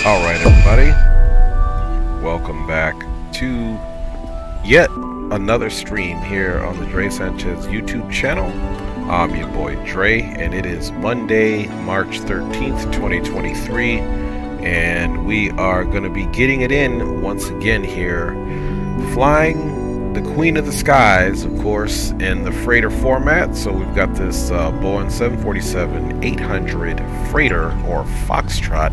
Alright everybody, welcome back to yet another stream here on the Dre Sanchez YouTube channel. I'm your boy Dre, and it is Monday, March 13th, 2023, and we are going to be getting it in once again here, flying the Queen of the Skies, of course, in the freighter format. So we've got this Boeing 747-8F freighter, or Foxtrot,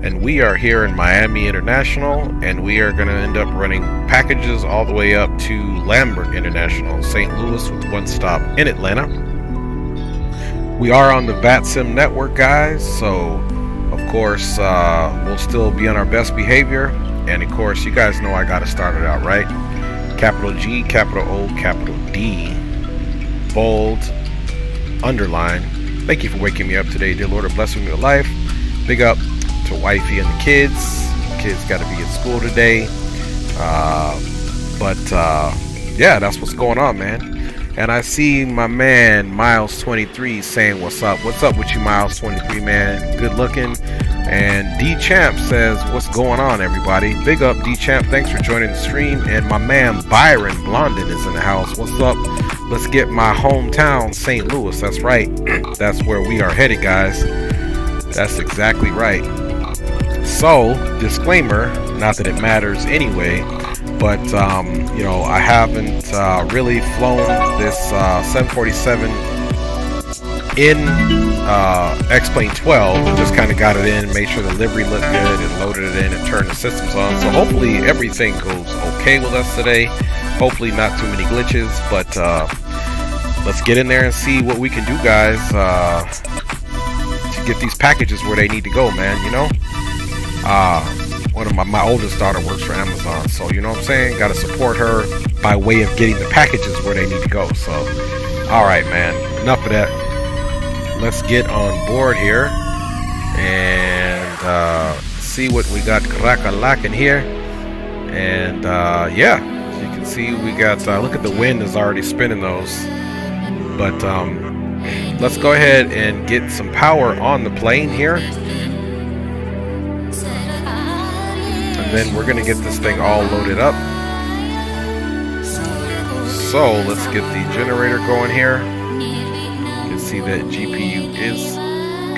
and we are here in Miami International, and we are going to end up running packages all the way up to Lambert International, St. Louis, with one stop in Atlanta. We are on the VATSIM network, guys, so of course we'll still be on our best behavior, and of course you guys know I got to start it out right. Capital G, capital O, capital D, bold, underline. Thank you for waking me up today, dear Lord, and blessing me with life. Big up to wifey and the kids. Kids got to be at school today. Yeah, that's what's going on, man. And I see my man Miles23 saying what's up. What's up with you, Miles23, man? Good looking. And D Champ says, what's going on, everybody? Big up, D Champ. Thanks for joining the stream. And my man Byron Blondin is in the house. What's up? Let's get my hometown, St. Louis. That's right. That's where we are headed, guys. That's exactly right. So, disclaimer, not that it matters anyway, but you know, I haven't really flown this 747 in X-Plane 12. I just kind of got it in, made sure the livery looked good, and loaded it in and turned the systems on. So hopefully everything goes okay with us today. Hopefully not too many glitches, but let's get in there and see what we can do, guys, to get these packages where they need to go, man. You know, one of my oldest daughter works for Amazon, so you know what I'm saying, got to support her by way of getting the packages where they need to go. So all right, man, enough of that. Let's get on board here and see what we got crack-a-lacking here. And yeah, as you can see, we got look at the wind is already spinning those. But let's go ahead and get some power on the plane here, and then we're gonna get this thing all loaded up. So let's get the generator going here. See that GPU is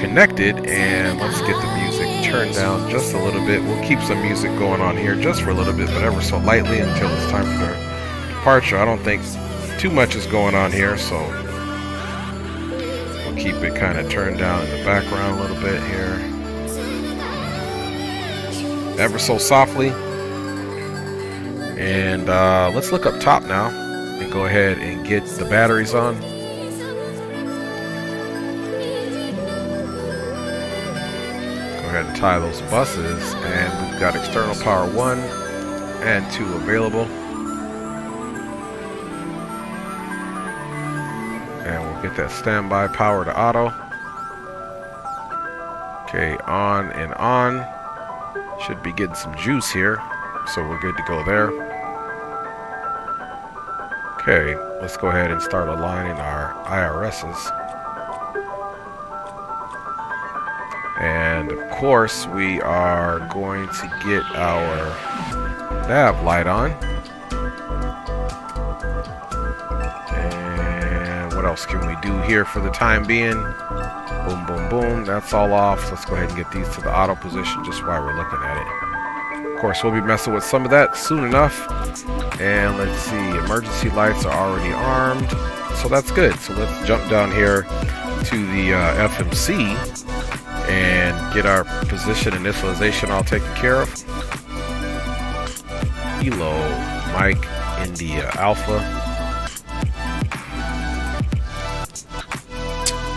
connected, and let's get the music turned down just a little bit. We'll keep some music going on here just for a little bit, but ever so lightly, until it's time for the departure. I don't think too much is going on here, so we'll keep it kind of turned down in the background a little bit here, ever so softly. And let's look up top now and go ahead and get the batteries on. And tie those buses, and we've got external power 1 and 2 available, and we'll get that standby power to auto. Okay, on and on. Should be getting some juice here, so we're good to go there. Okay, let's go ahead and start aligning our IRSs. And of course, we are going to get our nav light on. And what else can we do here for the time being? Boom, boom, boom. That's all off. Let's go ahead and get these to the auto position just while we're looking at it. Of course, we'll be messing with some of that soon enough. And let's see, emergency lights are already armed, so that's good. So let's jump down here to the FMC and get our position initialization all taken care of. Kilo Mike India Alpha.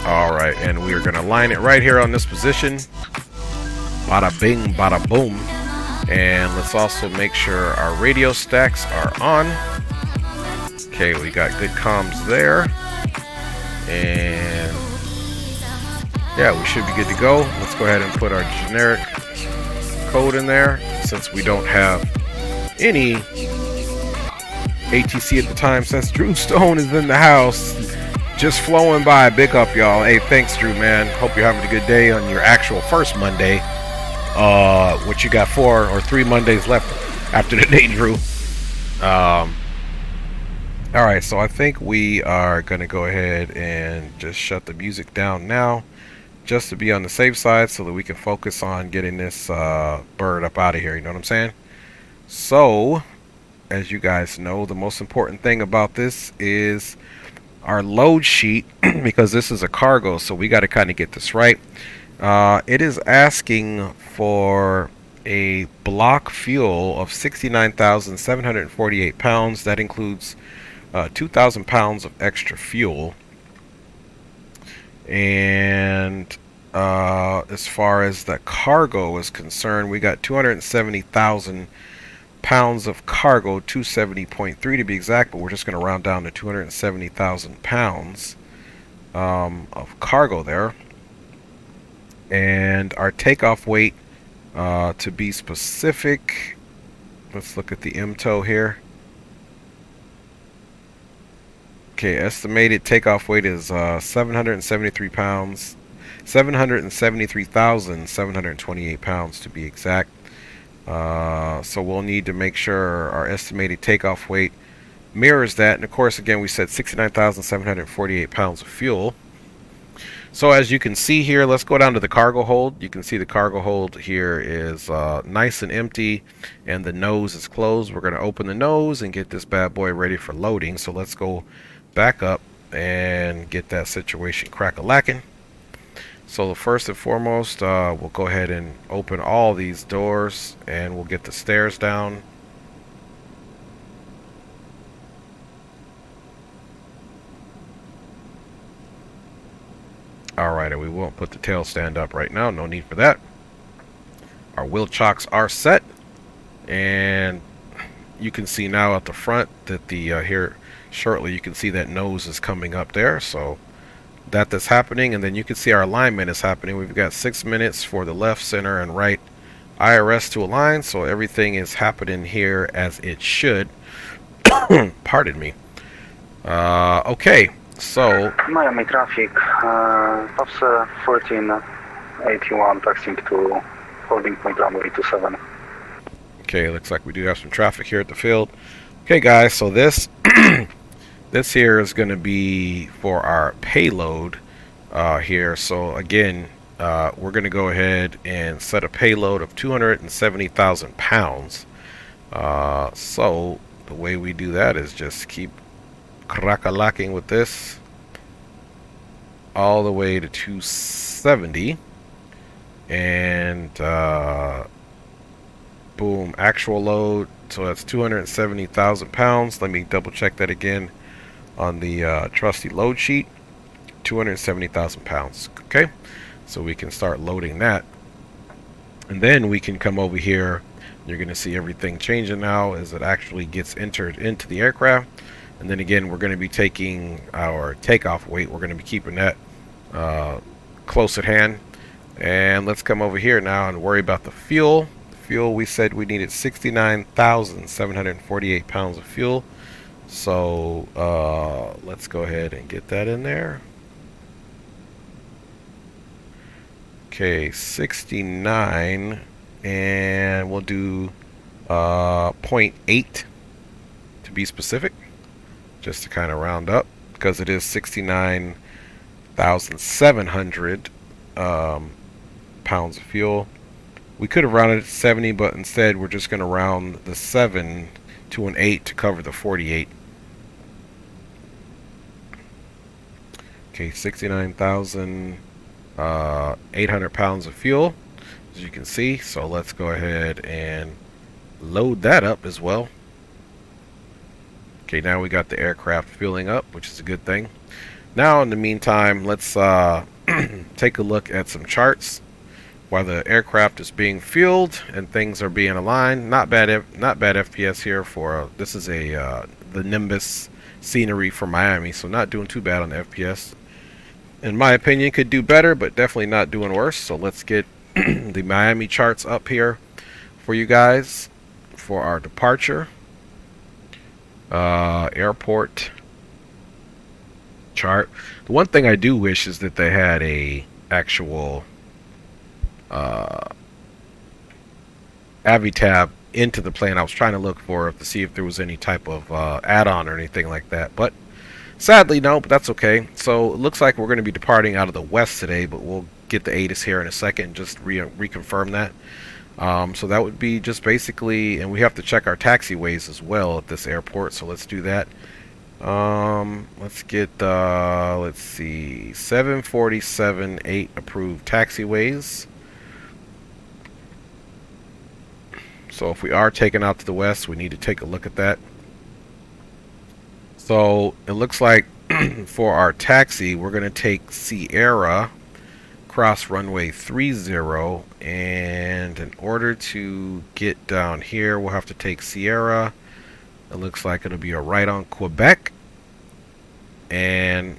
Alright, and we are going to line it right here on this position. Bada bing, bada boom. And let's also make sure our radio stacks are on. Okay, we got good comms there. And yeah, we should be good to go. Let's go ahead and put our generic code in there, since we don't have any ATC at the time, since Drew Stone is in the house. Just flowing by. Big up, y'all. Hey, thanks, Drew, man. Hope you're having a good day on your actual first Monday What you got 4 or 3 Mondays left after the day, Drew. Alright, so I think we are going to go ahead and just shut the music down now, just to be on the safe side so that we can focus on getting this bird up out of here, you know what I'm saying? So, as you guys know, the most important thing about this is our load sheet, because this is a cargo, so we got to kind of get this right. It is asking for a block fuel of 69,748 pounds. That includes 2,000 pounds of extra fuel. And as far as the cargo is concerned, we got 270,000 pounds of cargo, 270.3 to be exact, but we're just going to round down to 270,000 pounds of cargo there. And our takeoff weight, to be specific, let's look at the MTOW here. Okay, estimated takeoff weight is 773 pounds, 773,728 pounds to be exact. So we'll need to make sure our estimated takeoff weight mirrors that. And of course, again, we said 69,748 pounds of fuel. So as you can see here, let's go down to the cargo hold. You can see the cargo hold here is nice and empty, and the nose is closed. We're going to open the nose and get this bad boy ready for loading. So let's go back up and get that situation crack-a-lacking. So first and foremost, we'll go ahead and open all these doors, and we'll get the stairs down. Alright, and we won't put the tail stand up right now. No need for that. Our wheel chocks are set, and you can see now at the front that the here shortly you can see that nose is coming up there. So that's happening, and then you can see our alignment is happening. We've got 6 minutes for the left, center, and right IRS to align, so everything is happening here as it should. Pardon me. Okay, so Miami traffic, officer 1481 taxiing to holding point runway 27. Okay, looks like we do have some traffic here at the field. Okay, guys, so this this here is going to be for our payload here. So again, we're going to go ahead and set a payload of 270,000 pounds. So the way we do that is just keep crack-a-lacking with this all the way to 270, and boom, actual load. So that's 270,000 pounds. Let me double check that again on the trusty load sheet. 270,000 pounds. Okay, so we can start loading that, and then we can come over here. You're going to see everything changing now as it actually gets entered into the aircraft. And then again, we're going to be taking our takeoff weight. We're going to be keeping that close at hand. And let's come over here now and worry about the fuel. The fuel, we said we needed 69,748 pounds of fuel. So let's go ahead and get that in there. Okay, 69, and we'll do 0.8 to be specific, just to kind of round up, because it is 69,700 pounds of fuel. We could have rounded it to 70, but instead we're just going to round the 7 to an 8 to cover the 48. Okay, 69,800 pounds of fuel, as you can see. So let's go ahead and load that up as well. Okay, now we got the aircraft fueling up, which is a good thing. Now, in the meantime, let's take a look at some charts while the aircraft is being fueled and things are being aligned. Not bad FPS here for this is a the Nimbus scenery for Miami, so not doing too bad on the FPS. In my opinion, could do better, but definitely not doing worse. So let's get the Miami charts up here for you guys for our departure. Airport chart. The one thing I do wish is that they had a actual AviTab into the plane. I was trying to look for to see if there was any type of add-on or anything like that, but sadly no, but that's okay. So it looks like we're going to be departing out of the west today, but we'll get the ATIS here in a second, just reconfirm that. So that would be just basically, and we have to check our taxiways as well at this airport, so let's do that. Let's get let's see, 747-8 approved taxiways. So if we are taking out to the west, we need to take a look at that. So it looks like for our taxi, we're going to take Sierra cross runway 30, and in order to get down here, we'll have to take Sierra. It looks like it'll be a right on Quebec and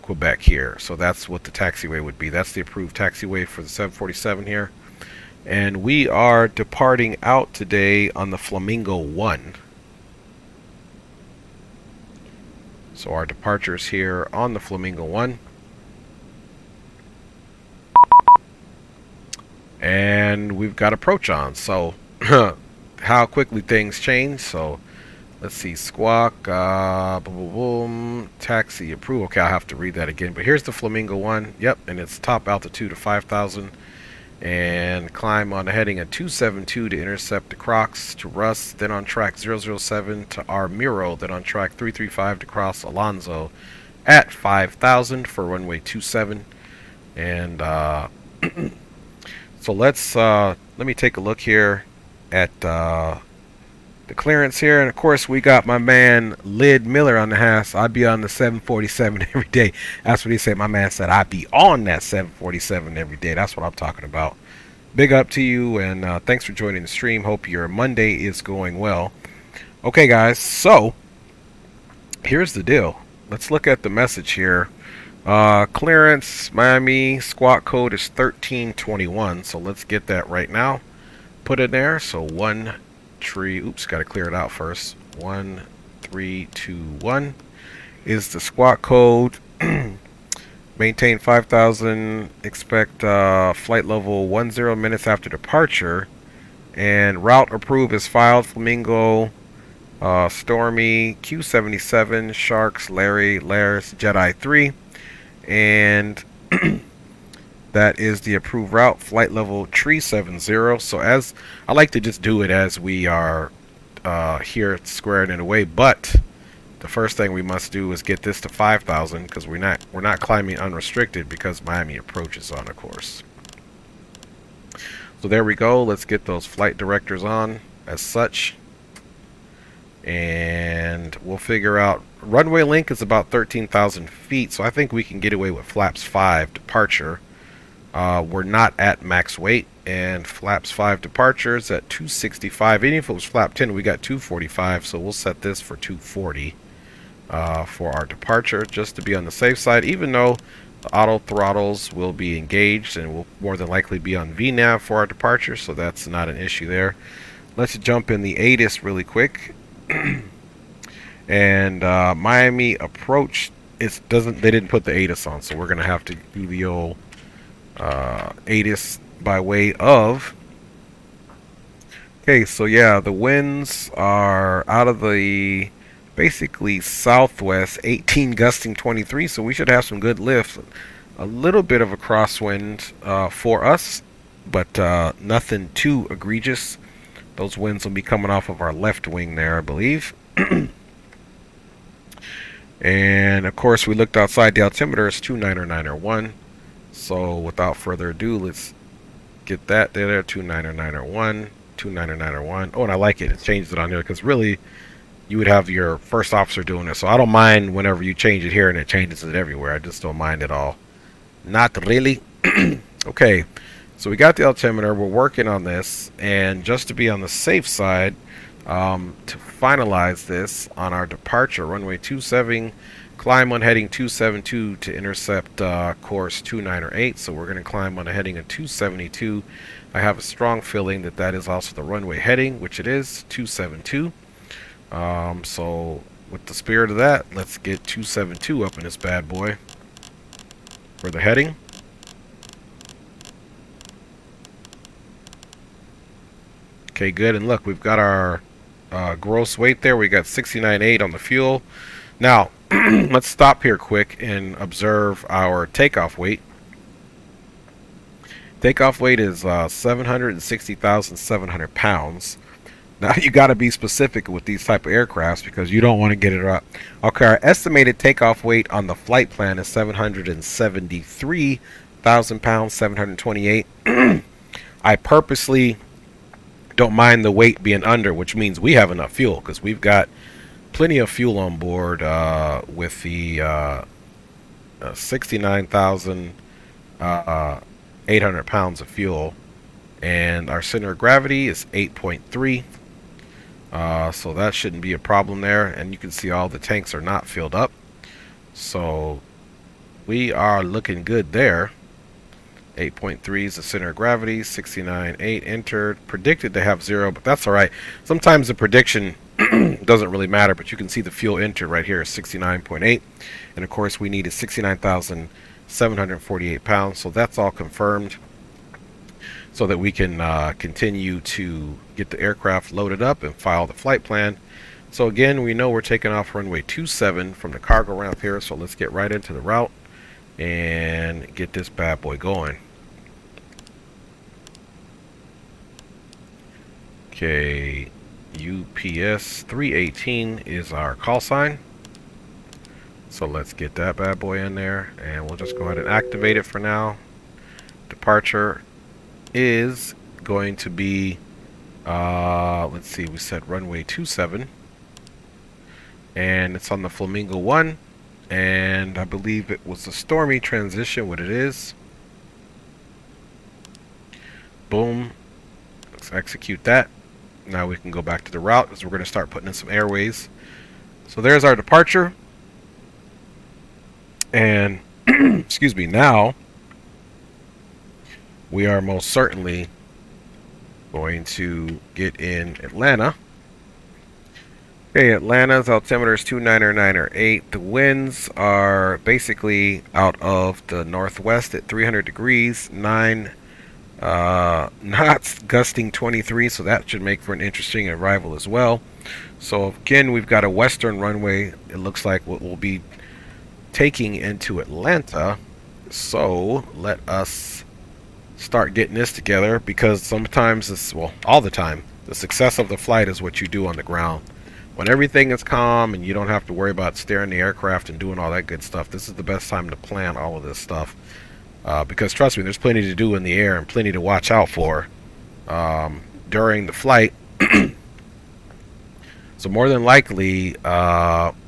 Quebec here. So that's what the taxiway would be. That's the approved taxiway for the 747 here. And we are departing out today on the Flamingo 1. So our departures here on the Flamingo 1. And we've got approach on. So how quickly things change. So let's see, squawk, boom, boom, boom, taxi approve. Okay, I'll have to read that again. But here's the Flamingo 1. Yep, and it's top altitude of 5,000. And climb on the heading at 272 to intercept the Crocs to Russ, then on track 007 to Armiro, then on track 335 to cross Alonzo at 5,000 for runway 27. And so let me take a look here at the clearance here, and of course we got my man Lyd Miller on the house. I'd be on the 747 every day. That's what he said. My man said I'd be on that 747 every day. That's what I'm talking about. Big up to you, and thanks for joining the stream. Hope your Monday is going well. Okay guys, so here's the deal. Let's look at the message here. Clearance Miami, squawk code is 1321, so let's get that right now. Put it there. So oops, got to clear it out first. 1321 is the squawk code. Maintain 5,000. Expect flight level 10 minutes after departure. And route approved is filed. Flamingo, Stormy, Q77, Sharks, Larry, Laris, Jedi 3. And that is the approved route, flight level 370. So as I like to just do it as we are here squaring it away, but the first thing we must do is get this to 5,000 because we're not climbing unrestricted because Miami approaches on, of course. So there we go. Let's get those flight directors on as such, and we'll figure out runway length is about 13,000 feet, so I think we can get away with flaps 5 departure. We're not at max weight, and flaps 5 departures at 265. Even if it was flap 10, we got 245, so we'll set this for 240 for our departure, just to be on the safe side, even though the auto throttles will be engaged and will more than likely be on VNAV for our departure, so that's not an issue there. Let's jump in the ATIS really quick. And Miami approach, they didn't put the ATIS on, so we're gonna have to do the old ATIS by way of. Okay, so yeah, the winds are out of the basically southwest, 18 gusting 23, so we should have some good lift. A little bit of a crosswind for us, but nothing too egregious. Those winds will be coming off of our left wing there, I believe. And of course we looked outside, the altimeter is 29901. So without further ado, let's get that there. 29901, 29901. Oh, and I like it. It changed it on there because really you would have your first officer doing it. So I don't mind whenever you change it here and it changes it everywhere. I just don't mind at all. Not really. Okay, so we got the altimeter. We're working on this, and just to be on the safe side, to finalize this on our departure, runway 27, climb on heading 272 to intercept course 298. So we're going to climb on a heading of 272. I have a strong feeling that that is also the runway heading, which it is, 272. So with the spirit of that, let's get 272 up in this bad boy for the heading. Okay, good. And look, we've got our gross weight there. We got 69.8 on the fuel. Now, let's stop here quick and observe our takeoff weight. Takeoff weight is 760,700 pounds. Now, you got to be specific with these type of aircrafts because you don't want to get it up. Okay, our estimated takeoff weight on the flight plan is 773,000 pounds, 728. I purposely don't mind the weight being under, which means we have enough fuel because we've got plenty of fuel on board with the 69,800 pounds of fuel, and our center of gravity is 8.3. So that shouldn't be a problem there, and you can see all the tanks are not filled up, so we are looking good there. 8.3 is the center of gravity, 69.8 entered, predicted to have 0, but that's alright. Sometimes the prediction doesn't really matter, but you can see the fuel entered right here is 69.8, and of course we needed 69,748 pounds, so that's all confirmed so that we can continue to get the aircraft loaded up and file the flight plan. So again, we know we're taking off runway 27 from the cargo ramp here, so let's get right into the route and get this bad boy going. Okay, UPS 318 is our call sign, so let's get that bad boy in there, and we'll just go ahead and activate it for now. Departure is going to be let's see, we said runway 27, and it's on the Flamingo 1, and I believe it was a stormy transition. What it is, boom, let's execute that. Now we can go back to the route because we're going to start putting in some airways. So there's our departure, and excuse me, now we are most certainly going to get in Atlanta. Okay, Atlanta's altimeter is 29908. The winds are basically out of the northwest at 300 degrees, 9 knots, gusting 23, so that should make for an interesting arrival as well. So again, we've got a western runway, it looks like, what we'll be taking into Atlanta. So let us start getting this together, because sometimes this, well, all the time, the success of the flight is what you do on the ground. When everything is calm and you don't have to worry about steering the aircraft and doing all that good stuff, this is the best time to plan all of this stuff. Because trust me, there's plenty to do in the air and plenty to watch out for during the flight. So more than likely,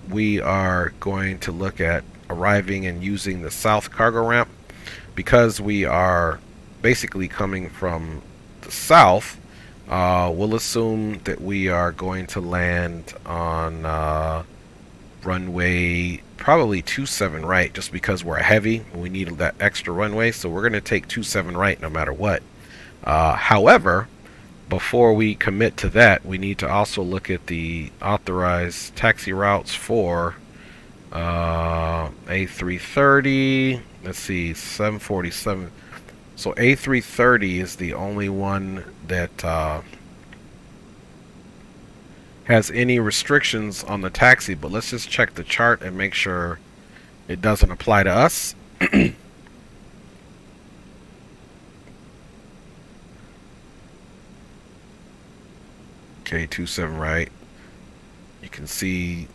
we are going to look at arriving and using the south cargo ramp, because we are basically coming from the south. We'll assume that we are going to land on runway probably 27 right, just because we're heavy, we need that extra runway, so we're going to take 27 right no matter what. However, before we commit to that, we need to also look at the authorized taxi routes for A330. Let's see, 747. So A330 is the only one that has any restrictions on the taxi, but let's just check the chart and make sure it doesn't apply to us. Okay, 27 right. You can see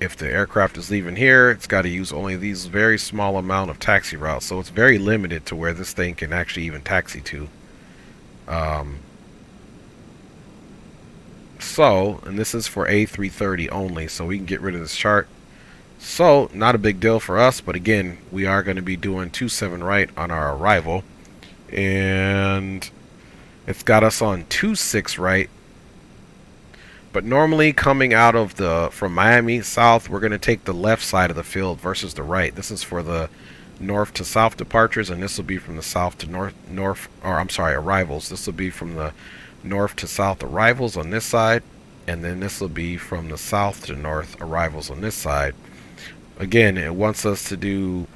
if the aircraft is leaving here, it's got to use only these very small amount of taxi routes, so it's very limited to where this thing can actually even taxi to. So, and this is for A330 only, so we can get rid of this chart. So, not a big deal for us, but again, we are going to be doing 27 right on our arrival. And it's got us on 26 right. But normally coming out of from Miami south, we're going to take the left side of the field versus the right. This is for the north to south departures, and this will be from the south to north, or I'm sorry, arrivals. This will be from the north to south arrivals on this side, and then this will be from the south to north arrivals on this side. Again, it wants us to do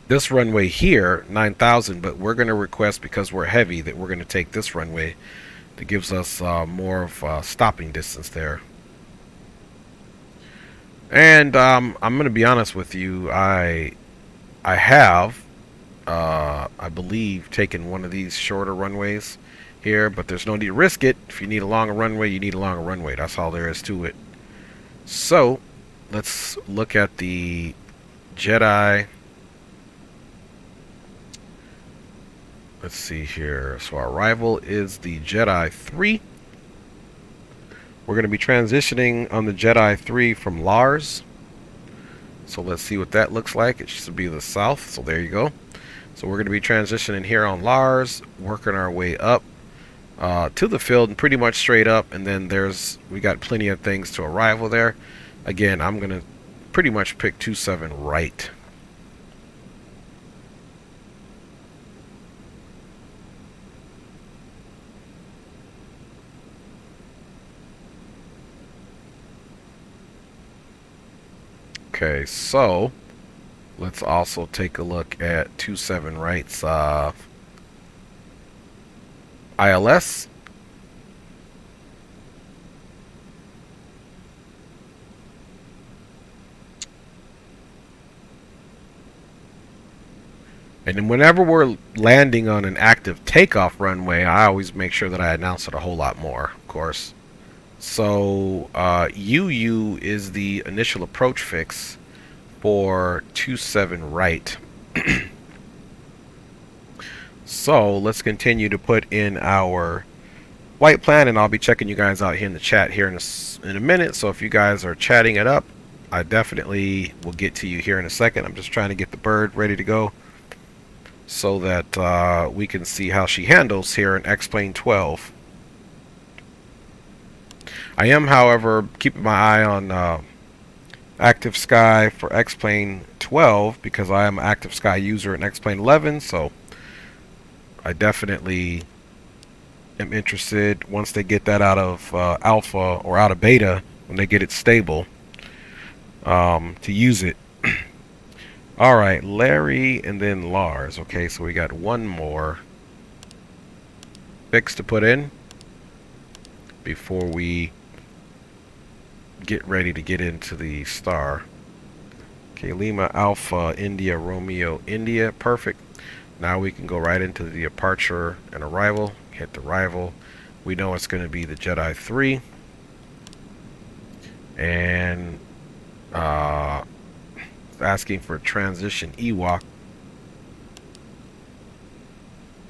this runway here, 9,000, but we're going to request, because we're heavy, that we're going to take this runway. That gives us more of stopping distance there. And I'm going to be honest with you. I have, I believe, taken one of these shorter runways here, but there's no need to risk it. If you need a longer runway, you need a longer runway. That's all there is to it. So let's look at the Jedi. Let's see here. So our rival is the Jedi 3. We're going to be transitioning on the Jedi 3 from Lars. So let's see what that looks like. It should be the south. So there you go. So we're going to be transitioning here on Lars, working our way up to the field and pretty much straight up. And then we got plenty of things to arrival there. Again, I'm going to pretty much pick 27 right. Okay, so let's also take a look at 27 right's ILS. And then whenever we're landing on an active takeoff runway, I always make sure that I announce it a whole lot more, of course. So UU is the initial approach fix for 27 right. So let's continue to put in our flight plan, and I'll be checking you guys out here in the chat here in a minute. So if you guys are chatting it up, I definitely will get to you here in a second. I'm just trying to get the bird ready to go so that we can see how she handles here in X-Plane 12. I am, however, keeping my eye on Active Sky for X-Plane 12 because I am an Active Sky user in X-Plane 11, so I definitely am interested once they get that out of alpha or out of beta, when they get it stable, to use it. Alright, Larry and then Lars. Okay, so we got one more fix to put in before we get ready to get into the star. Okay, Lima Alpha India Romeo India, perfect. Now we can go right into the departure and arrival. Hit the arrival. We know it's going to be the Jedi 3, and asking for transition Ewok,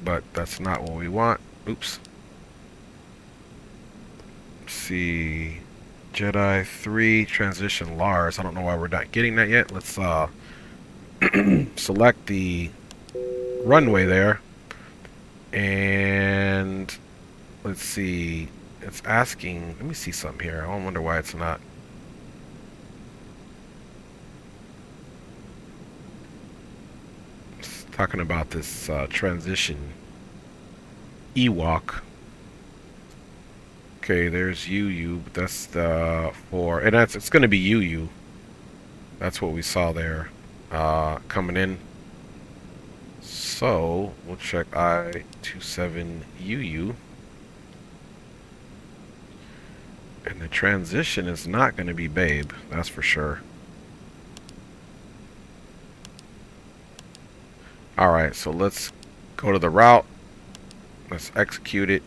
but that's not what we want. Oops. Let's see. Jedi 3 transition Lars. I don't know why we're not getting that yet. Let's select the runway there, and let's see. It's asking. Let me see something here. I wonder why it's not. It's talking about this transition Ewok. Okay, there's UU, but that's the and it's going to be UU. That's what we saw there coming in. So we'll check I-27UU, and the transition is not going to be Babe, that's for sure. Alright, so let's go to the route. Let's execute it.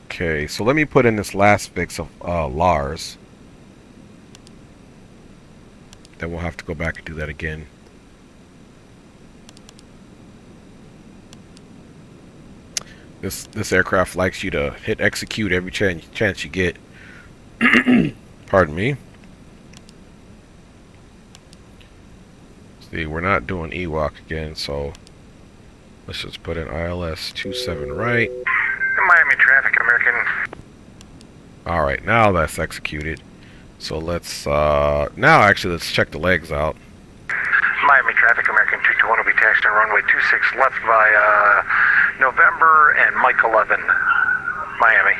Okay, so let me put in this last fix of Lars. Then we'll have to go back and do that again. This aircraft likes you to hit execute every chance you get. Pardon me. See, we're not doing Ewok again, so let's just put in ILS 27 right. Miami traffic, American. Alright, now that's executed. So let's actually let's check the legs out. Miami traffic, American 221 will be taxed on runway 26 left by November and Mike 11, Miami.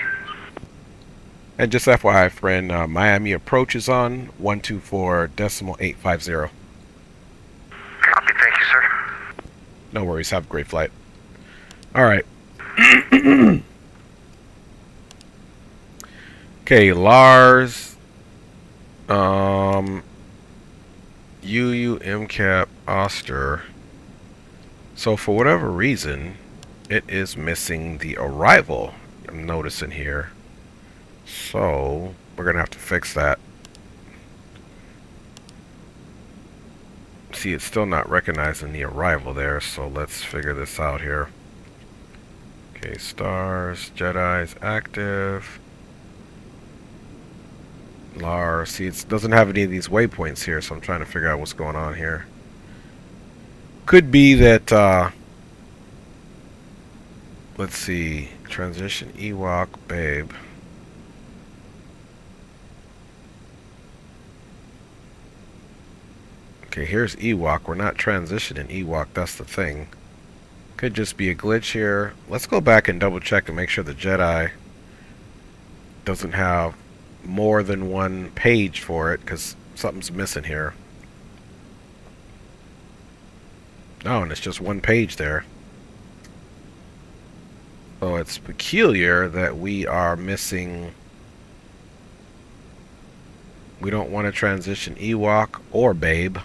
And just FYI, friend, Miami approach is on 124.850. Copy, thank you, sir. No worries. Have a great flight. All right. Okay, Lars. UU MCAP Oster. So for whatever reason, it is missing the arrival. I'm noticing here. So we're gonna have to fix that. See, it's still not recognizing the arrival there, so let's figure this out here. Okay, stars, Jedi's active. Lars, see, it doesn't have any of these waypoints here, so I'm trying to figure out what's going on here. Could be that, let's see, transition Ewok, babe. Okay, here's Ewok. We're not transitioning Ewok, that's the thing. Could just be a glitch here. Let's go back and double check and make sure the Jedi doesn't have more than one page for it, because something's missing here. Oh, and it's just one page there. So it's peculiar that we are missing. We don't want to transition Ewok or Babe.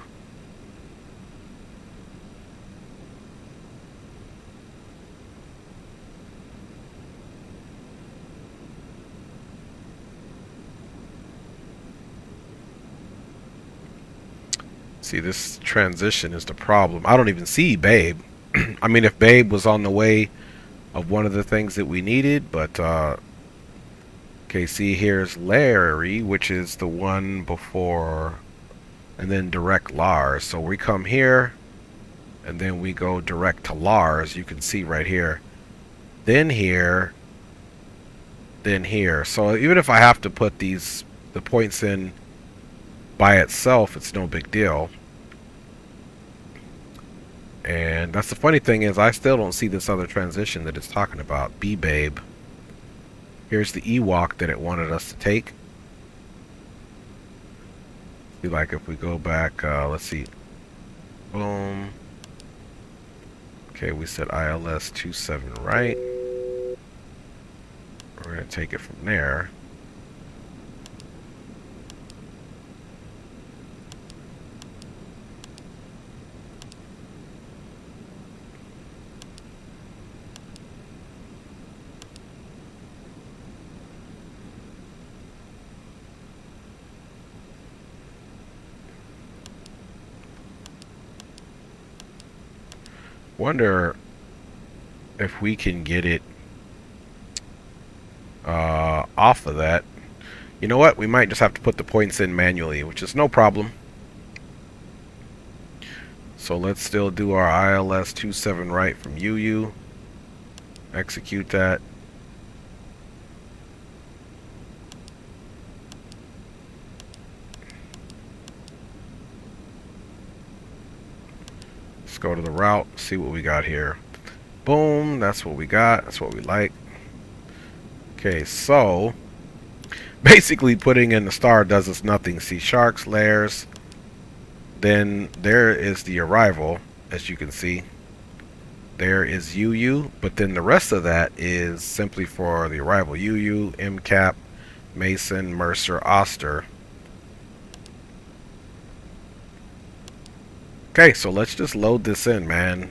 See, this transition is the problem. I don't even see Babe. I mean, if Babe was on the way of one of the things that we needed, but okay, see, here's Larry, which is the one before, and then direct Lars. So we come here, and then we go direct to Lars. You can see right here. Then here, then here. So even if I have to put the points in by itself, it's no big deal. And that's the funny thing is I still don't see this other transition that it's talking about. B-Babe. Here's the Ewok that it wanted us to take. See, like if we go back, let's see. Boom. Okay, we said ILS 27 right. We're going to take it from there. Wonder if we can get it off of that. You know what? We might just have to put the points in manually, which is no problem. So let's still do our ILS 27 right from UU. Execute that. Let's go to the route, see what we got here. Boom, that's what we got. That's what we like. Okay, so basically putting in the star does us nothing. See, sharks, layers. Then there is the arrival, as you can see. There is UU, but then the rest of that is simply for the arrival. UU, MCAP, Mason, Mercer, Oster. Okay, so let's just load this in, man.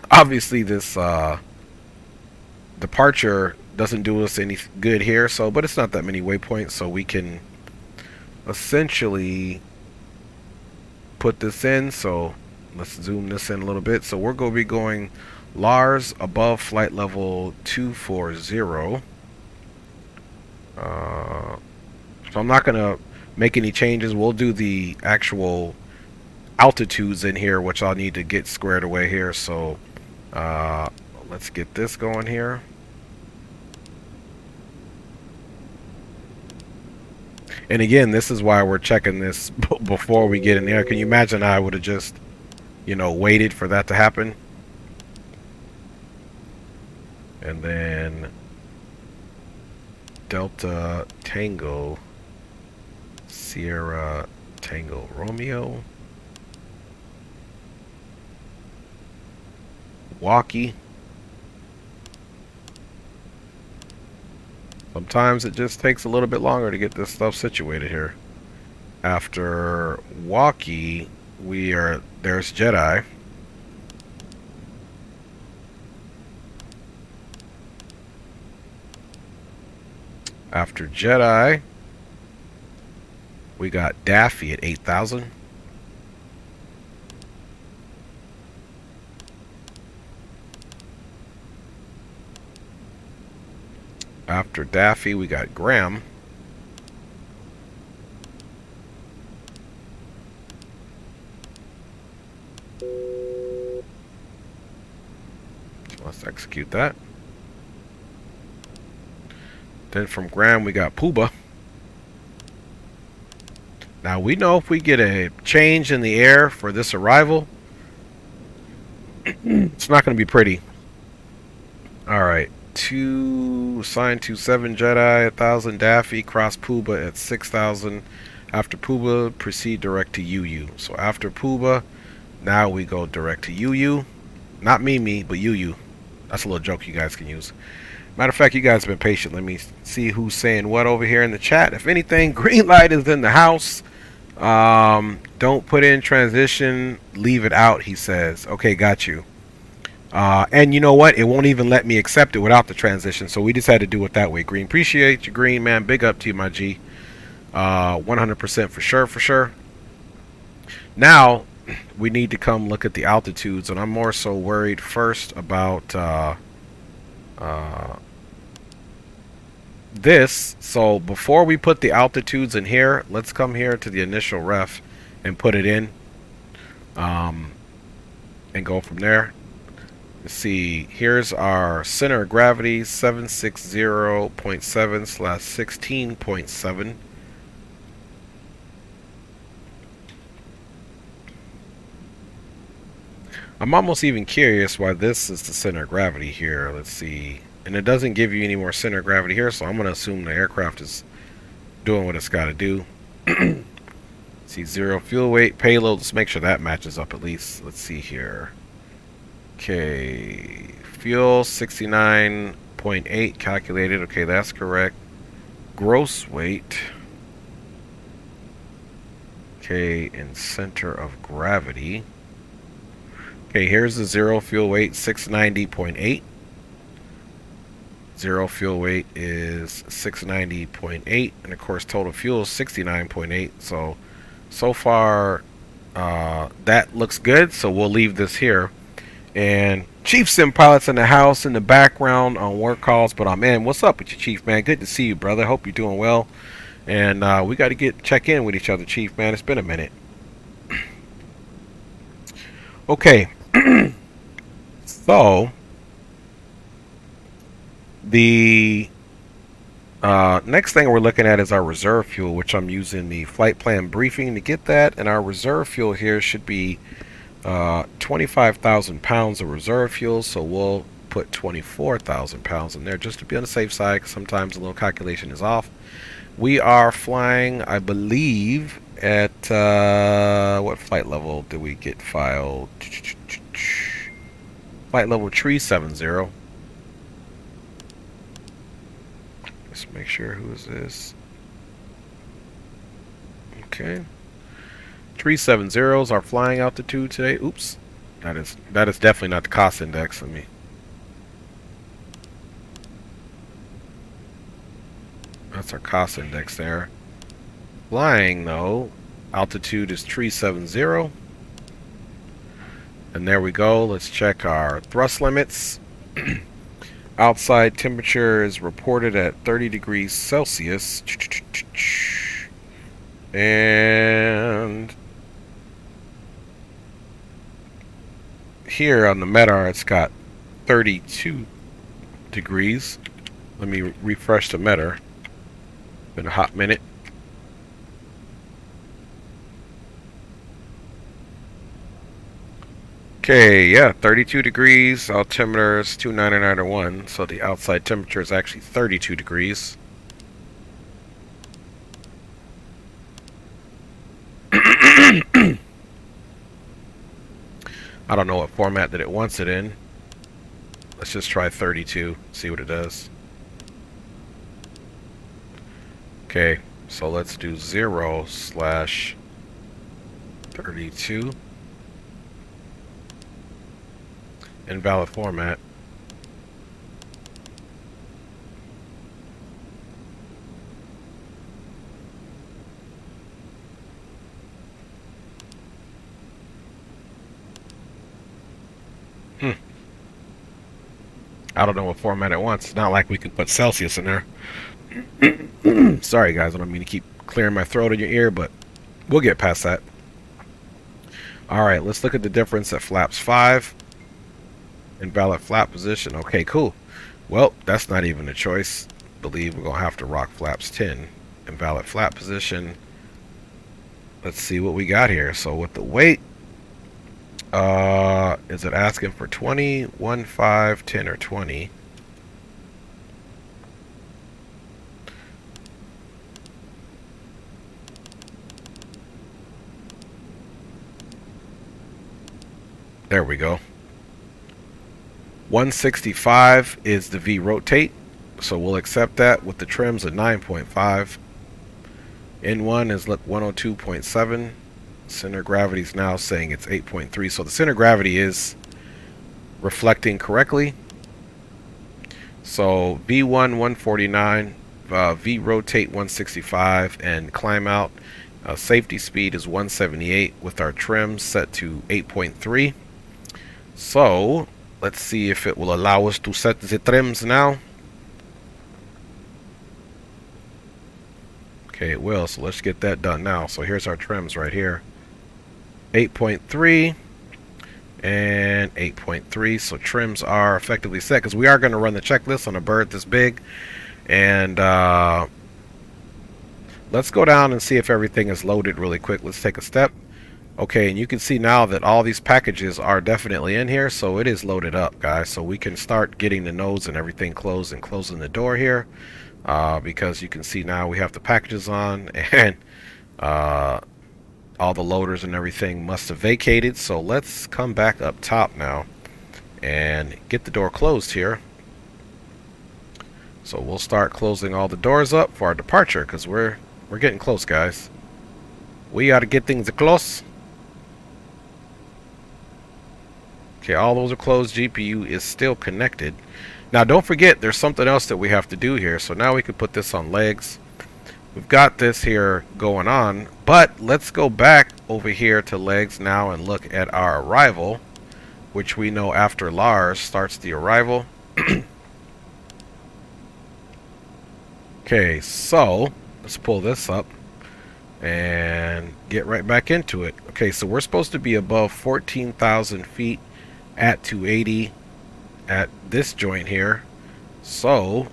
Obviously, this departure doesn't do us any good here, so but it's not that many waypoints, so we can essentially put this in. So let's zoom this in a little bit. So we're going to be going Lars above flight level 240. So I'm not going to make any changes. We'll do the actual altitudes in here, which I'll need to get squared away here. So let's get this going here. And again, this is why we're checking this before we get in there. Can you imagine I would have just, you know, waited for that to happen? And then Delta Tango Sierra Tango Romeo. walkie. Sometimes it just takes a little bit longer to get this stuff situated here. After walkie, there's Jedi. After Jedi, we got Daffy at 8,000. After Daffy, we got Graham. So let's execute that. Then from Graham, we got Pooba. Now we know if we get a change in the air for this arrival, it's not going to be pretty. Alright. Sign 27 Jedi, 1,000 Daffy, cross Pooba at 6,000. After Pooba, proceed direct to UU. So after Pooba, now we go direct to UU. Not Mimi, but UU. That's a little joke you guys can use. Matter of fact, you guys have been patient. Let me see who's saying what over here in the chat. If anything, green light is in the house. Don't put in transition, leave it out, he says. Okay, got you. And you know what? It won't even let me accept it without the transition. So we just had to do it that way. Green, appreciate you, Green, man. Big up to you, my G. 100% for sure, for sure. Now, we need to come look at the altitudes. And I'm more so worried first about this. So before we put the altitudes in here, let's come here to the initial ref and put it in. And go from there. Let's see, here's our center of gravity, 760.7/16.7. I'm almost even curious why this is the center of gravity here. Let's see. And it doesn't give you any more center of gravity here, so I'm going to assume the aircraft is doing what it's got to do. See, 0 fuel weight, payload. Let's make sure that matches up at least. Let's see here. Okay, fuel 69.8 calculated. Okay, that's correct. Gross weight. Okay, and center of gravity. Okay, here's the 0 fuel weight, 690.8. 0 fuel weight is 690.8, and of course total fuel is 69.8. So far that looks good, so we'll leave this here. And Chief Sim Pilot's in the house in the background on work calls, but I'm in. What's up with you, Chief, man? Good to see you, brother. Hope you're doing well. And we got to check in with each other, Chief, man. It's been a minute. Okay. So the next thing we're looking at is our reserve fuel, which I'm using the flight plan briefing to get that. And our reserve fuel here should be 25,000 pounds of reserve fuel, so we'll put 24,000 pounds in there just to be on the safe side, because sometimes a little calculation is off. We are flying, I believe, at what flight level did we get filed? Flight level 370. Let's make sure, who is this? Okay. 370 is our flying altitude today. Oops, that is definitely not the cost index. That's our cost index there. Flying though, altitude is 370, and there we go. Let's check our thrust limits. Outside temperature is reported at 30 degrees Celsius, and here on the MEDAR it's got 32 degrees. Let me refresh the MEDAR. Been a hot minute. Okay, yeah, 32 degrees. Altimeter is 299 so the outside temperature is actually 32 degrees. I don't know what format that it wants it in. Let's just try 32, see what it does. Okay, so let's do 0/32. Invalid format. I don't know what format it wants. It's not like we can put Celsius in there. Sorry guys, I don't mean to keep clearing my throat in your ear, but we'll get past that. Alright, let's look at the difference at flaps 5. Invalid flap position. Okay, cool. Well, that's not even a choice. Believe we're gonna have to rock flaps 10. Invalid flap position. Let's see what we got here. So with the weight, is it asking for 20, 1, 5, 10, or 20? There we go. 165 is the V rotate, so we'll accept that with the trims of 9.5. N1 is 102.7. Center gravity is now saying it's 8.3, so the center gravity is reflecting correctly. So V1 149, V rotate 165, and climb out safety speed is 178 with our trim set to 8.3. So let's see if it will allow us to set the trims now. Okay, it will, so let's get that done now. So here's our trims right here. 8.3 and 8.3. So trims are effectively set because we are going to run the checklist on a bird this big. And let's go down and see if everything is loaded really quick. Let's take a step. Okay, and you can see now that all these packages are definitely in here, so it is loaded up, guys. So we can start getting the nodes and everything closed and closing the door here, because you can see now we have the packages on, and all the loaders and everything must have vacated. So let's come back up top now and get the door closed here. So we'll start closing all the doors up for our departure, because we're getting close, guys. We got to get things close. Okay, all those are closed. GPU is still connected. Now don't forget, there's something else that we have to do here. So now we can put this on legs. We've got this here going on, but let's go back over here to legs now and look at our arrival, which we know after Lars starts the arrival. Okay, so let's pull this up and get right back into it. Okay, so we're supposed to be above 14,000 feet at 280 at this joint here. So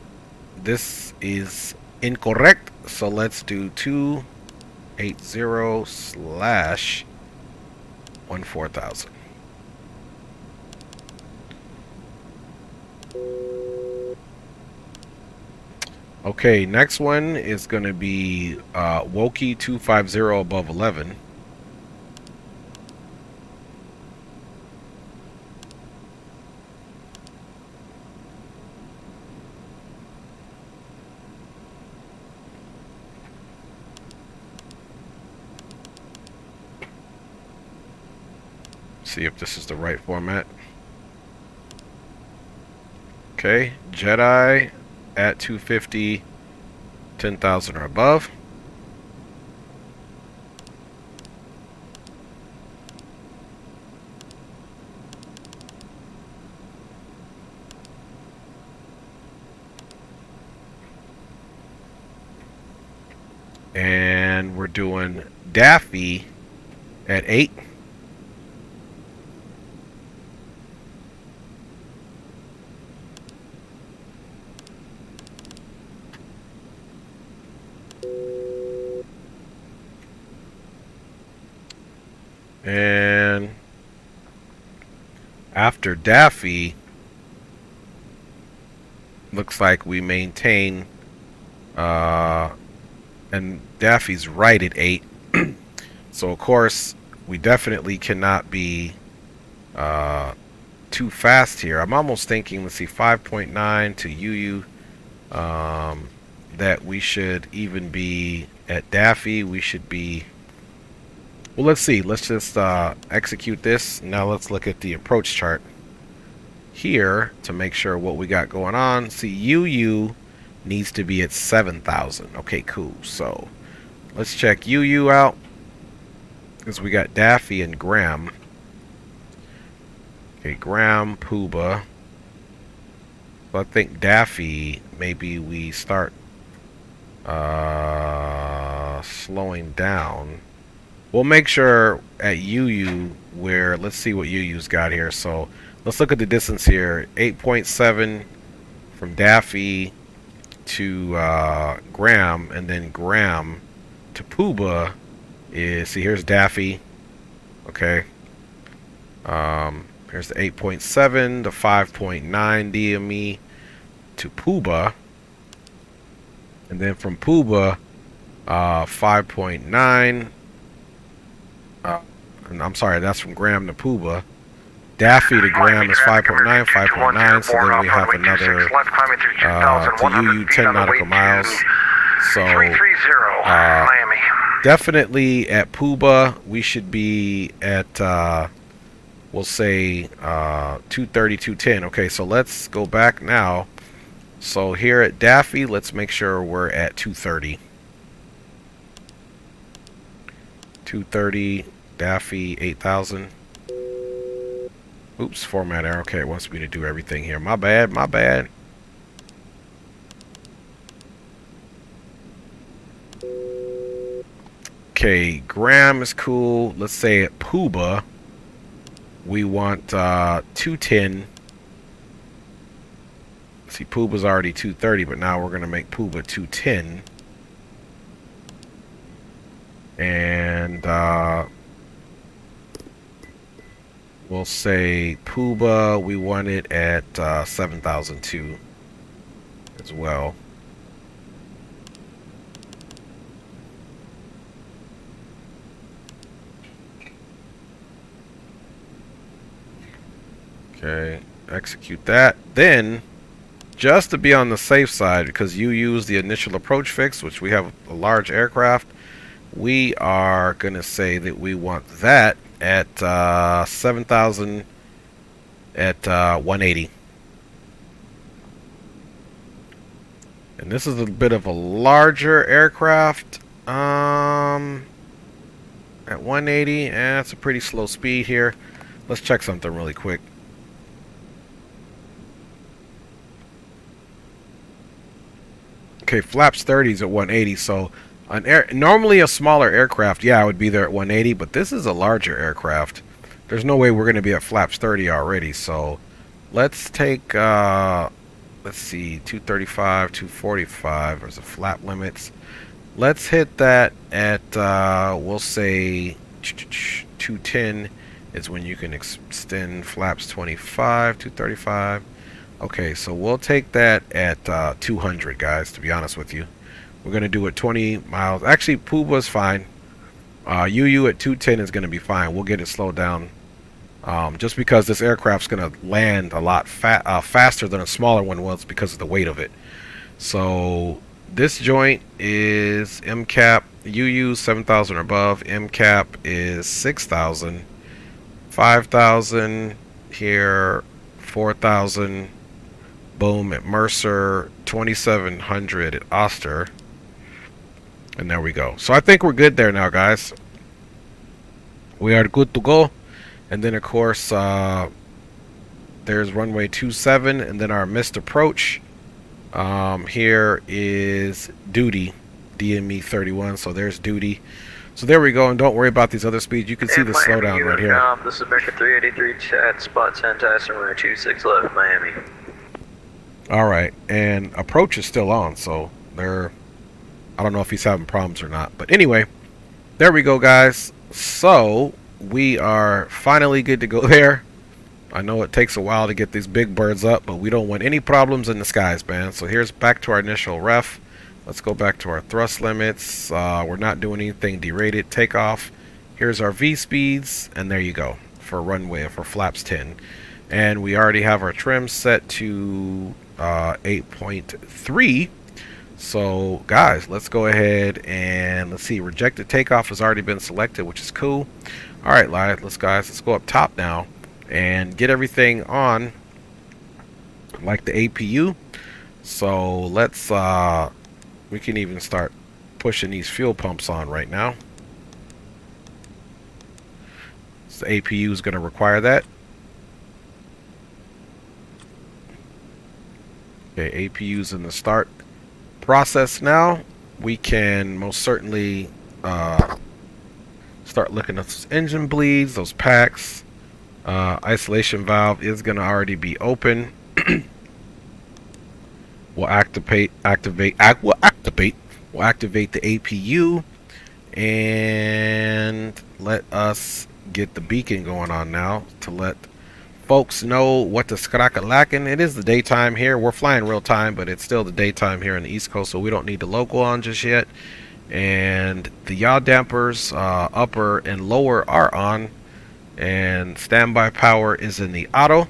this is incorrect. So let's do 280/14,000. Okay, next one is going to be Woki 250 above 11. See if this is the right format. Okay, Jedi at 250, 10,000 or above. And we're doing Daffy at 8. And after Daffy, looks like we maintain, and Daffy's right at 8. So of course we definitely cannot be too fast here. I'm almost thinking, let's see, 5.9 to UU, that we should even be at Daffy. We should be, well, let's see. Let's just execute this. Now let's look at the approach chart here to make sure what we got going on. See, UU needs to be at 7,000. Okay, cool. So let's check UU out, because we got Daffy and Graham. Okay, Graham, Puba. So I think Daffy, maybe we start slowing down. We'll make sure at UU where, let's see what UU's got here. So let's look at the distance here. 8.7 from Daffy to Graham, and then Graham to Puba is, see, here's Daffy. Okay. Here's the 8.7, the 5.9 DME to Puba. And then from Puba, 5.9. I'm sorry, that's from Graham to Puba. Daffy to Graham is 5.9, 5.9. So then we have another to UU 10 nautical miles. So definitely at Puba, we should be at, we'll say 230, 210. Okay, so let's go back now. So here at Daffy, let's make sure we're at 230. 230, Daffy, 8,000. Oops, format error. Okay, it wants me to do everything here. My bad, my bad. Okay, Graham is cool. Let's say at Puba, we want 210. See, Puba's already 230, but now we're going to make Puba 210. And we'll say Puba, we want it at 7,002 as well. Okay, execute that. Then, just to be on the safe side, because you use the initial approach fix, which we have a large aircraft, we are going to say that we want that at 7,000 at 180. And this is a bit of a larger aircraft. At 180, it's a pretty slow speed here. Let's check something really quick. Okay, flaps 30s at 180, so normally a smaller aircraft, yeah, I would be there at 180, but this is a larger aircraft. There's no way we're going to be at flaps 30 already, so let's take, let's see, 235, 245, there's the flap limits. Let's hit that at, we'll say, 210 is when you can extend flaps 25, 235. Okay, so we'll take that at 200, guys, to be honest with you. We're going to do it 20 miles. Actually, Puba's fine. UU at 210 is going to be fine. We'll get it slowed down. Just because this aircraft's going to land a lot faster than a smaller one was because of the weight of it. So this joint is MCAP, UU 7,000 or above. MCAP is 6,000. 5,000 here, 4,000. Boom at Mercer, 2,700 at Oster. And there we go. So I think we're good there now, guys. We are good to go. And then, of course, there's runway 27, and then our missed approach. Here is Duty, DME 31. So there's Duty. So there we go, and don't worry about these other speeds. You can see the slowdown right here. This is American 383 at spot 10, Tyson, runway 26 left, Miami. All right, and approach is still on, so I don't know if he's having problems or not. But anyway, there we go, guys. So we are finally good to go there. I know it takes a while to get these big birds up, but we don't want any problems in the skies, man. So here's back to our initial ref. Let's go back to our thrust limits. We're not doing anything derated. Takeoff. Here's our V speeds, and there you go for runway, for flaps 10. And we already have our trim set to 8.3. So guys, let's go ahead and let's see, rejected takeoff has already been selected, which is cool. All right, let's go up top now and get everything on like the APU. So let's we can even start pushing these fuel pumps on right now. So the APU is going to require that. Okay, APU's in the start process now. We can most certainly start looking at those engine bleeds, those packs. Isolation valve is going to already be open. We'll activate the APU and let us get the beacon going on now to let folks know what the skrakalackin. It is the daytime here. We're flying real time, but it's still the daytime here on the East Coast, so we don't need the local on just yet. And the yaw dampers, upper and lower, are on, and standby power is in the auto.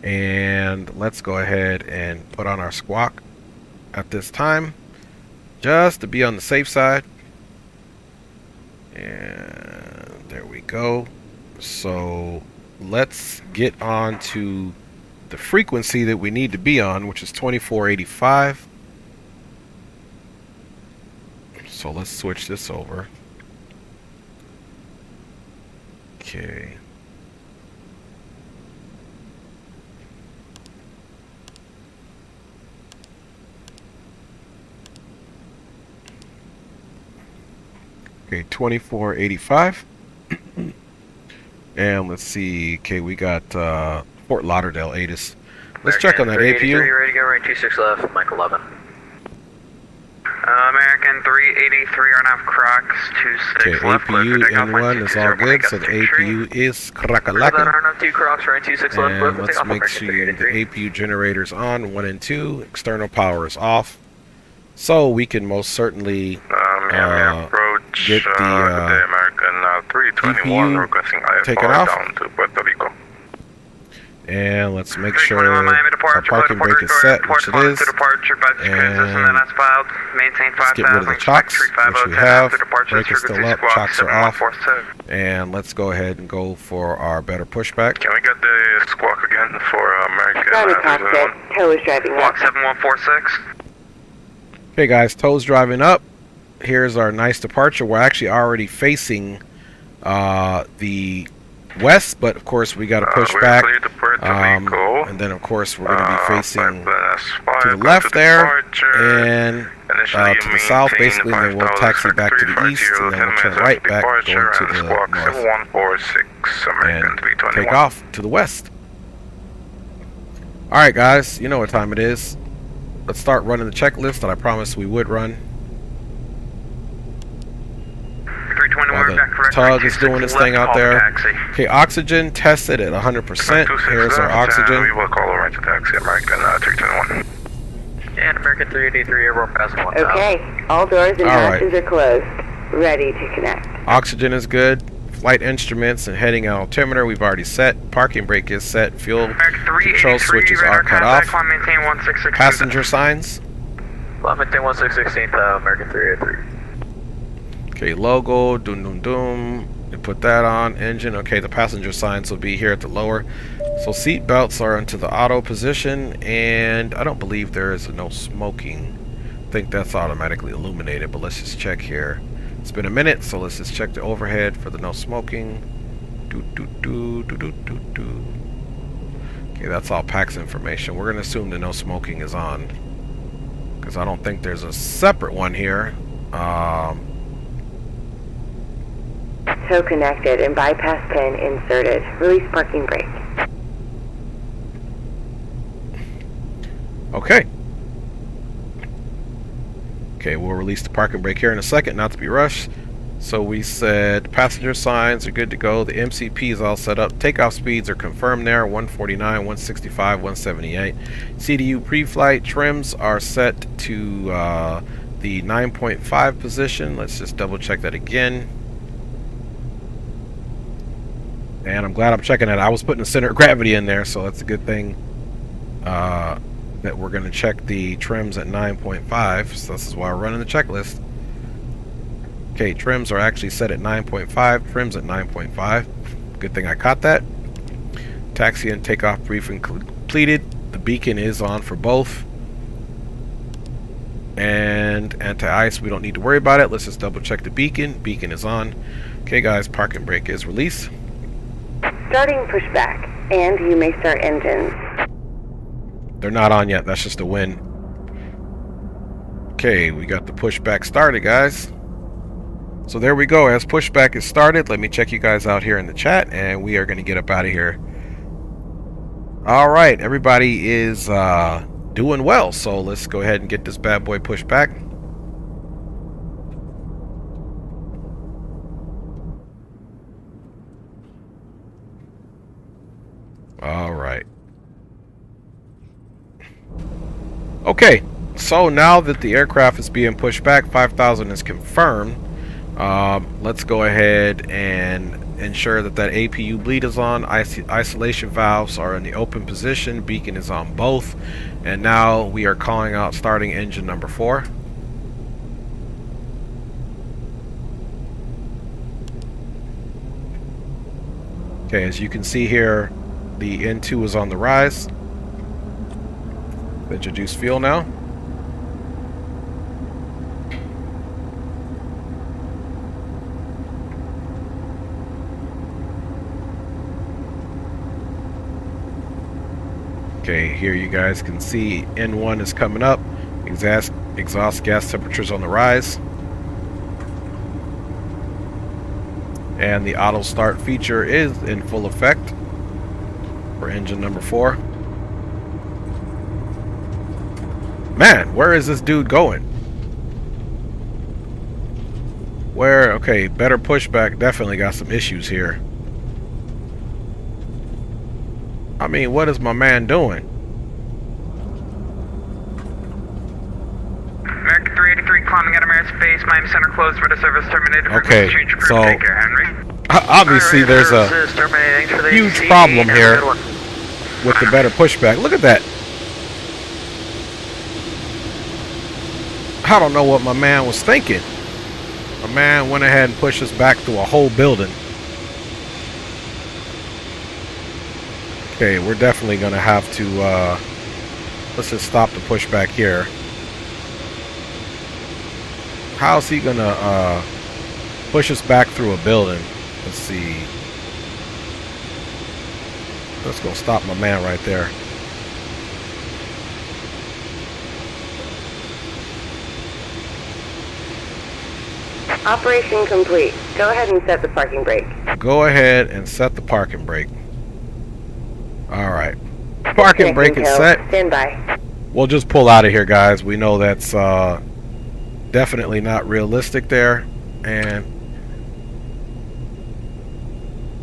And let's go ahead and put on our squawk at this time, just to be on the safe side. And there we go. So let's get on to the frequency that we need to be on, which is 2485. So let's switch this over. Okay. Okay, 2485. And let's see. Okay, we got Fort Lauderdale ATIS. Let's check on that APU. Ready to go, right 26 left, Mike 11. American 383 on off Crocs 26 Okay, left. APU N1 is all good, so the APU is crack-a-lackin'. 2 Crocs, right 26 left. And let's make sure the APU generator's on, 1 and 2. External power is off. So we can most certainly get the American 321 requesting taken off. down to Puerto Rico. And let's make sure our parking brake is set, which it is. And let's get rid of the chocks, which we have. Brake is still up, chocks are off. And let's go ahead and go for our better pushback. Can we get the squawk again for American? Tow is driving up. Squawk 7146. Okay guys, tow's driving up. Here's our nice departure. We're actually already facing the west, but of course we got to push back, and then of course we're going to be facing to the left there, and to the south basically, and then we'll taxi back to the east, and then we'll turn right back going to the north and take off to the west. Alright guys, you know what time it is. Let's start running the checklist that I promised we would run. While the tug is doing this thing out there. Okay, oxygen tested at 100%. Here's our oxygen. We will call over to taxi American 321. And American 383 airborne passing 1000. Okay, all doors and hatches are closed. Ready to connect. Oxygen is good. Flight instruments and heading altimeter we've already set. Parking brake is set. Fuel control switches are cut off. Passenger signs. Maintain 1616, American 383. Okay, logo, doom doom doom. You put that on. Engine. Okay, the passenger signs will be here at the lower. So seat belts are into the auto position, and I don't believe there is a no smoking. I think that's automatically illuminated, but let's just check here. It's been a minute, so let's just check the overhead for the no smoking. Okay, that's all PAX information. We're gonna assume the no smoking is on, because I don't think there's a separate one here. Tow connected and bypass pin inserted. Release parking brake. Okay. Okay, we'll release the parking brake here in a second, not to be rushed. So we said passenger signs are good to go. The MCP is all set up. Takeoff speeds are confirmed there, 149, 165, 178. CDU pre-flight trims are set to the 9.5 position. Let's just double check that again. And I'm glad I'm checking it. I was putting the center of gravity in there, so that's a good thing that we're going to check the trims at 9.5. So this is why we're running the checklist. Okay, trims are actually set at 9.5, trims at 9.5. Good thing I caught that. Taxi and takeoff briefing completed. The beacon is on for both. And anti-ice, we don't need to worry about it. Let's just double check the beacon. Beacon is on. Okay guys, parking brake is released. Starting pushback, and you may start engines. They're not on yet, that's just a win. Okay, we got the pushback started, guys. So there we go. As pushback is started, let me check you guys out here in the chat, and we are going to get up out of here. All right, everybody is doing well, so let's go ahead and get this bad boy pushed back. All right. Okay, so now that the aircraft is being pushed back, 5,000 is confirmed. Let's go ahead and ensure that that APU bleed is on. Isolation valves are in the open position. Beacon is on both. And now we are calling out starting engine number 4. Okay, as you can see here, the N2 is on the rise. Introduce fuel now. Okay, here you guys can see N1 is coming up. Exhaust gas temperatures on the rise. And the auto start feature is in full effect for engine number 4. Man, where is this dude going? Where? Okay, better pushback. Definitely got some issues here. I mean, what is my man doing? American 383 climbing out of airspace. Miami Center closed. Rudder service terminated. Okay, so take care, Henry. Obviously there's a huge problem here with the better pushback. Look at that. I don't know what my man was thinking. My man went ahead and pushed us back through a whole building. Okay, we're definitely going to have to, let's just stop the pushback here. How's he going to push us back through a building? Let's see. Let's go stop my man right there. Operation complete. Go ahead and set the parking brake. Go ahead and set the parking brake. Alright. Parking brake is set. Stand by. We'll just pull out of here, guys. We know that's definitely not realistic there. And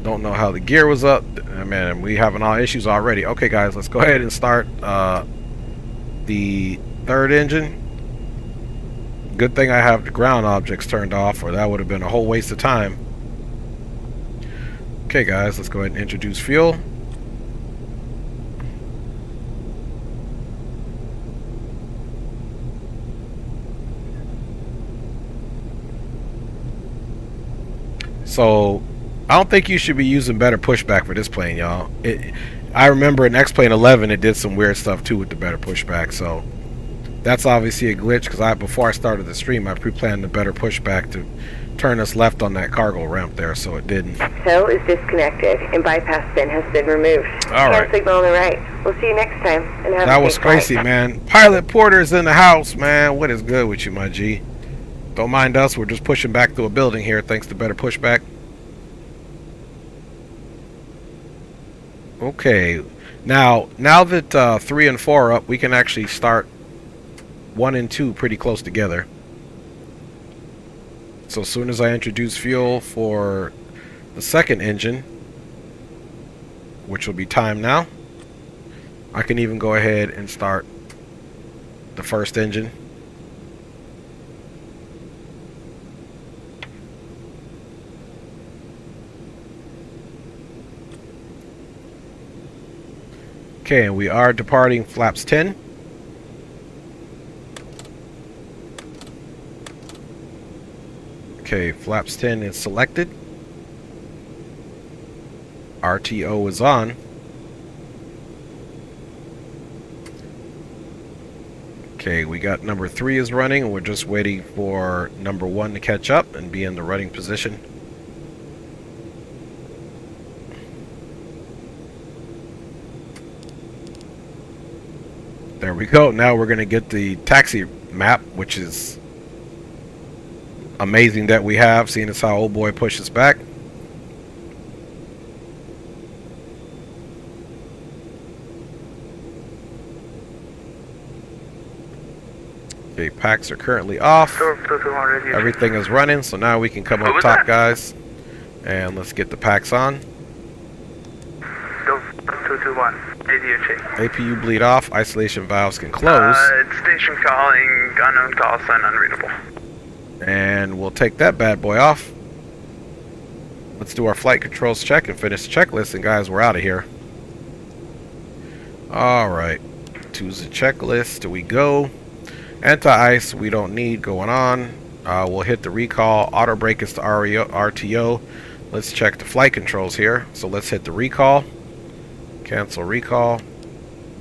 don't know how the gear was up. Man, we having all issues already. Okay, guys, let's go ahead and start the third engine. Good thing I have the ground objects turned off, or that would have been a whole waste of time. Okay, guys, let's go ahead and introduce fuel. So I don't think you should be using better pushback for this plane, y'all. I remember in X-Plane 11 it did some weird stuff too with the better pushback, so that's obviously a glitch, because before I started the stream I pre-planned the better pushback to turn us left on that cargo ramp there, so it didn't. Tow is disconnected and bypass pin has been removed. Alright. Signal on the right. We'll see you next time. And have That a was safe flight. crazy, man. Pilot Porter's in the house, man. What is good with you, my G? Don't mind us, we're just pushing back through a building here thanks to better pushback. Okay, now that 3 and 4 are up, we can actually start 1 and 2 pretty close together. So as soon as I introduce fuel for the second engine, which will be timed now, I can even go ahead and start the first engine. Okay, and we are departing flaps 10. Okay, flaps 10 is selected. RTO is on. Okay, we got number 3 is running, and we're just waiting for number 1 to catch up and be in the running position. There we go. Now we're going to get the taxi map, which is amazing that we have, seeing as how old boy pushes back. Okay, packs are currently off. Everything is running, so now we can come up top, guys. And let's get the packs on. 221, ADHA. APU bleed off, isolation valves can close. It's station calling, unknown call sign unreadable. And we'll take that bad boy off. Let's do our flight controls check and finish the checklist, and guys, we're out of here. Alright, to the checklist we go. Anti-ice we don't need going on. We'll hit the recall. Auto brake is the RTO. Let's check the flight controls here. So let's hit the recall. Cancel recall.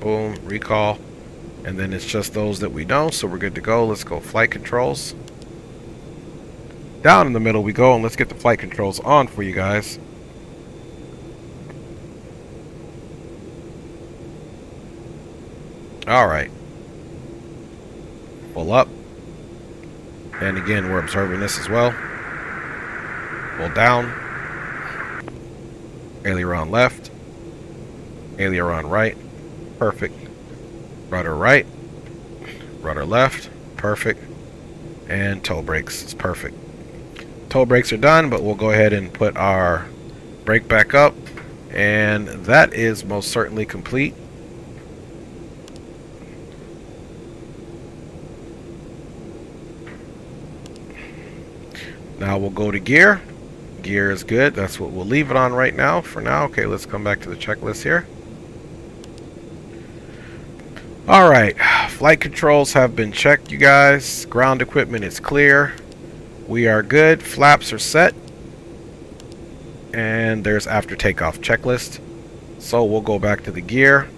Boom, recall. And then it's just those that we know, so we're good to go. Let's go flight controls. Down in the middle we go, and let's get the flight controls on for you guys. Alright. Pull up. And again, we're observing this as well. Pull down. Aileron left. Aileron right. Perfect. Rudder right. Rudder left. Perfect. And toe brakes is perfect. Toe brakes are done, but we'll go ahead and put our brake back up. And that is most certainly complete. Now we'll go to gear. Gear is good. That's what we'll leave it on right now for now. Okay, let's come back to the checklist here. Alright, flight controls have been checked, you guys. Ground equipment is clear. We are good. Flaps are set. And there's after takeoff checklist. So we'll go back to the gear.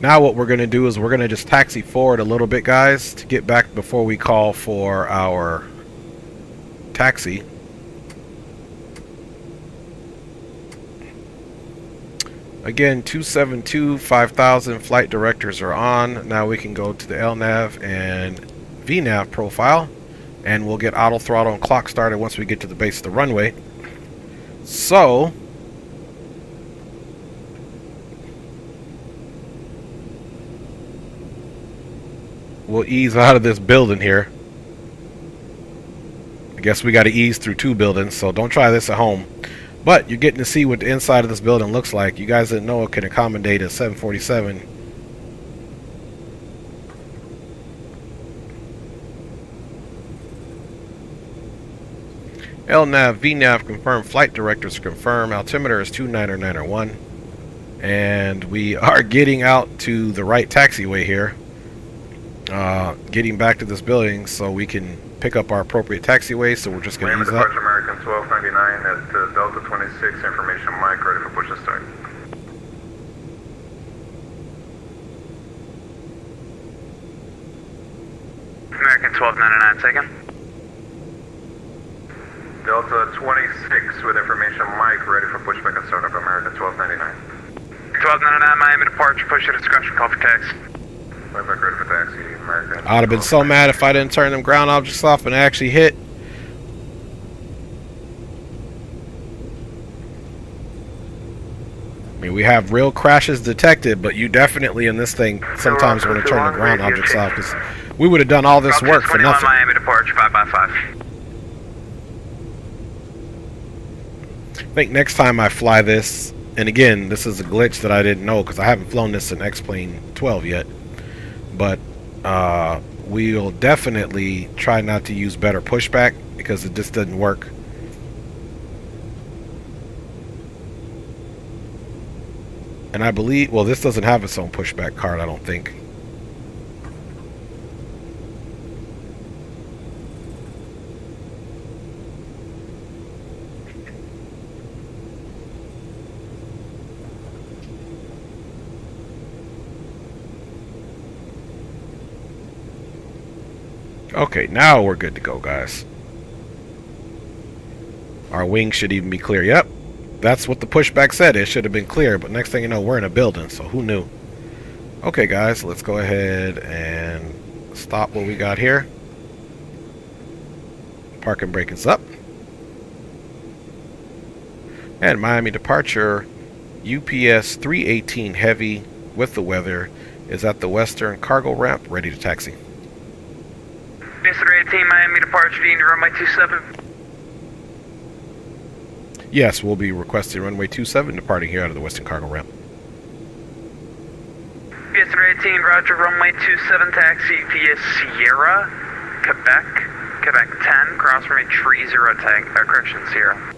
Now what we're going to do is we're going to just taxi forward a little bit, guys, to get back before we call for our taxi. Again, 272-5000 flight directors are on. Now we can go to the LNAV and VNAV profile, and we'll get auto throttle and clock started once we get to the base of the runway. So we'll ease out of this building here. I guess we got to ease through 2 buildings, so don't try this at home. But you're getting to see what the inside of this building looks like. You guys didn't know it can accommodate a 747. LNAV, VNAV confirmed. Flight directors confirmed. Altimeter is 29901. And we are getting out to the right taxiway here. Getting back to this building so we can pick up our appropriate taxiway. So we're just going to ease up. American 1299 at Delta 26, information mic, ready for push and start. American 1299, second. Delta 26 with information mic, ready for pushback and start up, American 1299. 1299, Miami departure, push your discretion, call for taxi. Pushback ready for taxi, American. I'd have been so mad if I didn't turn them ground objects off and actually hit. I mean, we have real crashes detected, but you definitely in this thing sometimes want to turn the ground objects off, because we would have done all this work for nothing. Miami departure, 555. I think next time I fly this, and again, this is a glitch that I didn't know because I haven't flown this in X-Plane 12 yet, but we'll definitely try not to use better pushback because it just doesn't work. And I believe, well, this doesn't have its own pushback card, I don't think. Okay, now we're good to go, guys. Our wing should even be clear. Yep, that's what the pushback said. It should have been clear, but next thing you know, we're in a building, so who knew? Okay, guys, let's go ahead and stop what we got here. Park and brake is up. And Miami departure, UPS 318 Heavy with the weather is at the Western Cargo Ramp, ready to taxi. UPS 318 Miami departure, do you need runway 27? Yes, we'll be requesting runway 27 departing here out of the Western Cargo Ramp. UPS 318, roger, runway 27 taxi, UPS Sierra, Quebec 10, cross runway 30 correction, Sierra.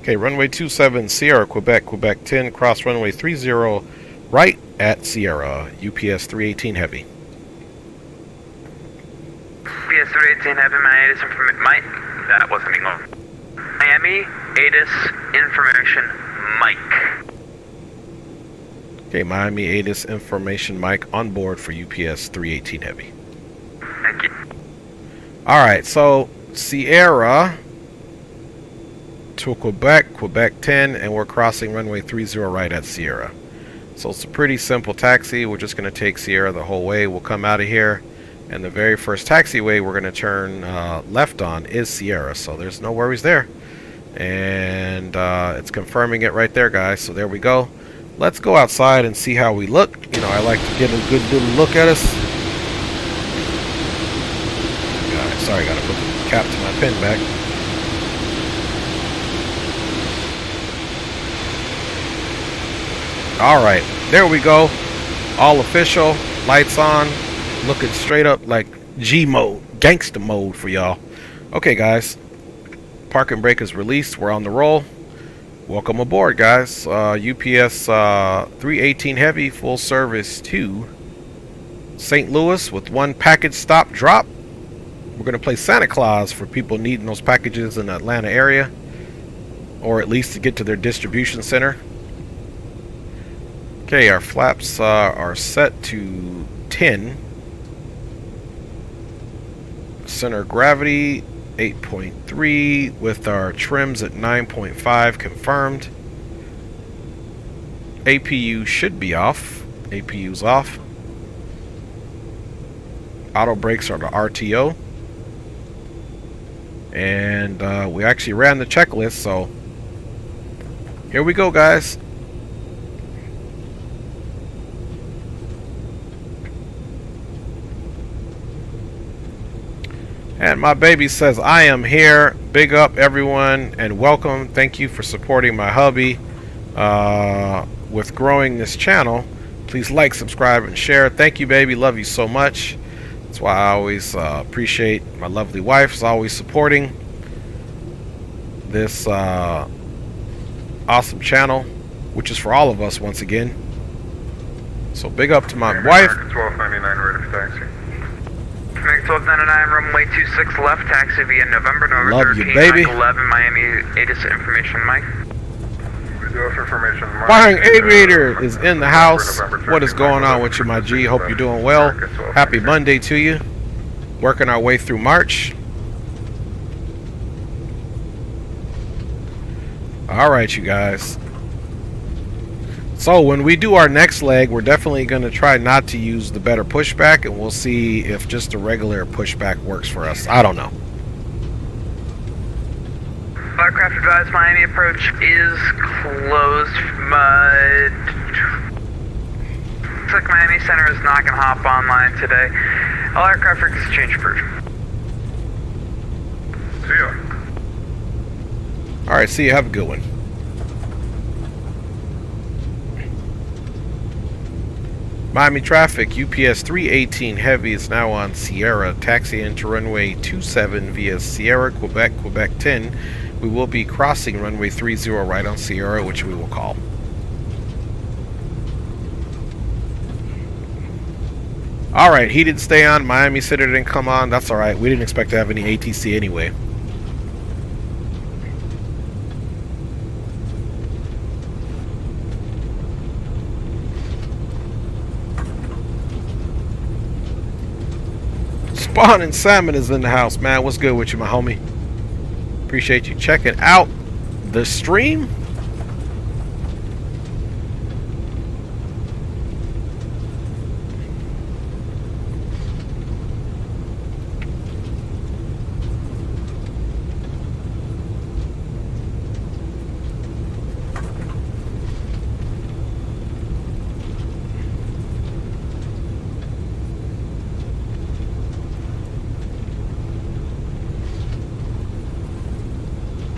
Okay, runway 27 Sierra, Quebec 10, cross runway 30 right at Sierra, UPS 318 Heavy. UPS 318 Heavy, Miami, that wasn't English. Miami, ATIS, information, Mike. Okay, Miami ATIS information Mike on board for UPS 318 Heavy. Thank you. Alright, so Sierra to Quebec 10, and we're crossing runway 30 right at Sierra. So it's a pretty simple taxi. We're just going to take Sierra the whole way. We'll come out of here, and the very first taxiway we're going to turn left on is Sierra, so there's no worries there. And it's confirming it right there, guys, so there we go. Let's go outside and see how we look. You know, I like to get a good little look at us. Sorry, gotta put the cap to my pin back. Alright, there we go. All official, lights on, looking straight up like G mode, gangster mode for y'all. Okay, guys, park and brake is released. We're on the roll. Welcome aboard, guys. UPS 318 Heavy, full service to St. Louis with one package stop drop. We're going to play Santa Claus for people needing those packages in the Atlanta area, or at least to get to their distribution center. Okay, our flaps are set to 10. Center of gravity 8.3 with our trims at 9.5 confirmed. APU should be off. APU's off. Auto brakes are the RTO. And we actually ran the checklist, so here we go, guys. And my baby says, I am here. Big up, everyone, and welcome. Thank you for supporting my hubby with growing this channel. Please like, subscribe, and share. Thank you, baby. Love you so much. That's why I always appreciate my lovely wife is always supporting this awesome channel, which is for all of us once again. So big up to my wife. 1299 ready for taxi. Connect 1299, runway 26 left, taxi via November Love 13, you, baby. Mike 11, Miami ATIS information, Mike. Information, Mike. Flying Aviator is in the house. What is going on with you, my G? Hope you're doing well. Happy Monday to you. Working our way through March. Alright, you guys. So when we do our next leg, we're definitely going to try not to use the better pushback, and we'll see if just a regular pushback works for us. I don't know. Aircraft advised, Miami approach is closed. Looks like Miami Center is not going to hop online today. All aircraft are exchange approved. See ya. Alright, see you. Have a good one. Miami traffic, UPS 318 Heavy is now on Sierra. Taxi into runway 27 via Sierra, Quebec 10 We will be crossing runway 30 right on Sierra, which we will call. Alright, he didn't stay on. Miami Center didn't come on. That's alright. We didn't expect to have any ATC anyway. Spawn and Salmon is in the house, man. What's good with you, my homie? Appreciate you checking out the stream.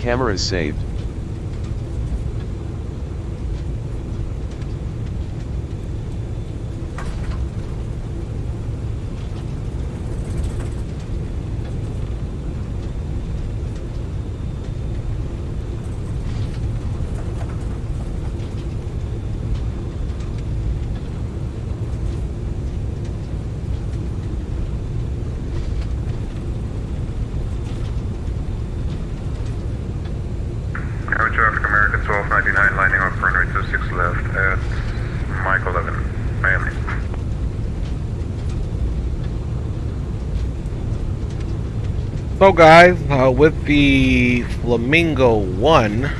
Camera is saved. Traffic American 1299 lining up for runway 26 left at Mike 11, Miami. So guys, with the Flamingo 1,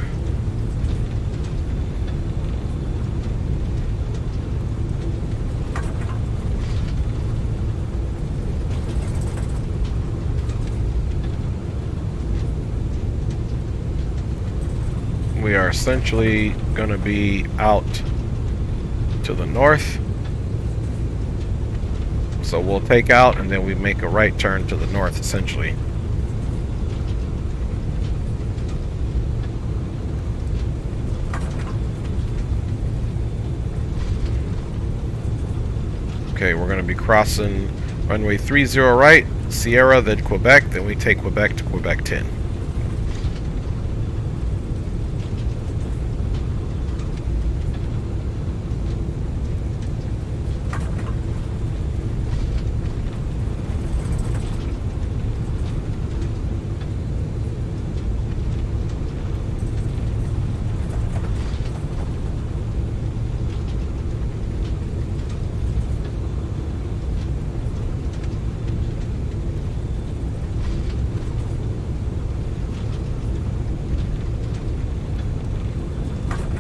we are essentially going to be out to the north. So we'll take out and then we make a right turn to the north essentially. Okay, we're going to be crossing runway 30 right, Sierra, then Quebec, then we take Quebec to Quebec 10.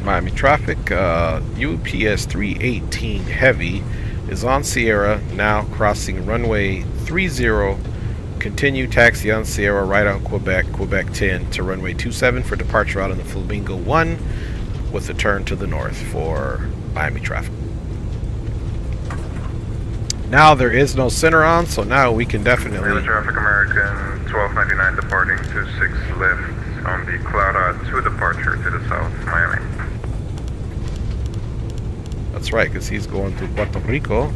Miami traffic, UPS 318 Heavy is on Sierra, now crossing runway 30, continue taxi on Sierra right on Quebec, Quebec 10 to runway 27 for departure out on the Flamingo 1 with a turn to the north for Miami traffic. Now there is no center on, so now we can definitely... Miami traffic American 1299 departing 26 left on the Cloud 2 departure to the south, Miami. That's right, because he's going to Puerto Rico.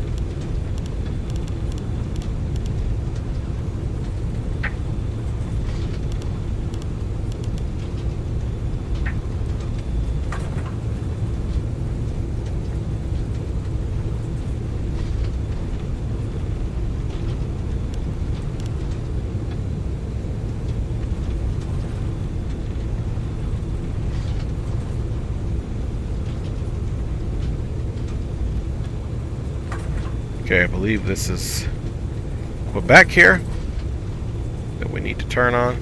Okay, I believe this is Quebec here that we need to turn on.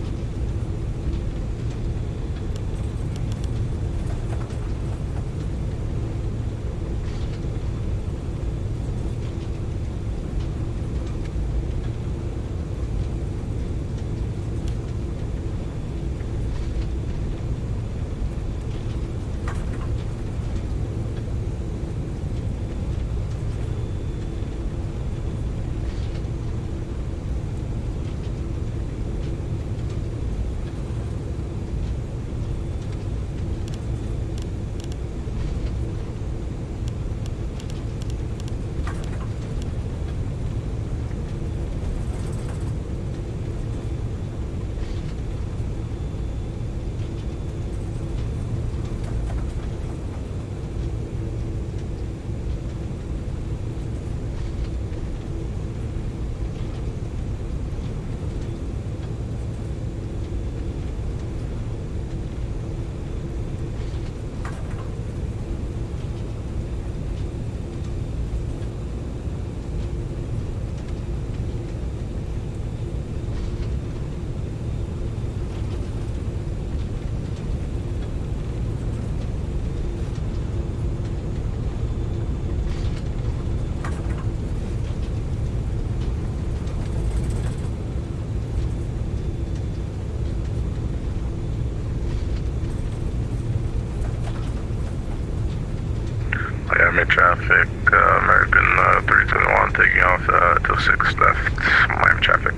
traffic, American 321 taking off 26 left, Miami traffic.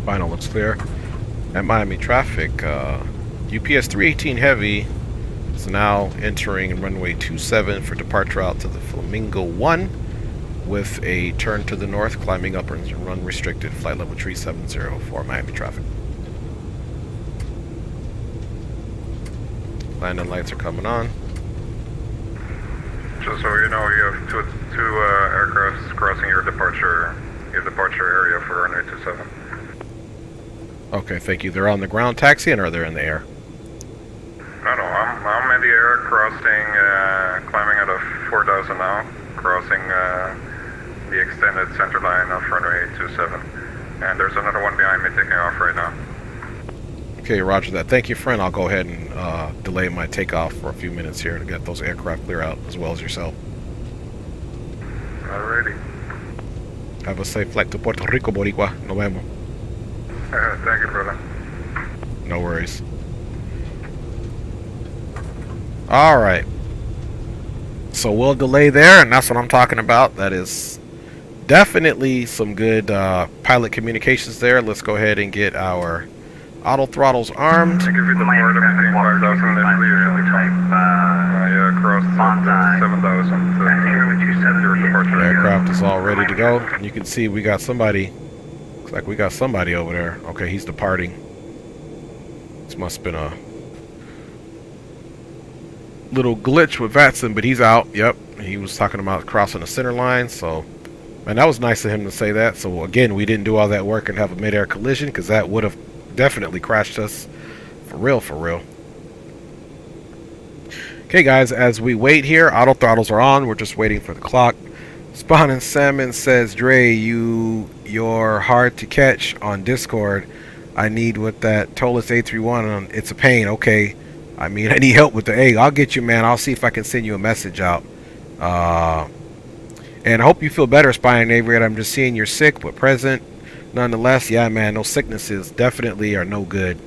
Final looks clear. At Miami traffic, UPS 318 Heavy is now entering runway 27 for departure out to the Flamingo 1 with a turn to the north, climbing up and run restricted, flight level 370 for Miami traffic. Landing lights are coming on. Just so you know, you have two aircrafts crossing your departure area for runway 27. Okay, thank you. They're on the ground taxiing or they're in the air? No, I'm in the air crossing, climbing out of 4,000 now, crossing the extended center line of runway 27. And there's another one behind me taking off right now. Okay, roger that. Thank you, friend. I'll go ahead and delay my takeoff for a few minutes here to get those aircraft clear out, as well as yourself. Alrighty. Have a safe flight to Puerto Rico, Boricua. Nos vemos. Thank you, brother. No worries. Alright. So we'll delay there, and that's what I'm talking about. That is definitely some good pilot communications there. Let's go ahead and get our auto throttles armed. I give you the port between 5,000 initially, I crossed 7,000 to your departure. Aircraft is all ready to go. And you can see we got somebody. Looks like we got somebody over there. Okay, he's departing. This must have been a little glitch with VATSIM, but he's out. Yep, he was talking about crossing the center line. So, man, that was nice of him to say that. So again, we didn't do all that work and have a mid-air collision, because that would have definitely crashed us for real. Okay, guys, as we wait here, auto throttles are on. We're just waiting for the clock. Spawn and Salmon says, Dre, you're hard to catch on Discord. I need with that Tolus A31 on. It's a pain. Okay, I mean, I need help with the A. I'll get you, man. I'll see if I can send you a message out. And I hope you feel better, Spy and Aviator. I'm just seeing you're sick but present nonetheless. Yeah, man, those sicknesses definitely are no good.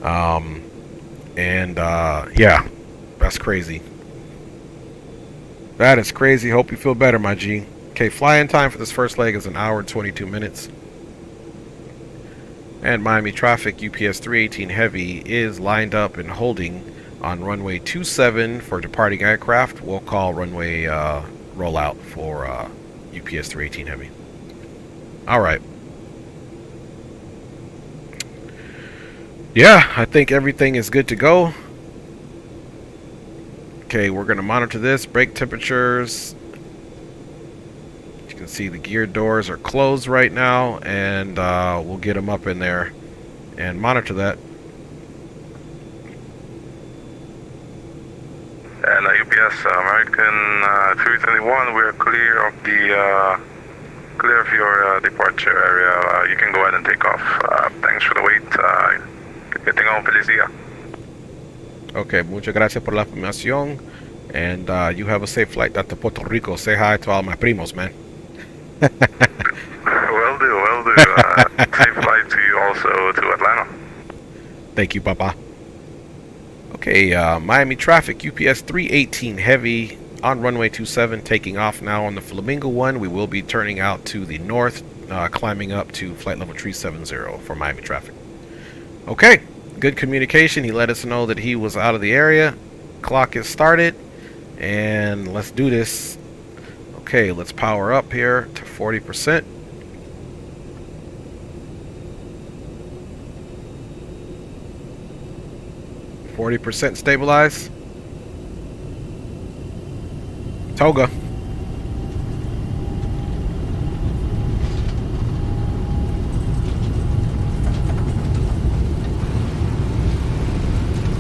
Yeah, that's crazy. That is crazy. Hope you feel better, my G. Okay, fly-in time for this first leg is 1 hour and 22 minutes. And Miami traffic, UPS 318 Heavy is lined up and holding on runway 27 for departing aircraft. We'll call runway rollout for UPS 318 Heavy. All right. Yeah, I think everything is good to go. Okay, we're going to monitor this. Brake temperatures. You can see the gear doors are closed right now, and we'll get them up in there and monitor that. And UPS American 321, we're clear of your departure area. You can go ahead and take off. Thanks for the wait. Que tenga un feliz día. Okay, muchas gracias por la información, and you have a safe flight out to Puerto Rico. Say hi to all my primos, man. Will do. Safe flight to you also to Atlanta. Thank you, Papa. Okay, Miami traffic, UPS 318 Heavy on runway 27, taking off now on the Flamingo 1. We will be turning out to the north, climbing up to flight level 370 for Miami traffic. Okay, good communication. He let us know that he was out of the area. Clock is started, and let's do this. Okay, let's power up here to 40%. %, stabilize. Toga.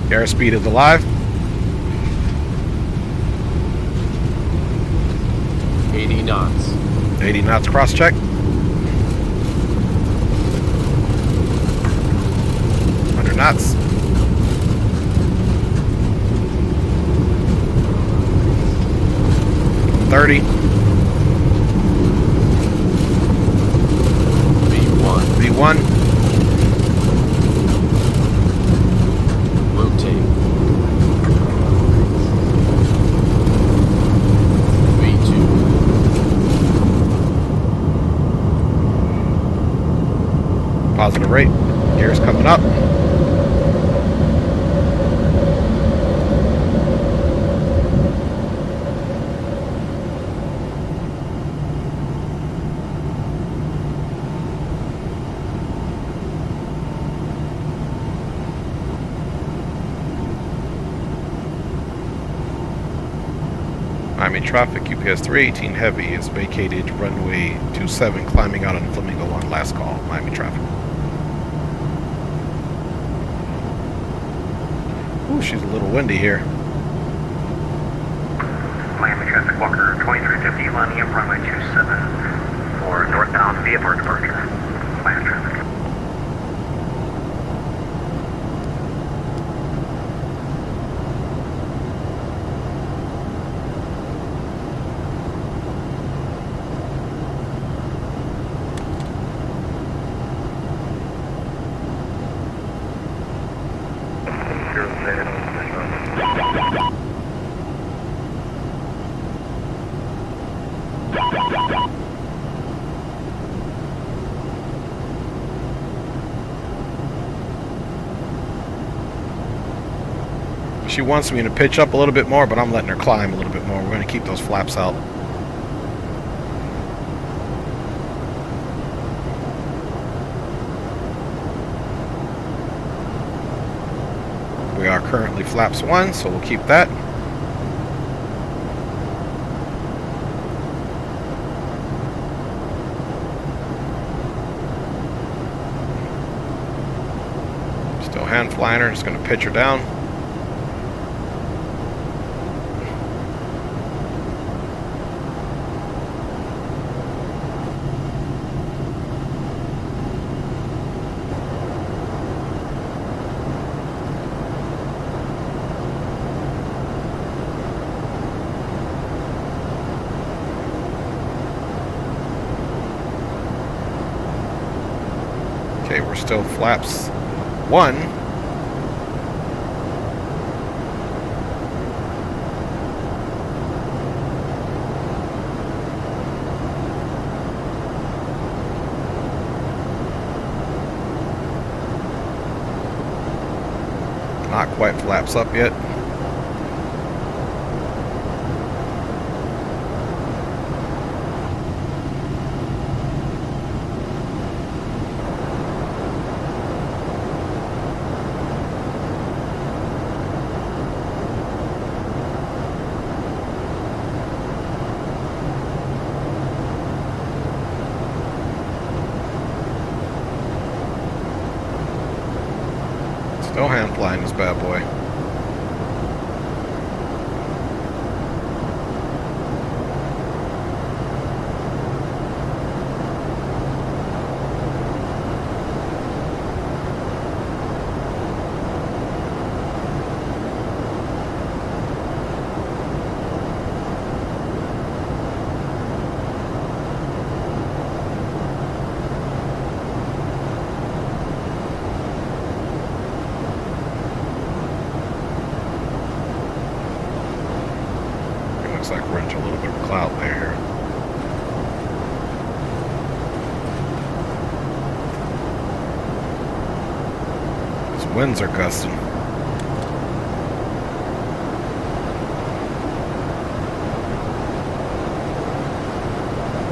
Airspeed is alive. 80 knots. 80 knots cross check. 100 knots. 30. V1. V1. Blue positive rate. Gears coming up. Miami traffic, UPS 318 heavy is vacated runway 27, climbing out on Flamingo on last call. Miami traffic. Ooh, she's a little windy here. Miami traffic, Walker 2350, lining up runway 27 for northbound VFR departure. Miami traffic. She wants me to pitch up a little bit more, but I'm letting her climb a little bit more. We're going to keep those flaps out. We are currently flaps 1, so we'll keep that. Still hand flying her, just going to pitch her down. Okay, we're still flaps 1. Not quite flaps up yet. Still hand flying this bad boy. Looks like we're into a little bit of cloud layer here. These winds are gusting.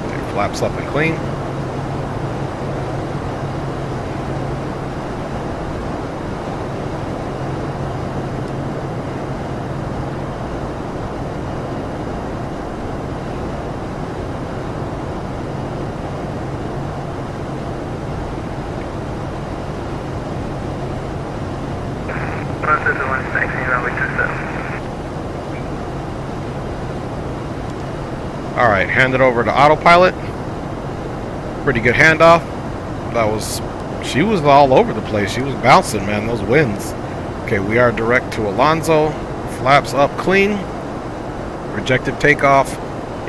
Okay, flaps up and clean. Alright, hand it over to autopilot. Pretty good handoff. She was all over the place. She was bouncing, man, those winds. Okay, we are direct to Alonzo. Flaps up clean. Rejected takeoff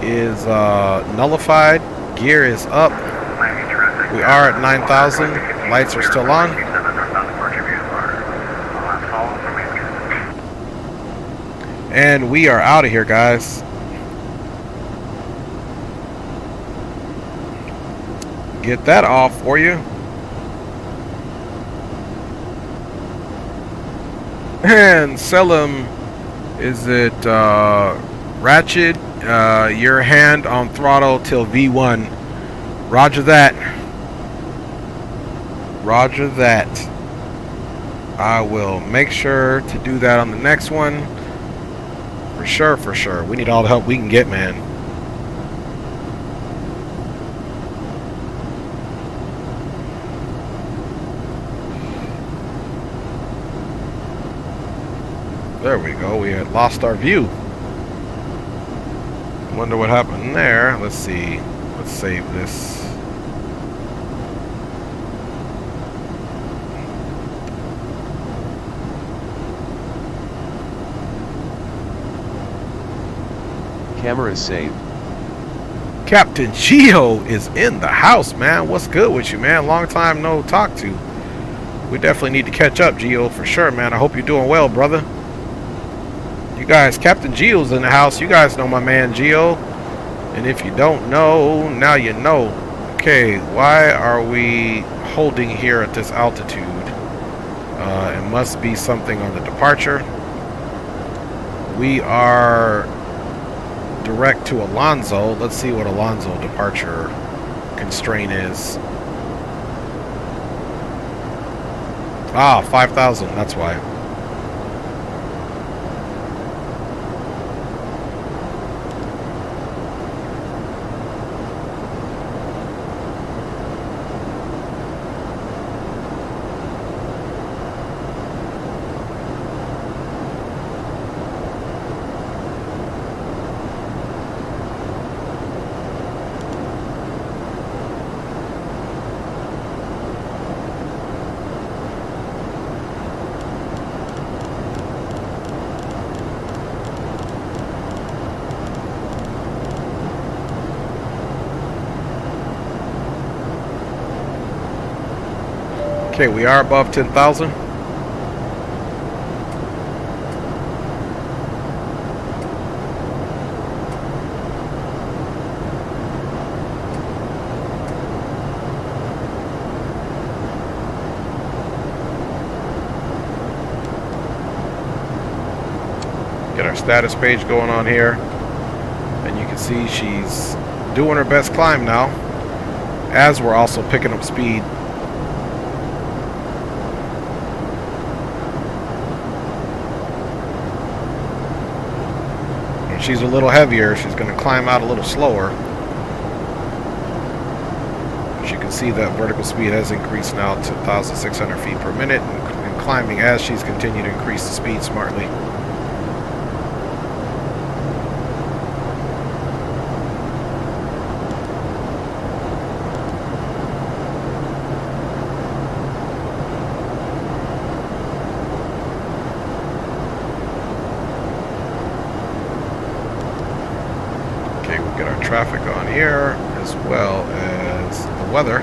is nullified. Gear is up. We are at 9,000. Lights are still on. And we are out of here, guys. Get that off for you. And Selim, is it Ratchet? Your hand on throttle till V1. Roger that. Roger that. I will make sure to do that on the next one. For sure, for sure. We need all the help we can get, man. There we go. We had lost our view. Wonder what happened there. Let's see. Let's save this. Camera is saved. Captain Geo is in the house, man. What's good with you, man? Long time no talk to. We definitely need to catch up, Geo, for sure, man. I hope you're doing well, brother. You guys, Captain Geo's in the house. You guys know my man Geo. And if you don't know, now you know. Okay, why are we holding here at this altitude? It must be something on the departure. We are direct to Alonso. Let's see what Alonso departure constraint is. Ah, 5,000. That's why. Okay, we are above 10,000. Get our status page going on here. And you can see she's doing her best climb now, as we're also picking up speed. She's a little heavier. She's going to climb out a little slower. As you can see, that vertical speed has increased now to 1,600 feet per minute and climbing as she's continued to increase the speed smartly. Traffic on here as well as the weather.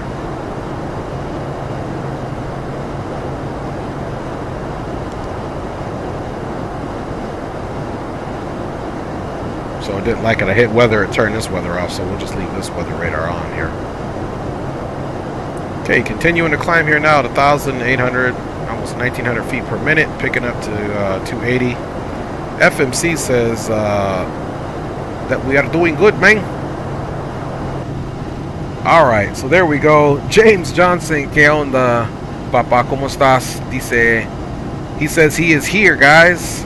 So I didn't like it. I hit weather, it turned this weather off, so we'll just leave this weather radar on here. Okay, continuing to climb here now to 1,800, almost 1,900 feet per minute, picking up to 280. FMC says that we are doing good, man. Alright, so there we go. James Johnson, ¿qué onda, papá? ¿Cómo estás? Dice, he says he is here, guys.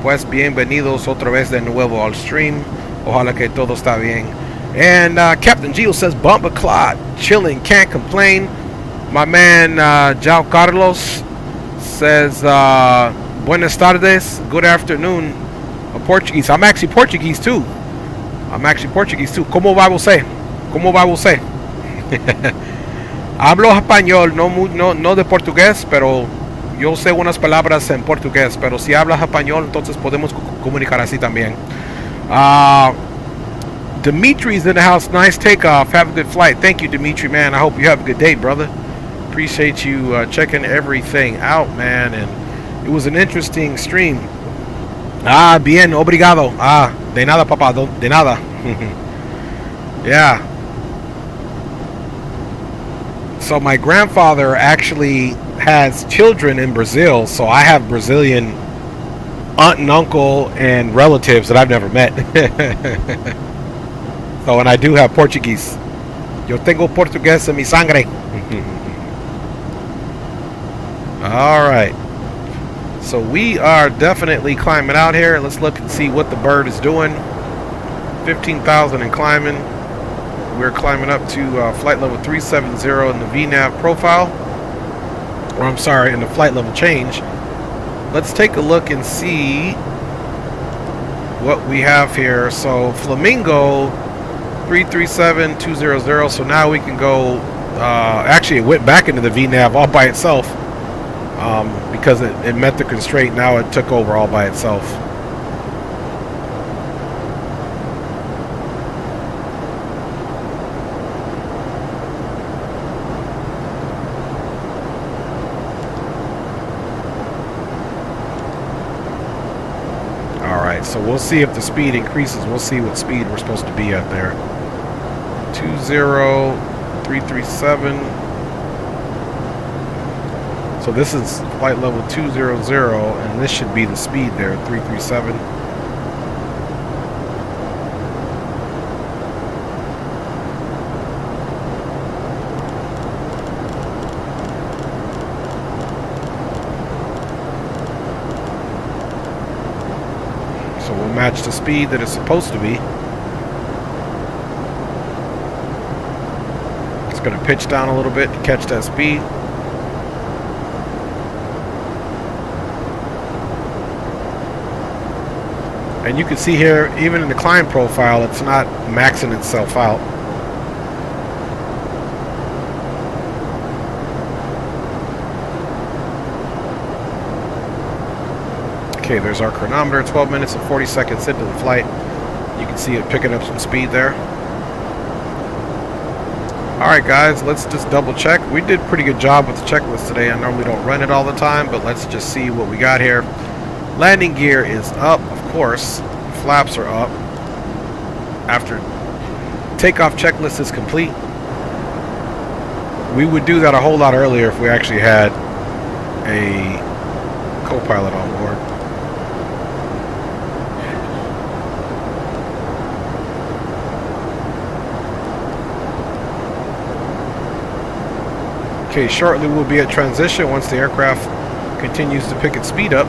Pues bienvenidos otra vez de nuevo al stream. Ojalá que todo está bien. And Captain Gio says, Bumper Clot, chilling, can't complain. My man, Jao Carlos says, buenas tardes, good afternoon. Portuguese. I'm actually Portuguese too. ¿Cómo va você? ¿Cómo va você? Hablo español, no de portugués, pero yo sé unas palabras en portugués, pero si hablas español, entonces podemos comunicar así también. Dimitri's in the house. Nice takeoff. Have a good flight. Thank you, Dimitri, man. I hope you have a good day, brother. Appreciate you checking everything out, man. And it was an interesting stream. Bien, obrigado. De nada, papá, de nada. Yeah. So my grandfather actually has children in Brazil, so I have Brazilian aunt and uncle and relatives that I've never met. So, and I do have Portuguese. Yo tengo portugués en mi sangre. All right. So we are definitely climbing out here. Let's look and see what the bird is doing. 15,000 and climbing. We're climbing up to flight level 370 in the VNAV profile. Or I'm sorry, in the flight level change. Let's take a look and see what we have here. So Flamingo 337-200. So now we can go. Actually, it went back into the VNAV all by itself because it met the constraint. Now it took over all by itself. So we'll see if the speed increases. We'll see what speed we're supposed to be at there. 20337. So this is flight level 200, and this should be the speed there, 337. Match the speed that it's supposed to be. It's going to pitch down a little bit to catch that speed. And you can see here, even in the climb profile, it's not maxing itself out. Okay, there's our chronometer, 12 minutes and 40 seconds into the flight. You can see it picking up some speed there. Alright guys, let's just double check. We did a pretty good job with the checklist today. I normally don't run it all the time, but let's just see what we got here. Landing gear is up, of course. Flaps are up. After takeoff checklist is complete. We would do that a whole lot earlier if we actually had a co-pilot on board. Okay, shortly we'll be at transition once the aircraft continues to pick its speed up.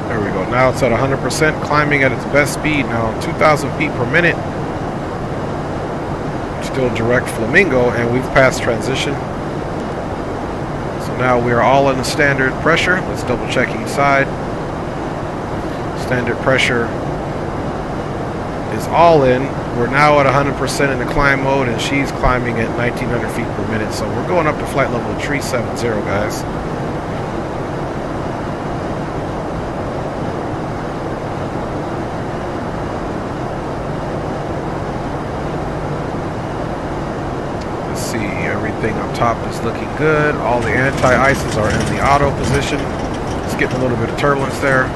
There we go. Now it's at 100%, climbing at its best speed now, 2,000 feet per minute. Still direct Flamingo, and we've passed transition. Now we are all in the standard pressure. Let's double check each side. Standard pressure is all in. We're now at 100% in the climb mode, and she's climbing at 1,900 feet per minute. So we're going up to flight level 370, guys. Everything up top is looking good. All the anti-ices are in the auto position. It's getting a little bit of turbulence there.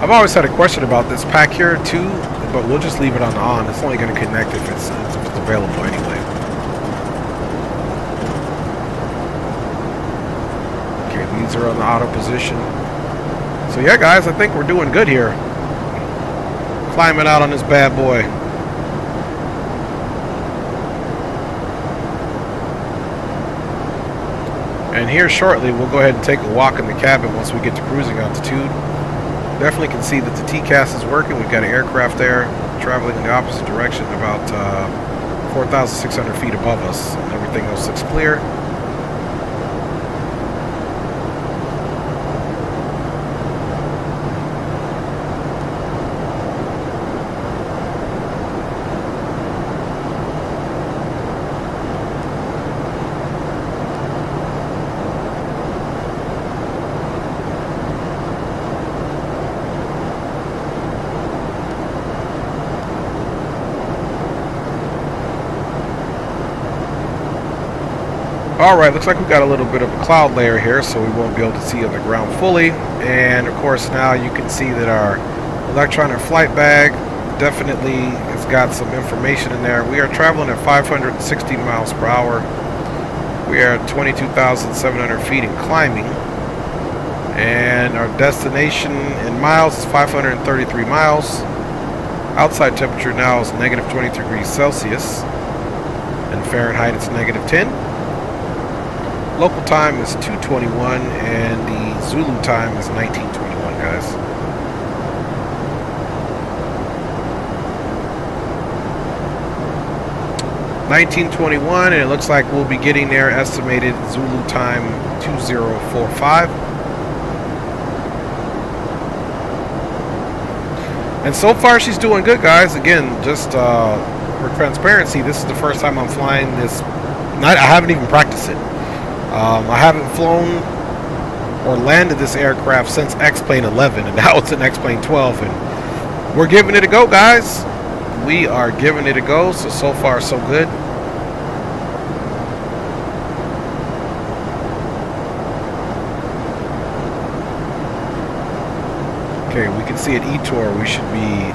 I've always had a question about this pack here too, but we'll just leave it on the on. It's only going to connect if it's available anyway. Okay, these are on the auto position. So yeah, guys, I think we're doing good here. Climbing out on this bad boy. And here shortly, we'll go ahead and take a walk in the cabin once we get to cruising altitude. Definitely can see that the TCAS is working. We've got an aircraft there traveling in the opposite direction, about 4,600 feet above us. And everything else looks clear. Alright, looks like we got a little bit of a cloud layer here, so we won't be able to see on the ground fully. And of course now you can see that our electronic flight bag definitely has got some information in there. We are traveling at 560 miles per hour. We are at 22,700 feet and climbing. And our destination in miles is 533 miles. Outside temperature now is negative 23 degrees Celsius. In Fahrenheit it's negative 10. Local time is 2:21 and the Zulu time is 19:21, guys. $19:21, and it looks like we'll be getting there estimated Zulu time 2045. And so far she's doing good, guys. Again, just for transparency, this is the first time I'm flying this. I haven't even practiced it. I haven't flown or landed this aircraft since X-Plane 11, and now it's an X-Plane 12, and we're giving it a go, guys. We are giving it a go, so far so good. Okay, we can see at E-Tour we should be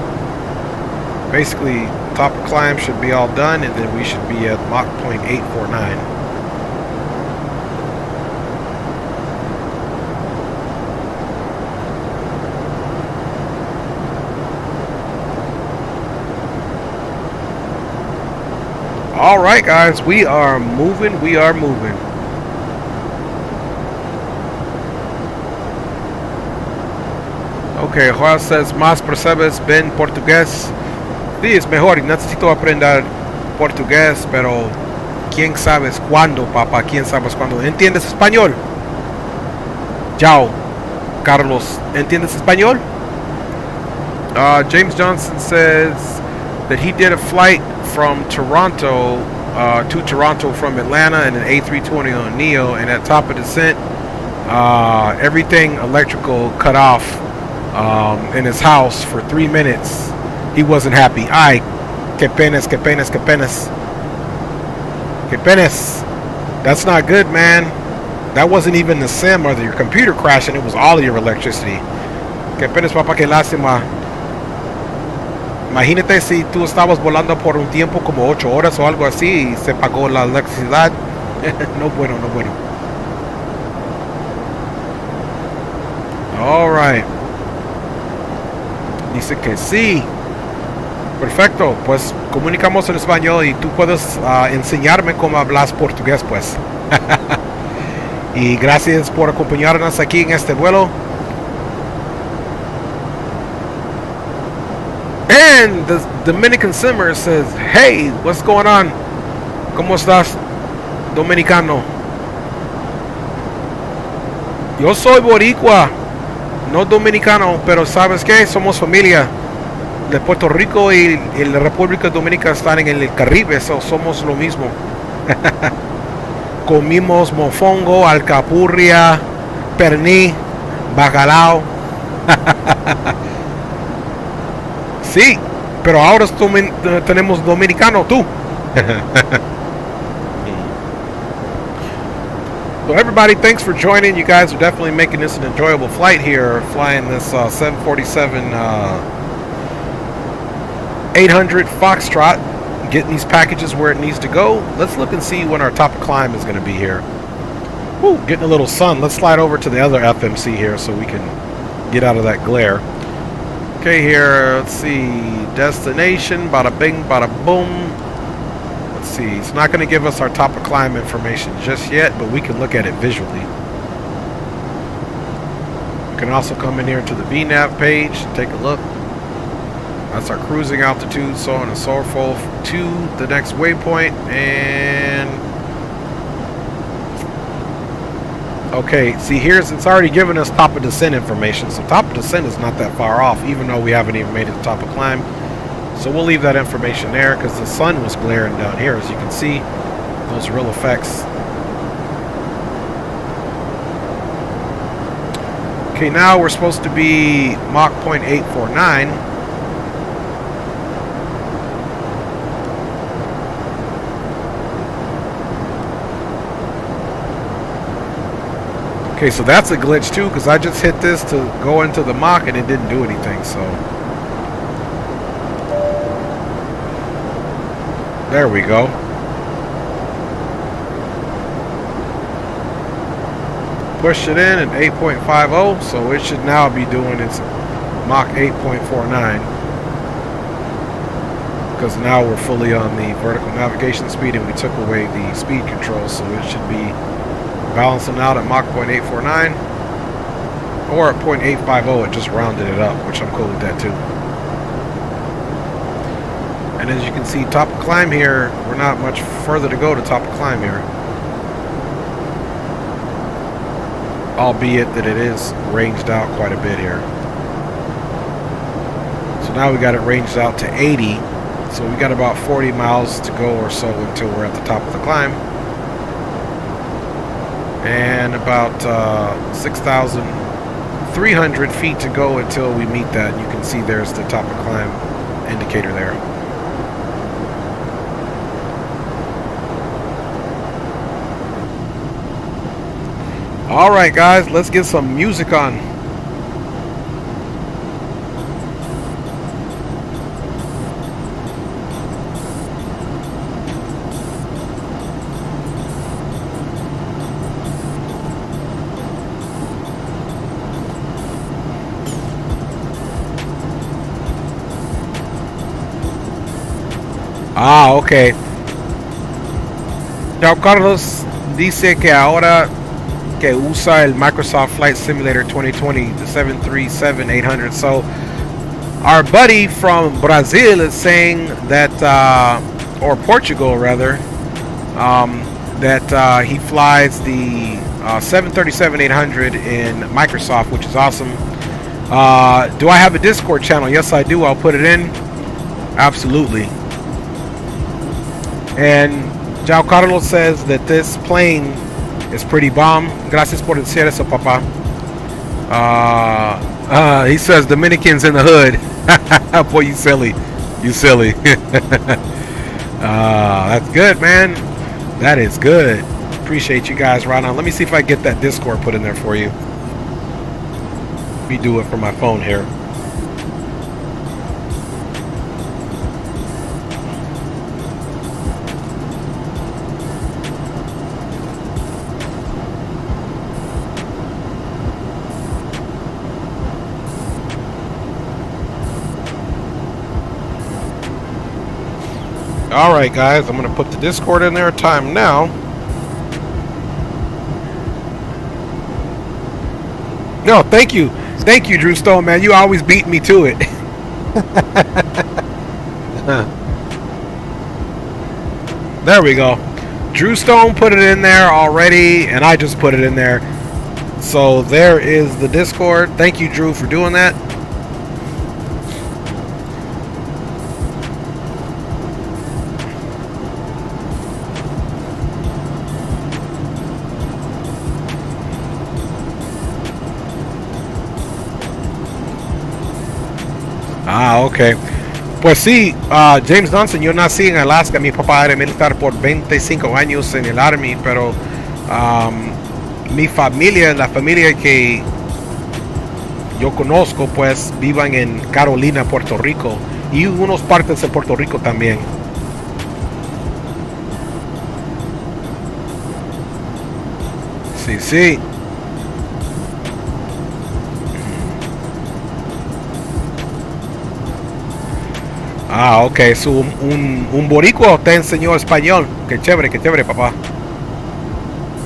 basically top of climb should be all done, and then we should be at Mach 0.849. All right, guys, we are moving. We are moving. Okay, Juan says, ¿Más percebes bien portugués? Sí, es mejor. Necesito aprender portugués, pero ¿quién sabes cuándo, papá? ¿Quién sabes cuándo? ¿Entiendes español? Chao, Carlos. ¿Entiendes español? James Johnson says that he did a flight from Toronto to Toronto from Atlanta in an A320 on Neo, and at top of descent, everything electrical cut off in his house for 3 minutes. He wasn't happy. Ay, que penas, que penas, que penas. Que penas. That's not good, man. That wasn't even the sim or your computer crashing. It was all of your electricity. Que penas, papá, que lástima. Imagínate si tú estabas volando por un tiempo como 8 horas o algo así y se pagó la electricidad. No bueno, no bueno. All right. Dice que sí. Perfecto. Pues comunicamos en español y tú puedes enseñarme cómo hablas portugués, pues. Y gracias por acompañarnos aquí en este vuelo. And the Dominican Simmer says, hey, what's going on? ¿Cómo estás, dominicano? Yo soy boricua, no dominicano, pero ¿sabes qué? Somos familia. De Puerto Rico y la República Dominicana están en el Caribe, so somos lo mismo. Comimos mofongo, alcapurria, pernil, bacalao. Sí, pero ahora tenemos dominicano, tú. So everybody, thanks for joining. You guys are definitely making this an enjoyable flight here, flying this 747-800 Foxtrot, getting these packages where it needs to go. Let's look and see when our top of climb is going to be here. Woo, getting a little sun. Let's slide over to the other FMC here so we can get out of that glare. Okay, here, let's see, destination, bada bing, bada boom. Let's see, it's not going to give us our top of climb information just yet, but we can look at it visually. We can also come in here to the VNAV page, take a look. That's our cruising altitude, so on and so forth, to the next waypoint, and okay, see here's, it's already given us top of descent information, so top of descent is not that far off, even though we haven't even made it to top of climb. So we'll leave that information there, because the sun was glaring down here, as you can see, those real effects. Okay, now we're supposed to be Mach 0.849. Okay, so that's a glitch too, because I just hit this to go into the Mach and it didn't do anything, so. There we go. Pushed it in at 8.50, so it should now be doing its Mach 8.49. Because now we're fully on the vertical navigation speed and we took away the speed control, so it should be balancing out at Mach 0.849 or at 0.850. It just rounded it up, which I'm cool with that too. And as you can see, top of climb here, we're not much further to go to top of climb here, albeit that it is ranged out quite a bit here. So now we got it ranged out to 80. So we got about 40 miles to go or so until we're at the top of the climb. And about 6,300 feet to go until we meet that. You can see there's the top of climb indicator there. All right, guys, let's get some music on. Ah, ok. Chao Carlos dice que ahora que usa el Microsoft Flight Simulator 2020, the 737-800. So our buddy from Brazil is saying that, or Portugal rather, that he flies the 737-800 in Microsoft, which is awesome. Do I have a Discord channel? Yes, I do. I'll put it in. Absolutely. And Jao Carlos says that this plane is pretty bomb. Gracias por decir eso, papá. He says Dominicans in the hood. Boy, you silly. You silly. That's good, man. That is good. Appreciate you guys right on. Let me see if I get that Discord put in there for you. Let me do it from my phone here. Alright guys, I'm going to put the Discord in there. Time now. No, thank you. Thank you, Drew Stone, man. You always beat me to it. There we go. Drew Stone put it in there already, and I just put it in there. So there is the Discord. Thank you, Drew, for doing that. Ah, ok. Pues sí, James Johnson, yo nací en Alaska. Mi papá era militar por 25 años en el Army, pero mi familia, la familia que yo conozco, pues vivan en Carolina, Puerto Rico, y unas partes de Puerto Rico también. Sí, sí. Ah, ok. Un boricua te enseñó español. Qué chévere, papá.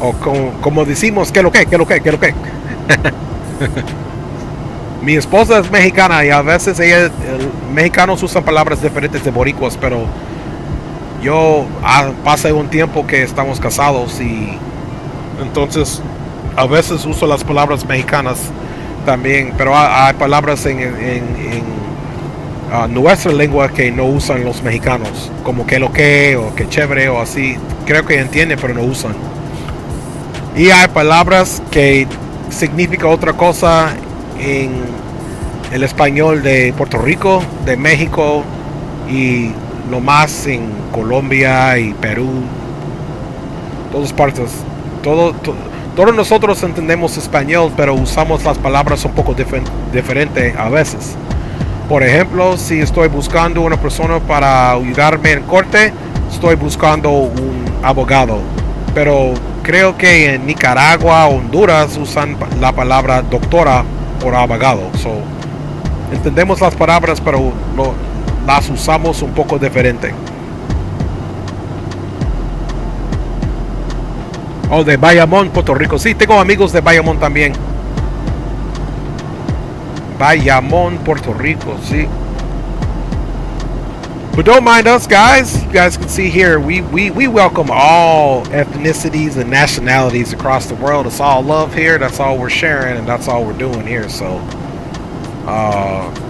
O como decimos, ¿qué lo que? Mi esposa es mexicana y a veces mexicanos usan palabras diferentes de boricuas, pero yo pasa un tiempo que estamos casados y entonces a veces uso las palabras mexicanas también, pero hay palabras en nuestra lengua que no usan los mexicanos, como que lo que o que chévere o así. Creo que entienden, pero no usan. Y hay palabras que significan otra cosa en el español de Puerto Rico, de México y lo más en Colombia y Perú. Todas partes. Todos nosotros entendemos español, pero usamos las palabras un poco diferente a veces. Por ejemplo, si estoy buscando una persona para ayudarme en corte, estoy buscando un abogado. Pero creo que en Nicaragua, Honduras, usan la palabra doctora por abogado. So, entendemos las palabras, pero las usamos un poco diferente. Oh, de Bayamón, Puerto Rico. Sí, tengo amigos de Bayamón también. Bayamón, Puerto Rico, sí. But don't mind us, guys. You guys can see here, we welcome all ethnicities and nationalities across the world. It's all love here. That's all we're sharing, and that's all we're doing here. So,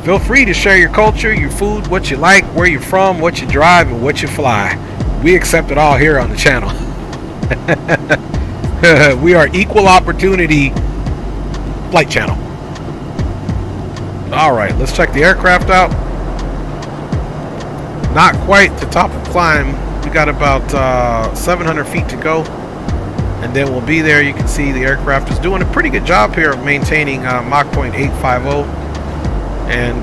feel free to share your culture, your food, what you like, where you're from, what you drive, and what you fly. We accept it all here on the channel. We are equal opportunity flight channel. All right, let's check the aircraft out. Not quite the top of the climb. We got about 700 feet to go, and then we'll be there. You can see the aircraft is doing a pretty good job here of maintaining Mach point 850. And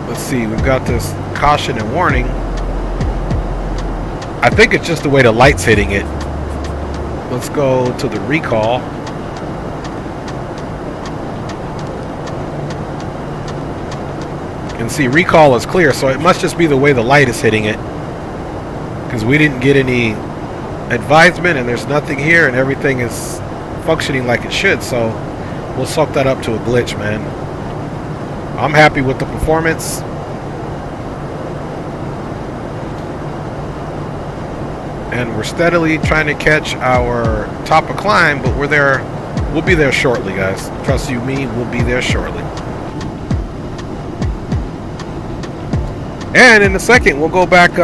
let's see, we've got this caution and warning. I think it's just the way the light's hitting it. Let's go to the recall. You can see recall is clear, so it must just be the way the light is hitting it, because we didn't get any advisement, and there's nothing here, and everything is functioning like it should. So we'll suck that up to a glitch, man. I'm happy with the performance. And we're steadily trying to catch our top of climb, but we're there. We'll be there shortly, guys. Trust you me, we'll be there shortly. And in a second, we'll go back.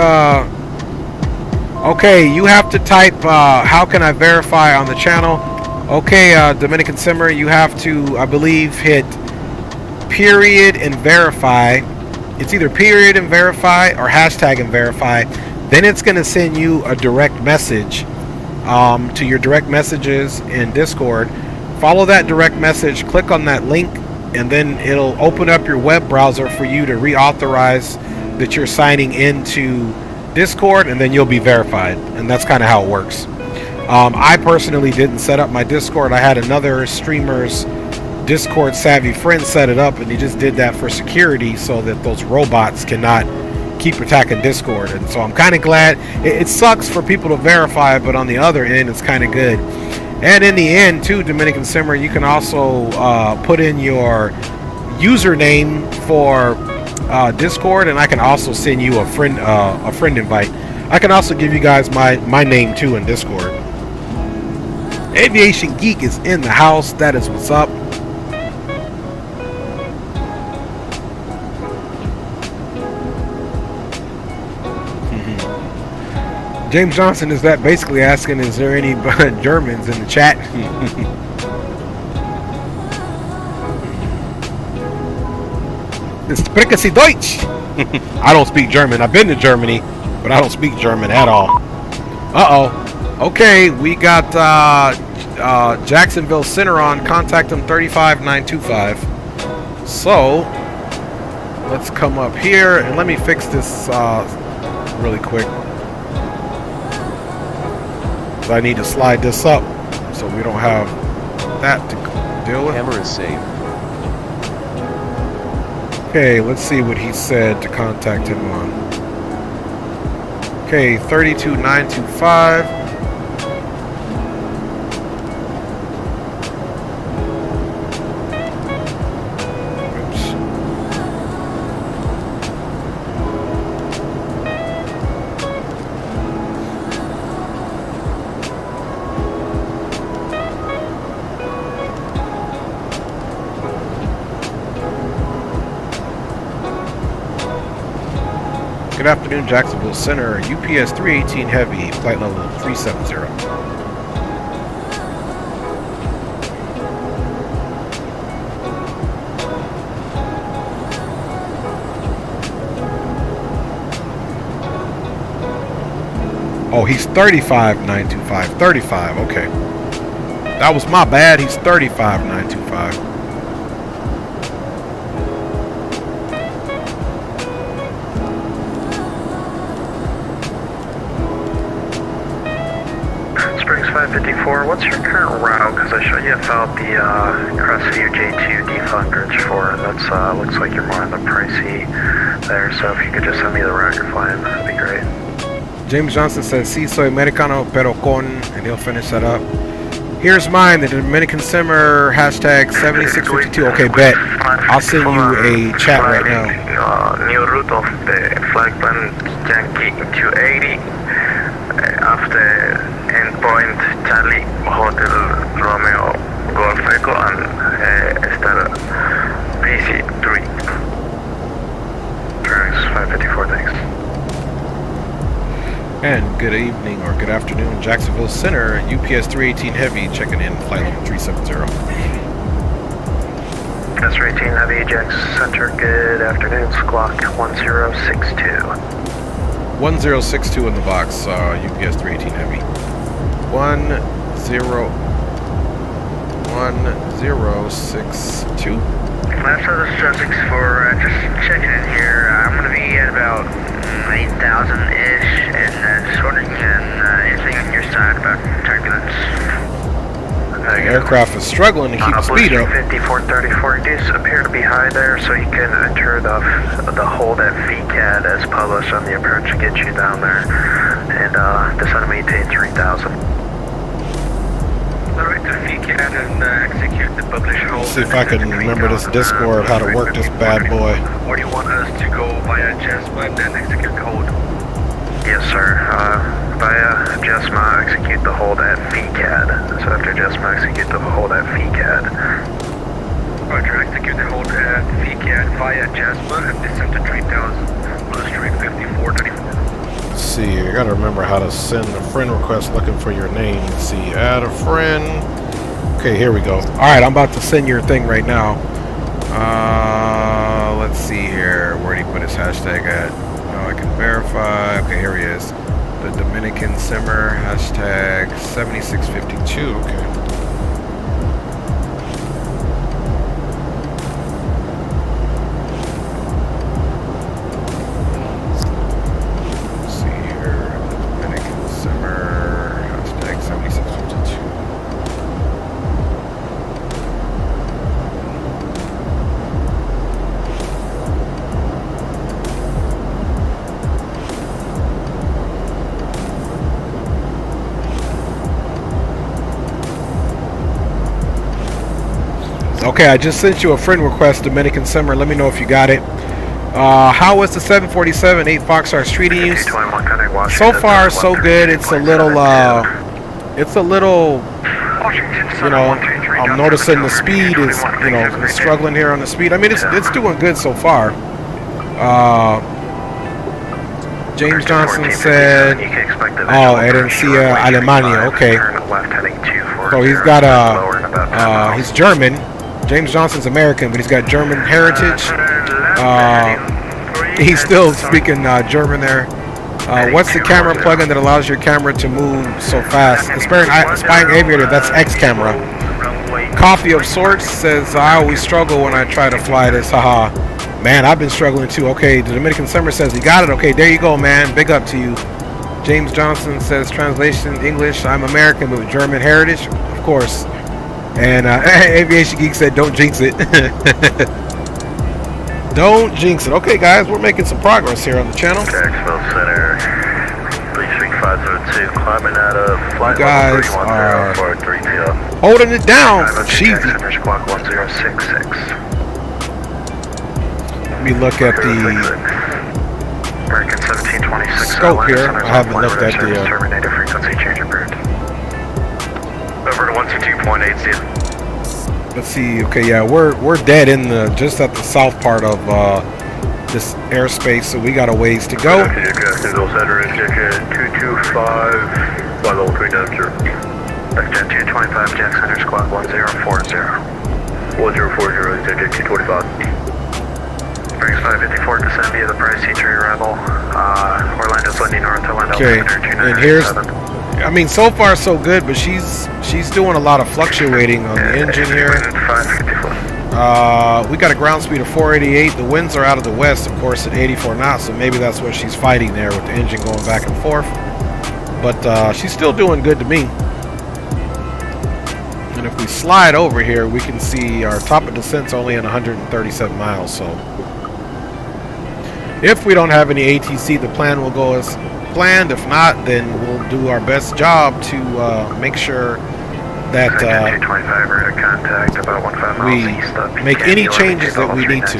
Okay, you have to type, how can I verify on the channel? Okay, Dominican Simmer, you have to, I believe, hit period and verify. It's either period and verify or hashtag and verify. Then it's going to send you a direct message to your direct messages in Discord. Follow that direct message, click on that link, and then it'll open up your web browser for you to reauthorize that you're signing into Discord, and then you'll be verified. And that's kind of how it works. I personally didn't set up my Discord. I had another streamer's Discord savvy friend set it up, and he just did that for security so that those robots cannot keep attacking Discord. And so I'm kind of glad. It sucks for people to verify, but on the other end, it's kind of good. And in the end, too, Dominican Simmer, you can also put in your username for Discord, and I can also send you a friend invite. I can also give you guys my name too in Discord. Aviation Geek is in the house. That is what's up. James Johnson is that basically asking, is there any Germans in the chat? Sprechen Sie Deutsch? I don't speak German. I've been to Germany, but I don't speak German at all. Uh-oh. Okay, we got Jacksonville Cineron. Contact them 35925. So, let's come up here, and let me fix this really quick. I need to slide this up so we don't have that to deal with. Camera is saved. Okay, let's see what he said to contact him on. Okay, 32925. Good afternoon, Jacksonville Center, UPS 318 Heavy, flight level 370. Oh, he's 35,925. 35, okay. That was my bad. He's 35,925. Springs 554, what's your current route? Because I showed you about the Crestview J2 defunders for, and that's looks like you're more on the pricey there, so if you could just send me the route you're flying, that'd be great. James Johnson says, "Sí, soy americano, pero con," and he'll finish that up. Here's mine, the Dominican Simmer, hashtag 7652. Okay, bet. I'll send you a chat right now. New route of the flag plan Yankee 280 after endpoint Charlie Hotel Romeo Golf Echo and Star PC3. Travis 554, thanks. And good evening or good afternoon, Jacksonville Center, UPS 318 Heavy, checking in, flight level 370. That's 318 Heavy, Jax Center, good afternoon, squawk 1062. 1062 in the box, UPS 318 Heavy. 1062. Last other subjects for just checking in here. I'm going to be at about 8,000-ish, and just wondering anything on your side about turbulence. The aircraft is struggling to keep the speed up. 5434 does appear to be high there, so you can enter the hold at VCAD as published on the approach to get you down there, and descend and maintain 3,000. Alright, to VCAD and execute the published hold. Let's see if I can remember this Discord, how to work this bad boy. Or do you want us to go via JESMA and then execute the hold? Yes, sir. Via JESMA, execute the hold at VCAD. So after JESMA, execute the hold at VCAD. Roger, execute the hold at VCAD via JESMA and descend to 3,000. Blue Street 5434. Let's see, I gotta remember how to send a friend request looking for your name. Let's see, add a friend. Okay, here we go. Alright, I'm about to send your thing right now. Let's see here. Where'd he put his hashtag at? Oh, I can verify. Okay, here he is. The Dominican Simmer, hashtag 7652. Okay. Let's see here. The Dominican Simmer, hashtag 7652. Okay, I just sent you a friend request, Dominican Summer. Let me know if you got it. How was the 747-8F treating you? So far, so good. It's a little, you know, I'm noticing the speed is, you know, struggling here on the speed. I mean, it's doing good so far. James Johnson said, oh, Herencia Alemania. Okay. So he's got he's German. James Johnson's American, but he's got German heritage. He's still speaking German there. What's the camera plugin that allows your camera to move so fast? Spying Aviator, that's X camera. Coffee of Sorts says, I always struggle when I try to fly this. Haha. Man, I've been struggling too. Okay, the Dominican Summer says, you got it. Okay, there you go, man. Big up to you. James Johnson says, translation English, I'm American but with German heritage. Of course. And Aviation Geek said, don't jinx it. Don't jinx it. Okay, guys, we're making some progress here on the channel. Jacksonville Center, 33502, climbing out of flight level 310 holding it down. Cheesy. Center, squawk 1066. Let me look at the American 1726 scope here. I haven't looked at the terminator frequency change approved. Over to 122.80. Let's see. Okay, yeah, we're dead in the just at the south part of this airspace, so we got a ways to go. Jacksonville Center, indicated 225, flight level 390. Extend 225, Jack Center, squawk 1040. 1040, indicated 225. Springs 554, descend via the Price Tree Rebel. Orlando's landing north, Orlando. Okay, and here's, I mean, so far so good, but she's doing a lot of fluctuating on the engine here. 554. We got a ground speed of 488. The winds are out of the west, of course, at 84 knots, so maybe that's what she's fighting there with the engine going back and forth. But she's still doing good to me. And if we slide over here, we can see our top of descent's only at 137 miles. So if we don't have any ATC, the plan will go as planned. If not, then we'll do our best job to make sure that 225 radar contact about 15 miles we east of make PKD, any changes that we need to.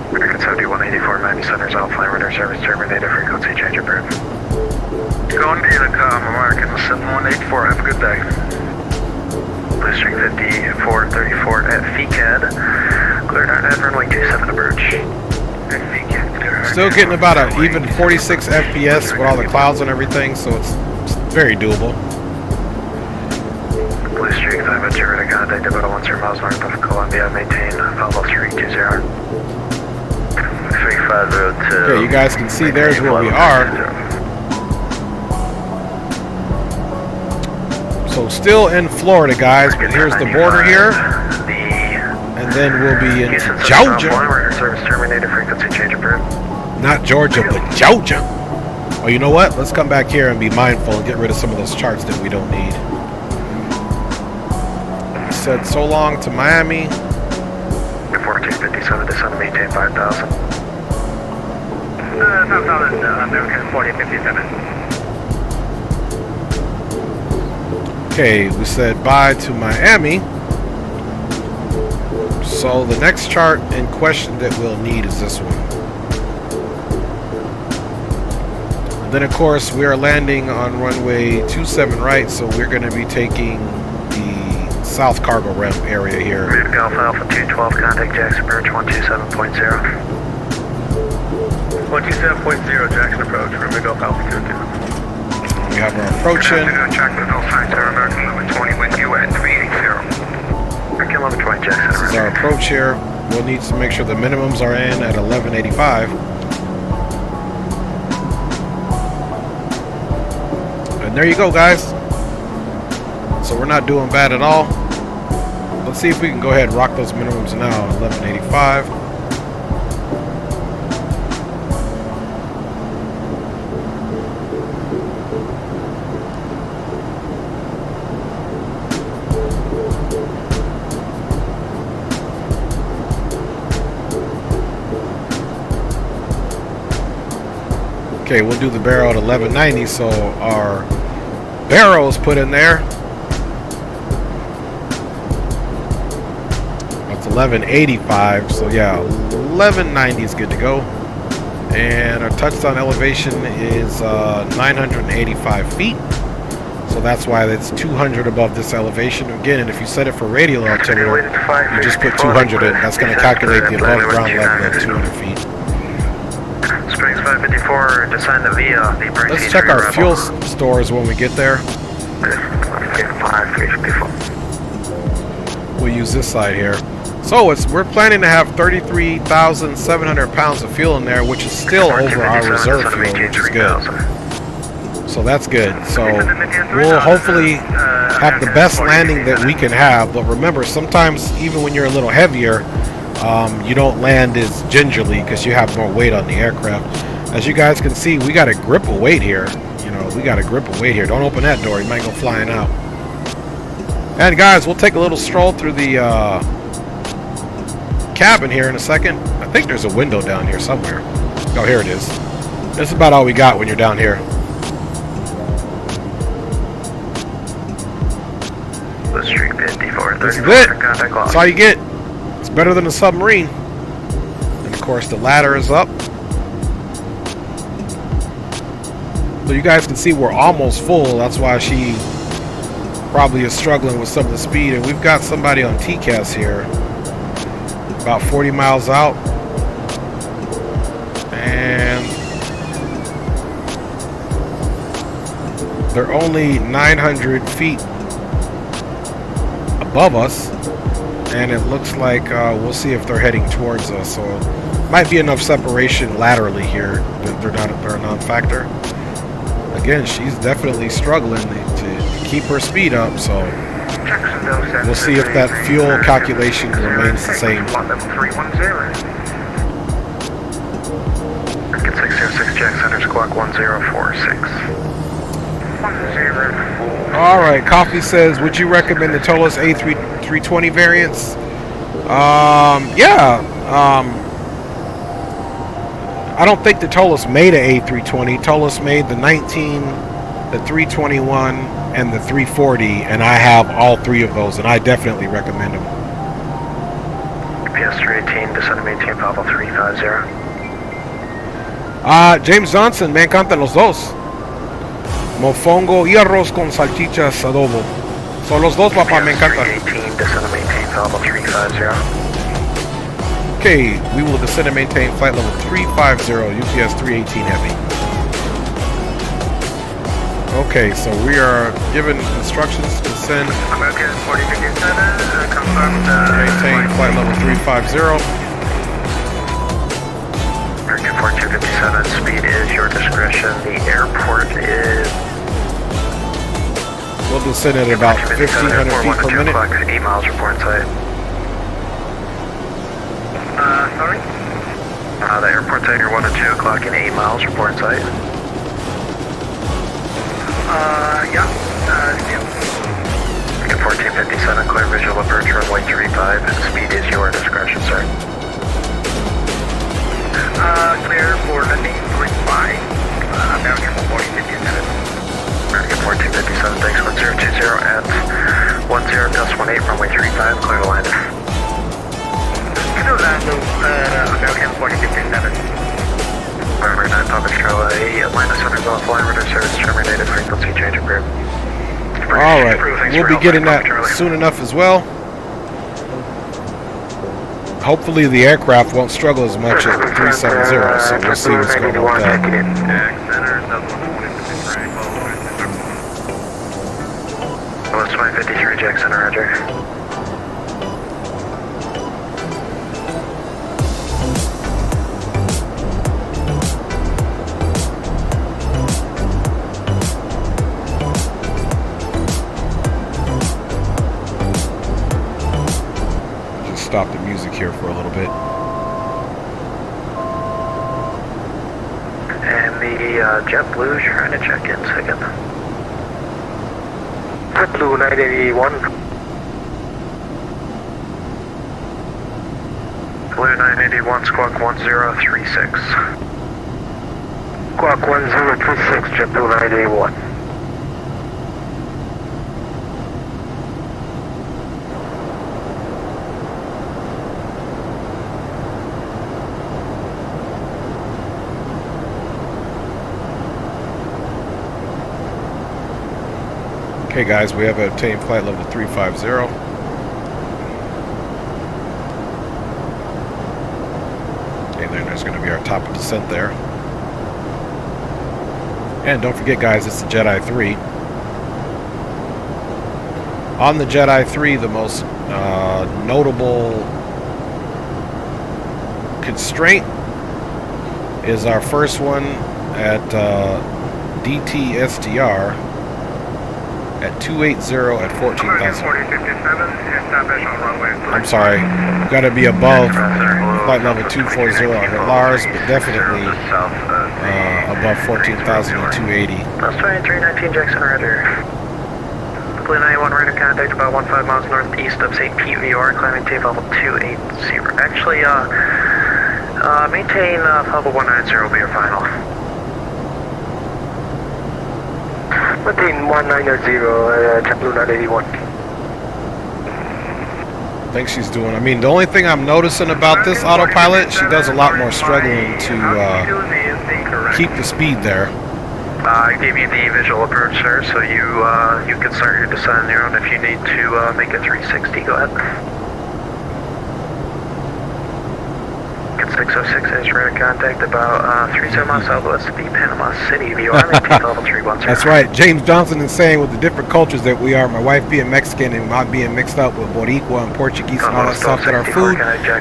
American 7184, Miami Center's outflying radar service terminated, frequency change approved. Going to Unicom, American 7184, have a good day. Blue 5434 at FECAD, cleared out at runway 27 approach. At FECAD, cleared. Still getting about an even 46 FPS with all the clouds and everything, so it's very doable. Blue Streak 5 at your radar contact about 10 miles north of Columbia, maintain follow 320. 3502. Okay, you guys can see there's where we are. So still in Florida, guys, but here's the border here. And then we'll be in Georgia. Service terminated, frequency change approved. Not Georgia, but Georgia. Oh, you know what? Let's come back here and be mindful and get rid of some of those charts that we don't need. Said so long to Miami. 1457, descend to maintain 5,000. 5,000, American 1457. Okay, we said bye to Miami. So the next chart in question that we'll need is this one. And then of course we are landing on runway 27 right, so we're going to be taking the South Cargo Ramp area here. Alpha Alpha 212, contact Jackson approach 127.0. 127.0, Jackson approach, Romeo Golf Alpha 22. We have our approaching. This is our approach here. We'll need to make sure the minimums are in at 1185. And there you go, guys. So we're not doing bad at all. Let's see if we can go ahead and rock those minimums now at 1185. Okay, we'll do the barrel at 1190, so our barrel is put in there. That's 1185, so yeah, 1190 is good to go. And our touchdown elevation is 985 feet. So that's why it's 200 above this elevation. Again, and if you set it for radial altimeter, you just put 200 in. That's going to calculate the above ground level at 200 feet. Springs 554, descend via the Price. Let's check our fuel stores when we get there. 554. We'll use this side here. So we're planning to have 33,700 pounds of fuel in there, which is still over our reserve fuel, which is good. So that's good. So we'll hopefully have the best landing that we can have. But remember, sometimes even when you're a little heavier, you don't land as gingerly because you have more weight on the aircraft. As you guys can see, we got a grip of weight here. You know, we got a grip of weight here. Don't open that door. You might go flying out. And guys, we'll take a little stroll through the cabin here in a second. I think there's a window down here somewhere. Oh, here it is. That's about all we got when you're down here. Street 54, This is it. That's all you get. It's better than a submarine. And of course the ladder is up. So you guys can see we're almost full. That's why she probably is struggling with some of the speed. And we've got somebody on TCAS here. About 40 miles out. And they're only 900 feet above us. and it looks like we'll see if they're heading towards us. So might be enough separation laterally here that they're a non-factor. Again, she's definitely struggling to keep her speed up, so we'll see if that fuel calculation remains the same. Level 310. Get 606 Jack Center Squawk 1046. 104. Alright, Coffee says, would you recommend the TOLUS A320 variants? Yeah. I don't think the TOLUS made an A320. TOLUS made the 19, the 321, and the 340, and I have all three of those, and I definitely recommend them. PS 318, descend to maintain Pablo 350. James Johnson, me encantan los dos. Mofongo y arroz con salchichas adobo. Son los dos, papá, me encantan. 318, descend to maintain Pablo 350. Okay, we will descend and maintain flight level 350, UPS 318 heavy. Okay, so we are given instructions to descend, American 4057, confirmed. maintain flight level 350. American 4257, speed is your discretion. The airport is... We'll descend at about 1,500 feet per minute. 8 miles report site. Sorry? The airport's at your 1 and 2 o'clock and 8 miles report site. Yeah. American 1457, clear visual approach runway 35. Speed is your discretion, sir. Clear for landing 35. American 1457. American 1457, thanks 1020 at 10.18, runway 35, clear to land. Clear to land, American 1457. November 9, Papa Charlie, Atlanta Center's offline, Rudder service terminated, frequency change approved. Alright, we'll be getting that soon enough as well. Hopefully the aircraft won't struggle as much at 370, so we'll see what's going on with that. West 553, Jack Center, Roger. Stop the music here for a little bit. And the JetBlue is trying to check in second. JetBlue 981. Blue 981, Squawk 1036. Squawk 1036, JetBlue 981. Okay guys, we have obtained flight level 350. And then there's going to be our top of descent there. And don't forget guys, it's the Jedi 3. On the Jedi 3, the most notable constraint is our first one at DTSDR at 280 at 14,000. I'm sorry, got to be above flight level 240 at Lars, but definitely above 14,000 at 280. Plus 2319 Jackson Rudder. Blue 91 radar contact about 15 miles northeast of St. Pete, VR, climbing tape level 280. Actually, maintain level 190 will be your final. Maintain 190, JetBlue 981. I think she's doing. I mean, the only thing I'm noticing about this autopilot, she does a lot more struggling to keep the speed there. I gave you the visual approach, sir, so you can start your descent on your own. If you need to make a 360, go ahead. Get 606 is radar contact about 30 miles southwest of the Panama City. The Army level 310. That's right. James Johnson is saying with the different cultures that we are, my wife being Mexican and my being mixed up with Boricua and Portuguese and all that stuff, that our food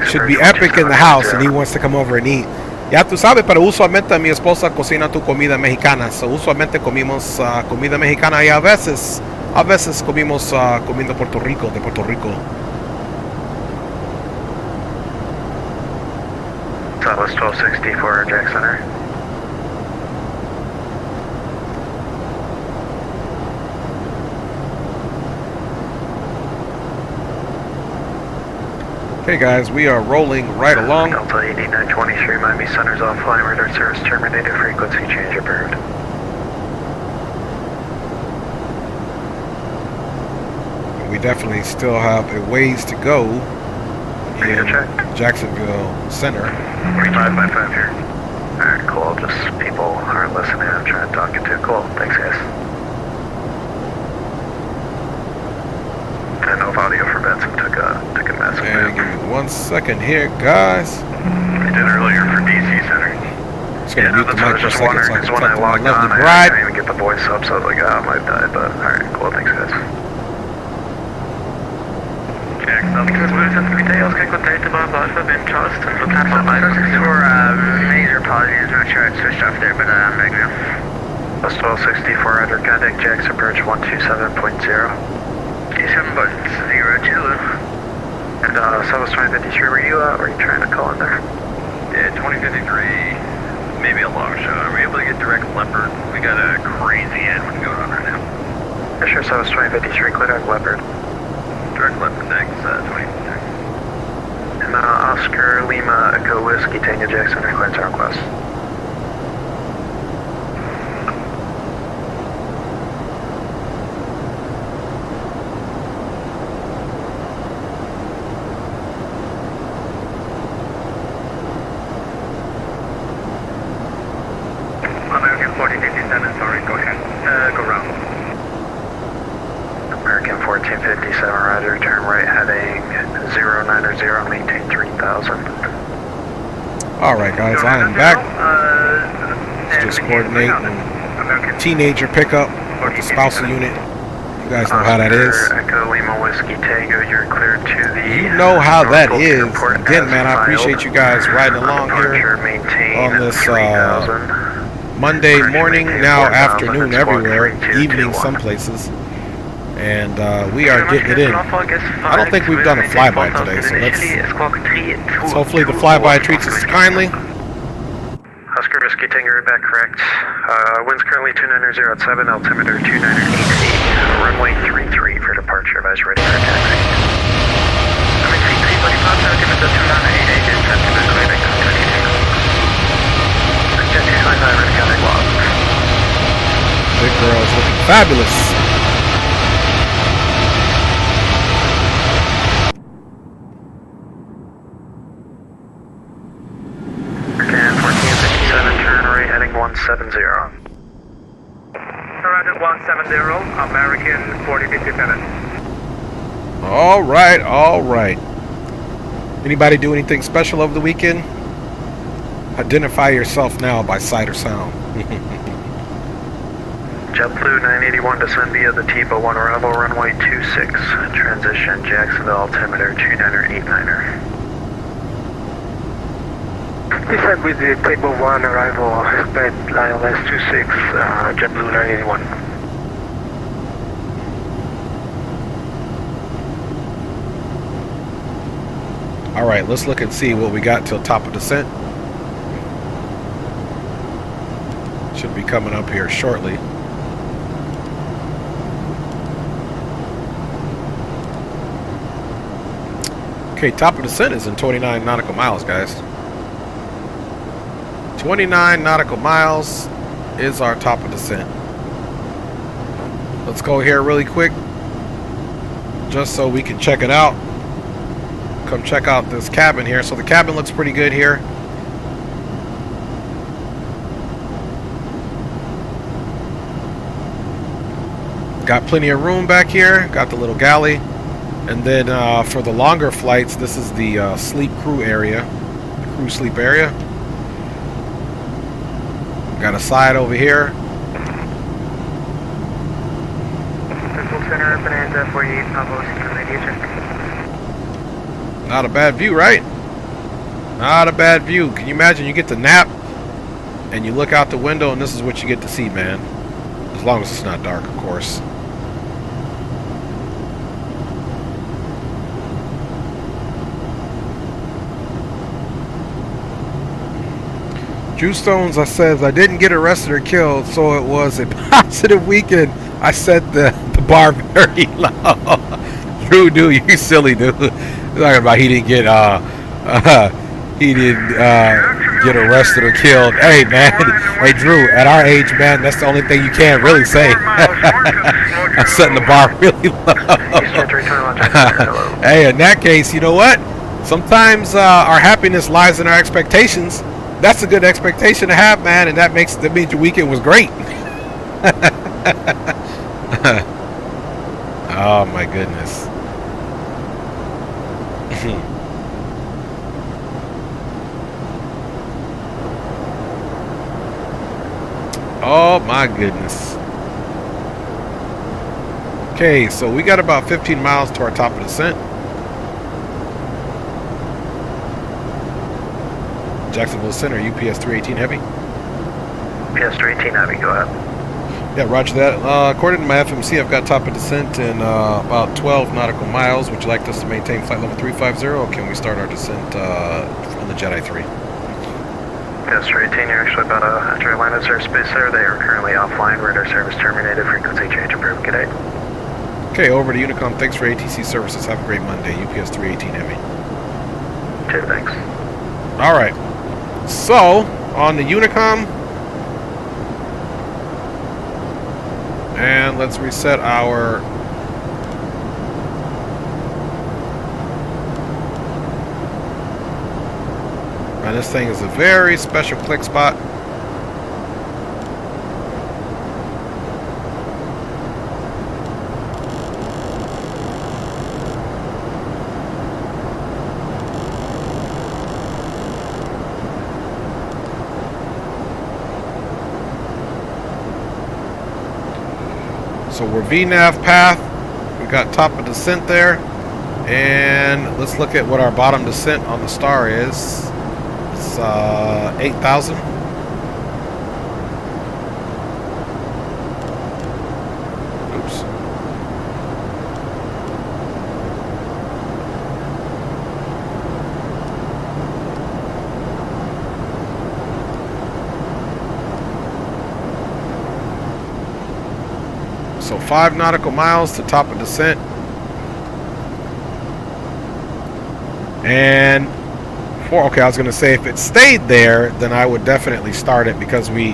should be epic in the house and he wants to come over and eat. Ya tú sabes, pero usualmente mi esposa cocina tu comida mexicana. So usualmente comimos comida mexicana y a veces comimos comida de Puerto Rico. Southwest 1264, Jack Center. Okay guys, we are rolling right along. Delta 8923, Miami Center's offline, radar service terminated, frequency change approved. We definitely still have a ways to go in Jacksonville Center. 4555 here. Alright, cool. Just people aren't listening. I'm trying to talk it to. Cool. Thanks, guys. And no audio for VATSIM took a massive And give me 1 second here, guys. We did earlier for DC Center. Just gonna mute the mic for a second so I can when I talk to my logged on, lovely I bride. didn't even get the voice up, so I was like, oh, I might die, but alright, cool. Thanks, guys. Major apologies, not sure I switched off there, but I'm back now. Plus 1264, under contact Jack's approach 127.0. 27.02. And Southwest 2053, were you trying to call in there? Yeah, 2053, maybe a long shot. Are we able to get direct Leopard? We got a crazy headwind going on right now. Yeah, sure, Southwest 2053, clear out Leopard. Direct Leopard, thanks, 2053. And Oscar Lima Echo Whiskey Tango Jackson, clear to request. American 4057, sorry, go ahead. Go round. American 1457, Roger, turn right heading 090, maintain 3000. Alright guys, I am back. Just coordinate and teenager pickup with the spousal unit. You guys know how that is. Echo Lima Whiskey Tango, you're clear to the... You know how that is. Again, man, I appreciate you guys riding along here on this Monday morning, now afternoon everywhere, evening some places. And we are getting it in. I don't think we've done a flyby today, so let's hopefully the flyby treats us kindly. Oscar Whiskey Tango, back correct. Wind's currently 290 at 7, altimeter 298 feet, runway 33 for departure, advise ready for taxi. Runway 33, body pass, altimeter 298 centimeter, clearing, Jet 229, ready contact logs. Big girl's looking fabulous. American 1457, turn right heading 170. Roger, 170, American 4057. Alright. Anybody do anything special over the weekend? Identify yourself now by sight or sound. JetBlue 981, descend via the TBO 1 arrival, runway 26, transition Jacksonville, altimeter 2989er. Descend with the table 1 arrival, expect Lioness 26, JetBlue 981. Alright, let's look and see what we got till top of descent. Should be coming up here shortly. Okay, top of descent is in 29 nautical miles, guys. 29 nautical miles is our top of descent. Let's go here really quick, just so we can check it out. Come check out this cabin here. So the cabin looks pretty good here. Got plenty of room back here. Got the little galley. And then for the longer flights, this is the sleep crew area, the crew sleep area. Got a side over here. Central Center, Bonanza 48, Pablo, media check. Not a bad view, right? Not a bad view. Can you imagine you get to nap and you look out the window and this is what you get to see, man? As long as it's not dark, of course. Drew Stones, I says, I didn't get arrested or killed, so it was a positive weekend. I set the bar very low. Drew, dude, you silly dude. You're talking about he didn't get get arrested or killed. Hey man, hey Drew, at our age, man, that's the only thing you can really say. I'm setting the bar really low. Hey, in that case, you know what? Sometimes our happiness lies in our expectations. That's a good expectation to have, man, and that means your weekend was great. Oh my goodness. Oh my goodness. Okay, so we got about 15 miles to our top of descent. Jacksonville Center, UPS 318 Heavy. UPS 318 Heavy, go ahead. Yeah, roger that. According to my FMC, I've got top of descent in about 12 nautical miles. Would you like us to maintain flight level 350, or can we start our descent on the Jedi 3? UPS 318, you're actually about to enter Atlanta airspace there. They are currently offline. Radar service terminated. Frequency change approved. Good day. Okay, over to Unicom. Thanks for ATC services. Have a great Monday. UPS 318 Heavy. Okay, thanks. All right. So, on the Unicom, and let's reset our and this thing is a very special click spot. So we're VNAV path. We got top of descent there. And let's look at what our bottom descent on the star is. It's 8,000. Oops. So 5 nautical miles to top of descent. And okay, I was going to say if it stayed there, then I would definitely start it, because we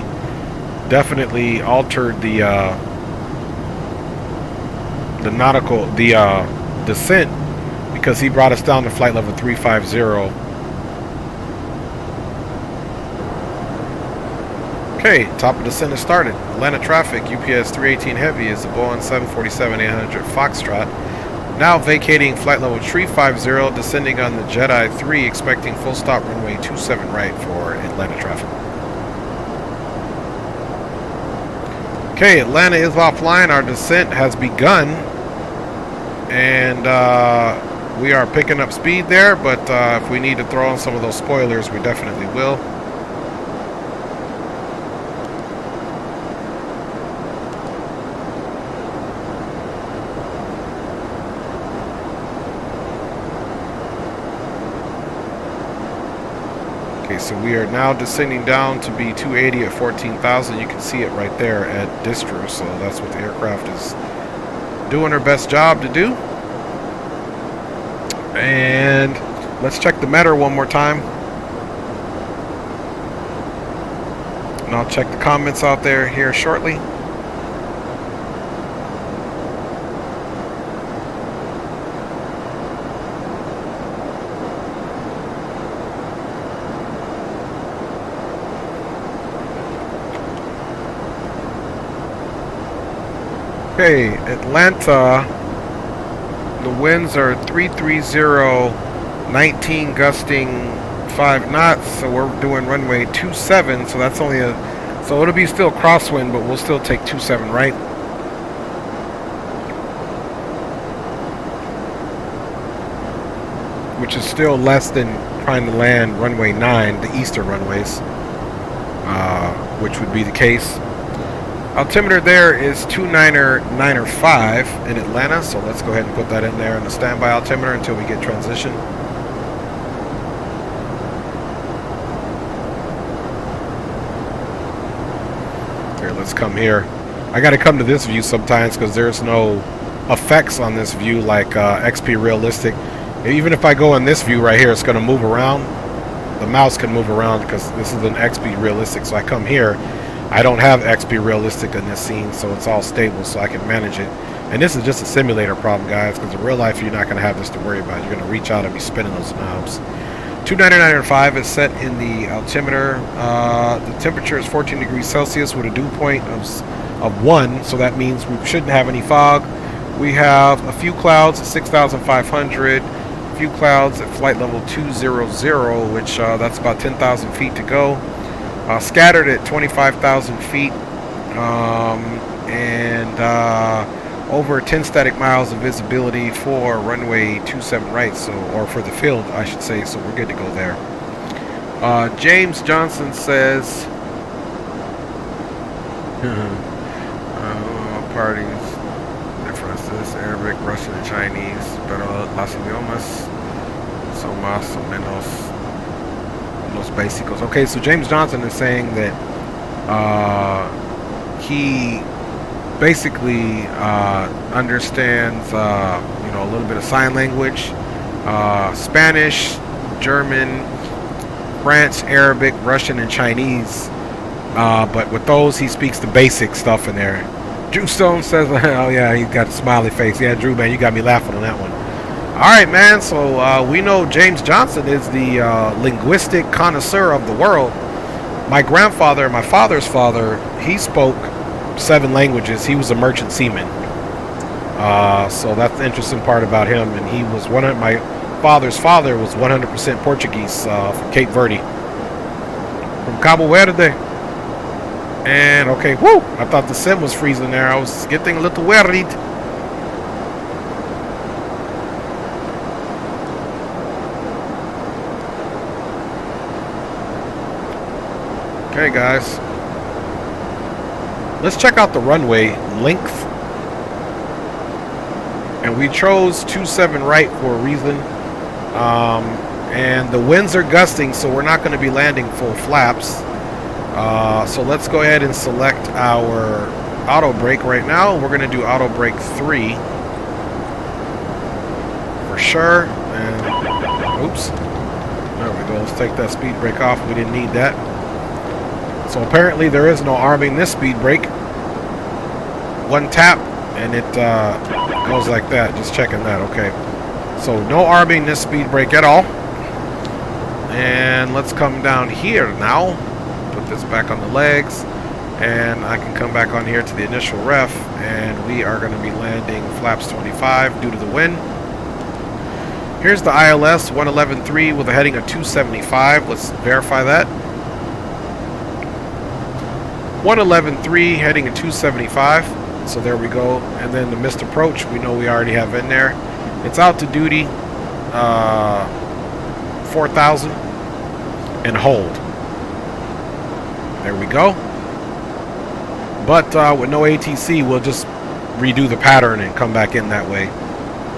definitely altered the descent, because he brought us down to flight level 350. Okay, top of descent is started. Atlanta traffic, UPS 318 Heavy is the Boeing 747-8F Foxtrot. Now vacating flight level 350, descending on the Jedi 3, expecting full stop runway 27 right for Atlanta traffic. Okay, Atlanta is offline. Our descent has begun. And we are picking up speed there, but if we need to throw on some of those spoilers, we definitely will. So we are now descending down to be 280 at 14,000. You can see it right there at distro. So that's what the aircraft is doing her best job to do. And let's check the METR one more time. And I'll check the comments out there here shortly. Okay, Atlanta, the winds are 330, 19 gusting 5 knots, so we're doing runway 27, so that's only a, so it'll be still crosswind, but we'll still take 27 right. Which is still less than trying to land runway 9, the eastern runways, which would be the case. Altimeter there is 29905 in Atlanta, so let's go ahead and put that in there in the standby altimeter until we get transition. Here, let's come here. I got to come to this view sometimes because there's no effects on this view like XP Realistic. Even if I go in this view right here, it's going to move around. The mouse can move around because this is an XP Realistic. So I come here. I don't have XP Realistic in this scene, so it's all stable, so I can manage it. And this is just a simulator problem, guys, because in real life, you're not going to have this to worry about. You're going to reach out and be spinning those knobs. 299.5 is set in the altimeter. The temperature is 14 degrees Celsius with a dew point of 1, so that means we shouldn't have any fog. We have a few clouds at 6,500. Few clouds at flight level 200, which that's about 10,000 feet to go. Scattered at 25,000 feet, and over 10 static miles of visibility for runway 27 right, so, or for the field, I should say. So we're good to go there. James Johnson says, parties. Differences, Arabic, Russian, and Chinese, pero las idiomas son más o menos los básicos. Okay, so James Johnson is saying that he basically understands, you know, a little bit of sign language, Spanish, German, French, Arabic, Russian, and Chinese. But with those, he speaks the basic stuff in there. Drew Stone says, oh yeah, he's got a smiley face. Yeah, Drew, man, you got me laughing on that one. All right, man, so we know James Johnson is the linguistic connoisseur of the world. My grandfather, my father's father, he spoke 7 languages. He was a merchant seaman. So that's the interesting part about him. And he was my father's father was 100% Portuguese from Cape Verde. From Cabo Verde. And okay, whoo! I thought the sim was freezing there. I was getting a little worried. Okay, guys. Let's check out the runway length. And we chose 27 right for a reason. And the winds are gusting, so we're not going to be landing full flaps. So let's go ahead and select our auto brake right now. We're going to do auto brake 3 for sure. And oops, there we go. Let's take that speed brake off. We didn't need that. So apparently there is no arming this speed brake. One tap and it goes like that. Just checking that. Okay. So no arming this speed brake at all. And let's come down here now. Put this back on the legs, and I can come back on here to the initial ref, and we are going to be landing flaps 25 due to the wind. Here's the ILS 111.3 with a heading of 275. Let's verify that. 111.3 heading of 275. So there we go. And then the missed approach, we know we already have in there. It's out to duty 4,000 and hold. There we go. But with no ATC, we'll just redo the pattern and come back in that way.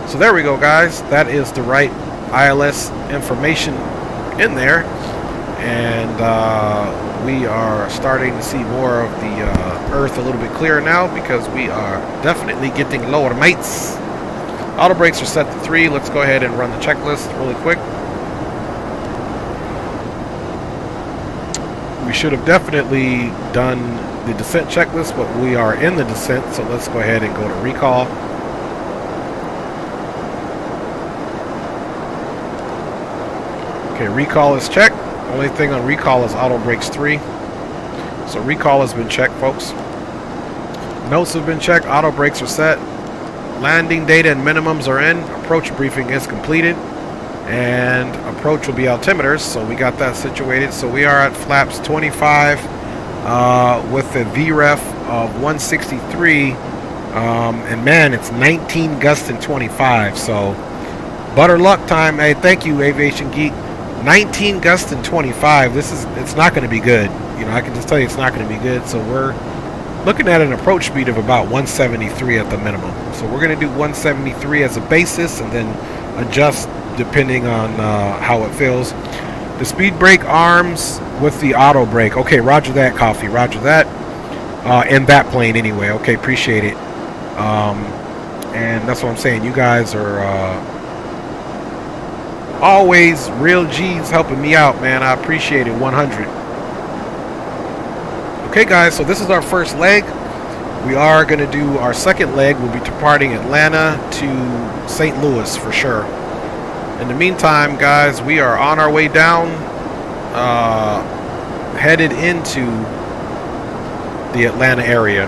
So there we go, guys. That is the right ILS information in there. And we are starting to see more of the Earth a little bit clearer now because we are definitely getting lower mates. Auto brakes are set to 3. Let's go ahead and run the checklist really quick. We should have definitely done the descent checklist, but we are in the descent, so let's go ahead and go to recall. Okay, recall is checked. Only thing on recall is auto brakes 3. So recall has been checked, folks. Notes have been checked. Auto brakes are set. Landing data and minimums are in. Approach briefing is completed. and approach will be altimeters. So we got that situated. So we are at flaps 25 with a VREF of 163, and man, it's 19 gust and 25. So butter luck time. Hey, thank you, Aviation Geek. 19 gust and 25. It's not going to be good. You know, I can just tell you it's not going to be good. So we're looking at an approach speed of about 173 at the minimum. So we're going to do 173 as a basis and then adjust depending on how it feels. The speed brake arms with the auto brake. Okay, roger that, Coffee. Roger that. In that plane anyway. Okay, appreciate it. And that's what I'm saying. You guys are always real G's helping me out, man. I appreciate it. 100. Okay, guys, so this is our first leg. We are going to do our second leg. We'll be departing Atlanta to St. Louis for sure. In the meantime, guys, we are on our way down, headed into the Atlanta area.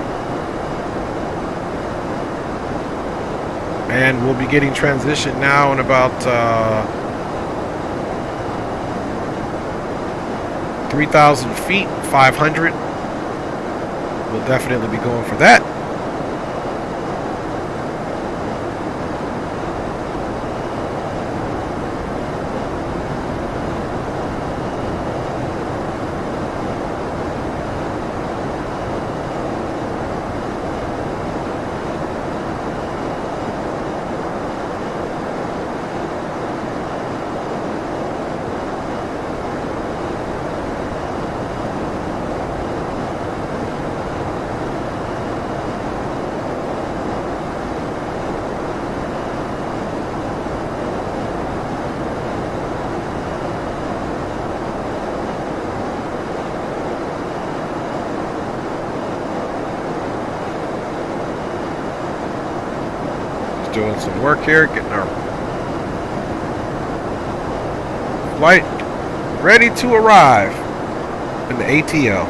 And we'll be getting transitioned now in about 3,000 feet, 500. We'll definitely be going for that. Doing some work here, getting our flight ready to arrive in the ATL.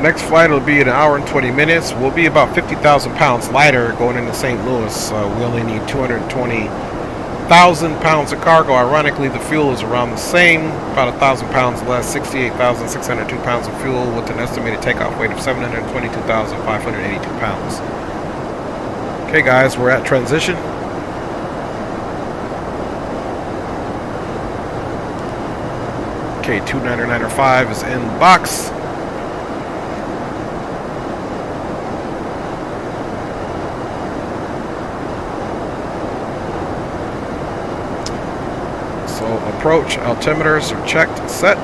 Next flight will be an hour and 20 minutes. We'll be about 50,000 pounds lighter going into St. Louis. We only need 220,000 pounds of cargo. Ironically, the fuel is around the same, about 1,000 pounds less, 68,602 pounds of fuel with an estimated takeoff weight of 722,582 pounds. Okay, guys, we're at transition. Okay, 29905 is in the box. Approach altimeters are checked and set.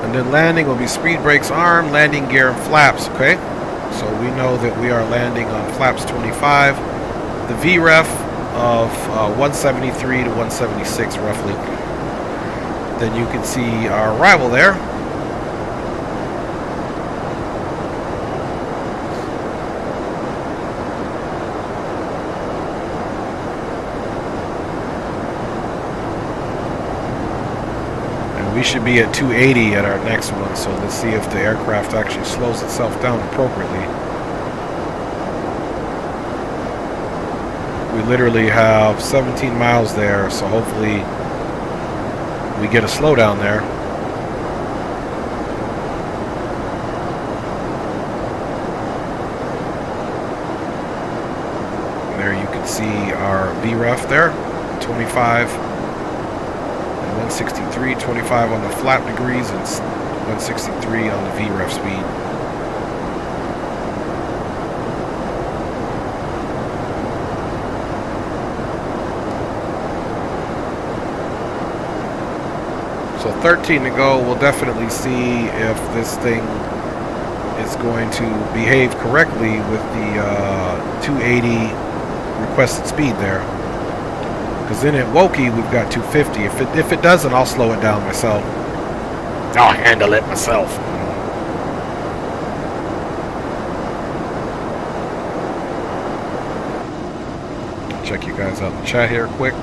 And then landing will be speed brakes arm, landing gear, and flaps. Okay, so we know that we are landing on flaps 25. The VREF of 173 to 176 roughly. Then you can see our arrival there. We should be at 280 at our next one, so let's see if the aircraft actually slows itself down appropriately. We literally have 17 miles there, so hopefully we get a slowdown there. And there you can see our VREF there, 25. 163, 25 on the flap degrees, and 163 on the VREF speed. So 13 to go. We'll definitely see if this thing is going to behave correctly with the 280 requested speed there. Because then at Wokey we've got 250. If it doesn't, I'll slow it down myself. I'll handle it myself. Check you guys out in the chat here quick.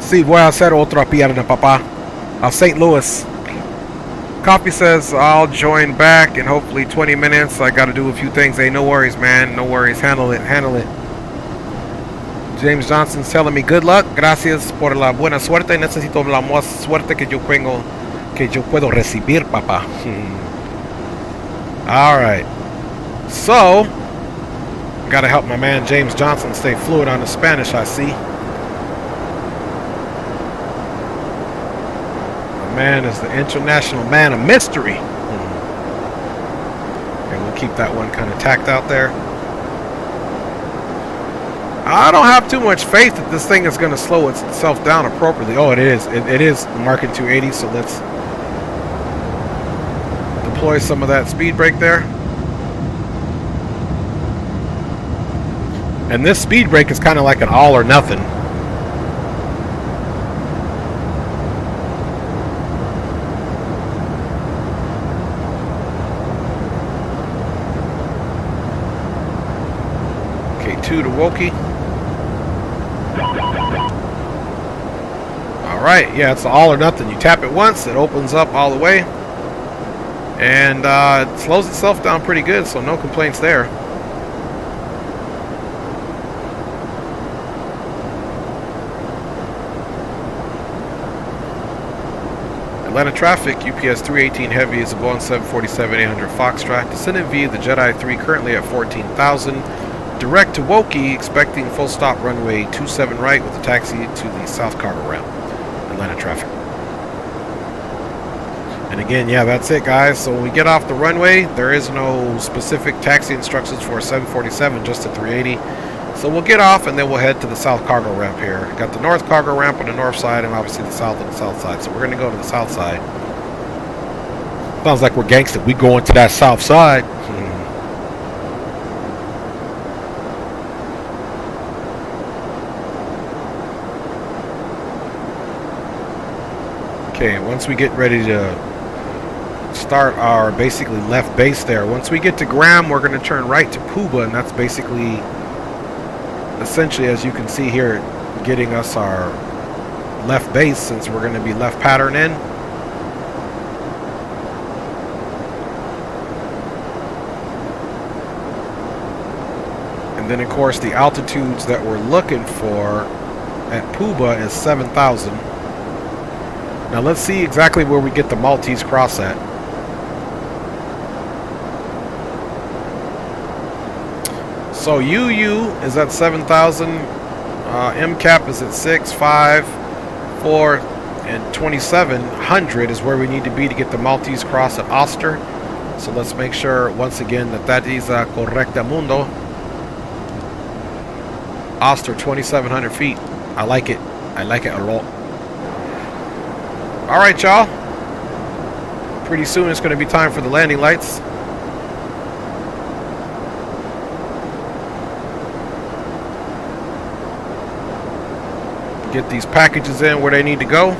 Sí, voy a hacer otra pierna, papá. St. Louis. Coffee says, I'll join back in hopefully 20 minutes. I got to do a few things. Hey, no worries, man. No worries. Handle it. Handle it. James Johnson's telling me, good luck. Gracias por la buena suerte. Necesito la más suerte que yo puedo recibir, papá. All right. So, got to help my man James Johnson stay fluid on the Spanish, I see. Man is the international man of mystery. And we'll keep that one kind of tacked out there. I don't have too much faith that this thing is going to slow itself down appropriately. Oh, it is. It is marking 280, so let's deploy some of that speed brake there. And this speed brake is kind of like an all or nothing. To Wokey. Alright, yeah, it's all or nothing. You tap it once, it opens up all the way. And it slows itself down pretty good, so no complaints there. Atlanta traffic, UPS 318 Heavy is a Boeing 747-800 Foxtrot. Descending via the Jedi 3 currently at 14,000. Direct to Wokey, expecting full stop runway 27 right with a taxi to the South Cargo ramp. Atlanta traffic. And again, yeah, that's it, guys. So when we get off the runway, there is no specific taxi instructions for a 747, just a 380. So we'll get off and then we'll head to the South Cargo ramp here. Got the North Cargo ramp on the north side and obviously the South on the south side. So we're going to go to the south side. Sounds like we're gangster. We going to that south side. Okay, once we get ready to start our basically left base there, once we get to Graham, we're going to turn right to Puba, and that's basically, essentially, as you can see here, getting us our left base since we're going to be left pattern in. And then, of course, the altitudes that we're looking for at Puba is 7,000. Now let's see exactly where we get the Maltese cross at. So UU is at 7,000, MCAP is at 6, 5, 4, and 2,700 is where we need to be to get the Maltese cross at Oster. So let's make sure once again that is correcta mundo. Oster, 2,700 feet. I like it. I like it a lot. All right, y'all. Pretty soon it's going to be time for the landing lights. Get these packages in where they need to go.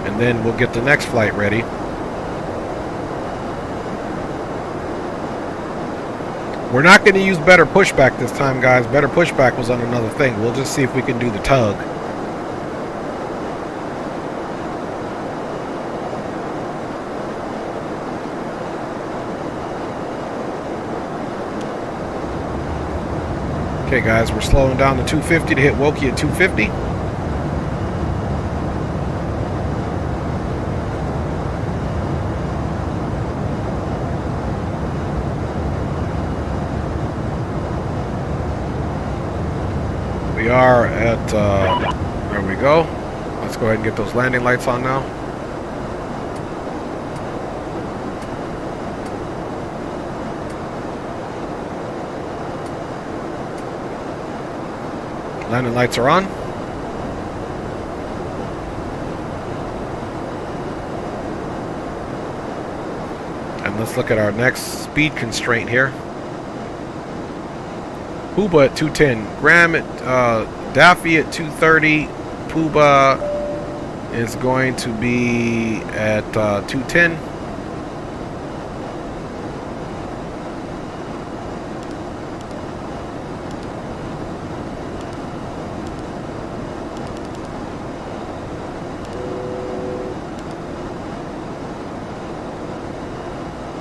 And then we'll get the next flight ready. We're not going to use better pushback this time, guys. Better pushback was on another thing. We'll just see if we can do the tug. Okay, guys, we're slowing down to 250 to hit Wokey at 250. are at, there we go. Let's go ahead and get those landing lights on now. Landing lights are on. And let's look at our next speed constraint here. Puba at 210, Graham at Daffy at 230. Puba is going to be at 210.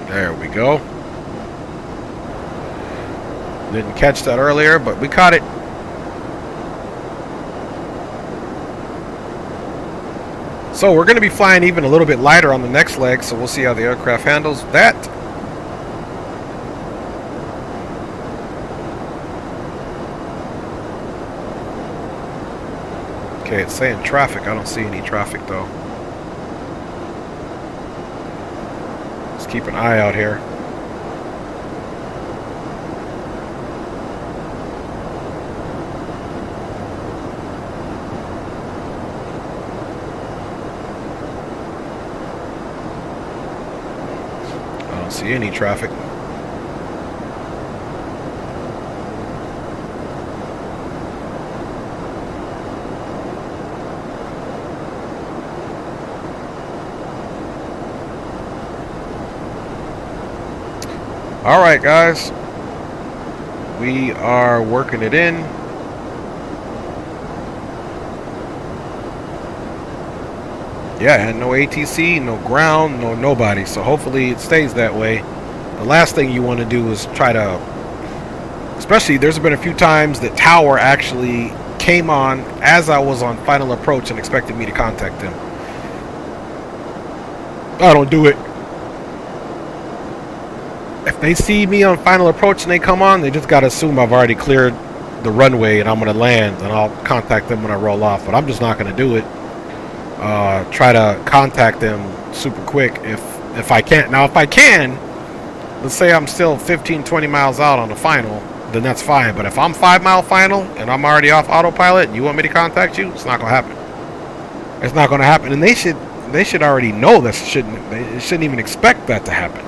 There we go. Didn't catch that earlier, but we caught it. So we're going to be flying even a little bit lighter on the next leg, so we'll see how the aircraft handles that. Okay, it's saying traffic. I don't see any traffic though. Let's keep an eye out here. See any traffic. All right, guys, we are working it in. Yeah, and no ATC, no ground, no nobody. So hopefully it stays that way. The last thing you want to do is try to, especially there's been a few times that tower actually came on as I was on final approach and expected me to contact them. I don't do it. If they see me on final approach and they come on, they just got to assume I've already cleared the runway and I'm going to land, and I'll contact them when I roll off. But I'm just not going to do it. Try to contact them super quick if I can't. Now if I can, let's say I'm still 15-20 miles out on the final, then that's fine. But if I'm 5 mile final and I'm already off autopilot and you want me to contact you, it's not gonna happen. It's not gonna happen. And they should already know this. They shouldn't even expect that to happen.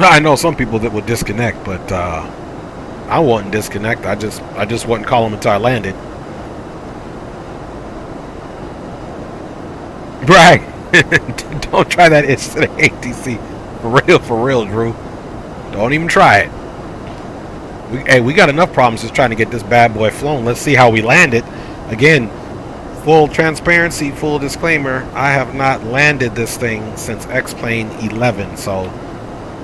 I know some people that would disconnect, but I wouldn't disconnect. I just wouldn't call them until I landed. Right. Don't try that itch to the ATC. For real, Drew. Don't even try it. We got enough problems just trying to get this bad boy flown. Let's see how we land it. Again, full transparency, full disclaimer. I have not landed this thing since X-Plane 11, so...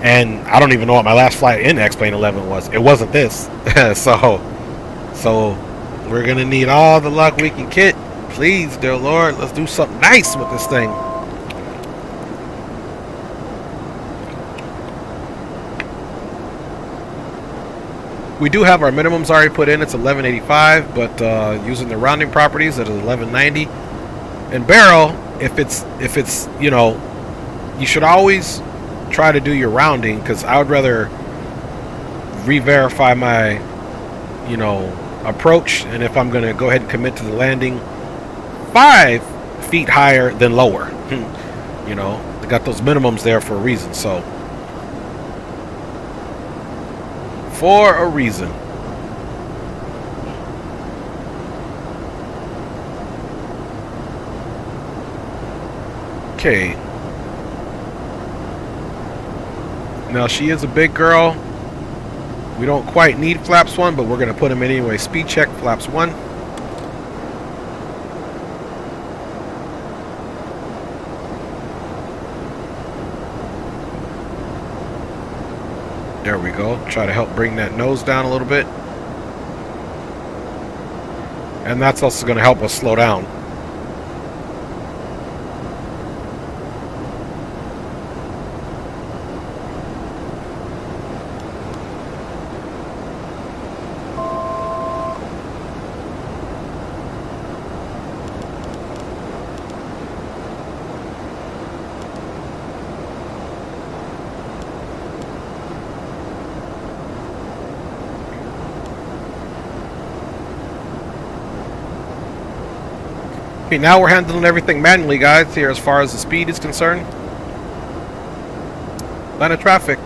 And I don't even know what my last flight in X-Plane 11 was. It wasn't this. so we're going to need all the luck we can get. Please, dear Lord, let's do something nice with this thing. We do have our minimums already put in. It's 1185, but using the rounding properties, it is 1190. And barrel, if it's you know, you should always try to do your rounding, because I would rather re-verify my, you know, approach, and if I'm going to go ahead and commit to the landing 5 feet higher than lower. You know, they got those minimums there for a reason. So for a reason. Okay. Now she is a big girl. We don't quite need flaps 1, but we're going to put them in anyway. Speed check flaps 1. There we go. Try to help bring that nose down a little bit. And that's also going to help us slow down. Okay, now we're handling everything manually, guys, here as far as the speed is concerned. Line of traffic.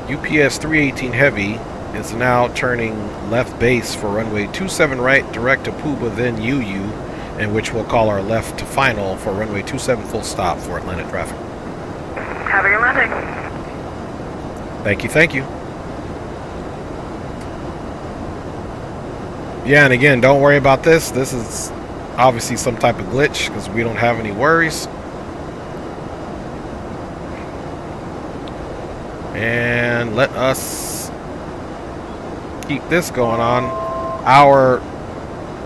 UPS 318 Heavy is now turning left base for runway 27 right, direct to Puba, then UU, and which we'll call our left to final for runway 27 full stop for Atlanta traffic. Have a good landing. Thank you, thank you. Yeah, and again, don't worry about this. This is obviously some type of glitch because we don't have any worries. And let us keep this going on. Our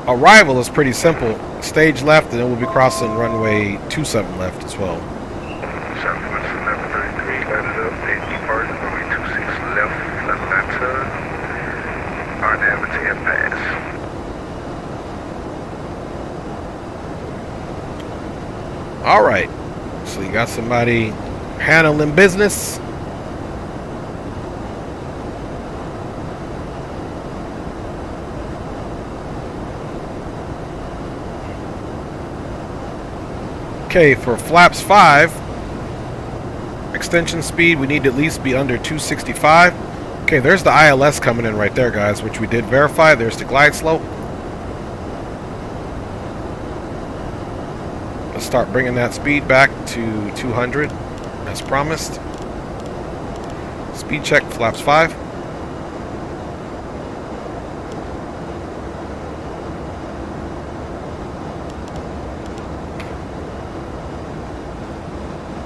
arrival is pretty simple. Stage left, and then we'll be crossing runway 27 left as well. Southwest 1133, landed up, stage departing, runway 26 left, Atlanta, Arnhem to pass. All right, so you got somebody handling business. Okay, for flaps 5, extension speed, we need to at least be under 265. Okay, there's the ILS coming in right there, guys, which we did verify. There's the glide slope. Let's start bringing that speed back to 200 as promised. Speed check, flaps 5.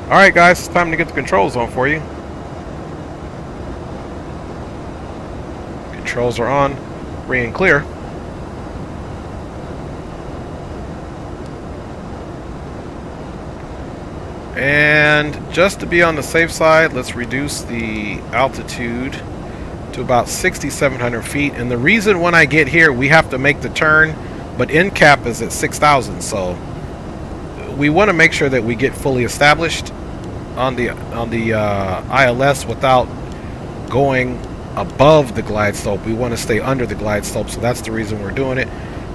Alright guys, it's time to get the controls on for you. Controls are on, free and clear. And just to be on the safe side, let's reduce the altitude to about 6,700 feet. And the reason when I get here, we have to make the turn, but end cap is at 6,000. So we want to make sure that we get fully established on the ILS without going above the glide slope. We want to stay under the glide slope, so that's the reason we're doing it.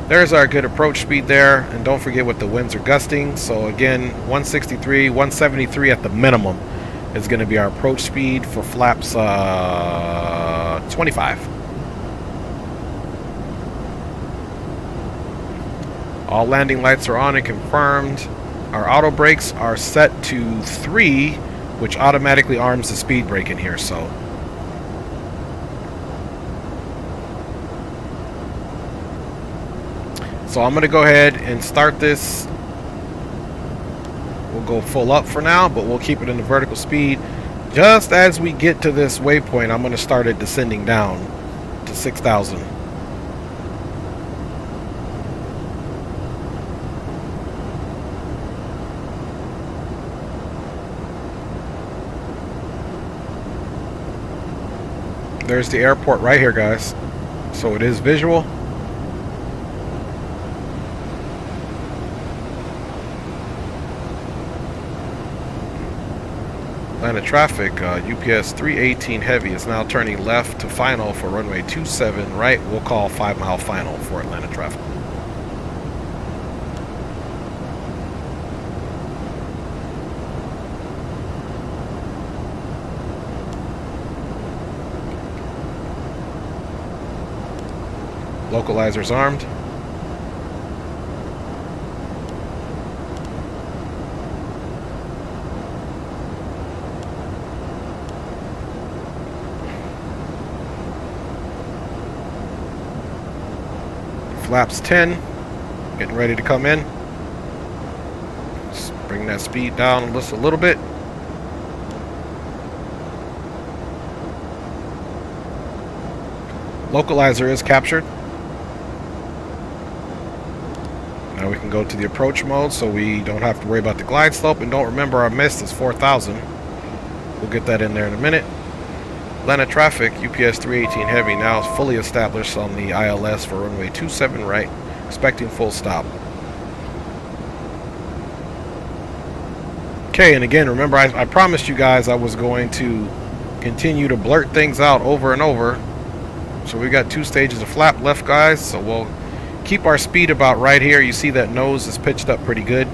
There's our good approach speed there, and don't forget what the winds are gusting. So again, 163, 173 at the minimum is going to be our approach speed for flaps 25. All landing lights are on and confirmed. Our auto brakes are set to 3, which automatically arms the speed brake in here. So I'm going to go ahead and start this. We'll go full up for now, but we'll keep it in the vertical speed. Just as we get to this waypoint, I'm going to start it descending down to 6,000. There's the airport right here, guys. So it is visual. Atlanta traffic, UPS 318 Heavy is now turning left to final for runway 27 right. We'll call 5 mile final for Atlanta traffic. Localizers armed. Flaps 10, getting ready to come in. Just bring that speed down just a little bit. Localizer is captured. Now we can go to the approach mode so we don't have to worry about the glide slope. And don't remember our mist is 4,000. We'll get that in there in a minute. Atlanta traffic, UPS 318 Heavy now is fully established on the ILS for runway 27 right, expecting full stop. Okay, and again, remember I promised you guys I was going to continue to blurt things out over and over. So we got 2 stages of flap left, guys, so we'll keep our speed about right here. You see that nose is pitched up pretty good.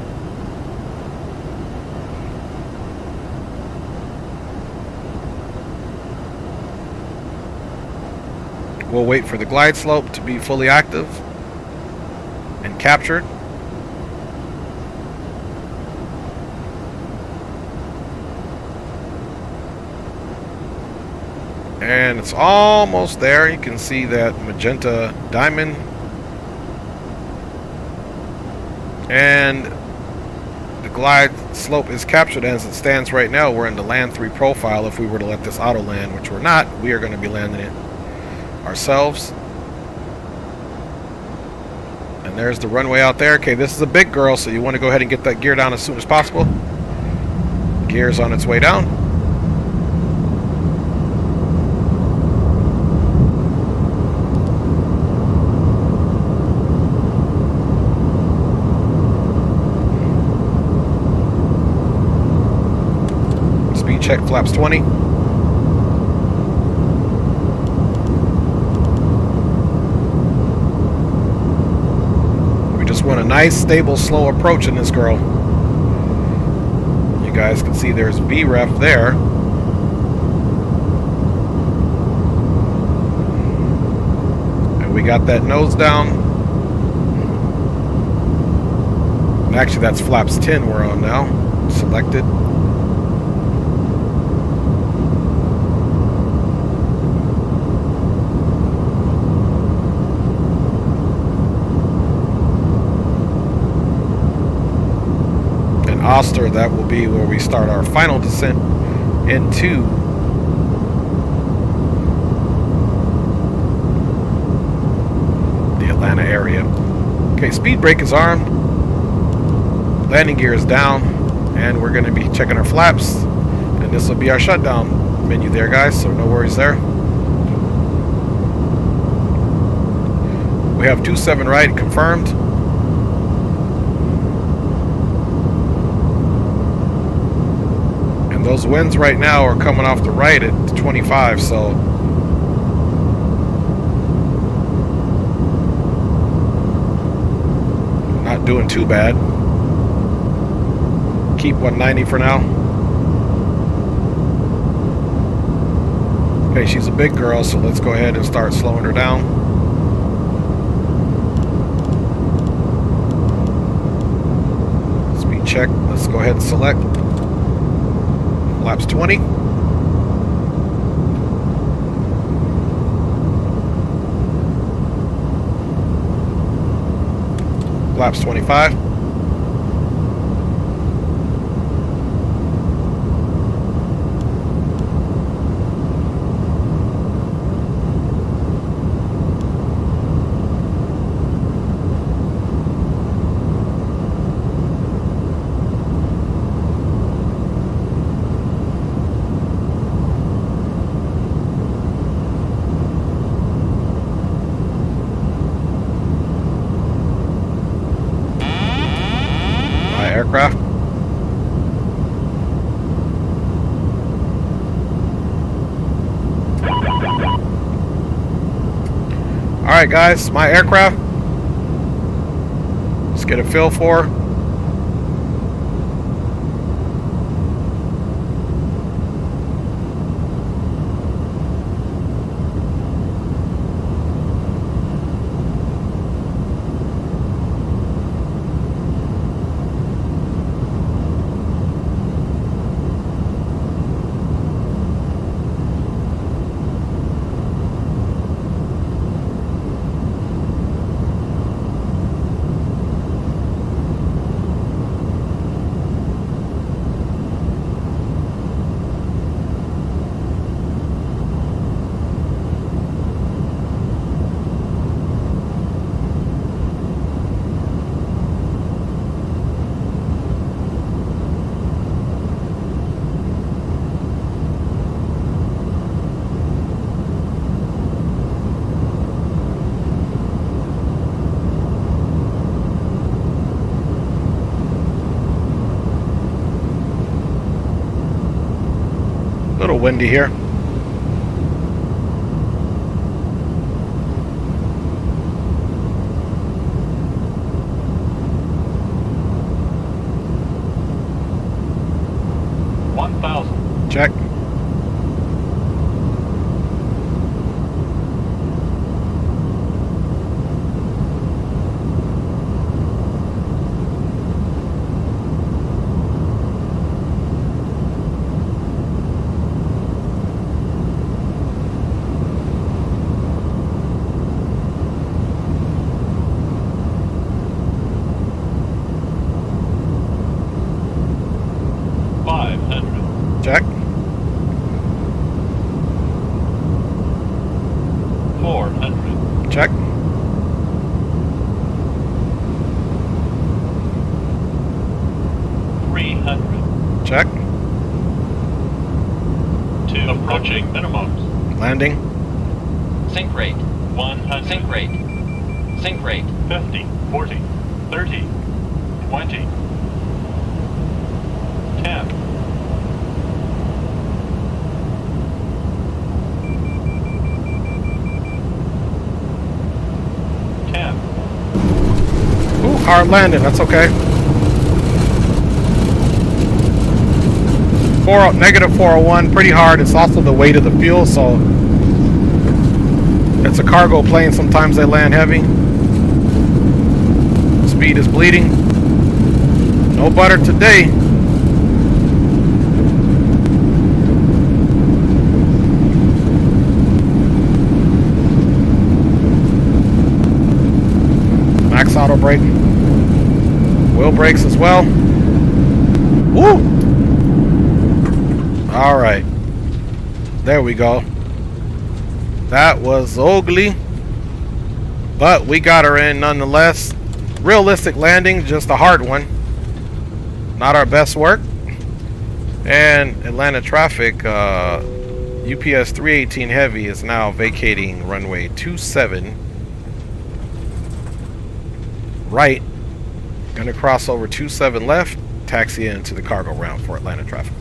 We'll wait for the glide slope to be fully active and captured. And it's almost there. You can see that magenta diamond. And the glide slope is captured as it stands right now. We're in the land 3 profile. If we were to let this auto land, which we're not, we are going to be landing it ourselves. And there's the runway out there. Okay, this is a big girl, so you want to go ahead and get that gear down as soon as possible. Gear's on its way down. Speed check flaps 20. Want a nice, stable, slow approach in this girl. You guys can see there's VREF there. And we got that nose down. And actually, that's flaps 10 we're on now. Selected. Oster, that will be where we start our final descent into the Atlanta area. Okay, speed brake is armed, landing gear is down, and we're going to be checking our flaps, and this will be our shutdown menu there, guys, so no worries there. We have 27 right confirmed. Those winds right now are coming off the right at 25, so not doing too bad. Keep 190 for now. Okay, she's a big girl, so let's go ahead and start slowing her down. Speed check, let's go ahead and select. Flaps 20. Flaps 25. Aircraft. Alright guys, my aircraft. Let's get a feel for. Little windy here. Check. 400. Check. Check. 2 approaching minimums. Landing. Sink rate 100. Sink rate. Sink rate 50, 40, 30, 20, 10. Ooh, hard landing. That's okay. Negative 401, pretty hard. It's also the weight of the fuel, so it's a cargo plane. Sometimes they land heavy. Speed is bleeding. No butter today. Max auto brake. Wheel brakes as well. Woo! Alright. There we go. That was ugly. But we got her in nonetheless. Realistic landing, just a hard one. Not our best work. And Atlanta traffic, UPS 318 Heavy is now vacating runway 27. Right. Gonna cross over 27 left. Taxi into the cargo route for Atlanta traffic.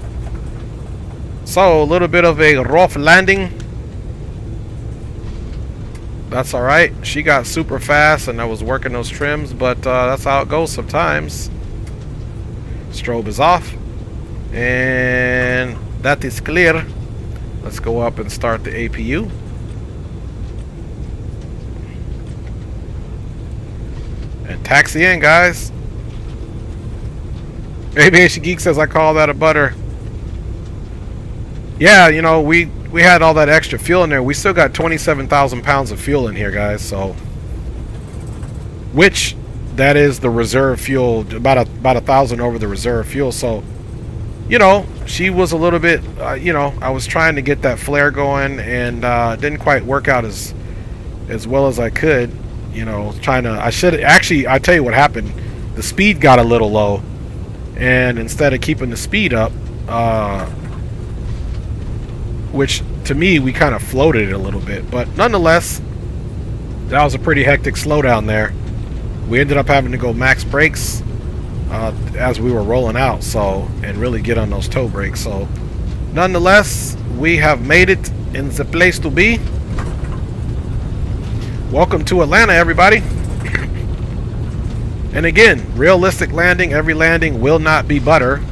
So, a little bit of a rough landing. That's alright. She got super fast and I was working those trims, but that's how it goes sometimes. Strobe is off. And that is clear. Let's go up and start the APU. And taxi in, guys. Aviation Geek says I call that a butter. Yeah, you know, we had all that extra fuel in there. We still got 27,000 pounds of fuel in here, guys. So, which that is the reserve fuel, about 1,000 over the reserve fuel. So, you know, she was a little bit, you know, I was trying to get that flare going and didn't quite work out as well as I could. You know, I should actually. I tell you what happened. The speed got a little low, and instead of keeping the speed up, which to me we kind of floated it a little bit, but nonetheless, that was a pretty hectic slowdown there. We ended up having to go max brakes as we were rolling out, so, and really get on those toe brakes. So, nonetheless, we have made it in the place to be. Welcome to Atlanta, everybody. And again, realistic landing. Every landing will not be butter.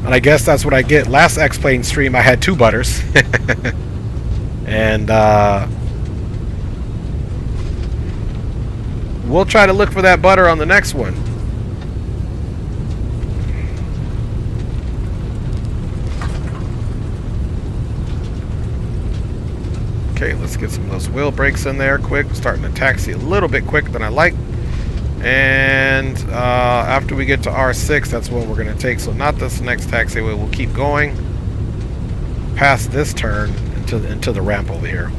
And I guess that's what I get. Last X-Plane stream, I had 2 butters. And we'll try to look for that butter on the next one. Okay, let's get some of those wheel brakes in there quick. Starting to taxi a little bit quicker than I like. And after we get to R6, that's what we're going to take. So not this next taxiway. We'll keep going past this turn into the ramp over here.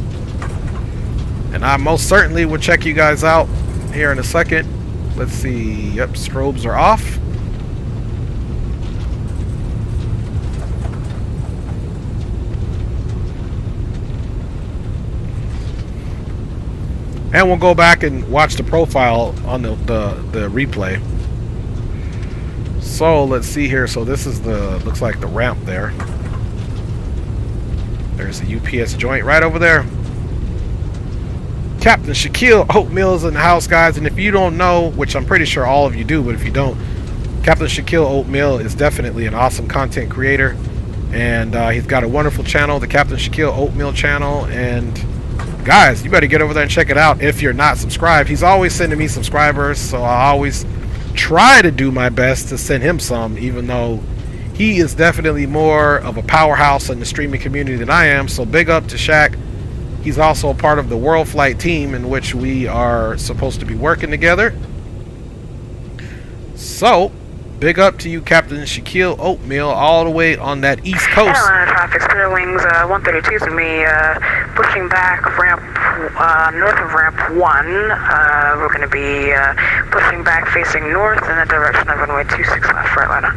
And I most certainly will check you guys out here in a second. Let's see. Yep, strobes are off. And we'll go back and watch the profile on the replay. So let's see here. So this is looks like the ramp there. There's the UPS joint right over there. Captain Shaquille Oatmeal is in the house, guys. And if you don't know, which I'm pretty sure all of you do, but if you don't, Captain Shaquille Oatmeal is definitely an awesome content creator. And he's got a wonderful channel, the Captain Shaquille Oatmeal channel. And guys, you better get over there and check it out if you're not subscribed. He's always sending me subscribers, so I always try to do my best to send him some, even though he is definitely more of a powerhouse in the streaming community than I am. So big up to Shaq. He's also a part of the World Flight team in which we are supposed to be working together. So Big up to you, Captain Shaquille Oatmeal, all the way on that East Coast. Atlanta traffic, Spirit Wings 132 to me, pushing back ramp north of ramp 1. We're going to be pushing back facing north in the direction of runway 26 left for Atlanta.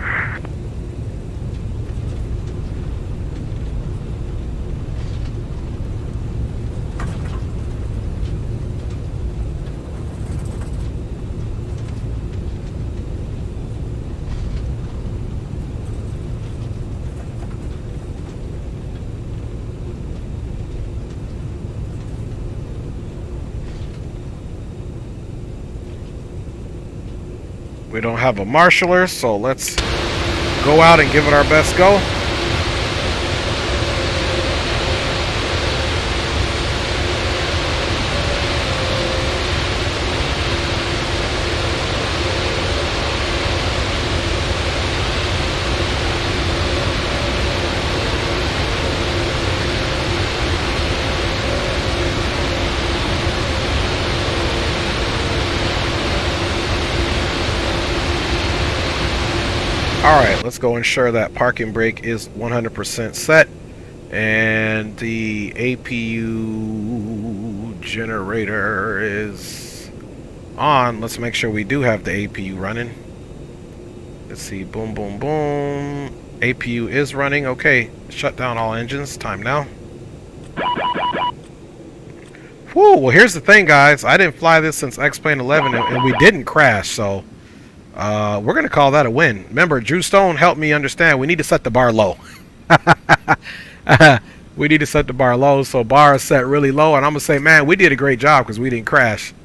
We don't have a marshaller, so let's go out and give it our best go. Alright, let's go ensure that parking brake is 100% set and the APU generator is on. Let's make sure we do have the APU running. Let's see, boom, boom, boom. APU is running. Okay, shut down all engines. Time now. Whew, well here's the thing, guys. I didn't fly this since X-Plane 11 and we didn't crash, so we're going to call that a win. Remember, Drew Stone helped me understand we need to set the bar low. We need to set the bar low, so bar is set really low, and I'm going to say, man, we did a great job because we didn't crash.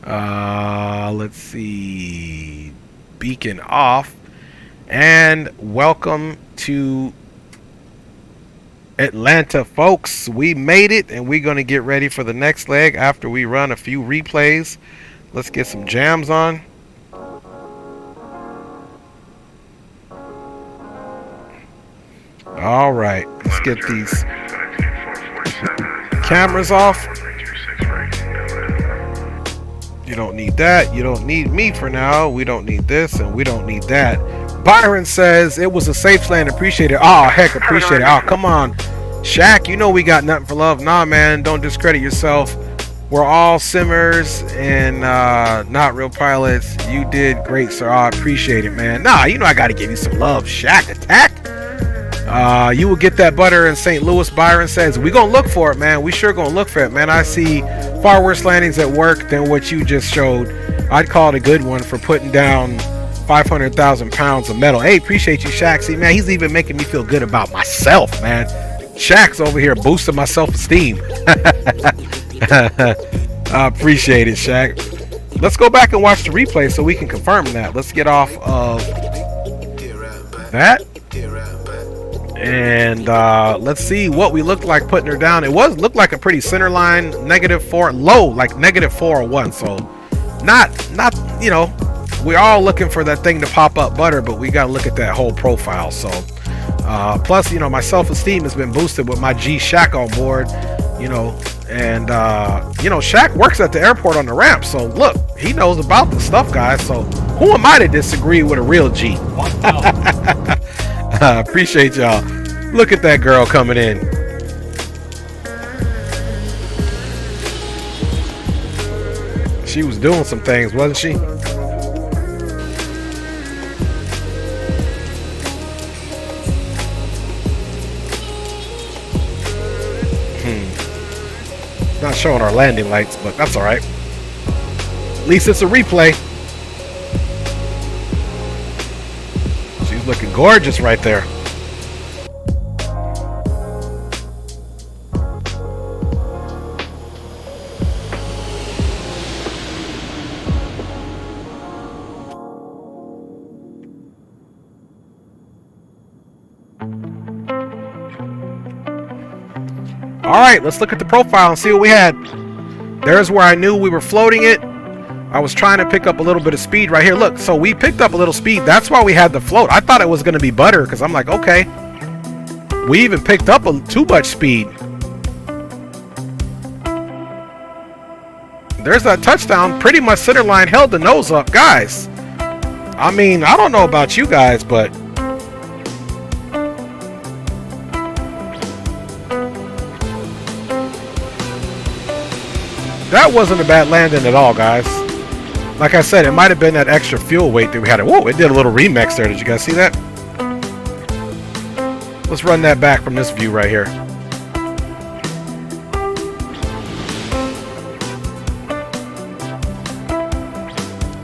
Let's see. Beacon off. And welcome to Atlanta, folks. We made it, and we're going to get ready for the next leg after we run a few replays. Let's get some jams on. All right, let's get these cameras off. You don't need that. You don't need me for now. We don't need this, and we don't need that. Byron says it was a safe land. Appreciate it. Oh, heck, appreciate it. Oh, come on. Shaq, you know we got nothing for love. Nah, man, don't discredit yourself. We're all simmers and not real pilots. You did great, sir. I appreciate it, man. Nah, you know I got to give you some love. Shaq, attack. You will get that butter in St. Louis. Byron says we gonna look for it, man. We sure gonna look for it, man. I see far worse landings at work than what you just showed. I'd call it a good one for putting down 500,000 pounds of metal. Hey, appreciate you, Shaq. See, man, he's even making me feel good about myself, man. Shaq's over here boosting my self-esteem. I appreciate it, Shaq. Let's go back and watch the replay so we can confirm that. Let's get off of that. And let's see what we look like putting her down. It looked like a pretty center line, -4, low, like -4 or 1. So not, you know, we're all looking for that thing to pop up butter, but we got to look at that whole profile. So plus, you know, my self-esteem has been boosted with my G Shaq on board, you know, and you know, Shaq works at the airport on the ramp. So look, he knows about the stuff, guys. So who am I to disagree with a real G? Appreciate y'all. Look at that girl coming in. She was doing some things, wasn't she? Not showing our landing lights, but that's all right. At least it's a replay. She's looking gorgeous right there. All right, let's look at the profile and see what we had. There's where I knew we were floating it. I was trying to pick up a little bit of speed right here. Look, so we picked up a little speed. That's why we had the float. I thought it was going to be butter because I'm like, okay. We even picked up too much speed. There's that touchdown. Pretty much center line held the nose up, guys. I mean, I don't know about you guys, but that wasn't a bad landing at all, guys. Like I said, it might have been that extra fuel weight that we had. Whoa, it did a little remix there. Did you guys see that? Let's run that back from this view right here.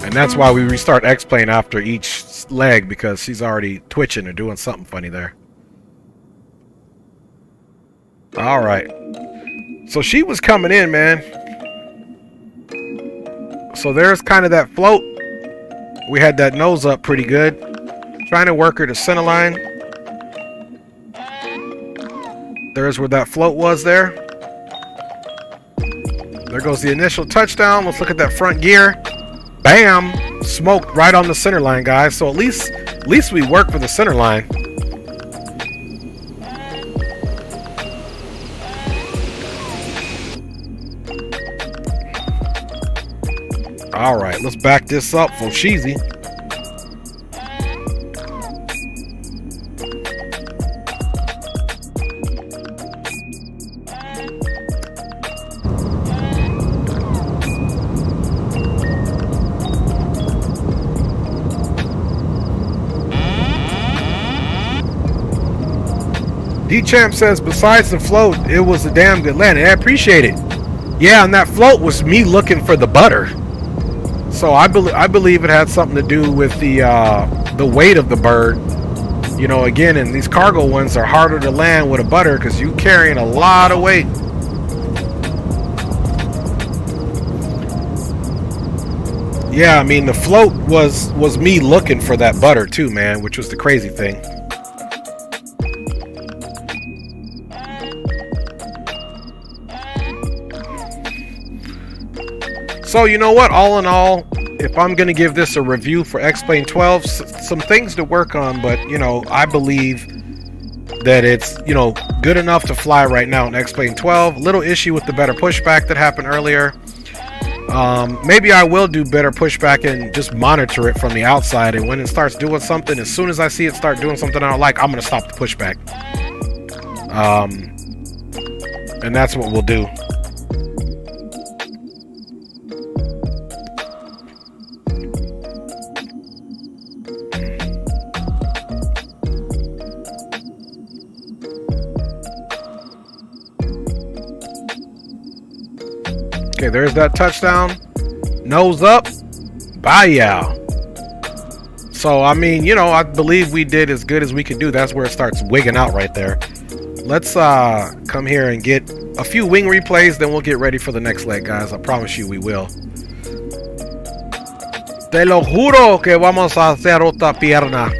And that's why we restart X-Plane after each leg, because she's already twitching or doing something funny there. Alright. So she was coming in, man. So there's kind of that float. We had that nose up pretty good. Trying to work her to center line. There's where that float was there. There goes the initial touchdown. Let's look at that front gear. Bam! Smoked right on the center line, guys. So at least we work for the center line. Alright, let's back this up for Sheezy. D-Champ says, besides the float, it was a damn good landing. I appreciate it. Yeah, and that float was me looking for the butter. So I believe it had something to do with the weight of the bird. You know, again, and these cargo ones are harder to land with a butter because you're carrying a lot of weight. Yeah, I mean, the float was me looking for that butter too, man, which was the crazy thing. So, you know what? All in all, if I'm going to give this a review for X-Plane 12, some things to work on, but, you know, I believe that it's, you know, good enough to fly right now in X-Plane 12. Little issue with the better pushback that happened earlier. Maybe I will do better pushback and just monitor it from the outside, and when it starts doing something, as soon as I see it start doing something I don't like, I'm going to stop the pushback. And that's what we'll do. Okay, there's that touchdown. Nose up. Bye, yeah. So, I mean, you know, I believe we did as good as we could do. That's where it starts wigging out right there. Let's come here and get a few wing replays, then we'll get ready for the next leg, guys. I promise you we will. Te lo juro que vamos a hacer otra pierna.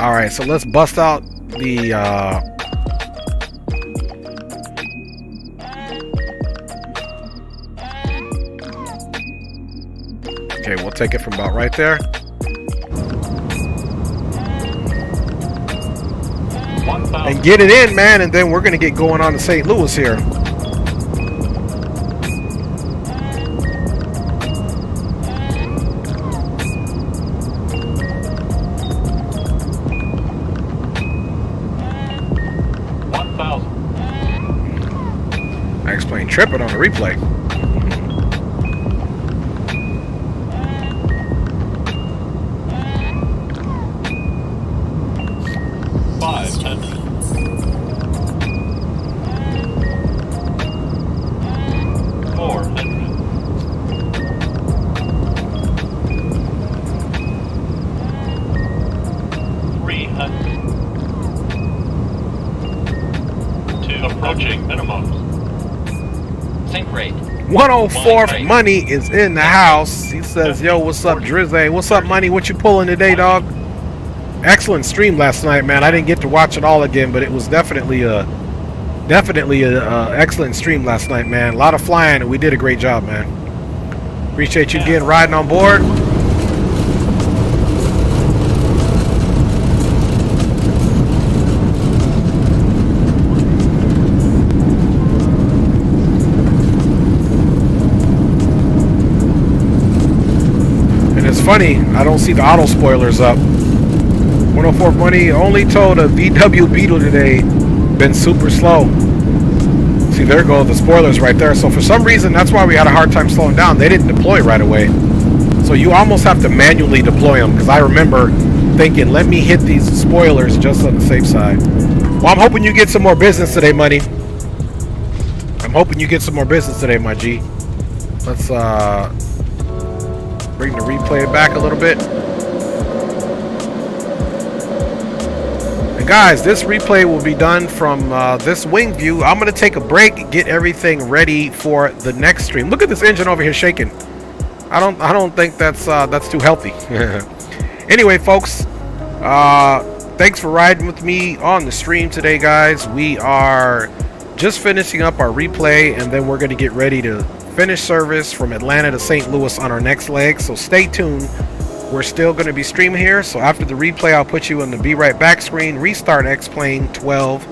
Alright, so let's bust out the... Okay, we'll take it from about right there. And get it in, man, and then we're going to get going on to St. Louis here. I explained tripping on the replay. Approaching minimum. Sync rate. 104th Money is in the house. He says, yo, what's up, Drizzy? What's up, Money? What you pulling today, dog? Excellent stream last night, man. I didn't get to watch it all again, but it was definitely a excellent stream last night, man. A lot of flying, and we did a great job, man. Appreciate you getting riding on board. funny. I don't see the auto spoilers up. 104 Money only towed a VW Beetle today. Been super slow. See, there go the spoilers right there. So for some reason, that's why we had a hard time slowing down. They didn't deploy right away. So you almost have to manually deploy them, because I remember thinking, let me hit these spoilers just on the safe side. Well, I'm hoping you get some more business today, Money. I'm hoping you get some more business today, my G. Let's bring the replay back a little bit. And guys, this replay will be done from this wing view. I'm going to take a break, get everything ready for the next stream. Look at this engine over here shaking. I don't think that's too healthy. Anyway, folks, thanks for riding with me on the stream today, guys. We are just finishing up our replay, and then we're going to get ready to finish service from Atlanta to St. Louis on our next leg. So stay tuned. We're still going to be streaming here. So after the replay, I'll put you on the Be Right Back screen, restart X-Plane 12,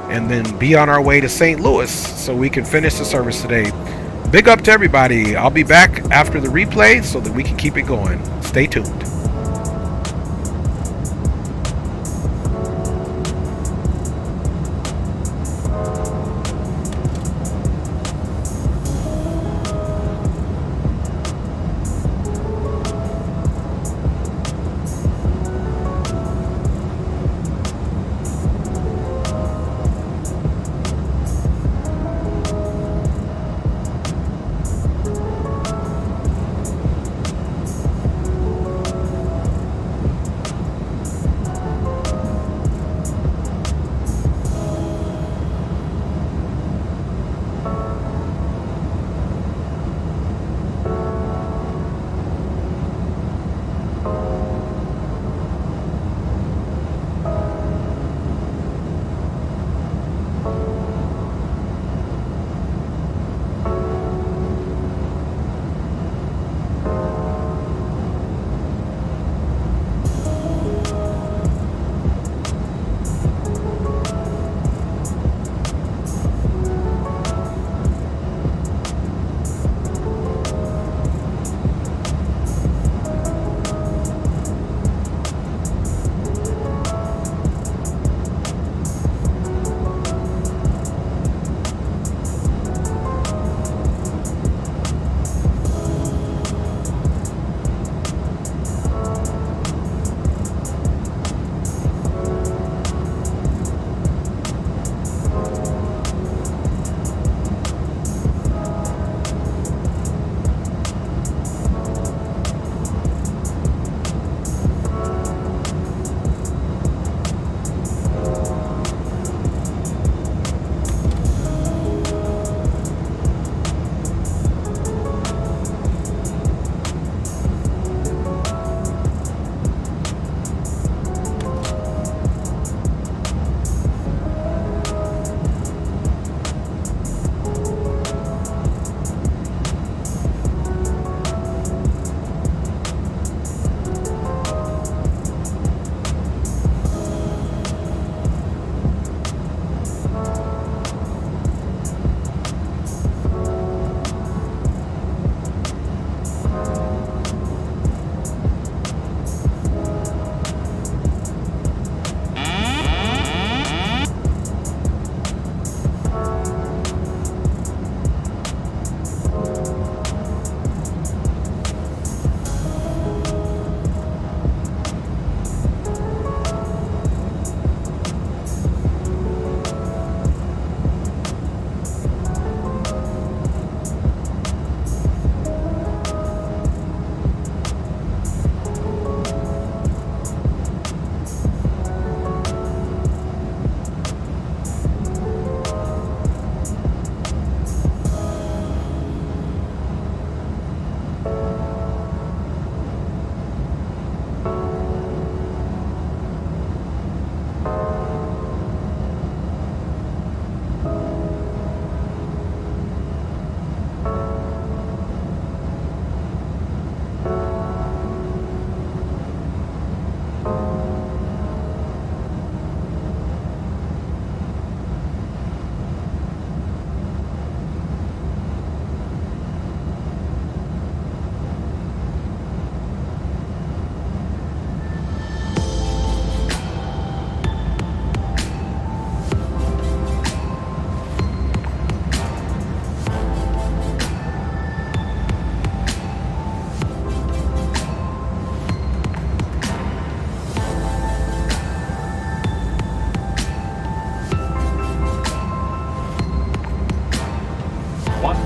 and then be on our way to St. Louis so we can finish the service today. Big up to everybody. I'll be back after the replay so that we can keep it going. Stay tuned.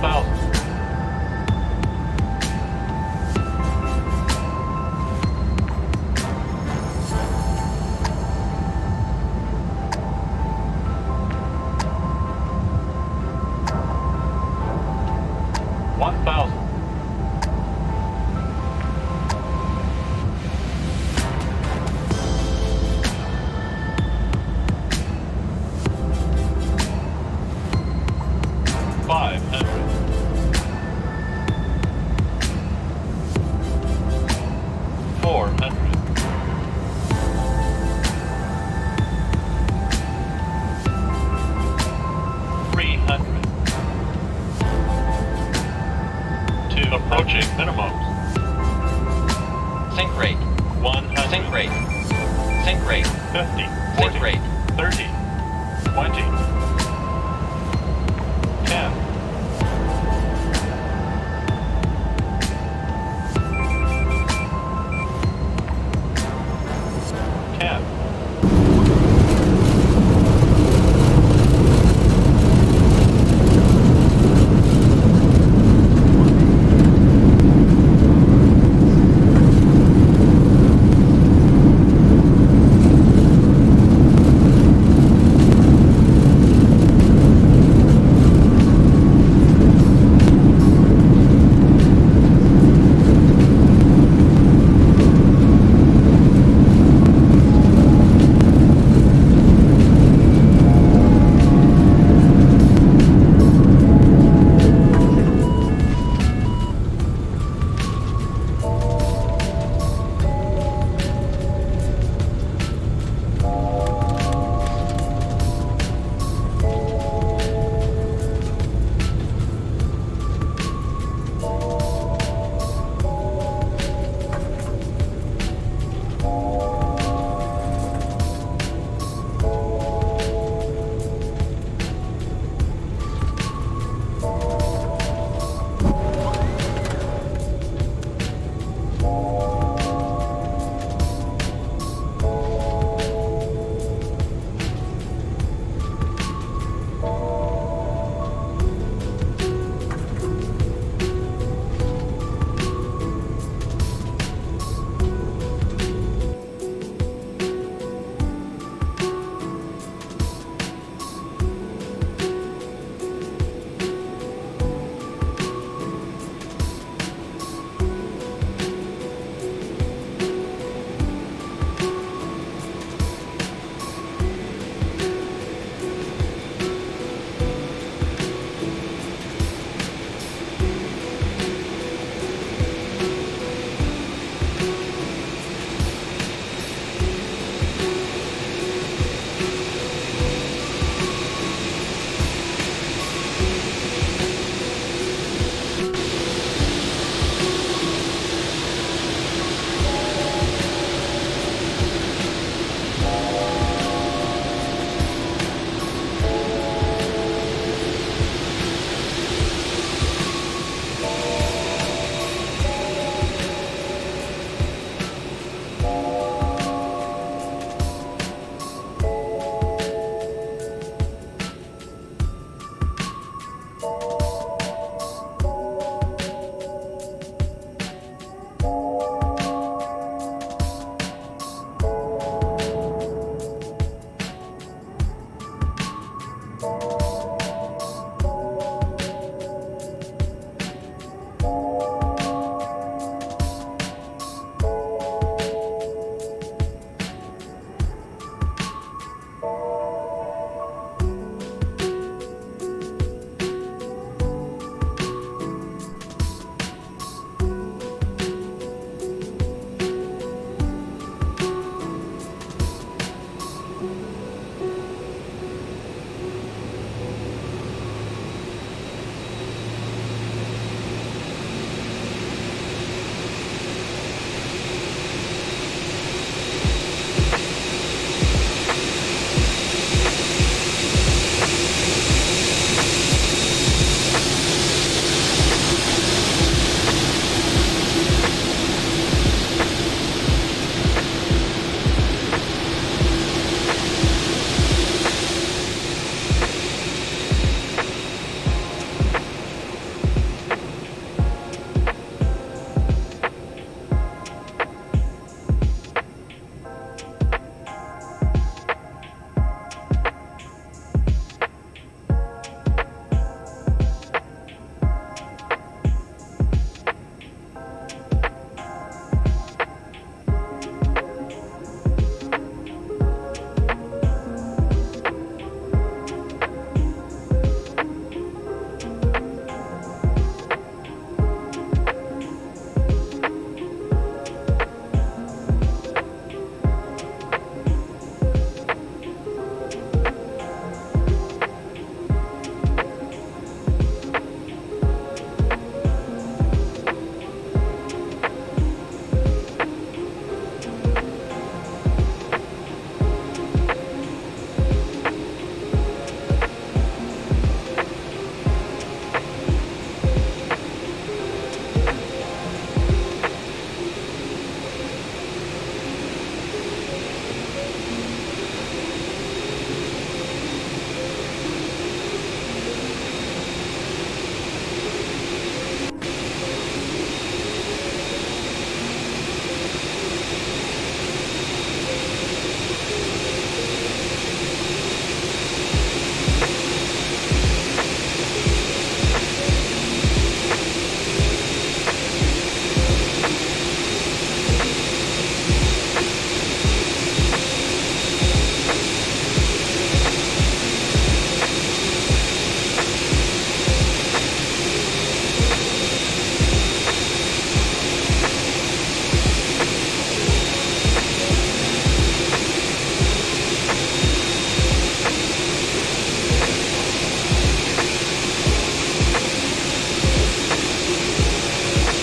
1,000. 1,000. 500. 400. 300. 2 approaching minimums. Sink rate. 100. Sink rate. Sink rate. 50. Sink 40. rate. 30. 20. 10. 10. 5.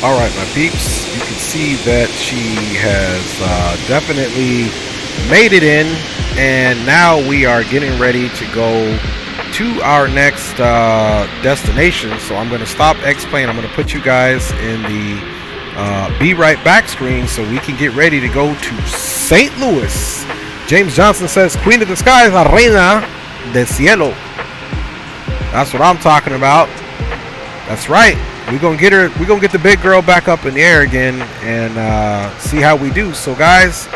All right, my peeps, you can see that she has definitely made it in, and now we are getting ready to go to our next destination. So I'm going to stop X-Plane. I'm going to put you guys in the Be Right Back screen so we can get ready to go to St. Louis. James Johnson says, Queen of the Skies, la reina del cielo. That's what I'm talking about. That's right. We're gonna get her. We're gonna get the big girl back up in the air again and see how we do. So, guys,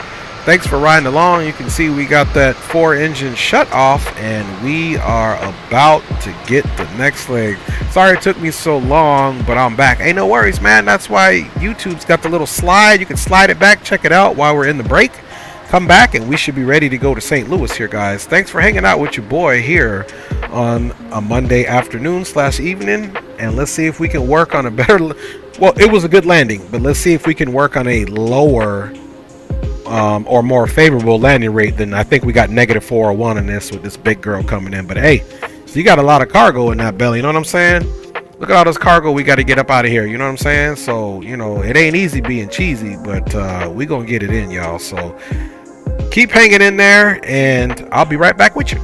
thanks for riding along. You can see we got that 4-engine shut off, and we are about to get the next leg. Sorry it took me so long, but I'm back. Ain't no worries, man. That's why YouTube's got the little slide. You can slide it back, check it out while we're in the break. Come back, and we should be ready to go to St. Louis here, guys. Thanks for hanging out with your boy here on a Monday afternoon / evening. And let's see if we can work on a better... Well, it was a good landing, but let's see if we can work on a lower or more favorable landing rate than I think we got -401 in this with this big girl coming in. But hey, so you got a lot of cargo in that belly, you know what I'm saying? Look at all this cargo we got to get up out of here, you know what I'm saying? So, you know, it ain't easy being cheesy, but we gonna get it in, y'all. So keep hanging in there, and I'll be right back with you.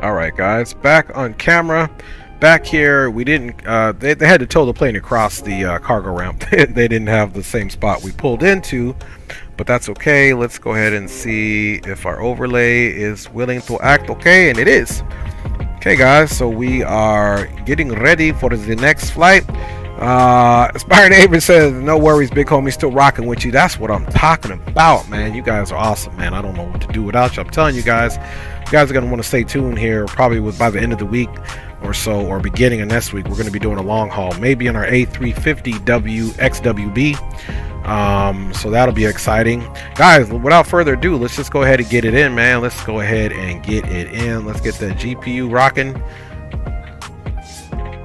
All right, guys, back on camera. Back here, we didn't. They had to tow the plane across the cargo ramp. They didn't have the same spot we pulled into, but that's okay. Let's go ahead and see if our overlay is willing to act okay, and it is. Okay, guys, so we are getting ready for the next flight. Aspiring Aver says, no worries, big homie, still rocking with you. That's what I'm talking about, man. You guys are awesome, man. I don't know what to do without you. I'm telling you guys are going to want to stay tuned here. Probably by the end of the week or so, or beginning of next week, we're going to be doing a long haul, maybe on our A350W XWB. So that'll be exciting. Guys, without further ado, let's just go ahead and get it in, man. Let's go ahead and get it in. Let's get that GPU rocking,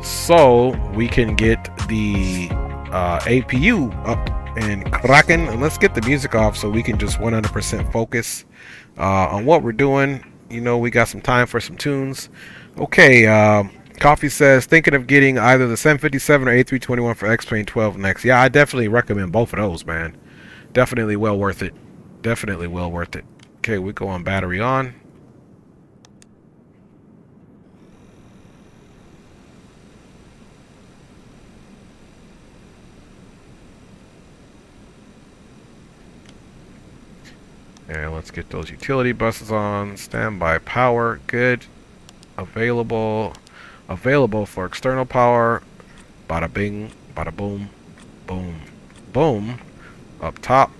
so we can get the APU up and cracking. And let's get the music off so we can just 100% focus on what we're doing. You know, we got some time for some tunes. Okay, Coffee says, thinking of getting either the 757 or A321 for X-Plane 12 next. Yeah, I definitely recommend both of those, man. Definitely well worth it. Definitely well worth it. Okay, we go on battery on. And let's get those utility buses on. Standby power, good. Available for external power. Bada bing, bada boom, boom, boom. Up top.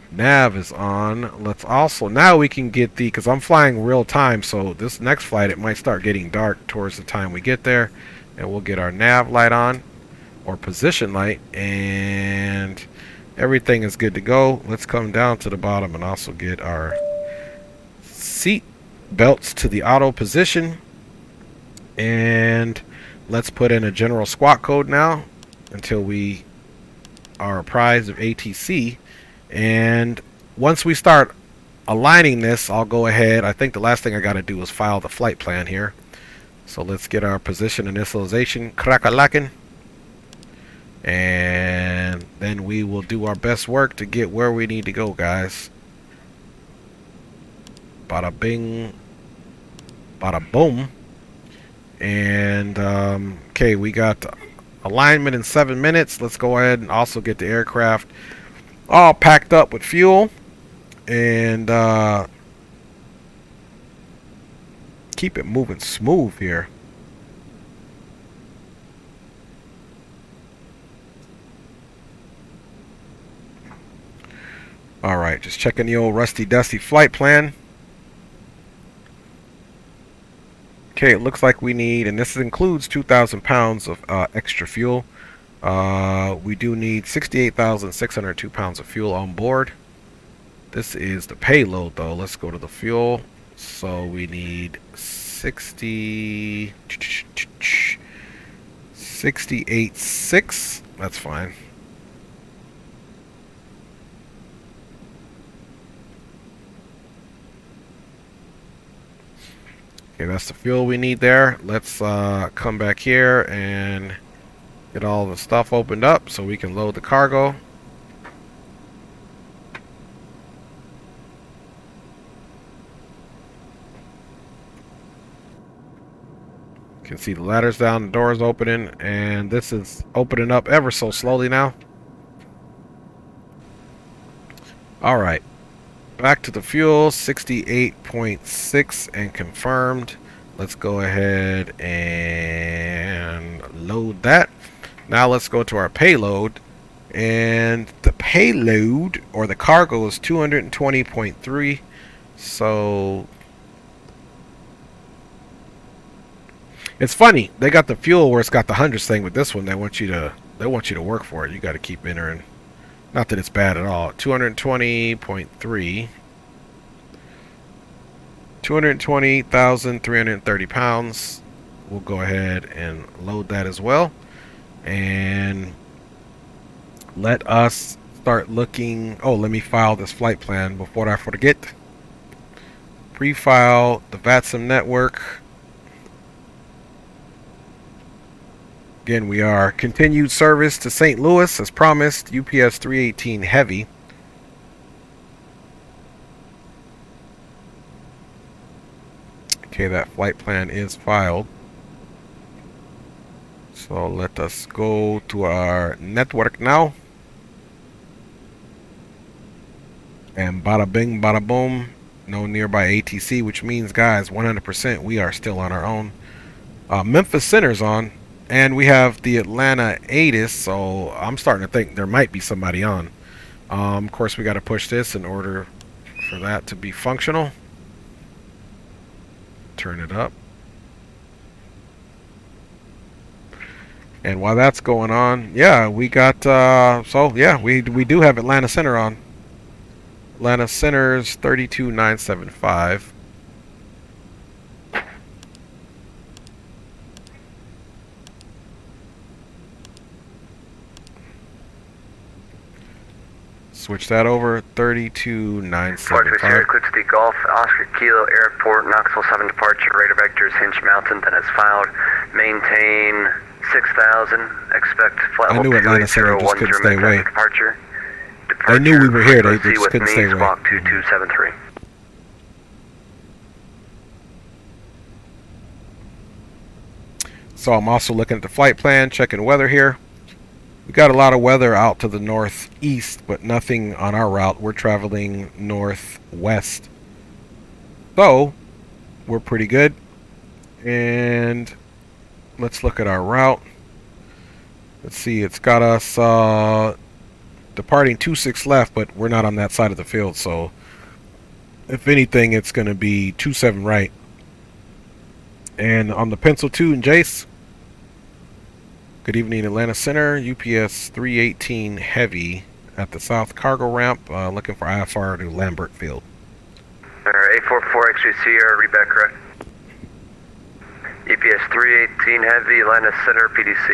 Nav is on. Let's also, now we can get the, because I'm flying real time, so this next flight it might start getting dark towards the time we get there, and we'll get our nav light on, or position light, and everything is good to go. Let's come down to the bottom and also get our seat belts to the auto position, and let's put in a general squawk code now until we are apprised of ATC. And once we start aligning this, I'll go ahead. I think the last thing I got to do is file the flight plan here. So let's get our position initialization crack-a-lacking, and then we will do our best work to get where we need to go, guys. Bada bing, bada boom. And okay, we got alignment in 7 minutes. Let's go ahead and also get the aircraft all packed up with fuel, and keep it moving smooth here. Alright, just checking the old rusty dusty flight plan. Okay, it looks like we need, and this includes 2,000 pounds of extra fuel. We do need 68,602 pounds of fuel on board. This is the payload though. Let's go to the fuel. So we need 68.6. That's fine. Okay, that's the fuel we need there. Let's come back here and get all the stuff opened up so we can load the cargo. You can see the ladders down, the doors opening, and this is opening up ever so slowly now. Alright. Back to the fuel, 68.6 and confirmed. Let's go ahead and load that. Now let's go to our payload, and the payload or the cargo is 220.3. So it's funny, they got the fuel where it's got the hundreds thing, but this one they want you to work for it. You got to keep entering. Not that it's bad at all. 220.3. 220,330 pounds. We'll go ahead and load that as well. And let us start looking. Oh, let me file this flight plan before I forget. Pre-file the VATSIM network. Again, we are continued service to St. Louis as promised. UPS 318 heavy. Okay, that flight plan is filed. So let us go to our network now. And bada bing, bada boom. No nearby ATC, which means, guys, 100% we are still on our own. Memphis Center's on. And we have the Atlanta ATIS, so I'm starting to think there might be somebody on. Of course, we got to push this in order for that to be functional. Turn it up. And while that's going on, yeah, we got, so yeah, we do have Atlanta Center on. Atlanta Center's 32975. Switch that over, 32975. Eclipse the Golf, Oscar Kilo Airport, Knoxville 7 departure, radar vectors, Hinge Mountain, then it's filed. Maintain 6,000, expect flight I knew Atlanta Center just couldn't stay away. Departure. They knew we were here, they just couldn't stay away. Squawk 2273. So I'm also looking at the flight plan, checking weather here. We got a lot of weather out to the northeast, but nothing on our route. We're traveling northwest. So, we're pretty good. And let's look at our route. Let's see, it's got us departing 26 left, but we're not on that side of the field. So, if anything, it's going to be 27 right. And on the pencil 2 and Jace. Good evening, Atlanta Center, UPS 318 Heavy at the South Cargo Ramp, looking for IFR to Lambert Field. 844 X-ray Sierra, read back correct. UPS 318 Heavy, Atlanta Center, PDC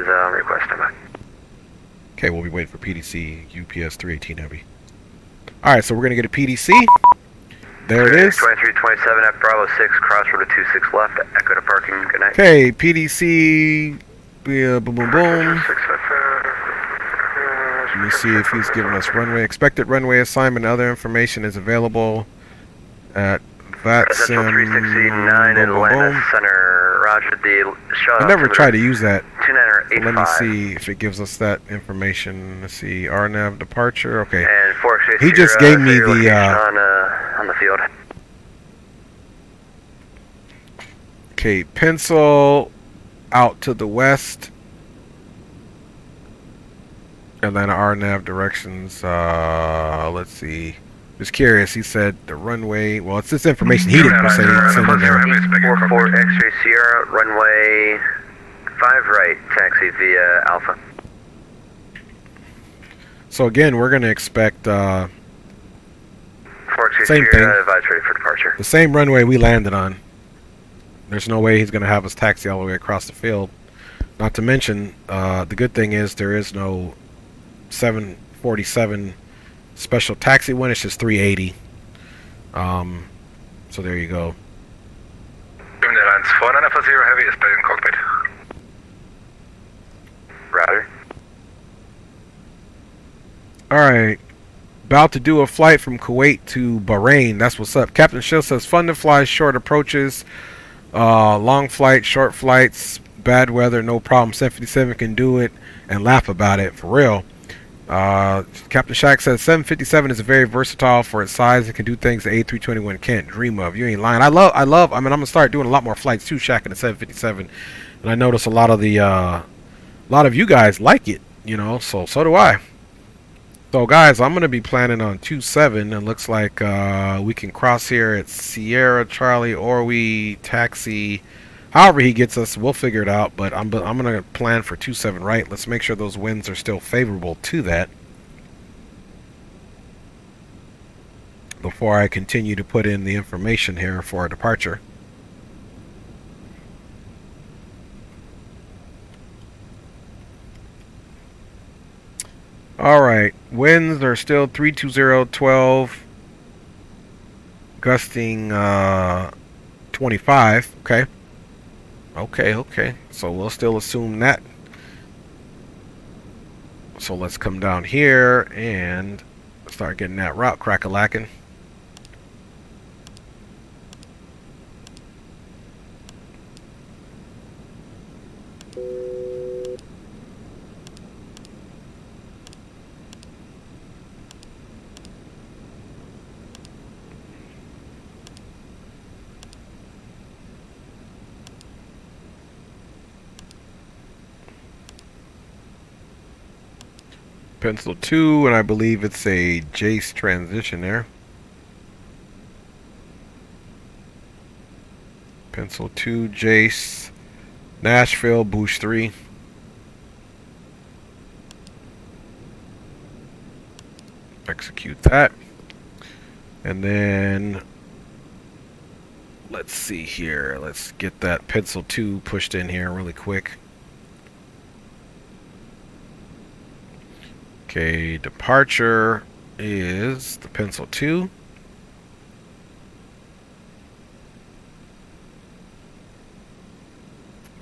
is requesting back. Okay, we'll be waiting for PDC, UPS 318 Heavy. Alright, so we're going to get a PDC. There it is. 2327 at Bravo 6, crossroad to 26 left, echo to parking, good night. Okay, PDC... boom, boom, boom. Let me see if he's giving us runway. Expected runway assignment and other information is available at VATSIM. 369 in Atlanta Center. Roger, the show. I never tried to use that. 2985. Let me see if it gives us that information. Let's see. RNAV departure. Okay. And 4 he just gave me the on the field. Okay, pencil out to the west. Atlanta RNAV directions. Let's see. Just curious. He said the runway. Well, it's this information he didn't say. Send in there. 44 X-ray Sierra, runway 5 right, taxi via Alpha. So again, we're going to expect same thing. Advise ready for departure. The same runway we landed on. There's no way he's going to have us taxi all the way across the field. Not to mention, the good thing is there is no 747 special taxi one. It's just 380. So there you go. Lines 4940 Heavy is in cockpit. Router. Alright. About to do a flight from Kuwait to Bahrain. That's what's up. Captain Shill says fun to fly short approaches. Long flights, short flights, bad weather, no problem. 757 can do it and laugh about it for real. Captain Shack says 757 is very versatile for its size and can do things the A321 can't dream of. You ain't lying. I mean, I'm gonna start doing a lot more flights too, Shack, in the 757, and I notice a lot of you guys like it, you know. So do I. So guys, I'm gonna be planning on 27, and looks like we can cross here at Sierra Charlie, or we taxi. However he gets us, we'll figure it out. But I'm gonna plan for 27 right. Let's make sure those winds are still favorable to that before I continue to put in the information here for our departure. Alright, winds are still 320-12, gusting 25, okay. Okay, so we'll still assume that. So let's come down here and start getting that route crack-a-lacking. Pencil 2, and I believe it's a Jace transition there. Pencil 2, Jace, Nashville, Boosh 3. Execute that. And then, let's see here. Let's get that Pencil 2 pushed in here really quick. Okay, departure is the Pencil 2.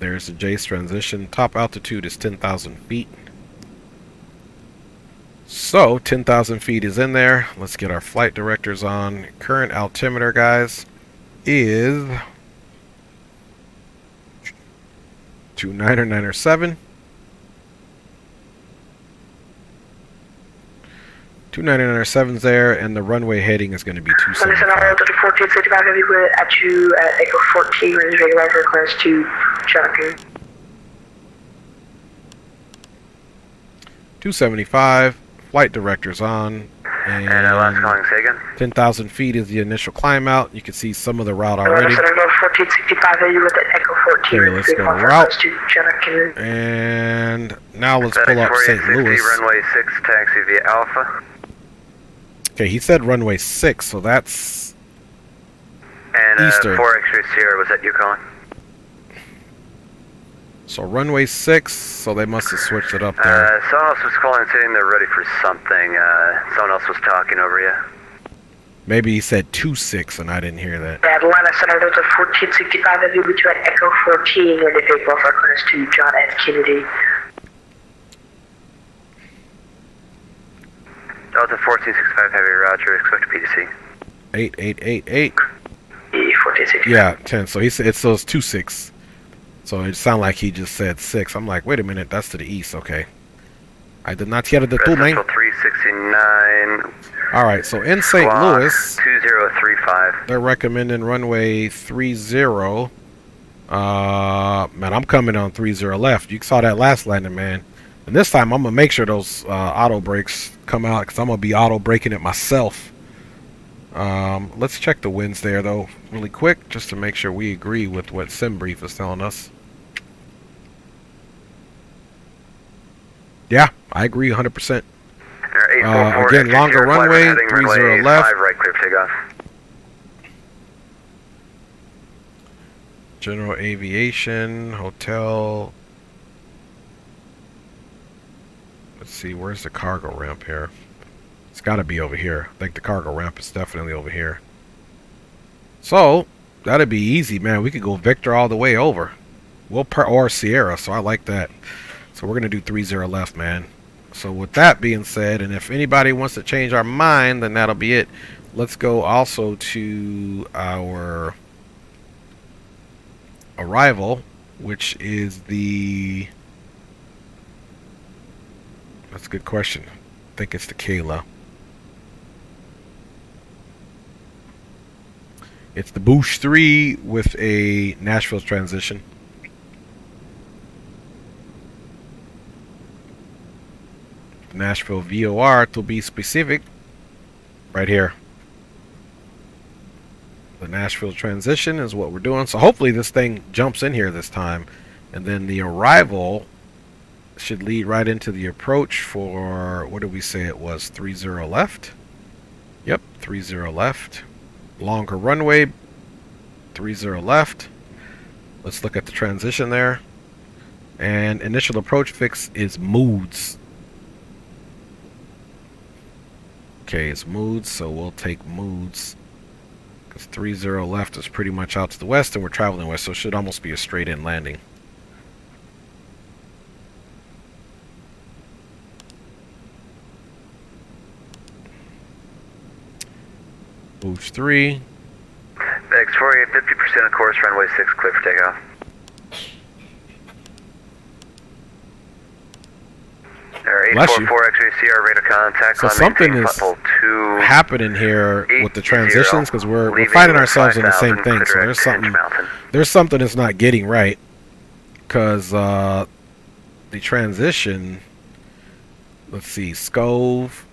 There's the Jace transition. Top altitude is 10,000 feet. So, 10,000 feet is in there. Let's get our flight directors on. Current altimeter, guys, is 29907. 29907's there, and the runway heading is going to be 275. 1465 heavy at you at Echo 14, ready regular class 2, tracking. 275. Flight director's on. And last calling, say again. 10,000 feet is the initial climb out. You can see some of the route already. 1465 heavy with the Echo 14. Okay, let's go to route. And now let's pull up St. Louis. Runway 6, taxi via Alpha. Okay, he said runway 6, so that's and Eastern. 4 X-ray Sierra, was that you calling? So runway 6, so they must have switched it up there. Someone else was calling saying they're ready for something. Someone else was talking over you. Maybe he said 26 and I didn't hear that. Atlanta Center, Delta 1465 heavy with you at Echo 14, ready for class 2, John F. Kennedy. Delta 1465 heavy, roger, expect PDC. 8888. 1465. Yeah, 10. So he said it's those 26. So it sounded like he just said 6. I'm like, wait a minute, that's to the east. Okay. I did not hear the two, man. 369. Alright, so in St. Louis, 2035. they're recommending runway 30. Man, I'm coming on 30 left. You saw that last landing, man. And this time, I'm going to make sure those auto brakes come out, because I'm going to be auto braking it myself. Let's check the winds there, though, really quick, just to make sure we agree with what SimBrief is telling us. Yeah, I agree 100%. Again, longer runway, 30 left. Right, clear takeoff. General aviation, hotel. Let's see, where's the cargo ramp here? It's got to be over here. I think the cargo ramp is definitely over here. So, that'd be easy, man. We could go Victor all the way over. Or Sierra, so I like that. So we're going to do 30 left, man. So with that being said, and if anybody wants to change our mind, then that'll be it. Let's go also to our arrival, which is the... That's a good question. I think it's the Kayla. It's the Boosh 3 with a Nashville transition. Nashville VOR, to be specific, right here. The Nashville transition is what we're doing. So hopefully this thing jumps in here this time. And then the arrival should lead right into the approach for, what did we say it was, 30 left? Yep, 30 left. Longer runway, 30 left. Let's look at the transition there. And initial approach fix is moods. Okay, it's moods, so we'll take moods. Because 30 left is pretty much out to the west, and we're traveling west, so it should almost be a straight-in landing. Boosh 3. Victoria, 50% of course, runway 6, clear for takeoff. Bless you. 844 X-ray CR radar contact. So something is happening here with the transitions, because we're finding ourselves in the same thing. So there's something that's not getting right, because the transition Let's see, Scove.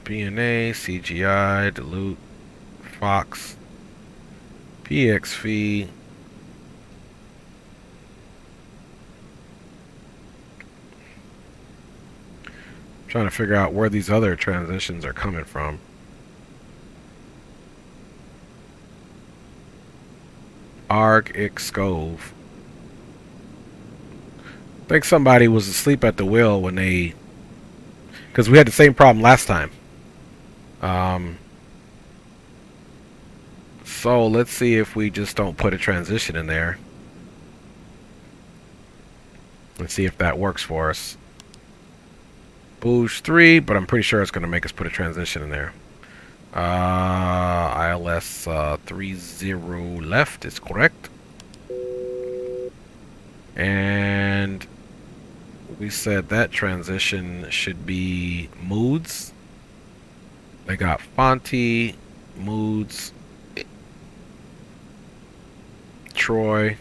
PNA, CGI, Dilute, Fox, PXV. Trying to figure out where these other transitions are coming from. Arg, Scove. I think somebody was asleep at the wheel when they, because we had the same problem last time. So let's see if we just don't put a transition in there. Let's see if that works for us. Boosh 3, but I'm pretty sure it's going to make us put a transition in there. ILS 30 left is correct. And we said that transition should be moods. They got Fonte, moods, Troy.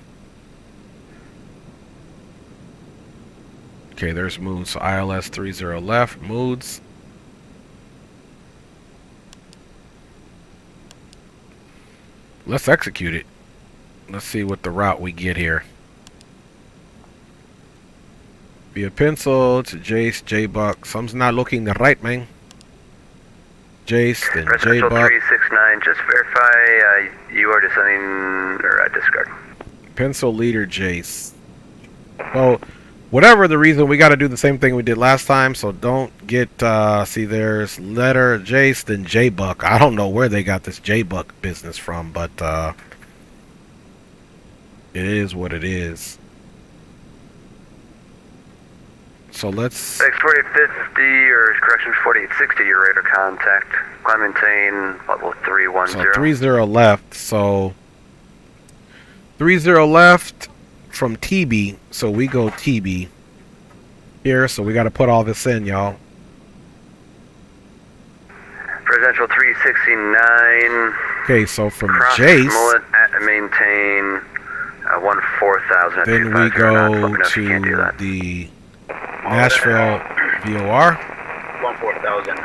Okay, there's moods. So ILS 30 left, moods. Let's execute it. Let's see what the route we get here. Via pencil to Jace, J-Buck. Something's not looking the right, man. Jace, then J-Buck. 369, just verify you are descending or discard. Pencil leader Jace. Well, whatever the reason, we got to do the same thing we did last time, so don't get, see there's letter Jace, then J-Buck. I don't know where they got this J-Buck business from, but it is what it is. So let's... X4850 or correction 4860, your radar contact. Climb maintain level 310. So 30 left, so 30 left from TB, so we go TB here, so we got to put all this in, y'all. Presidential 369. Okay, so from cross Jace, mullet at maintain 14,000. then we go to the Nashville VOR. 14,000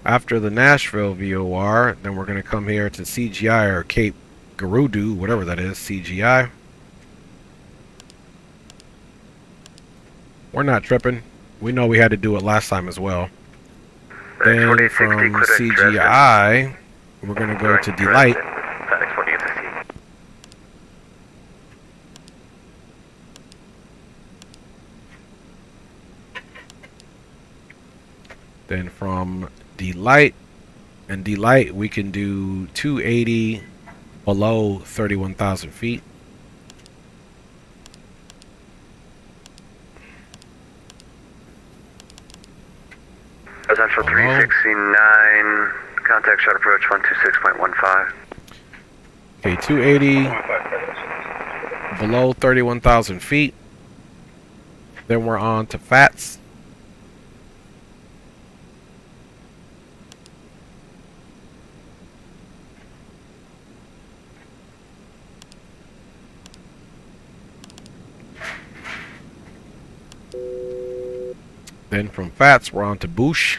After the Nashville VOR, then we're going to come here to CGI or Cape Garudu, whatever that is, CGI. We're not tripping. We know we had to do it last time as well. Then from CGI, we're going to go to Delight. Then from Delight, and Delight we can do 280 below 31,000 feet. Presidential 369, contact shot approach 126.15. Okay, 280 below 31,000 feet. Then we're on to FATS. Then from FATS, we're on to Boosh.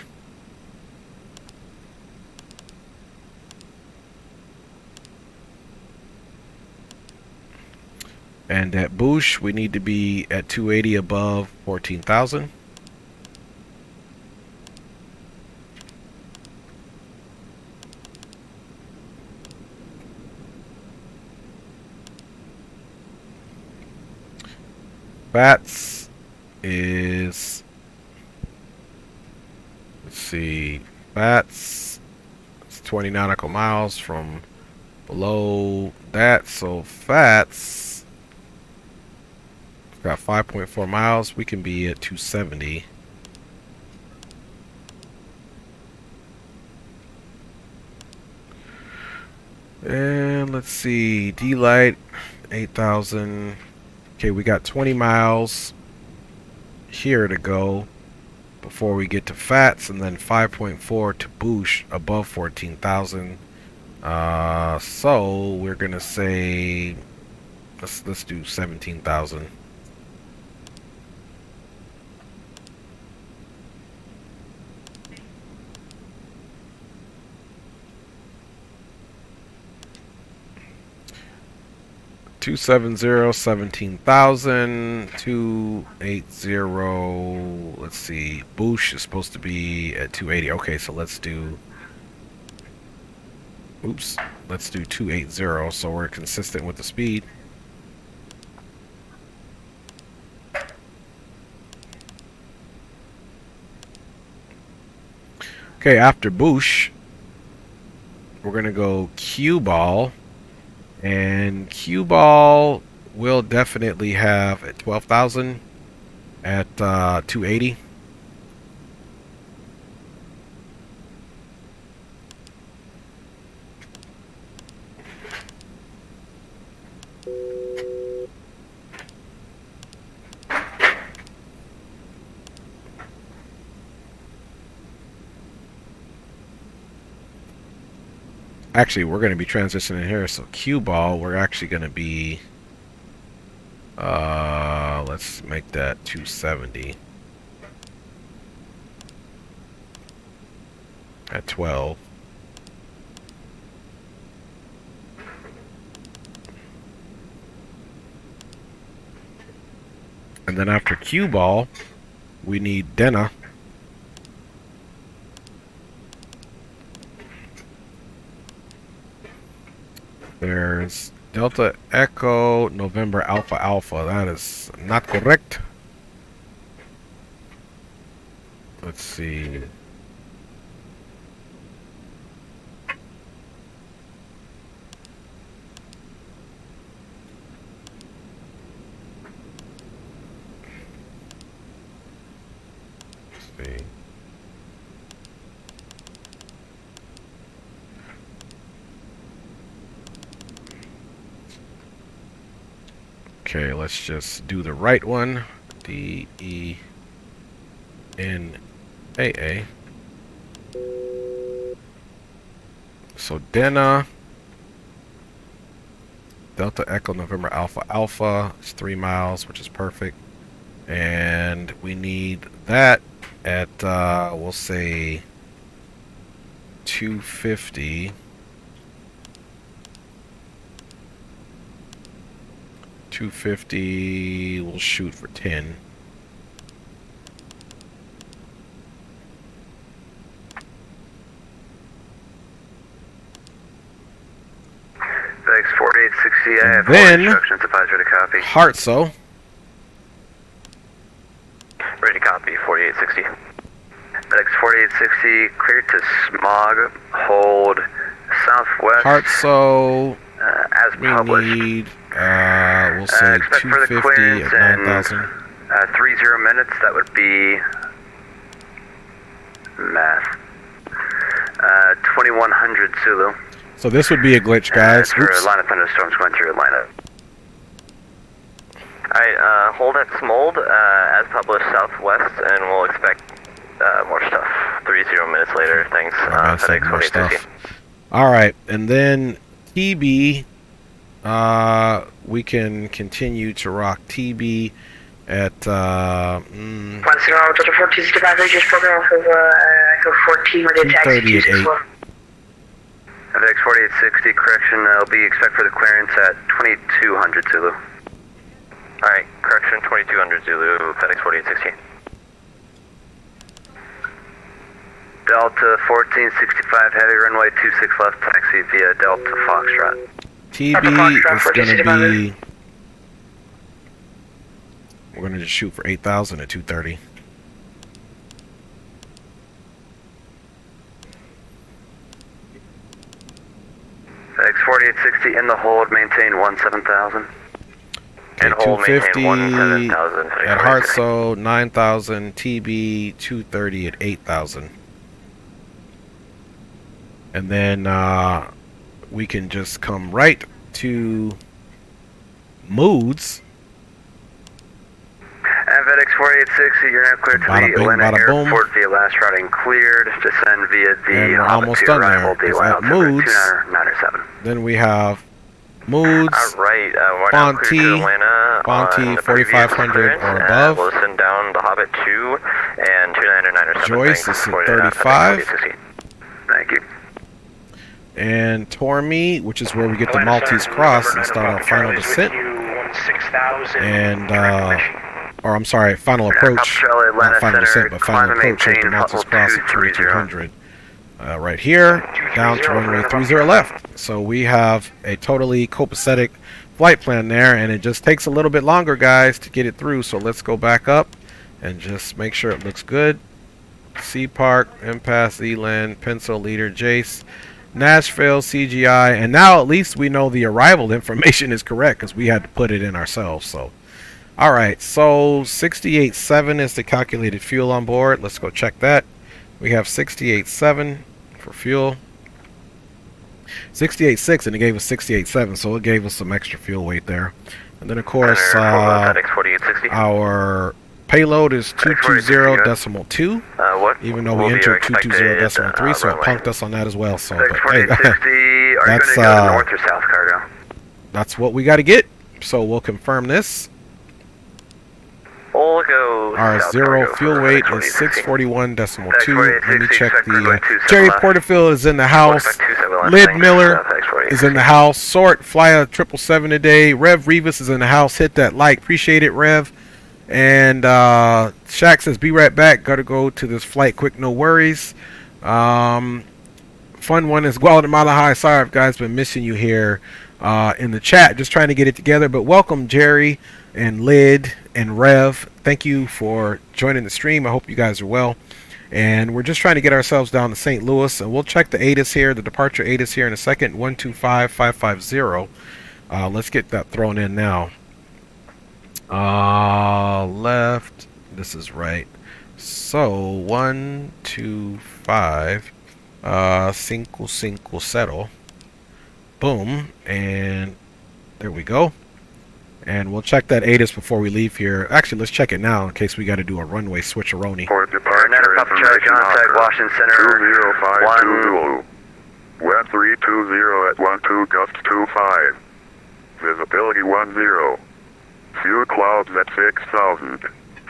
And at Boosh, we need to be at 280 above 14,000. FATS is... Let's see, FATS, it's 20 nautical miles from below that, so FATS, it's got 5.4 miles, we can be at 270. And let's see, D-Light, 8,000, okay, we got 20 miles here to go before we get to FATS, and then 5.4 to Boosh above 14,000. So we're gonna say Let's do 17,000. $270, 17,000, 280. Let's see. Boosh is supposed to be at 280. Okay, so let's do. Oops. Let's do 280. So we're consistent with the speed. Okay, after Boosh, we're gonna go cue ball. And cue ball will definitely have at 12,000 at 280. Actually, we're going to be transitioning here. So cue ball, we're actually going to be, let's make that 270 at 12. And then after cue ball, we need Dena. There's Delta Echo November Alpha Alpha. That is not correct. Let's see. Let's see. Okay, let's just do the right one. D-E-N-A-A. So Dena, Delta Echo November Alpha Alpha is 3 miles, which is perfect. And we need that at, we'll say 250. 250, we'll shoot for 10. Thanks, 4860. I have Then, instructions. Advisor to copy. Hartso. Ready to copy, 4860. FedEx 4860, cleared to smog, hold southwest. Hartso, As we published. need, we'll say Expect further 250 clearance at in 9,000. 30 minutes. That would be math. 2100 Zulu. So this would be a glitch, guys. For a Oops. line of thunderstorms going through Atlanta. Alright, hold at Smold, as published southwest, and we'll expect more stuff. 30 minutes later, thanks. I said FedEx more 4860. stuff. All right, and then TB, we can continue to rock TB at 10 Delta 1465, just program off of Echo 14, ready to taxi 230 at 8. FedEx 4860, correction, will be expect for the clearance at 2200 Zulu. Alright, correction, 2200 Zulu, FedEx 4860. Delta 1465, heavy runway 26 left, taxi via Delta Foxtrot. TB is going to be, we're going to just shoot for 8,000 at 230. FedEx 4860 in the hold, maintain 17,000. Okay, And hold, maintain 250 17,000. at Hartso, 9,000, TB 230 at 8,000. And then we can just come right to moods. And FedEx 4860, you're now cleared to Bada the bing, Atlanta bada boom. Airport via last routing cleared. Descend via And the we're almost Havasu done there, arrival, because DY at altimeter moods, 2997. Then we have Moods, Alright, we're now clear to Atlanta Fonty, on 4500 or above. We'll send down the Hobbit 2 and 299 Joyce is at 35. Thank you. And Tormy, which is where we get the Maltese Cross and start our final descent. And, or I'm sorry, final approach. Not final descent, but final approach at the Maltese Cross at 2300. Right here, down to runway 30 left. So we have a totally copacetic flight plan there, and it just takes a little bit longer, guys, to get it through. So let's go back up and just make sure it looks good. Sea Park, Impasse, Eland, Pencil, Leader, Jace, Nashville, CGI, and now at least we know the arrival information is correct because we had to put it in ourselves. So, all right, so 68.7 is the calculated fuel on board. Let's go check that. We have 68.7 for fuel. 68.6, and it gave us 68.7, so it gave us some extra fuel weight there. And then, of course, our payload is 220.2, even though we entered 220.3, so it punked us on that as well. So, but, hey, that's what we got to get. So we'll confirm this. Our zero fuel weight is 641.2. Let me check the Jerry Porterfield is in the house. Lid Miller is in the house. Sort fly a 777 today. Rev Revis is in the house. Hit that like, appreciate it, Rev. And Shaq says be right back. Got to go to this flight quick, no worries. Fun one is Guatemala High. Sorry, I've guys been missing you here in the chat. Just trying to get it together. But welcome, Jerry and Lid and Rev. Thank you for joining the stream. I hope you guys are well. And we're just trying to get ourselves down to St. Louis. And we'll check the ATIS here, the departure ATIS here in a second. 125550. Let's get that thrown in now. Left. This is right. So 125 cinco settle. Boom. And there we go. And we'll check that ATIS before we leave here. Actually, let's check it now in case we got to do a runway switcheroni. For departure information Washington Center 20520. Wind 320 at 12 gust 25. Visibility 10. Few clouds at 6,000.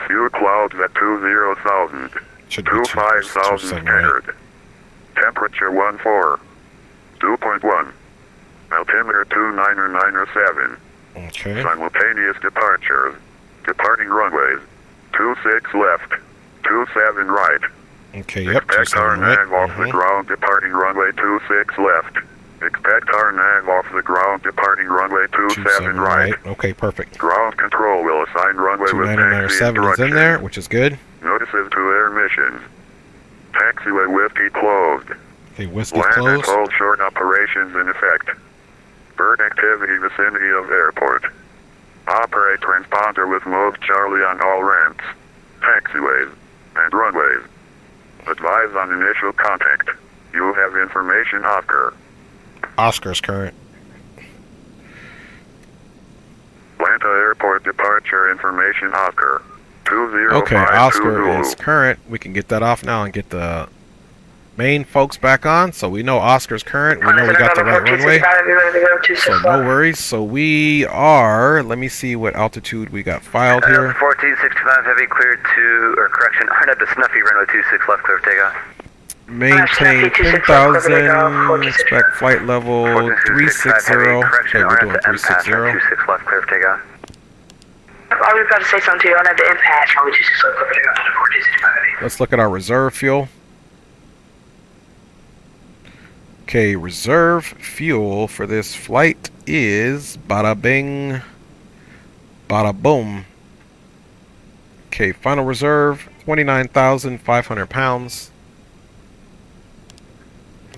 Few clouds at 20,000. 25,000 standard. Temperature 14. 2.1. Altimeter 2997. Okay. Simultaneous departures. Departing runways. 26 left. 27 right. Okay, yep. Expect our nav off the ground departing runway 26 left. Expect our nav off the ground departing runway 27 right. Okay, perfect. Ground control will assign runway with taxi and is in there, which is good. Notices to air missions. Taxiway Whiskey closed. Okay, Whiskey Land closed. and hold short operations in effect. Bird activity vicinity of airport. Operate transponder with mode Charlie on all ramps, taxiways, and runways. Advise on initial contact. You have information, Oscar. Oscar's current. Atlanta Airport departure information, Oscar. 20520. Okay, Oscar is current. We can get that off now and get the main folks back on. So we know Oscar's current. We know we got the right runway. So no worries. So we are, let me see what altitude we got filed here. 1465 heavy cleared to, or correction, aren't at the Snuffy runway 26 left clear of takeoff. Maintain 10,000, expect flight level 360. Okay, we're doing 360. 26 left clear of takeoff. I was about to say something to you on the impact. Let's look at our reserve fuel. Okay, reserve fuel for this flight is bada bing, bada boom. Okay, final reserve 29,500 pounds.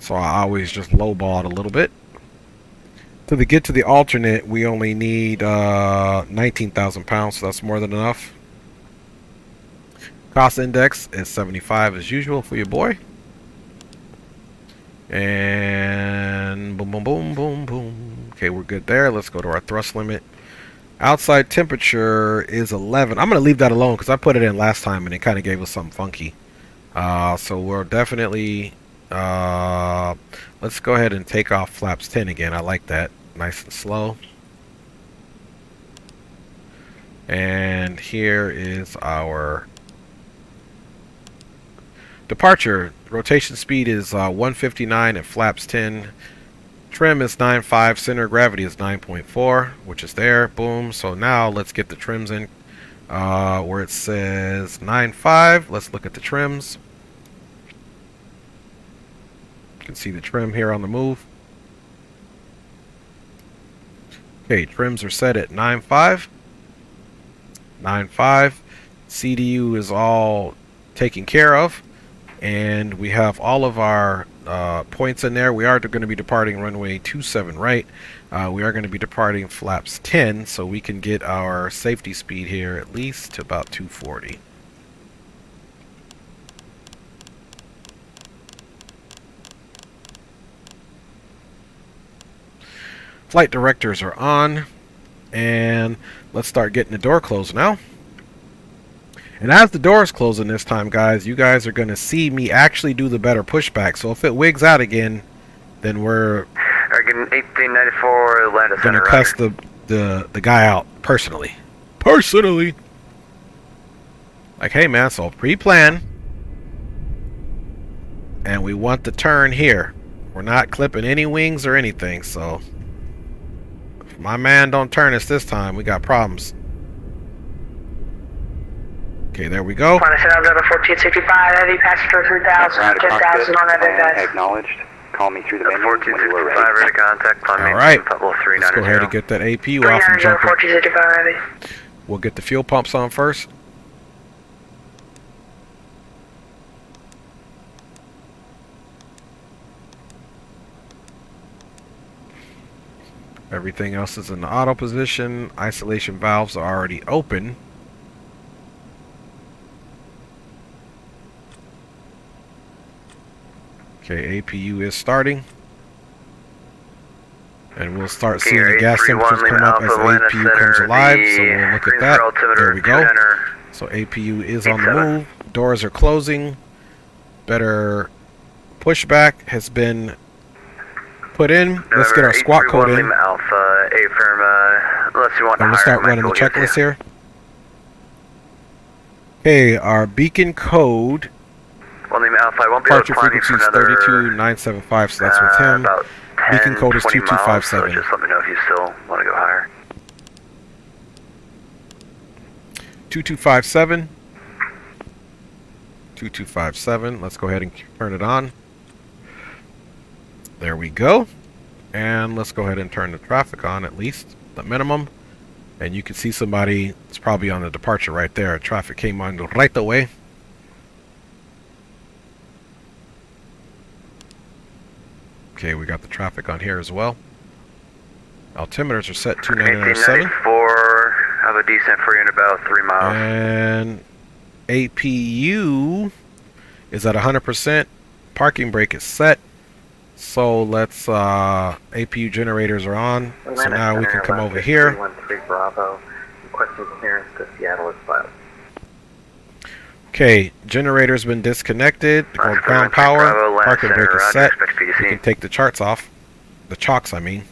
So I always just lowball it a little bit. To get to the alternate, we only need 19,000 pounds, so that's more than enough. Cost index is 75 as usual for your boy. And boom, boom, boom, boom, boom. Okay, we're good there. Let's go to our thrust limit. Outside temperature is 11. I'm going to leave that alone because I put it in last time and it kind of gave us something funky. So we're definitely... let's go ahead and take off flaps 10 again. I like that. nice and slow. And here is our departure. Rotation speed is 159 at flaps 10. Trim is 9.5. Center of gravity is 9.4, which is there. Boom. So now let's get the trims in. Where it says 9.5, let's look at the trims. You can see the trim here on the move. Okay, trims are set at 9.5. 9.5. CDU is all taken care of. And we have all of our points in there. We are going to be departing runway 27 right. We are going to be departing flaps 10, so we can get our safety speed here at least to about 240. Flight directors are on, and let's start getting the door closed now. And as the door is closing this time, guys, you guys are going to see me actually do the better pushback. So if it wigs out again, then we're Oregon 1894, Atlanta going to cuss the guy out personally. Personally. Like, hey, man, so pre-plan. And we want the turn here. We're not clipping any wings or anything, so if my man don't turn us this time, we got problems. Okay, there we go. 1465, heavy passenger 3000, 10,000 on other guys. Acknowledged. Call me through the menu. 1465, ready to contact. All right, let's go ahead and get that APU off and jump it. 1465, heavy. We'll get the fuel pumps on first. Everything else is in the auto position. Isolation valves are already open. Okay, APU is starting. And we'll start seeing the gas temperatures come up as APU comes alive. So we'll look at that. There we go. So APU is on the move. Doors are closing. Better pushback has been put in. Let's get our squat code in. Alpha, And we'll start running the checklist here. Okay, our beacon code. Departure frequency is 32975, so that's with him. Beacon code is 2257. So just let me know if you still want to go higher. 2257. 2257. Let's go ahead and turn it on. There we go. And let's go ahead and turn the traffic on, at least the minimum. And you can see somebody, it's probably on the departure right there. Traffic came on right away. Okay, we got the traffic on here as well. Altimeters are set 2997. 1894, have a descent for you in about 3 miles. And APU is at 100%. Parking brake is set. So let's, APU generators are on. So now we can come over here. 313 Bravo, requesting clearance to Seattle is filed. Okay, generator's been disconnected. Ground power. Parking brake is set. We can take the charts off. The chocks, I mean.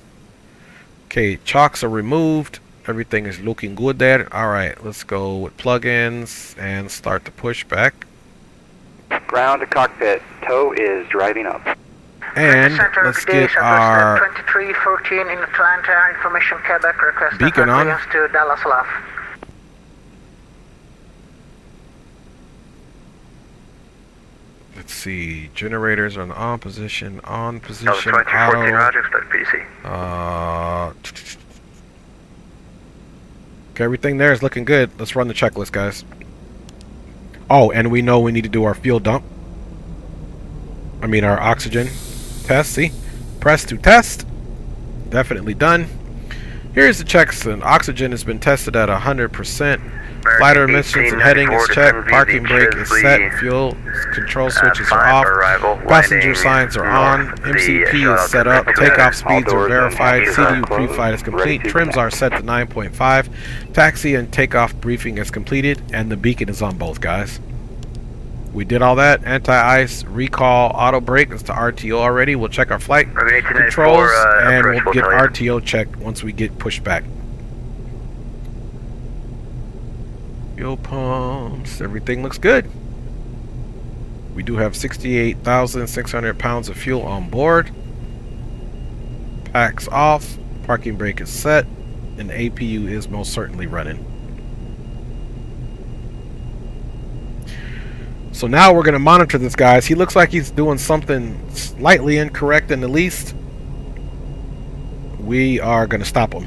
Okay, chocks are removed. Everything is looking good there. Alright, let's go with plugins and start the pushback. Ground to cockpit. Tow is driving up. And let's get our 2314 in Atlanta, information Quebec, request beacon on. To Dallas Love. Let's see, generators are on position, auto. Roger, expect PC. Okay, everything there is looking good. Let's run the checklist, guys. Oh, and we know we need to do our fuel dump. I mean our oxygen test, see? Press to test. Definitely done. Here's the checks, and oxygen has been tested at 100%. Glider emissions and heading is checked. Parking brake is set. Fuel control switches are off. Passenger signs are on. MCP is set up. Takeoff speeds are verified. CDU pre-flight is complete. Trims are set to 9.5. Taxi and takeoff briefing is completed, and the beacon is on both, guys. We did all that. Anti-ice, recall, auto brake. It's to RTO already. We'll check our flight controls, and we'll get RTO checked once we get pushed back. Fuel pumps. Everything looks good. We do have 68,600 pounds of fuel on board. Packs off. Parking brake is set. And APU is most certainly running. So now we're going to monitor this, guys. He looks like he's doing something slightly incorrect in the least. We are going to stop him.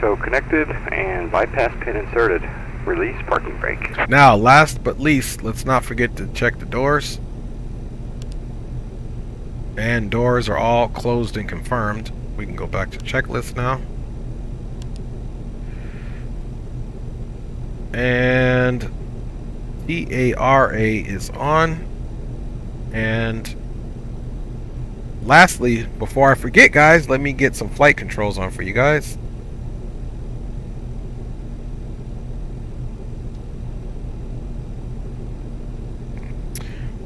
So connected and bypass pin inserted. Release parking brake. Now, last but least, let's not forget to check the doors. And doors are all closed and confirmed. We can go back to checklist now. And TARA is on. And lastly, before I forget, guys, let me get some flight controls on for you guys.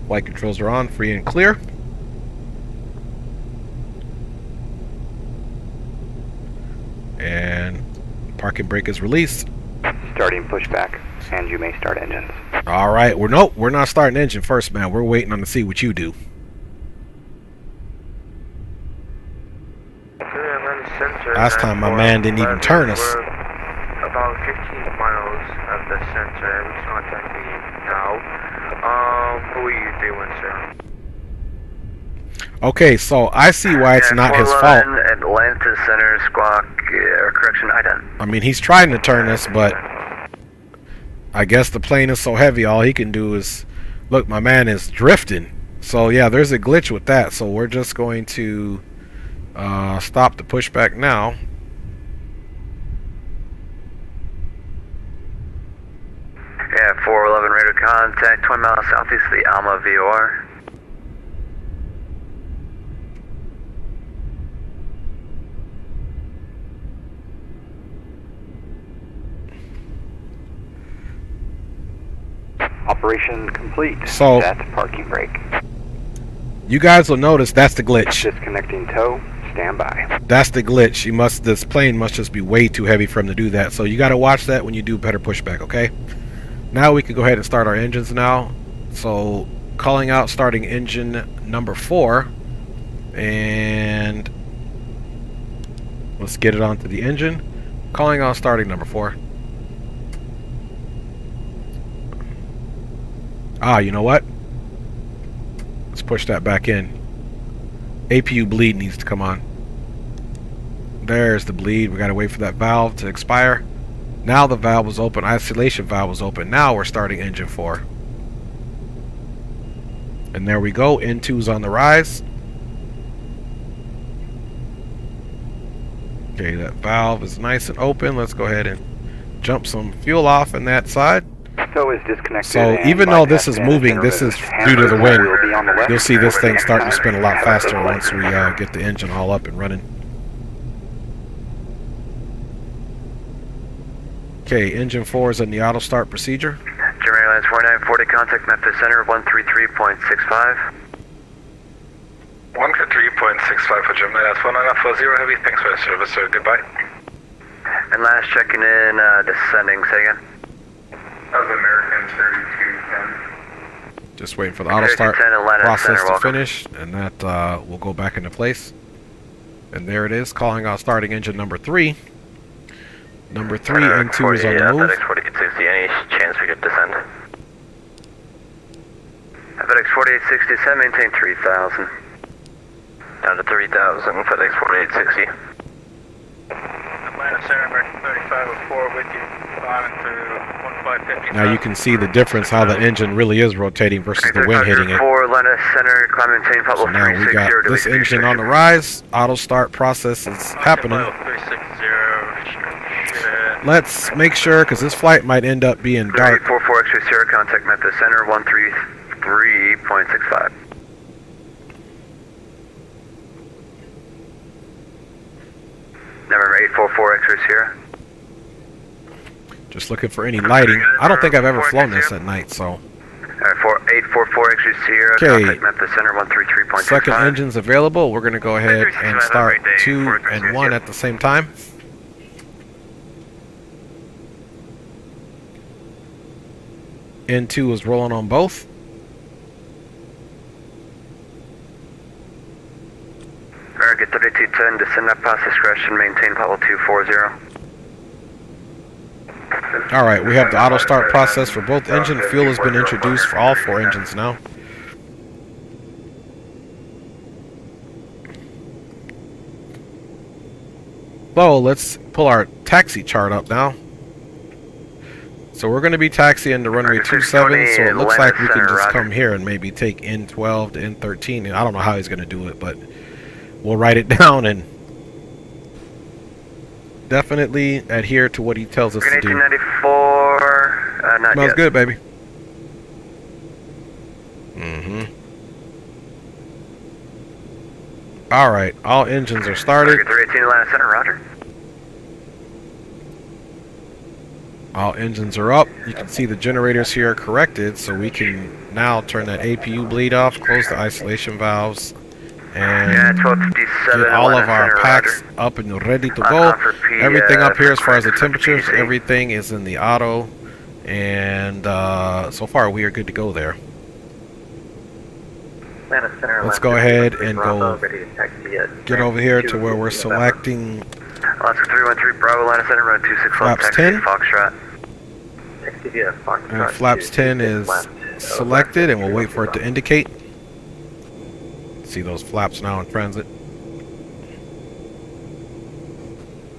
Flight controls are on, free and clear. And parking brake is released. Starting pushback, and you may start engines. All right. We're not starting engine first, man. We're waiting on to see what you do. Last time my man didn't even turn us. About 15 miles of the center. We contact me now. Who are you doing, sir? Okay, so I see why it's not his fault. Atlanta Center, squawk, correction, ident. I mean, he's trying to turn us, but I guess the plane is so heavy, all he can do is... Look, my man is drifting. So, yeah, there's a glitch with that. So, we're just going to stop the pushback now. Yeah, 411 radar contact, 20 miles southeast of the Alma VOR. Operation complete. So, that's parking brake. You guys will notice that's the glitch. Disconnecting tow. Stand by. That's the glitch. This plane must just be way too heavy for him to do that. So you got to watch that when you do better pushback, okay? Now we can go ahead and start our engines now. So calling out starting engine number 4. And let's get it onto the engine. Calling out starting number 4. You know what? Let's push that back in. APU bleed needs to come on. There's the bleed. We gotta wait for that valve to expire. Now the valve was open. Isolation valve was open. Now we're starting engine 4. And there we go. N2's on the rise. Okay, that valve is nice and open. Let's go ahead and jump some fuel off in that side. So is disconnected. So even though this is moving, this is due to the wind. You'll see this thing starting to spin a lot faster once we get the engine all up and running. Okay, engine 4 is in the auto start procedure. German Airlines 4940, contact Memphis Center 133.65. 133.65 for German Airlines 4940 Heavy. Thanks for the service, sir. Goodbye. And last checking in, descending, say again. That was American 3210. Just waiting for the auto start process to finish, and that will go back into place. And there it is, calling out starting engine number 3. Number 3, N2 is on the move. FedEx 4860, any chance we could descend? FedEx 4860, maintain 3000. Down to 3000, FedEx 4860. Atlanta Center, American 3504 with you. Climbing to 1550. Now you can see the difference, how the engine really is rotating versus the wind hitting it. Atlanta Center, climbing maintain So now we got this engine on the rise. Auto start process is happening. Let's make sure, because this flight might end up being dark. 44 X-ray Sierra, contact Memphis Center 133.65. Number 844 X-ray Sierra. Just looking for any lighting. I don't think I've ever flown this at night, so. Alright, 844 X-ray Sierra, Okay. contact Memphis Center 133.25. Second engine's available. We're going to go ahead and start 2 and 1 at the same time. N2 is rolling on both. American 3210, descend at pass discretion, maintain level 240. Alright, we have the auto start process for both engines. Fuel has been introduced for all 4 engines now. So let's pull our taxi chart up now. So we're going to be taxiing to runway 27, so it looks like we can just come here and maybe take N12 to N13. And I don't know how he's going to do it, but we'll write it down and definitely adhere to what he tells us to do. 1894, not Smells yet. good, baby. Mm-hmm. Alright, all engines are started. 318 Atlanta Center, roger. All engines are up. You can see the generators here are corrected, so we can now turn that APU bleed off, close the isolation valves, and Yeah, 1257 get all of Atlanta our Center, packs roger. up and ready to go. For P, Everything up here as far as the for temperatures, PC. everything is in the auto, and so far we are good to go there. Atlanta Center, Let's go ahead and go get over here to where we're selecting Alaska 313 Bravo, Atlanta Center, run 26 Flaps left, 10. Foxtrot. And flaps 10 is selected, and we'll wait for it to indicate. See those flaps now in transit.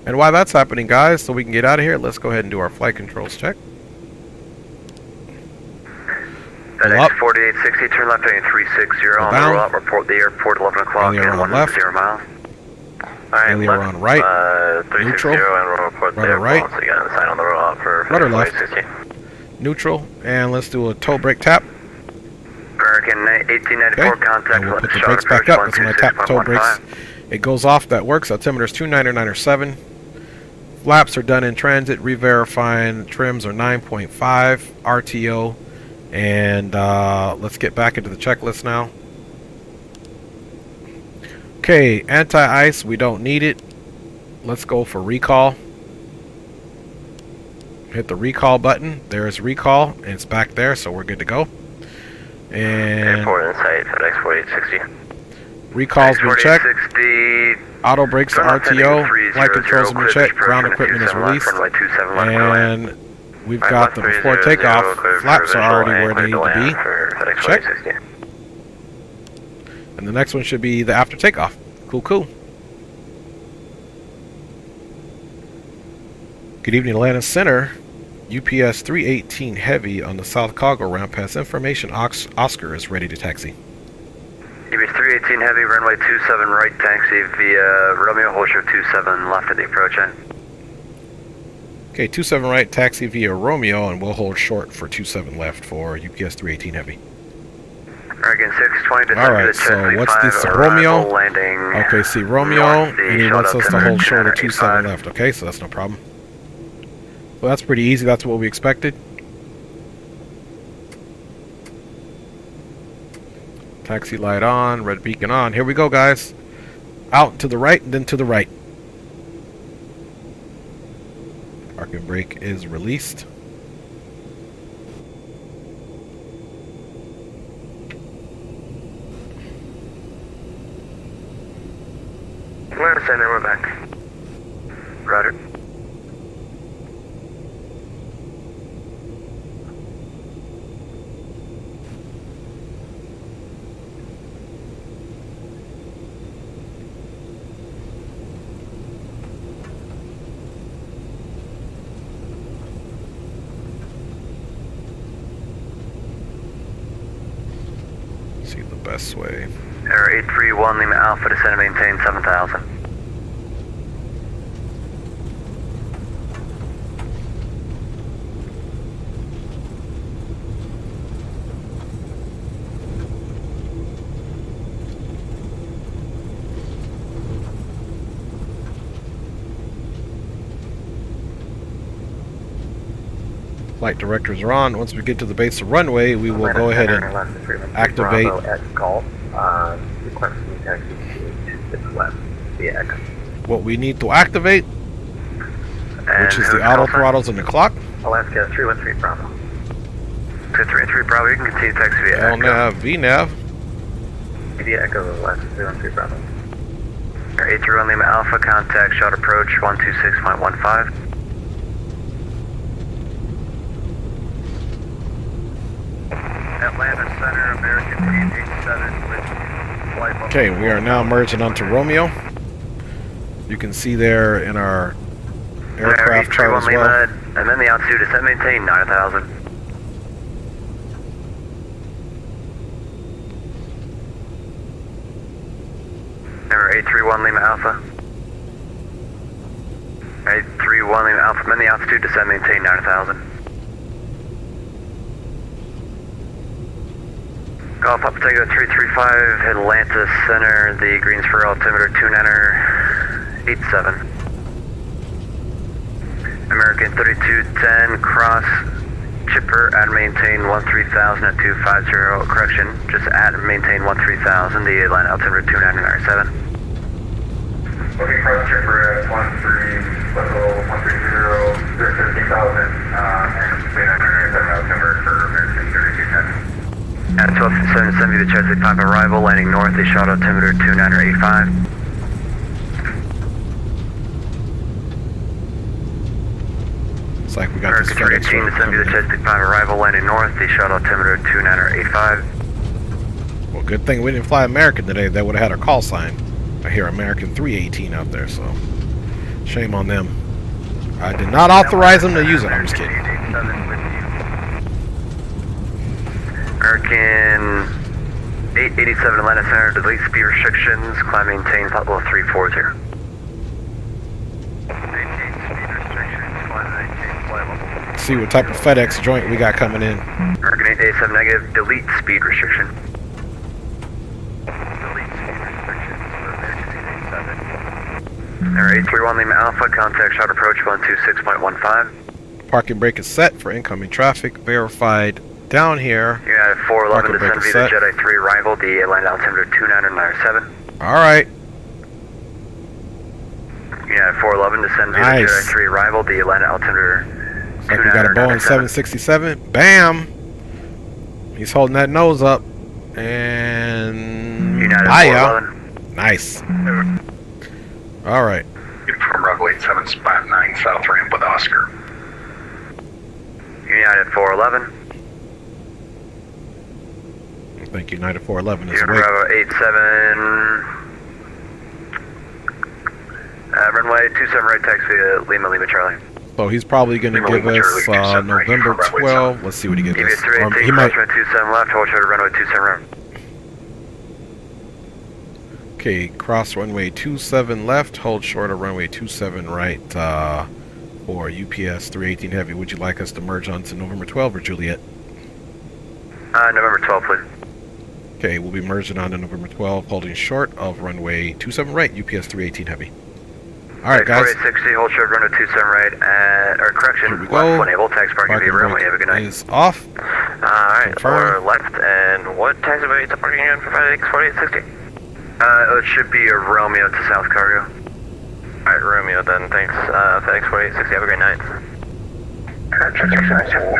And while that's happening, guys, so we can get out of here, let's go ahead and do our flight controls check. FedEx 4860, turn left heading 360 on the rollout, report the airport 11 o'clock and 110 miles. Aileron right, neutral, rudder right, rudder left, neutral, and let's do a toe brake tap. American 1894, Okay, contact and we'll put the brakes back up. That's when I tap the toe brakes. It goes off, that works. Altimeter's 29907. Flaps are done in transit, re-verifying. Trims are 9.5, RTO. And let's get back into the checklist now. Okay, anti-ice, we don't need it. Let's go for recall. Hit the recall button. There's recall, and it's back there, so we're good to go. And airport in sight, FedEx 4860. recall's been checked. 4860. Auto brakes are RTO. Flight controls have been checked. Ground equipment is released. And we've got the before takeoff. Flaps are already where they need to be. Check. And the next one should be the after takeoff. Cool, cool. Good evening, Atlanta Center. UPS 318 Heavy on the South Cargo ramp has information. Oscar is ready to taxi. UPS 318 Heavy, runway 27 right, taxi via Romeo, hold short 27 left at the approach end. Okay, 27 right, taxi via Romeo, and we'll hold short for 27 left for UPS 318 Heavy. American 620 to Alright, so what's this? Romeo? Landing. Okay, see Romeo, and he wants us to hold short of 27 left. Okay, so that's no problem. So that's pretty easy. That's what we expected. Taxi light on, red beacon on. Here we go, guys. Out to the right, and then to the right. Parking brake is released. Atlanta Center, we're back. Rudder. See the best way. Air 831 Lima Alpha, descend and maintain 7,000. Flight directors are on. Once we get to the base of runway, we will go ahead and activate. At Golf, requesting taxi to the left via Echo. What we need to activate, which is the auto throttles and the clock. Alaska 313 Bravo. 313 Bravo, you can continue taxi via Echo. LNAV, VNAV. Via Echo, Alaska 313 Bravo. 831 Lima Alpha, contact short approach 126.15. Atlanta Center, American 887 with flight. Okay, we are now merging onto Romeo. You can see there in our aircraft chart as well. And then the altitude descent maintain 9,000. Number 831 Lima Alpha. 831 Lima Alpha, then the altitude descent maintain 9,000. Golf Papa Tango 335, Atlanta Center, the Greensboro altimeter 29er 87. American 3210, cross chipper at maintain 13,000 at 250, correction, just at maintain 13,000, the Atlanta altimeter 29er 7. Looking cross chipper at 130, 15,000, and 29er 7 altimeter for American 3210. At 1270, the Chesapeake Papa arrival, landing north, the shot altimeter 29er 85. Looks like we got this American 318 to 70, the Chesapeake Papa arrival, landing north, the shot altimeter 29er 85. Well, good thing we didn't fly American today. That would have had our call sign. I hear American 318 out there, so shame on them. I did not authorize them to use it. I'm just kidding. American 887 Atlanta Center, delete speed restrictions, climb maintain level 340. Maintain speed restrictions, climb maintain flight level. Let's see what type of FedEx joint we got coming in. American 887 negative, delete speed restriction. Delete speed restrictions for American 887. Number 831 Lima Alpha, contact shot approach 126.15. Parking brake is set for incoming traffic, verified. Down here. United 411 descend via the Jedi 3 arrival, the Atlanta altimeter 2997. Alright. United 411 descend via the Jedi 3 arrival, the Atlanta altimeter 2997. Like we got a Boeing 767. Bam! He's holding that nose up. And... United 411. Nice. Alright. From runway 7 spot 9 south ramp with Oscar. United 411. Thank you, United 411 is Bravo 87. Runway 27 right taxi Lima Lima Charlie. So he's probably going to give us November 12. Let's see what he gives us. He might. 27 left, hold short runway 27 right. Okay, cross runway 27 left, hold short of runway 27 right for UPS 318 Heavy. Would you like us to merge onto November 12 or Juliet? November 12, please. Okay, we'll be merging on to November 12, holding short of runway 27 right, UPS 318 Heavy. Alright, guys. 4860, hold short runway 27 right, or correction, left enable, taxi parking via runway, have a good night. Is off. Alright, or left, and what taxiway is the parking on for FedEx 4860? It should be a Romeo to South Cargo. Alright, Romeo then, thanks, FedEx 4860, have a great night.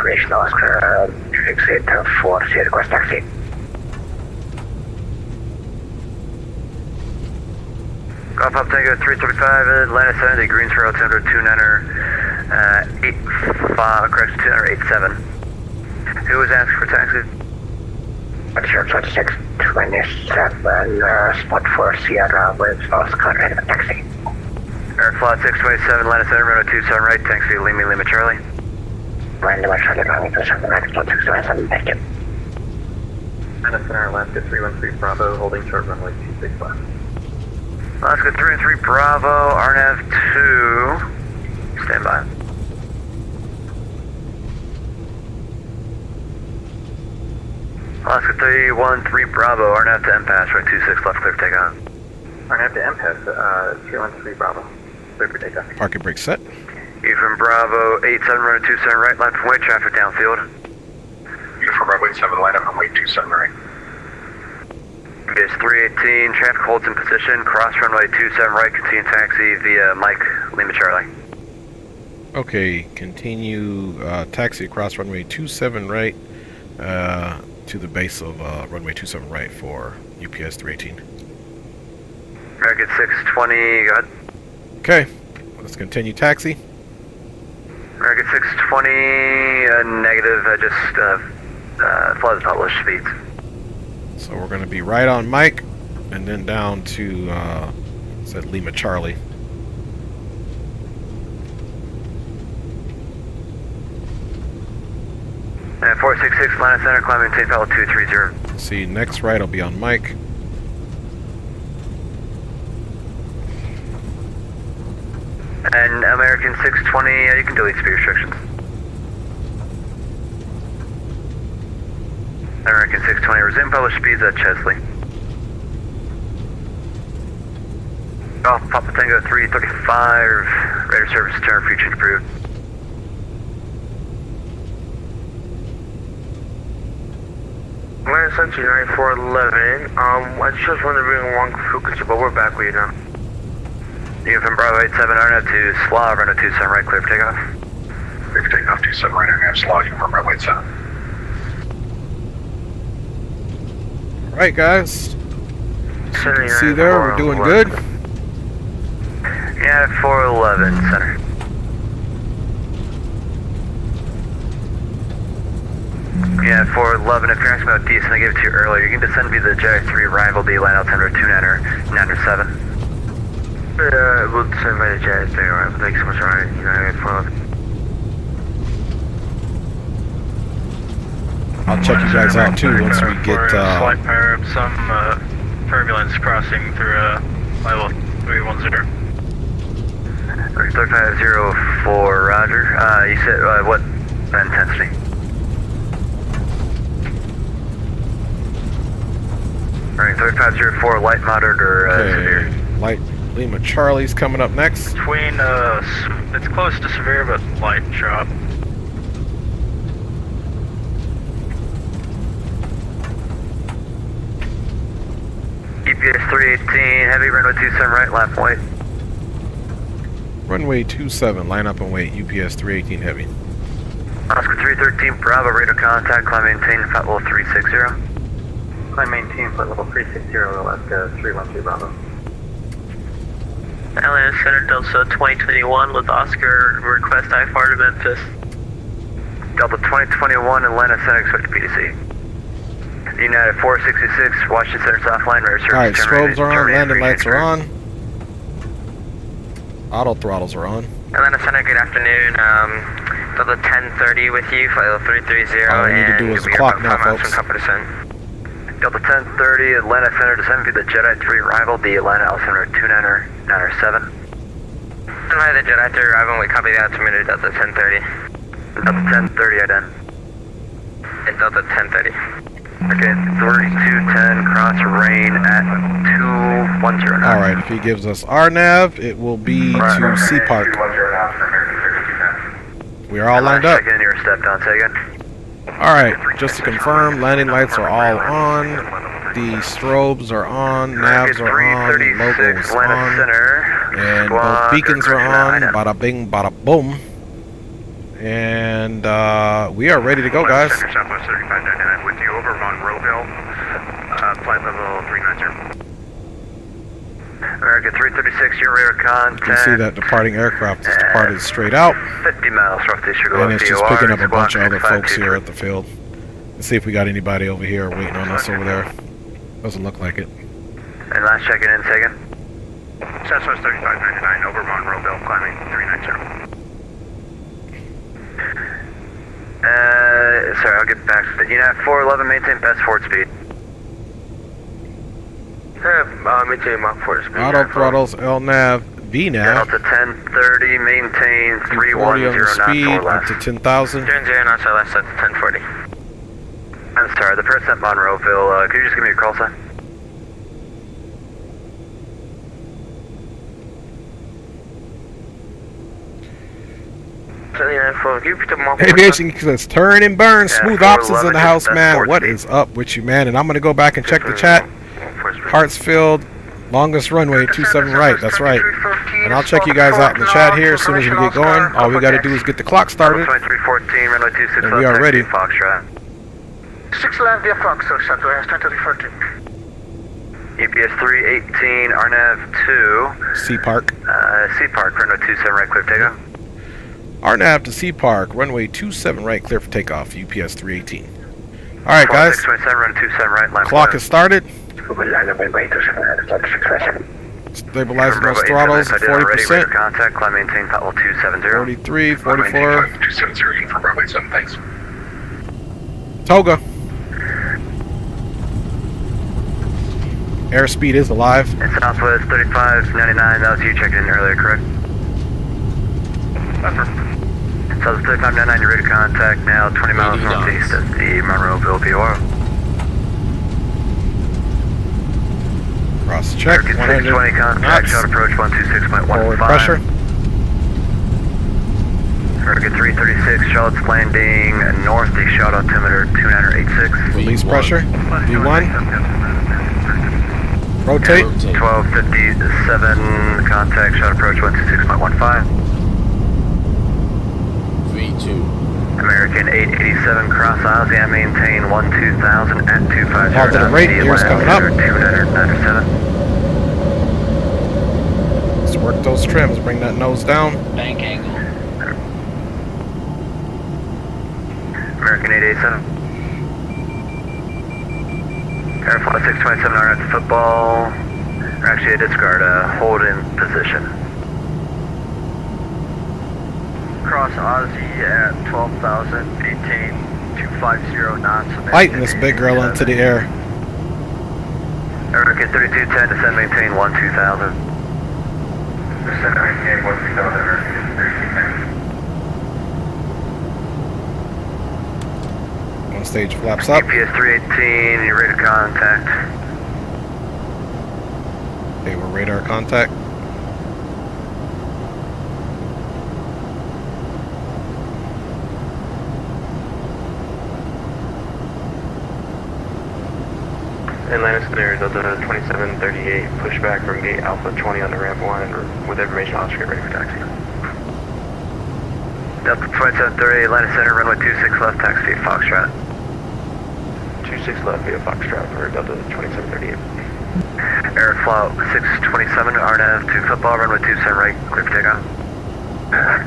Reach Oscar, exit 40, request taxi. Golf Pop Tango 335, Atlanta Center, the Greensboro altimeter 29er 85, correction, 29er 87. Who was asking for taxi? Sure, 2627, spot for Sierra with Oscar and a taxi. Airflot 627, Atlanta Center, runway 27 right, taxi Lima Lima Charlie. Lima Charlie, runway 27 right, spot 627, thank you. Atlanta Center, Alaska 313 Bravo, holding short runway 26 left. Alaska 313 Bravo, RNAV 2, stand by. Alaska 313 Bravo, RNAV to MPass, right 26 left, clear for takeoff. RNAV to MPass, 313 Bravo, clear for takeoff. Parking brake set. You from Bravo 87, running 27 right, line from way, traffic downfield. You from Bravo 87, line up and wait 27 right. Base 318, traffic holds in position, cross runway 27 right, continue taxi via Mike, Lima Charlie. Okay, continue taxi across runway 27 right to the base of runway 27 right for UPS 318. American 620, go ahead. Okay, let's continue taxi. American 620, negative, just flood the published speeds. So we're going to be right on Mike and then down to said Lima Charlie. And 466, line of center, climb maintain fellow 230. See, next right will be on Mike. And American 620, you can delete speed restrictions. American 620, resume published speeds at Chesley. Golf Papa Tango 335, radar service turn, free change approved. Land Century 9411, I just wanted to bring along frequency, but we're back with you now. You from Bravo 87, RNF to Slav, runway 27 right, clear for takeoff. Clear for takeoff 27 right, RNF Slav, you from Bravo 87. Alright guys, as you can see there, we're doing good. Yeah, 411, center. Yeah, 411, if you're asking about decent, I gave it to you earlier. You can descend via the J3 rival D line altimeter 297. We'll descend by the J3 rival. Thanks so much, alright. United 411. I'll check you guys out too once we get slight power up, some turbulence crossing through level 310. 3504, Roger. You said what intensity? Alright, 3504, light, moderate, or severe? Light. Lima Charlie's coming up next. Between, it's close to severe, but light drop. EPS 318, heavy, runway 27 right, lap white. Runway 27, line up and wait, UPS 318 heavy. Oscar 313, Bravo, radar contact, climb maintain, flight level 360. Climb maintain, flight level 360, Alaska 312 Bravo. Atlanta Center Delta 2021 with Oscar, request IFR to Memphis. Delta 2021, Atlanta Center, expect PDC. United 466, Washington Center, soft line, radar service. Alright, strobes are on, landing lights are on. Auto throttles are on. Atlanta Center, good afternoon. Delta 1030 with you, flight level 330. All we need to do is clock now, folks. Delta 1030, Atlanta Center, descend via the Jedi 3 rival, the Atlanta altimeter 297. Hi, the Jedi 3 rival, we copy the altimeter, Delta 1030. Delta 1030, ident. And Delta 1030. Okay, 3210, cross rain at 2109. Alright, if he gives us our nav, it will be to Sea Park. We are all lined up. Check in your step down, say again. Alright, just to confirm, landing lights are all on, the strobes are on, navs are on, logos on, and both beacons are on, bada bing, bada boom. And we are ready to go, guys. Southwest 3599 with you over Monroeville, flight level 390. American 336, your radar contact. You can see that departing aircraft is departed straight out. 50 miles north east, And it's just picking up a bunch of other folks here at the field. Let's see if we got anybody over here waiting on us over there. Doesn't look like it. And last check-in in, say again. Southwest 3599 over Monroeville, climbing 390. Sorry, I'll get back to that. United 411, maintain best forward speed. Maintain Mach 4 speed. Auto throttles, LNAV, VNAV. Delta 1030, maintain 3109 speed for up left. to 10,000. 0 knots or less at 1040. I'm sorry, the person at Monroeville, could you just give me a call sign? Aviation says turn and burn. Smooth ops is in the house, man. What is up with you, man? And I'm gonna go back and check the chat. Hartsfield, longest runway, 27 right. That's right. And I'll check you guys out in the chat here as soon as we get going. All we gotta do is get the clock started, and we are ready. 6 land via Fox, so Southwest 10-13. EPS 318, RNAV 2. Sea Park. Sea Park, runway 27 right, clear takeoff. RNAV to Sea Park, runway 27 right, clear for takeoff. UPS 318. All right, guys. 627, run 27 right, line Clock is started. Stabilizing those throttles at 40%. Contact, climb, maintain, level 270. 43, 44. 270 for runway 7, thanks. Toga. Airspeed is alive. And Southwest 3599, that was you checking in earlier, correct? Southwest 3599, you're ready to contact now, 20 miles northeast at the Monroeville VOR. Cross check. 100 620 contact, shot approach 126.15. Forward pressure. Target 336, Charlotte's landing northeast, shot altimeter 2986. Release pressure. V1. Rotate. 1257, contact, shot approach 126.15. V2. American 887, cross Ozzy, maintain 12000 at 250. Out to the right, here's coming up. 297. Let's work those trims, bring that nose down. Bank angle. American 887. Airflow 627 are at the football. Or actually, a discard, hold in position. Cross Ozzy at 12,000, maintain 250 knots. Lighten this big girl into the air. American 3210, descend, maintain 12000. Descend, maintain 12000, American 3210. One stage flaps up. EPS 318, you're ready to contact. Okay, we're radar contact. Atlantis clear, Delta 2738, pushback from gate Alpha 20 on the ramp 1 with information on screen, ready for taxi. Delta 2738, Atlantis Center, runway 26 left, taxi Foxtrot. 26 left via Foxtrot for Delta 2738. Airflow 627, RNAV to football, runway 27 right, clear for takeoff.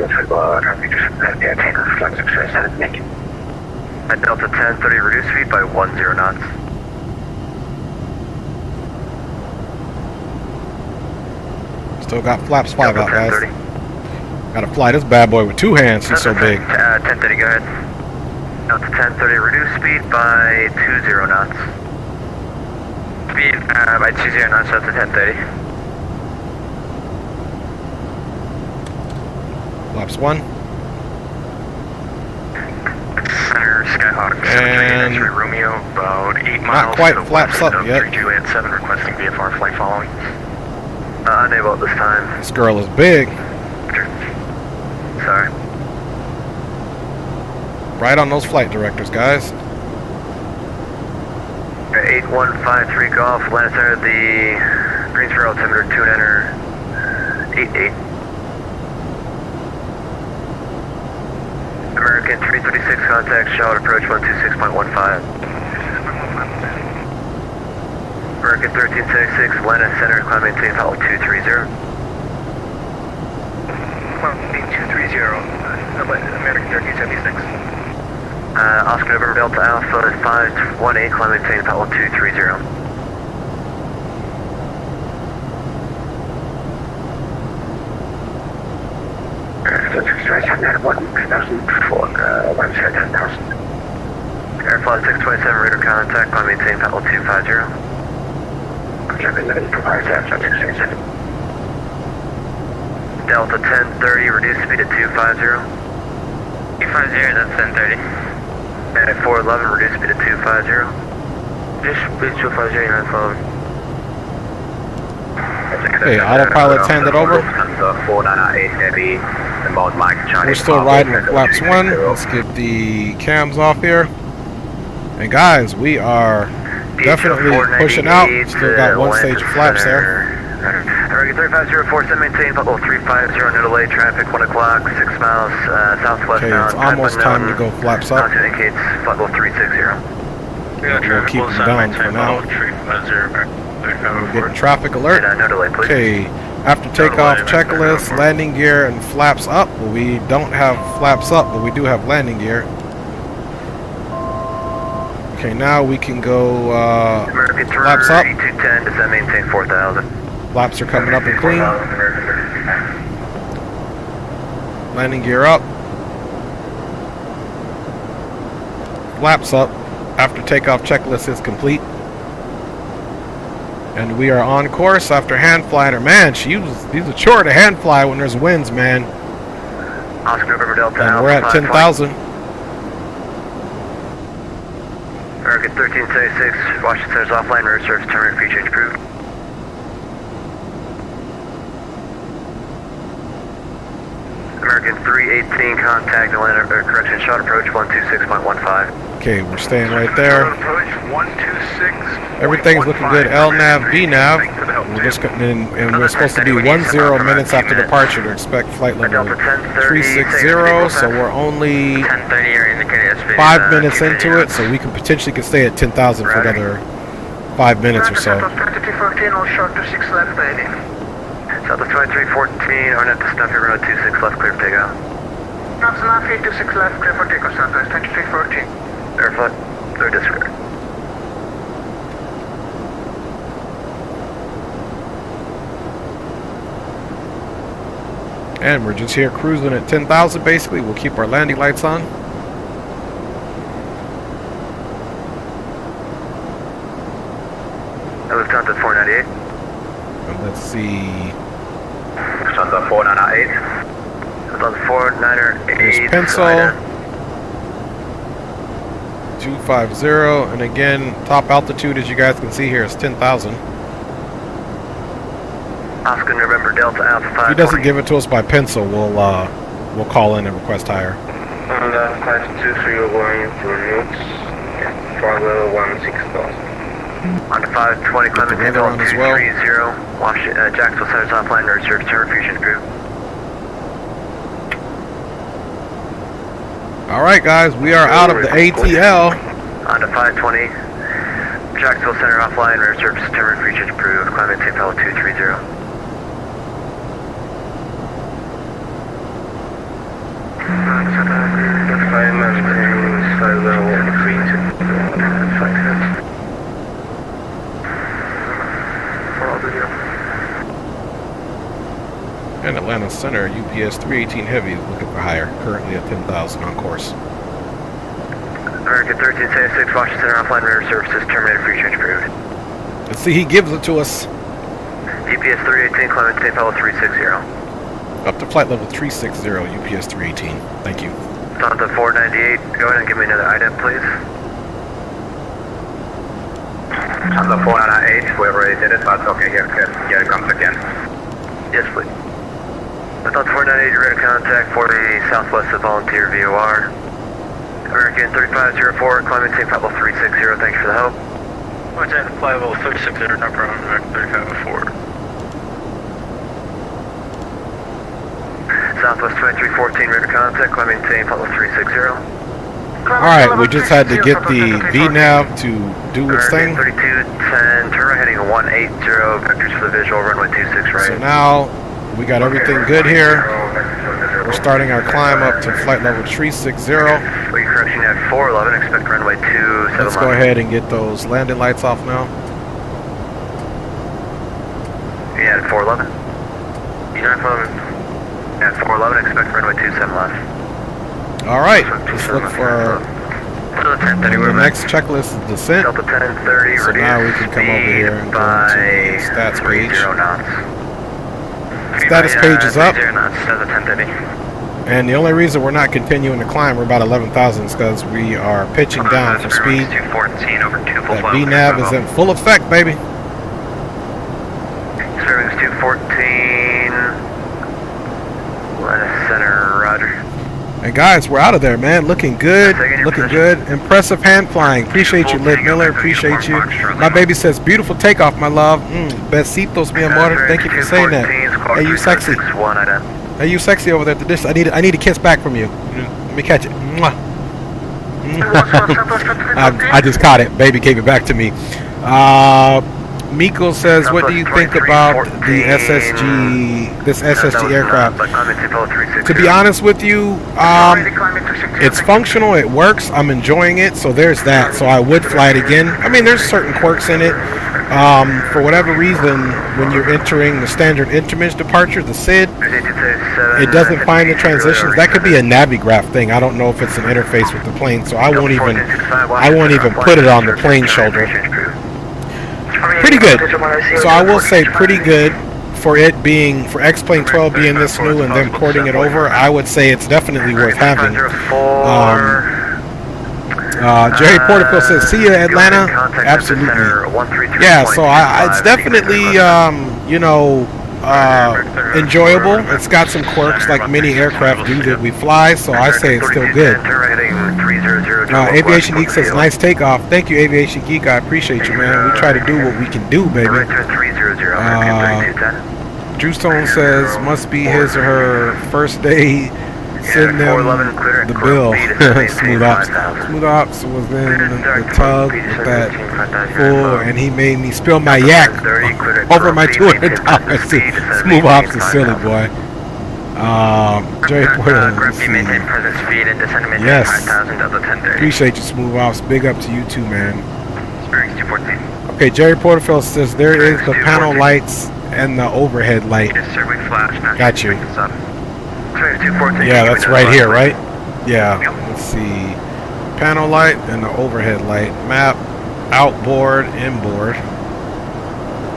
Football, runway 27 right, flight 627, make it. At Delta 1030, reduce speed by 10 knots. Still got flaps 5 out, guys. 1030. Gotta fly this bad boy with 2 hands, he's so big. 1030, go ahead. Delta 1030, reduce speed by 20 knots. Speed by 20 knots, Delta 1030. Flaps 1. Center, Skyhawk, And Romeo, about 8 miles. not quite flaps up yet. 3287, requesting VFR flight following. Unable at this time. This girl is big. Sorry. Right on those flight directors, guys. 8153 Golf, Atlantis Center, the Greensboro altimeter, tune enter 88. American 336 contact, Charlotte approach 126.15. American 1366, Atlantis Center, climb maintain level 230. 230, American 1376. Oscar November Delta Alpha 518, climb maintain level 230. Airflow 627, radar contact, climb maintain level 250. Delta 1030, reduce speed to 250. 250, that's 1030. And at 411, reduce speed to 250. Just speed 250, you're not following. Okay, autopilot handed over. 4908 Heavy, inbound Mike Charlie. We're still riding with flaps 1. Let's get the cams off here. And guys, we are definitely pushing out. Still got one stage of flaps there. American 3504, maintain level 350, no delay, traffic 1 o'clock, 6 miles southwest Okay, bound. it's almost time to go flaps up. Altitude indicates level 360. We'll keep them down for now. We're getting traffic alert. No delay, please. Okay, after takeoff checklist, landing gear and flaps up. Well, we don't have flaps up, but we do have landing gear. Okay, now we can go American flaps up. 210, descend, maintain 4000. Flaps are coming up and clean. Landing gear up. Flaps up. After takeoff checklist is complete. And we are on course after hand flying. Man, these a chore to hand fly when there's winds, man. Oscar November Delta. And we're at 10,000. American 1376, Washington Center's offline, rear service terminated, free change approved. American 318, contact, no land, correction, shot approach 126.15. Okay, we're staying right there. Approach 126. Everything's looking good. LNAV, VNAV. We're supposed to be 10 minutes after departure to expect flight level 360. So we're only 5 minutes into it, so we can potentially stay at 10,000 for another 5 minutes or so. 2314, all short to 6 left, baby. Southwest 2314, Arnett to Snuffy, runway 26 left, clear for takeoff. Snuffy, 26 left, clear for takeoff, Southwest 2314. Airflow, clear disregard. And we're just here cruising at 10,000 basically. We'll keep our landing lights on. Lufthansa 498. And let's see. Lufthansa 498. Lufthansa 498. There's pencil. 250. And again, top altitude, as you guys can see here, is 10,000. Oscar November Delta Alpha 5. If he doesn't give it to us by pencil, we'll call in and request higher. On the 523, we're going to Newts, for level 16,000. On the 520, Clement Table 230, Jacksonville Center's offline, rear service terminal, fusion approved. Alright guys, we are out of the ATL. On the 520, Jacksonville Center offline, rear service terminal, fusion approved, Clement Table 230. The 5 maintains level 3 And Atlanta Center, UPS 318 Heavy is looking for higher, currently at 10,000 on course. American 1376, Washington Center offline, rear services terminated, free change approved. Let's see, he gives it to us. UPS 318, Clement St. Paulo 360. Up to flight level 360, UPS 318. Thank you. Lufthansa 498, go ahead and give me another item, please. Lufthansa 498, we already did it, but okay, here it comes again. Yes, please. Lufthansa 498, you're ready to contact for the southwest of Volunteer VOR. American 3504, climbing St. Paulo 360, thanks for the help. What's that? Fly level 360, no problem, American 3504. Southwest 2314, ready to contact, climbing St. Paulo 360. Alright, we just had to get the VNAV to do its thing. 3210, turn right heading 180, vectors for the visual, runway 26 right. So now, we got everything good here. We're starting our climb up to flight level 360. Wait, correction at 411, expect runway 27 Let's go ahead and get those landing lights off now. Yeah, at 411. Yeah, 411. At 411, expect runway 27 left. Alright, let's look for the next checklist is descent. Delta 1030, so now we can come over here and go to the stats page. Status page is up. And the only reason we're not continuing to climb, we're about 11,000, is because we are pitching down for speed. That VNAV is in full effect, baby. Service 214, And guys, we're out of there, man. Looking good, looking good. Impressive hand flying. Appreciate you, Liv Miller. Appreciate you. My baby says, beautiful takeoff, my love. Besitos, mi amor. Thank you for saying that. Hey, you sexy. Hey, you sexy over there at the dish. I need a kiss back from you. Let me catch it. Mwah. I just caught it. Baby gave it back to me. Miko says, what do you think about the SSG, this SSG aircraft? To be honest with you, it's functional, it works, I'm enjoying it, so there's that. So I would fly it again. I mean, there's certain quirks in it. For whatever reason, when you're entering the standard intermittent departure, the SID, it doesn't find the transitions. That could be a Navigraph thing. I don't know if it's an interface with the plane, so I won't even put it on the plane shoulder. Pretty good. So I will say pretty good for it being, for X-Plane 12 being this new and them porting it over. I would say it's definitely worth having. Jerry Portico says, see you, Atlanta. Absolutely. Yeah, so it's definitely, you know, enjoyable. It's got some quirks like many aircraft do that we fly, so I say it's still good. Aviation Geek says, nice takeoff. Thank you, Aviation Geek. I appreciate you, man. We try to do what we can do, baby. Drew Stone says, must be his or her first day. Send them the bill. Smooth Ops. Smooth Ops was in the tug with that fool, and he made me spill my yak over my $200. Smooth Ops is silly, boy. Jerry Porter. Yes. Appreciate you, Smooth Ops. Big up to you too, man. Okay, Jerry Porterfield says there is the panel lights and the overhead light. Got you. Yeah, that's right here, right? Yeah. Let's see. Panel light and the overhead light. Map, outboard, inboard.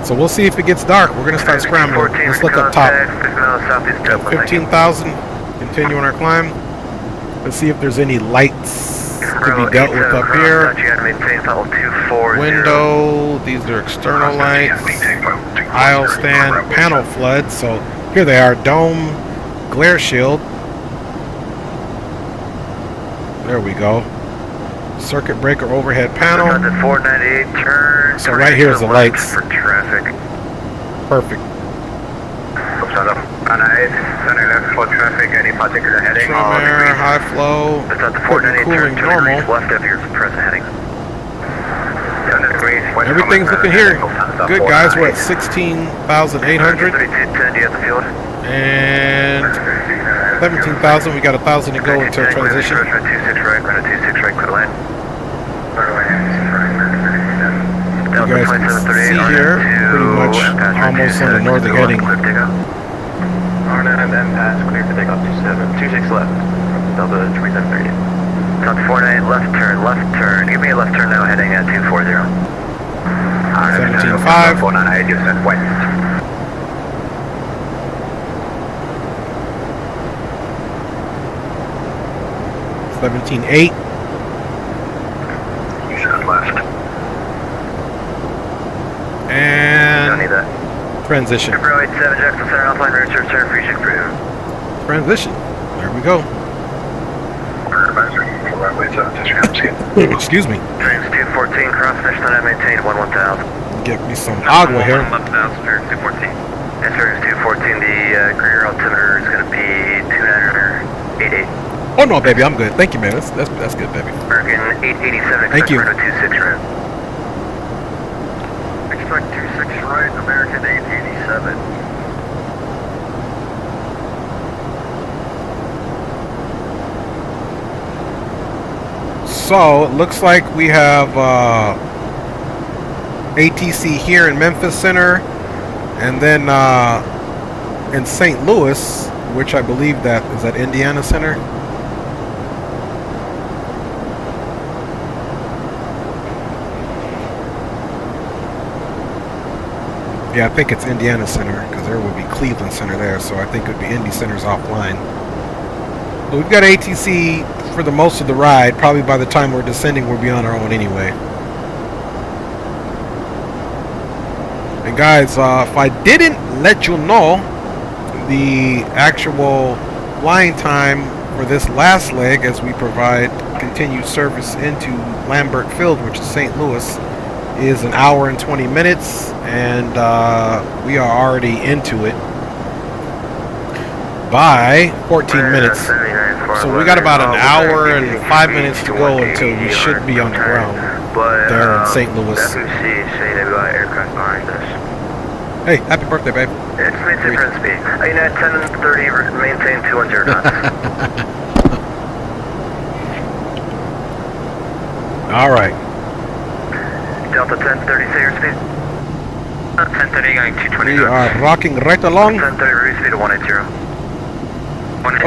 So we'll see if it gets dark. We're gonna start scrambling. Let's look up top. 15,000. Continue on our climb. Let's see if there's any lights to be dealt with up here. Window. These are external lights. Aisle stand. Panel flood. So here they are. Dome. Glare shield. There we go. Circuit breaker overhead panel. So right here is the lights. Perfect. Trim air, high flow, cooling normal. Everything's looking here good, guys. We're at 16,800 and 17,000. We got 1,000 to go until transition. You guys can see here, pretty much almost on the northern heading. R9 and then pass, clear to take off 26 left, Delta 2730. Delta 49, left turn, give me a left turn now, heading at 240. 17.5. 498, you sent west. $17.8. You sent left. And Don't need that. transition. April 87, Jackson Center, Alpine Ridge, return, free shift crew. Transition. There we go. Excuse me. Trains 214, cross finish line, maintain 11,000. Get me some agua here. 11,000, 214. Yes, sir, 214, the career altimeter is going to be 2988. Oh no, baby, I'm good. Thank you, man. That's good, baby. American 887. Thank you. 26 right. Expect 26 right, American 887. So it looks like we have ATC here in Memphis Center, and then in St. Louis, which I believe that is at Indiana Center. Yeah, I think it's Indiana Center, because there would be Cleveland Center there, so I think it would be Indy Center's offline. But we've got ATC for the most of the ride. Probably by the time we're descending, we'll be on our own anyway. And guys, if I didn't let you know, the actual flying time for this last leg as we provide continued service into Lambert Field, which is St. Louis, is an hour and 20 minutes, and we are already into it by 14 minutes. So we got about an hour and 5 minutes to go until we should be on the ground there in St. Louis. Hey, happy birthday, babe. It's maintain current speed. United 1030, maintain 210 knots. All right. Delta 1030, say your speed. 1030 going 220 We are rocking right along. 1030, reduce speed to 180.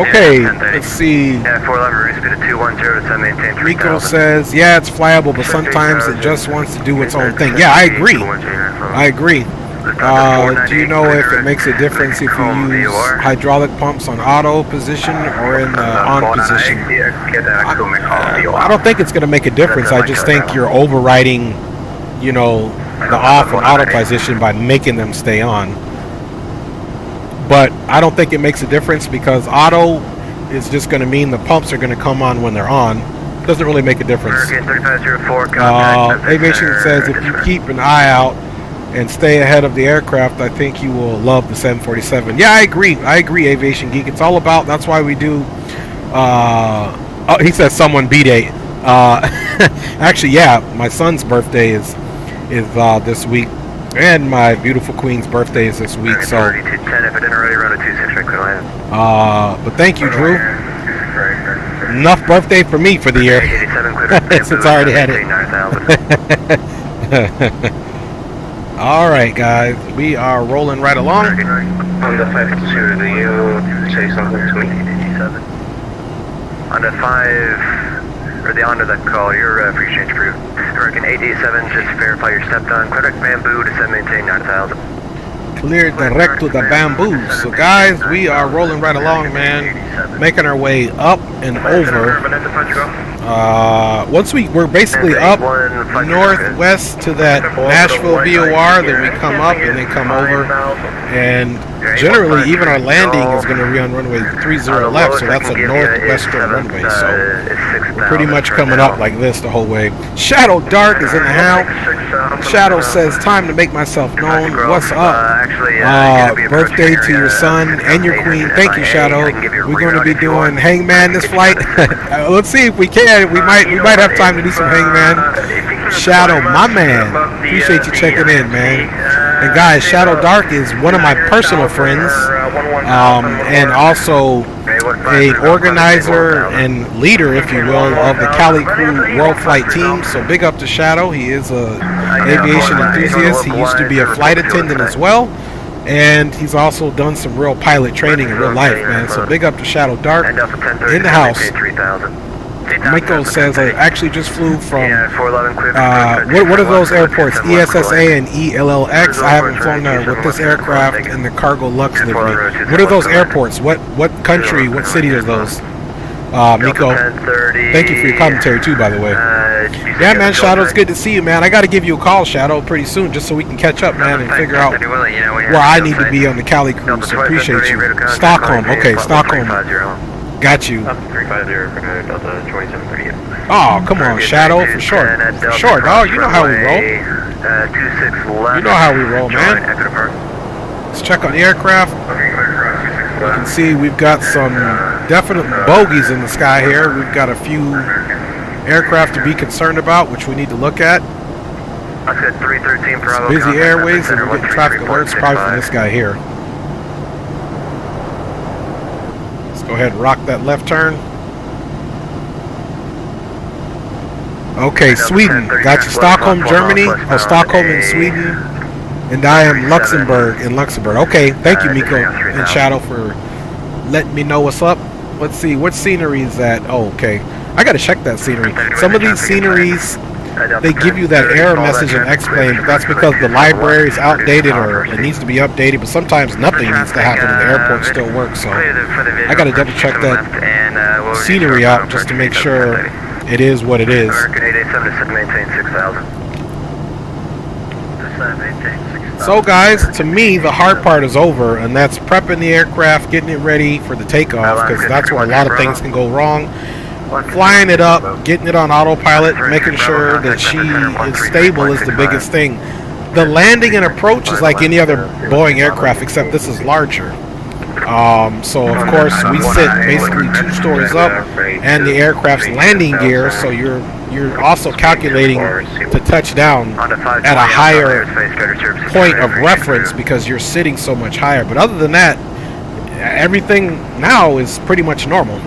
Okay, let's see. Yeah, 411, reduce speed to 210 to 10, maintain 3000. Rico says, yeah, it's flyable, but sometimes it just wants to do its own thing. Yeah, I agree. I agree. Do you know if it makes a difference if you use hydraulic pumps on auto position or in on position? I don't think it's going to make a difference. I just think you're overriding, you know, the off and auto position by making them stay on. But I don't think it makes a difference because auto is just going to mean the pumps are going to come on when they're on. Doesn't really make a difference. Aviation says if you keep an eye out and stay ahead of the aircraft, I think you will love the 747. Yeah, I agree. I agree, Aviation Geek. It's all about, that's why we do, oh, he says someone B-Day. Actually, yeah, my son's birthday is this week, and my beautiful queen's birthday is this week, so. But thank you, Drew. Enough birthday for me for the year, since I already had it. All right, guys, we are rolling right along. On the 5-2, do you say something to me? On the 5, or the onto that call, you're free exchange crew. American 87, just verify your stepped on. Clear deck bamboo, descend, maintain 9000. Clear direct to the bamboo. So, guys, we are rolling right along, man, making our way up and over. Once we're basically up northwest to that Nashville VOR, then we come up and then come over, and generally even our landing is going to be on runway 30 left, so that's a northwestern runway, so we're pretty much coming up like this the whole way. Shadow Dark is in the house. Shadow says, time to make myself known. What's up? Birthday to your son and your queen. Thank you, Shadow. We're going to be doing Hangman this flight. Let's see if we can. We might have time to do some Hangman. Shadow, my man. Appreciate you checking in, man. And guys, Shadow Dark is one of my personal friends, and also an organizer and leader, if you will, of the Cali Crew World Flight Team. So big up to Shadow. He is an aviation enthusiast. He used to be a flight attendant as well, and he's also done some real pilot training in real life, man. So big up to Shadow Dark in the house. Michael says, I actually just flew from, what are those airports? ESSA and ELLX. I haven't flown with this aircraft in the cargo Lux livery. What are those airports? What country, what city are those? Miko, thank you for your commentary too, by the way. Yeah, man, Shadow, it's good to see you, man. I got to give you a call, Shadow, pretty soon, just so we can catch up, man, and figure out where I need to be on the Cali Crew. So appreciate you. Stockholm, okay, Stockholm. Got you. Oh, come on, Shadow, for sure. For sure, dog. You know how we roll. You know how we roll, man. Let's check on the aircraft. You can see we've got some definite bogeys in the sky here. We've got a few aircraft to be concerned about, which we need to look at. It's busy airways, and we're getting traffic alerts probably from this guy here. Go ahead and rock that left turn. Okay, Sweden. Got you. Stockholm, Germany. Oh, Stockholm in Sweden. And I am Luxembourg in Luxembourg. Okay, thank you, Miko and Shadow, for letting me know what's up. Let's see, what scenery is that? Oh, okay. I gotta check that scenery. Some of these sceneries, they give you that error message in X-Plane, but that's because the library is outdated or it needs to be updated, but sometimes nothing needs to happen and the airport still works, so I gotta double check that scenery out just to make sure it is what it is. So guys, to me the hard part is over, and that's prepping the aircraft, getting it ready for the takeoff, because that's where a lot of things can go wrong. Flying it up, getting it on autopilot, making sure that she is stable is the biggest thing. The landing and approach is like any other Boeing aircraft, except this is larger. So of course we sit basically 2 stories up, and the aircraft's landing gear, so you're also calculating to touch down at a higher point of reference because you're sitting so much higher. But other than that, everything now is pretty much normal.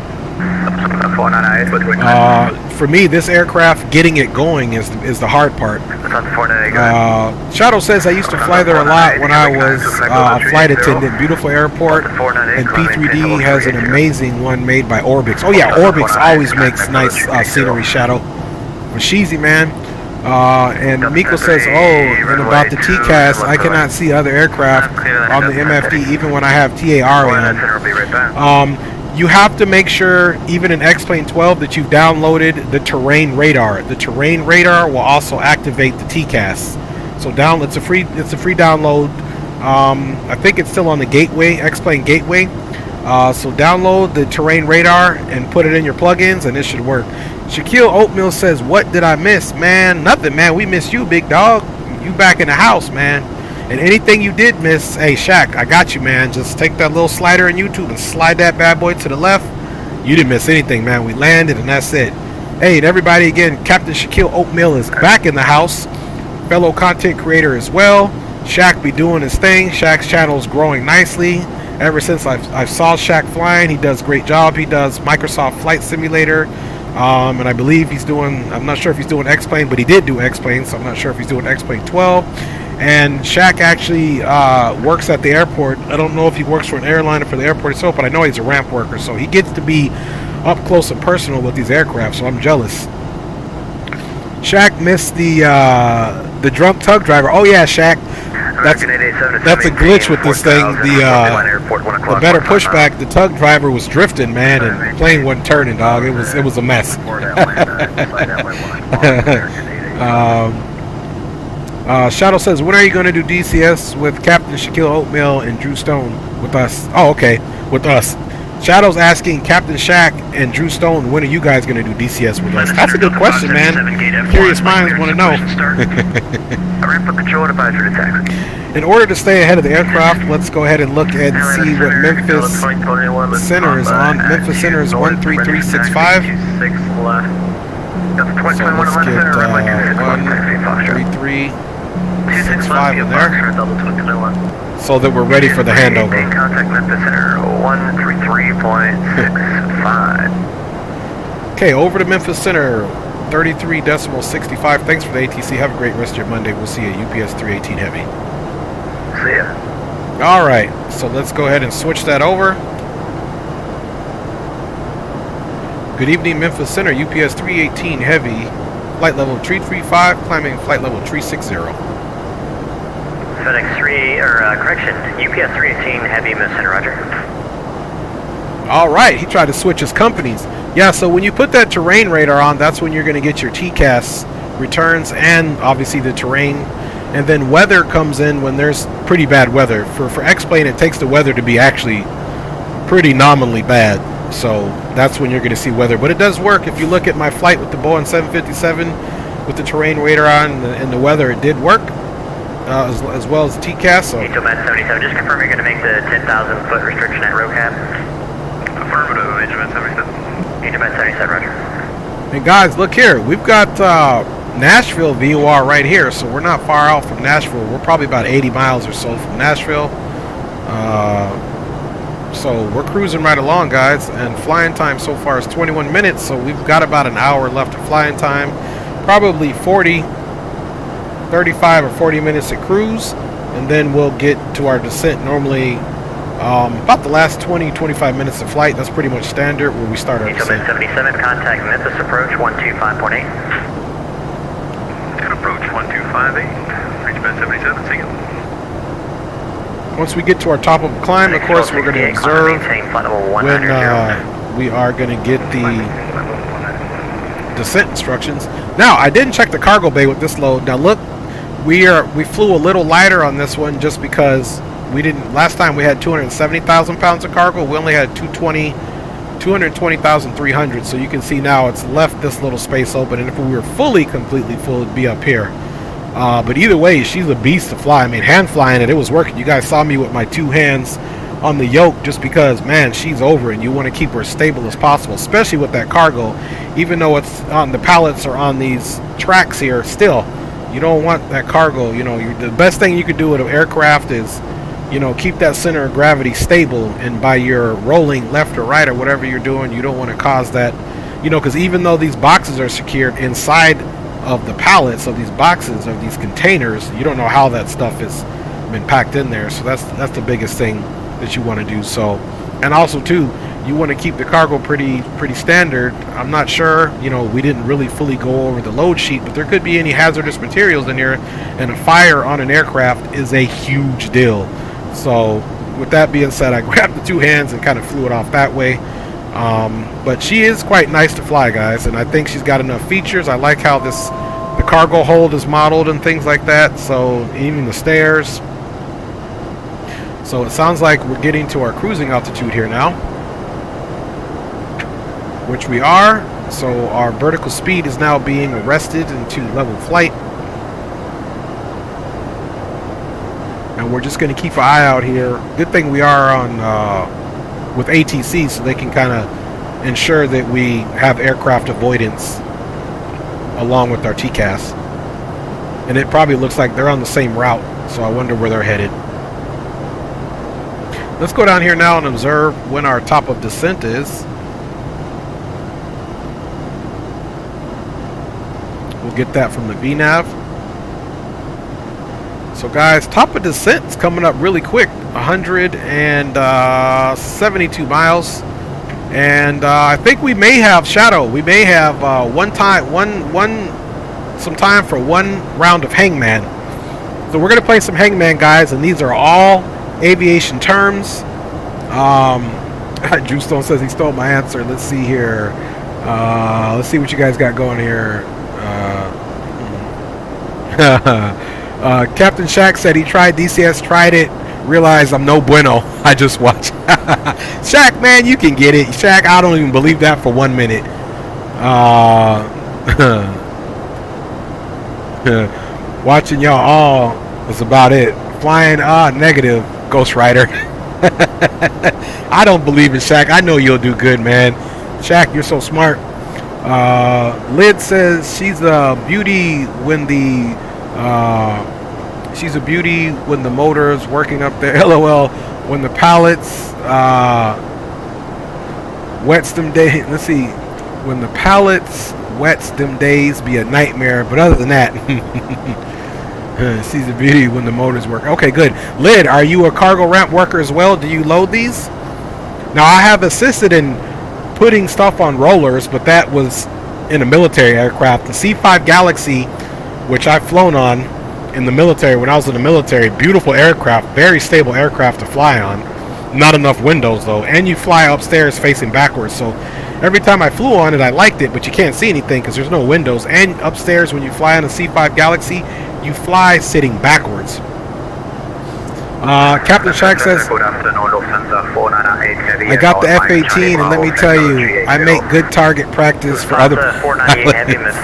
For me, this aircraft, getting it going is the hard part. Shadow says I used to fly there a lot when I was a flight attendant. Beautiful airport, and P3D has an amazing one made by Orbix. Oh yeah, Orbix always makes nice scenery, Shadow. Sheezy, man. And Miko says, oh, and about the TCAS, I cannot see other aircraft on the MFD even when I have TAR in. You have to make sure, even in X-Plane 12, that you've downloaded the terrain radar. The terrain radar will also activate the TCAS. So it's a free download. I think it's still on the Gateway, X-Plane Gateway. So download the terrain radar and put it in your plugins, and it should work. Shaquille Oatmeal says, what did I miss? Man, nothing, man. We miss you, big dog. You back in the house, man. And anything you did miss, hey, Shaq, I got you, man. Just take that little slider in YouTube and slide that bad boy to the left. You didn't miss anything, man. We landed, and that's it. Hey, and everybody, again, Captain Shaquille Oatmeal is back in the house. Fellow content creator as well. Shaq be doing his thing. Shaq's channel is growing nicely. Ever since I saw Shaq flying, he does a great job. He does Microsoft Flight Simulator. And I believe he's doing, I'm not sure if he's doing X-Plane, but he did do X-Plane, so I'm not sure if he's doing X-Plane 12. And Shaq actually works at the airport. I don't know if he works for an airline or for the airport itself, but I know he's a ramp worker, so he gets to be up close and personal with these aircraft, so I'm jealous. Shaq missed the drunk tug driver. Oh yeah, Shaq. That's a glitch with this thing. The better pushback, the tug driver was drifting, man, and the plane wasn't turning, dog. It was a mess. Shadow says, when are you going to do DCS with Captain Shaquille Oatmeal and Drew Stone with us? Oh, okay, with us. Shadow's asking Captain Shaq and Drew Stone, when are you guys going to do DCS with us? That's a good question, man. Curious minds want to know. In order to stay ahead of the aircraft, let's go ahead and look and see what Memphis Center is on. Memphis Center is 13365. So let's get 13365 in there, so that we're ready for the handover. Contact Memphis Center 133.65. Okay, over to Memphis Center 33.65. Thanks for the ATC. Have a great rest of your Monday. We'll see you at UPS 318 Heavy. See ya. Alright, so let's go ahead and switch that over. Good evening, Memphis Center, UPS 318 Heavy, flight level 335, climbing flight level 360. FedEx 3, correction, UPS 318 Heavy, Memphis Center, roger. Alright, he tried to switch his companies. Yeah, so when you put that terrain radar on, that's when you're going to get your TCAS returns and obviously the terrain. And then weather comes in when there's pretty bad weather. For X-Plane, it takes the weather to be actually pretty nominally bad. So that's when you're going to see weather. But it does work. If you look at my flight with the Boeing 757 with the terrain radar on and the weather, it did work, as well as the TCAS. So. 77, just confirm you're going to make the 10,000 foot restriction at row cap. Affirmative, Agent 77. Agent 77, roger. And guys, look here. We've got Nashville VOR right here, so we're not far out from Nashville. We're probably about 80 miles or so from Nashville. So we're cruising right along, guys, and flying time so far is 21 minutes, so we've got about an hour left of flying time. Probably 35 or 40 minutes at cruise, and then we'll get to our descent. Normally about the last 20-25 minutes of flight. That's pretty much standard where we start our descent. 77, contact Memphis approach 125.8. Approach 1258. Reach bed 77, see you. Once we get to our top of the climb, of course, we're going to observe when we are going to get the descent instructions. Now, I didn't check the cargo bay with this load. Now, look, we flew a little lighter on this one just because we didn't. Last time we had 270,000 pounds of cargo. We only had 220,300. So you can see now it's left this little space open. And if we were completely full, it'd be up here. But either way, she's a beast to fly. I mean, hand flying it was working. You guys saw me with my 2 hands on the yoke just because, man, she's over, and you want to keep her as stable as possible, especially with that cargo. Even though it's on the pallets or on these tracks here, still, you don't want that cargo. You know, the best thing you could do with an aircraft is, you know, keep that center of gravity stable, and by your rolling left or right or whatever you're doing, you don't want to cause that, you know, because even though these boxes are secured inside of the pallets of these boxes, of these containers, you don't know how that stuff has been packed in there. So that's the biggest thing that you want to do. So, and also too, you want to keep the cargo pretty standard. I'm not sure, you know, we didn't really fully go over the load sheet, but there could be any hazardous materials in here, and a fire on an aircraft is a huge deal. So with that being said, I grabbed the 2 hands and kind of flew it off that way. But she is quite nice to fly, guys, and I think she's got enough features. I like how the cargo hold is modeled and things like that. So even the stairs. So it sounds like we're getting to our cruising altitude here now, which we are. So our vertical speed is now being arrested into level flight, and we're just going to keep an eye out here. Good thing we are on with ATC, so they can kind of ensure that we have aircraft avoidance along with our TCAS. And it probably looks like they're on the same route, so I wonder where they're headed. Let's go down here now and observe when our top of descent is. We'll get that from the VNAV. So guys, top of descent is coming up really quick. 172 miles. And I think we may have Shadow. We may have some time for one round of Hangman. So we're gonna play some Hangman, guys, and these are all aviation terms. Drew Stone says he stole my answer. Let's see here. Let's see what you guys got going here. Captain Shaq said he tried DCS, tried it, realized I'm no bueno. I just watched. Shaq, man, you can get it. Shaq, I don't even believe that for 1 minute. Watching y'all all was about it. Flying, negative, Ghost Rider. I don't believe in Shaq. I know you'll do good, man. Shaq, you're so smart. Lid says she's a beauty when the motor's working up there. LOL. When the pallets wets them days. Let's see. When the pallets wets them days be a nightmare. But other than that, she's a beauty when the motor's working. Okay, good. Lid, are you a cargo ramp worker as well? Do you load these? Now, I have assisted in putting stuff on rollers, but that was in a military aircraft. The C5 Galaxy, which I've flown on in the military when I was in the military, beautiful aircraft, very stable aircraft to fly on. Not enough windows though, and you fly upstairs facing backwards. So every time I flew on it, I liked it, but you can't see anything because there's no windows. And upstairs, when you fly on a C5 Galaxy, you fly sitting backwards. Captain Shaq says, I got the F-18, and let me tell you, I make good target practice for other pilots.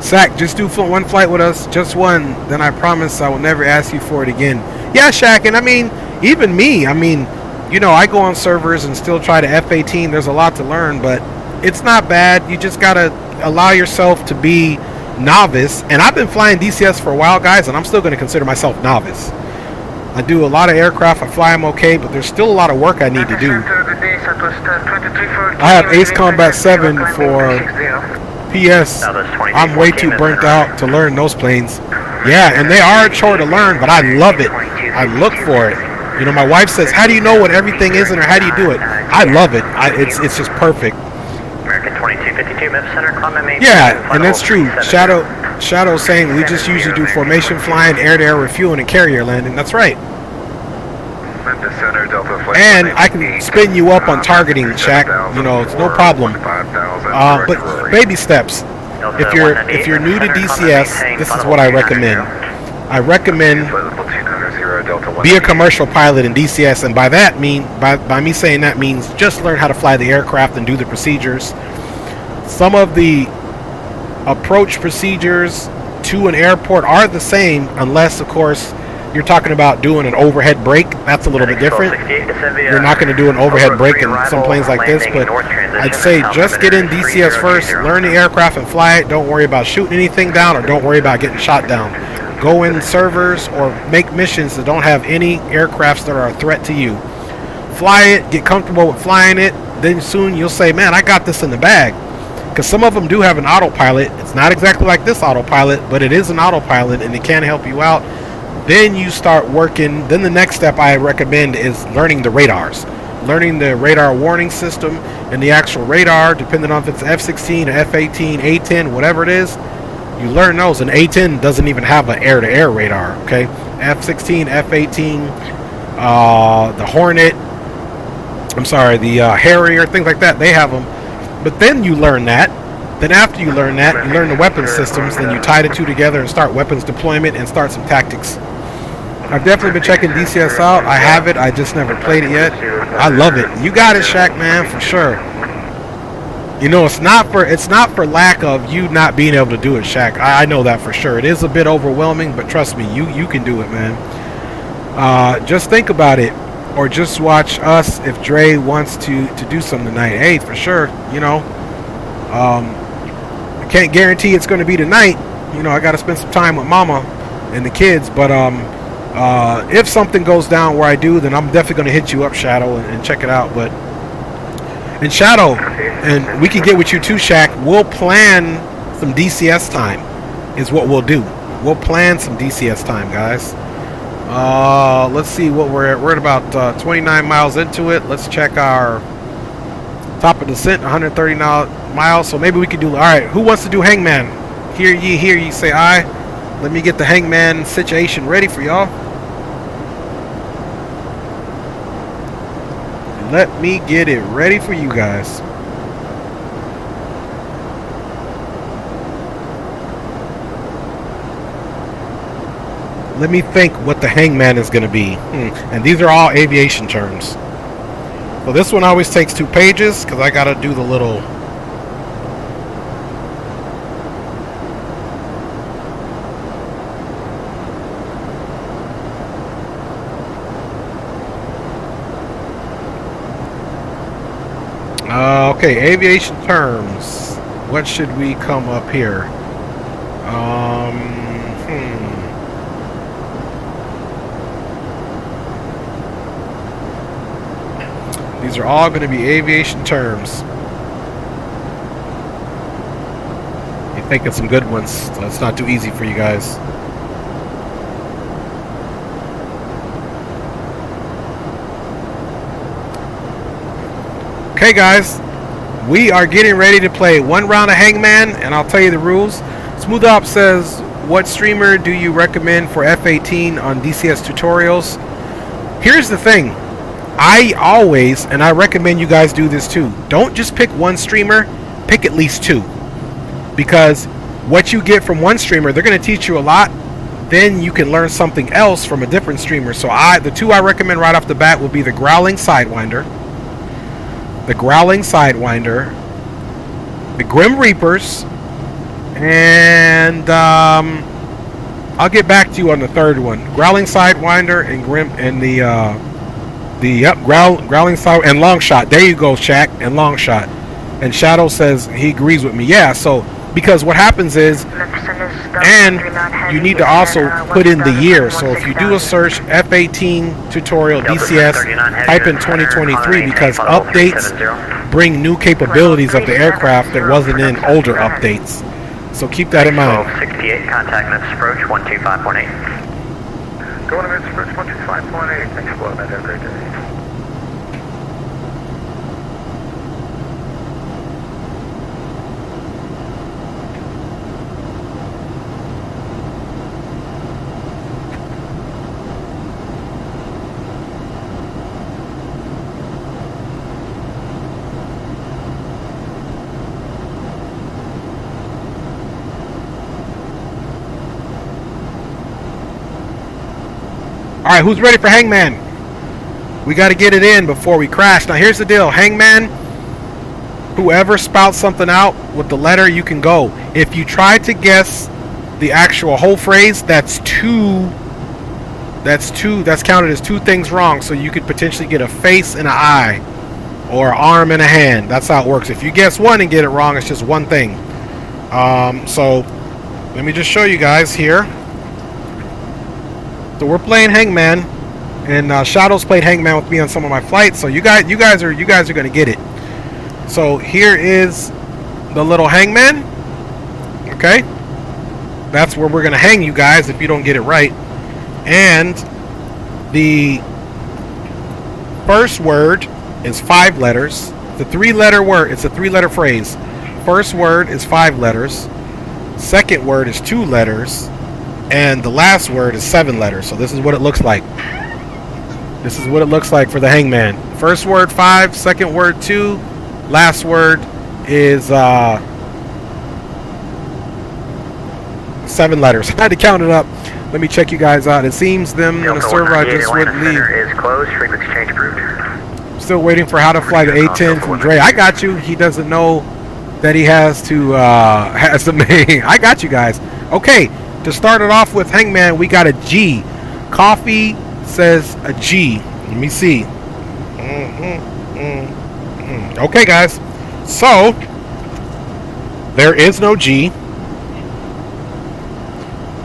Shaq, just do one flight with us, just one, then I promise I will never ask you for it again. Yeah, Shaq, and I mean, even me, I mean, you know, I go on servers and still try to F-18. There's a lot to learn, but it's not bad. You just got to allow yourself to be novice. And I've been flying DCS for a while, guys, and I'm still going to consider myself novice. I do a lot of aircraft. I fly them okay, but there's still a lot of work I need to do. I have Ace Combat 7 for PS. I'm way too burnt out to learn those planes. Yeah, and they are a chore to learn, but I love it. I look for it. You know, my wife says, how do you know what everything is and how do you do it? I love it. It's just perfect. American 2252, Memphis Center, climb main. Yeah, and that's true. Shadow saying we just usually do formation flying, air-to-air refueling, and carrier landing. That's right. And I can spin you up on targeting, Shaq. You know, it's no problem. But baby steps. If you're new to DCS, this is what I recommend. I recommend be a commercial pilot in DCS, and by that by me saying that means just learn how to fly the aircraft and do the procedures. Some of the approach procedures to an airport are the same, unless of course you're talking about doing an overhead brake. That's a little bit different. You're not going to do an overhead brake in some planes like this, but I'd say just get in DCS first, learn the aircraft and fly it. Don't worry about shooting anything down, or don't worry about getting shot down. Go in servers or make missions that don't have any aircrafts that are a threat to you. Fly it, get comfortable with flying it, then soon you'll say, man, I got this in the bag. Because some of them do have an autopilot. It's not exactly like this autopilot, but it is an autopilot and it can help you out. Then you start working. Then the next step I recommend is learning the radars. Learning the radar warning system and the actual radar, depending on if it's F-16 or F-18, A-10, whatever it is. You learn those. And A-10 doesn't even have an air-to-air radar, okay? F-16, F-18, the Hornet, the Harrier, things like that, they have them. But then you learn that. Then after you learn that, you learn the weapon systems. Then you tie the two together and start weapons deployment and start some tactics. I've definitely been checking DCS out. I have it. I just never played it yet. I love it. You got it, Shaq, man, for sure. You know, it's not for lack of you not being able to do it, Shaq. I know that for sure. It is a bit overwhelming, but trust me, you can do it, man. Just think about it. Or just watch us if Dre wants to do something tonight. Hey, for sure, you know. I can't guarantee it's going to be tonight. You know, I got to spend some time with Mama and the kids. But if something goes down where I do, then I'm definitely going to hit you up, Shadow, and check it out. But and Shadow, and we can get with you too, Shaq. We'll plan some DCS time. Is what we'll do. We'll plan some DCS time, guys. Let's see what we're at. We're at about 29 miles into it. Let's check our top of descent, 130 miles. So maybe we could do. All right, who wants to do hangman? Hear ye, say aye. Let me get the hangman situation ready for y'all. Let me get it ready for you guys. Let me think what the hangman is going to be. And these are all aviation terms. So this one always takes 2 pages because I got to do the little... Okay, aviation terms. What should we come up here? These are all going to be aviation terms. You think of some good ones, so it's not too easy for you guys. Okay, guys, we are getting ready to play 1 round of Hangman, and I'll tell you the rules. Smooth Op says, what streamer do you recommend for F-18 on DCS tutorials? Here's the thing. I always, and I recommend you guys do this too, don't just pick one streamer, pick at least 2. Because what you get from one streamer, they're going to teach you a lot. Then you can learn something else from a different streamer. So the 2 I recommend right off the bat would be the Growling Sidewinder, the Grim Reapers, and I'll get back to you on the 3rd one. Growling Sidewinder and Grim, and Growling Side and Longshot. There you go, Shaq, and Longshot. And Shadow says he agrees with me. Yeah, so because what happens is, and you need to also put in the year. So if you do a search F-18 tutorial DCS, type in 2023 because updates bring new capabilities of the aircraft that wasn't in older updates. So keep that in mind. 68, contact Memphis approach 125.8. Going to Memphis approach 125.8. Thanks for that. Have a great day. Alright, who's ready for Hangman? We got to get it in before we crash. Now here's the deal. Hangman, whoever spouts something out with the letter, you can go. If you try to guess the actual whole phrase, that's counted as two things wrong. So you could potentially get a face and an eye, or an arm and a hand. That's how it works. If you guess one and get it wrong, it's just one thing. So let me just show you guys here. So we're playing Hangman, and Shadow's played Hangman with me on some of my flights. So you guys are gonna get it. So here is the little Hangman. Okay, that's where we're gonna hang you guys if you don't get it right. And the first word is 5 letters. It's a 3-letter word. It's a 3-letter phrase. First word is 5 letters. Second word is 2 letters. And the last word is 7 letters. So this is what it looks like. This is what it looks like for the Hangman. First word 5, second word 2, last word is 7 letters. I had to count it up. Let me check you guys out. It seems them on the server I just wouldn't leave. Is closed. Frequency change approved. Still waiting for how to fly the A10 from Dre. I got you. He doesn't know that he has to I got you guys. Okay, to start it off with Hangman, we got a G. Coffee says a G. Let me see. Okay, guys. So there is no G.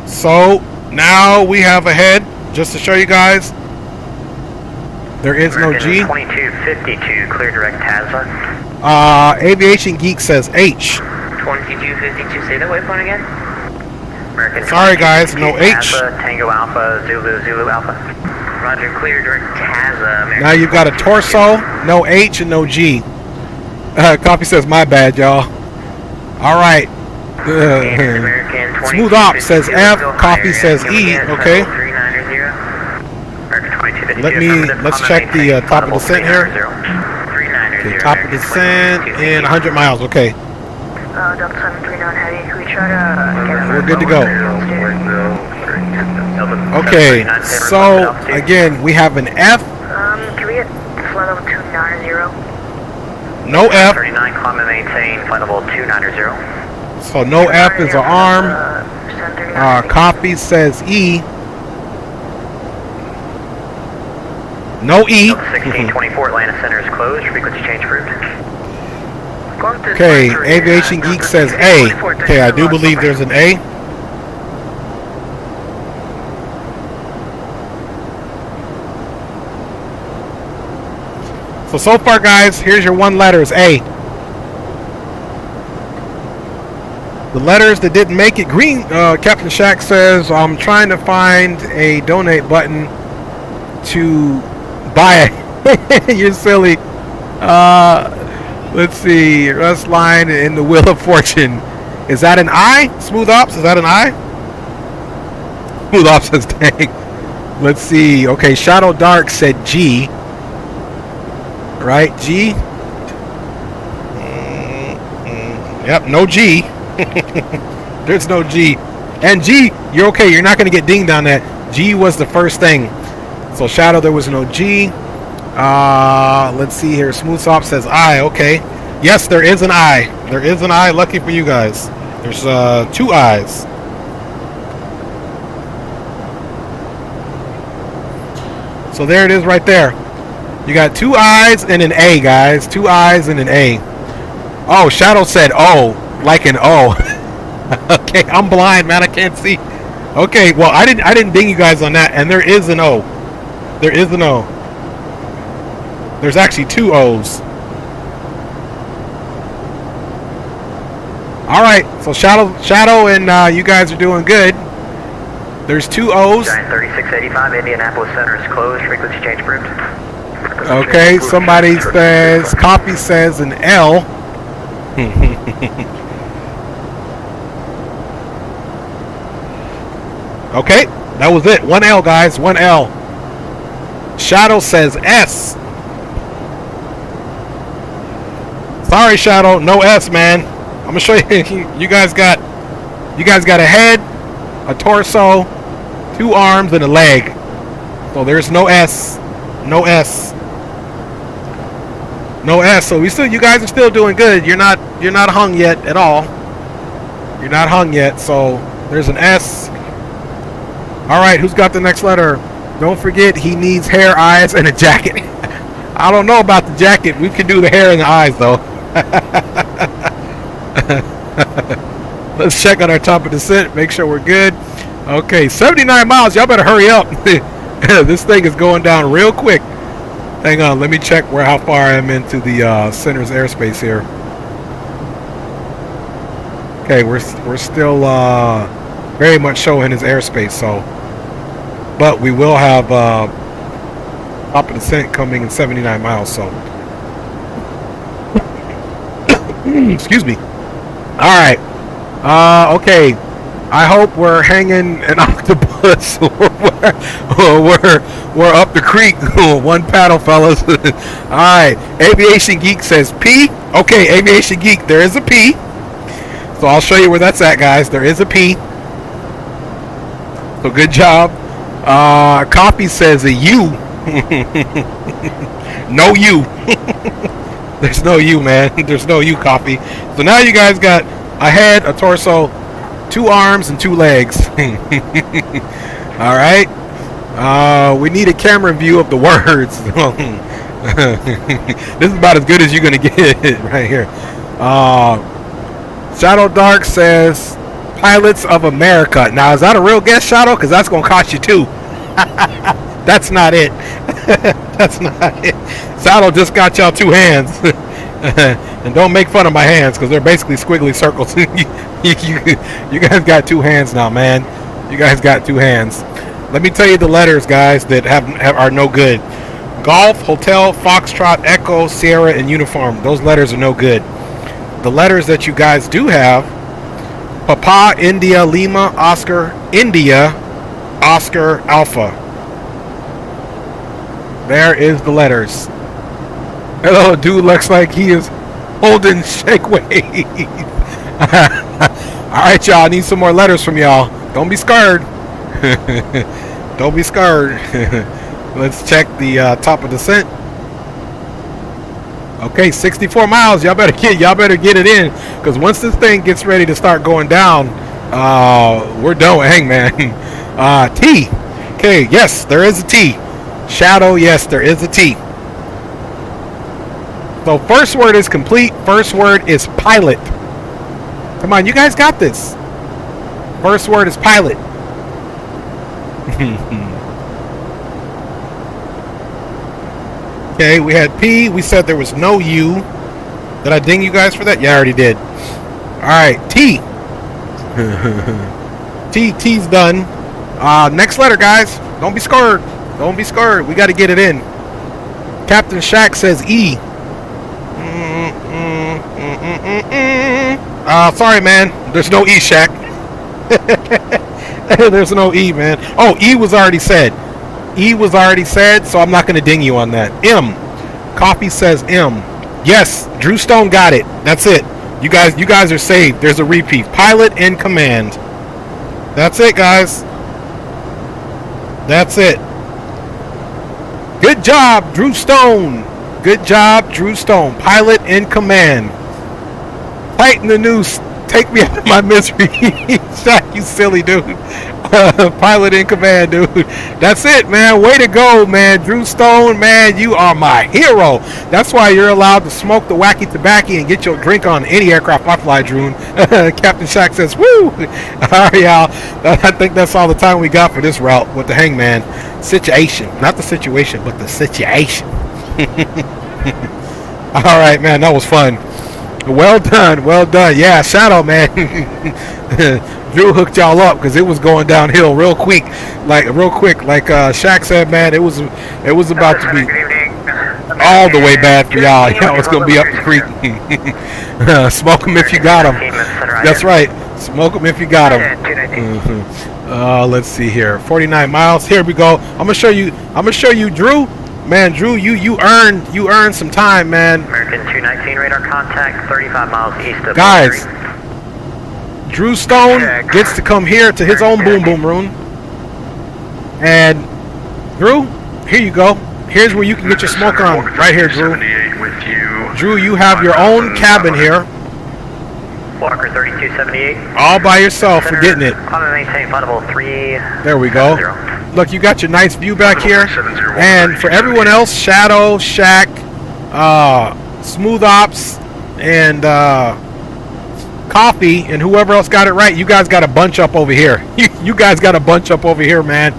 So now we have a head. Just to show you guys, there is no G. 2252, clear direct TASA. Aviation Geek says H. 2252, say that waypoint again. American Sorry guys, no H. TASA, Tango Alpha, Zulu Alpha. Roger, clear direct TASA. American Now you've got a torso, no H and no G. Coffee says my bad, y'all. Alright. Smooth Op says F, Coffee says E, okay. Let's check the top of descent here. Okay, top of descent in 100 miles, okay. Delta 739 Heavy, can we try to We're good to go. Okay, so again, we have an F. Can we get flight level 290? No F. 39, climb and maintain, flight level 290. So no F is an arm. Coffee says E. No E. 1624 Atlanta Center is closed. Frequency change approved. Okay, Aviation Geek says A. Okay, I do believe there's an A. So far, guys, here's your one letter, is A. The letters that didn't make it, green, Captain Shack says, I'm trying to find a donate button to buy it. You're silly. Let's see. Russ line in the Wheel of Fortune. Is that an I? Smooth Ops, is that an I? Smooth Ops says dang. Let's see. Okay, Shadow Dark said G. Right, G. Yep, no G. There's no G. And G, you're okay. You're not going to get dinged on that. G was the first thing. So Shadow, there was no G. Let's see here. Smooth Op says I. Okay. Yes, there is an I. There is an I. Lucky for you guys. There's 2 I's. So there it is right there. You got 2 I's and an A, guys. 2 I's and an A. Oh, Shadow said O, like an O. Okay, I'm blind, man. I can't see. Okay, well, I didn't ding you guys on that, and there is an O. There is an O. There's actually 2 O's. All right, so Shadow, and you guys are doing good. There's 2 O's. Giant 3685 Indianapolis Center is closed. Frequency change approved. Okay, somebody says, Coffee says an L. Okay, that was it. 1 L, guys. 1 L. Shadow says S. Sorry, Shadow. No S, man. I'm gonna show you. You guys got a head, a torso, 2 arms, and a leg. So there's no S. No S. No S. So you guys are still doing good. You're not hung yet at all. You're not hung yet. So there's an S. All right, who's got the next letter? Don't forget he needs hair, eyes, and a jacket. I don't know about the jacket. We can do the hair and the eyes though. Let's check on our top of descent. Make sure we're good. Okay, 79 miles. Y'all better hurry up. This thing is going down real quick. Hang on, let me check how far I am into the center's airspace here. Okay, we're still very much showing his airspace, so. But we will have top of descent coming in 79 miles, so. Excuse me. All right. Okay. I hope we're hanging an octopus or we're up the creek. One paddle, fellas. All right. Aviation Geek says P. Okay, Aviation Geek, there is a P. So I'll show you where that's at, guys. There is a P. So good job. Copy says a U. No U. There's no U, man. There's no U, Copy. So now you guys got a head, a torso, 2 arms, and 2 legs. All right. We need a camera view of the words. This is about as good as you're gonna get right here. Shadow Dark says Pilots of America. Now is that a real guess, Shadow? Because that's gonna cost you 2. That's not it. That's not it. Shadow just got y'all 2 hands. And don't make fun of my hands because they're basically squiggly circles. You guys got 2 hands now, man. You guys got 2 hands. Let me tell you the letters, guys, that are no good. Golf, Hotel, Foxtrot, Echo, Sierra, and Uniform. Those letters are no good. The letters that you guys do have: Papa, India, Lima, Oscar, India, Oscar, Alpha. There is the letters. Hello, dude looks like he is holding shake weight. Alright, y'all, I need some more letters from y'all. Don't be scared. Don't be scared. Let's check the top of descent. Okay, 64 miles. Y'all better get it in, because once this thing gets ready to start going down, we're done with Hangman. T. Okay, yes, there is a T. Shadow, yes, there is a T. So first word is complete. First word is pilot. Come on, you guys got this. First word is pilot. Okay, we had P. We said there was no U. Did I ding you guys for that? Yeah, I already did. Alright, T. T's done. Next letter, guys. Don't be scared. Don't be scared. We got to get it in. Captain Shaq says E. Sorry, man. There's no E, Shaq. There's no E, man. Oh, E was already said. E was already said, so I'm not going to ding you on that. M. Coffee says M. Yes, Drew Stone got it. That's it. You guys are saved. There's a repeat. Pilot in command. That's it, guys. That's it. Good job, Drew Stone. Good job, Drew Stone. Pilot in command. Tighten the noose. Take me out of my misery. Shaq, you silly dude. Pilot in command, dude. That's it, man. Way to go, man. Drew Stone, man, you are my hero. That's why you're allowed to smoke the wacky tobacco and get your drink on any aircraft I fly, Drew. Captain Shaq says, woo. All right, y'all. I think that's all the time we got for this route with the Hangman situation. Not the situation, but the situation. All right, man. That was fun. Well done, well done. Yeah, Shadow, man. Drew hooked y'all up because it was going downhill real quick. Like Shaq said, man, it was about to be all the way bad for y'all. Y'all was gonna be up the creek. Smoke them if you got them. That's right. Smoke them if you got them. Let's see here. 49 miles. Here we go. I'm gonna show you, Drew. Man, Drew, you earned some time, man. American 219 radar contact, 35 miles east of guys. Drew Stone gets to come here to his own boom boom room, and Drew, here you go. Here's where you can get your smoke on. Right here, Drew. With you. Drew, you have your own cabin here. Walker 3278. All by yourself for getting it. Climb and maintain flight level 3. There we go. Look, you got your nice view back here. And for everyone else, Shadow, Shaq, Smooth Ops, and Coffee, and whoever else got it right, you guys got a bunch up over here. You guys got a bunch up over here, man.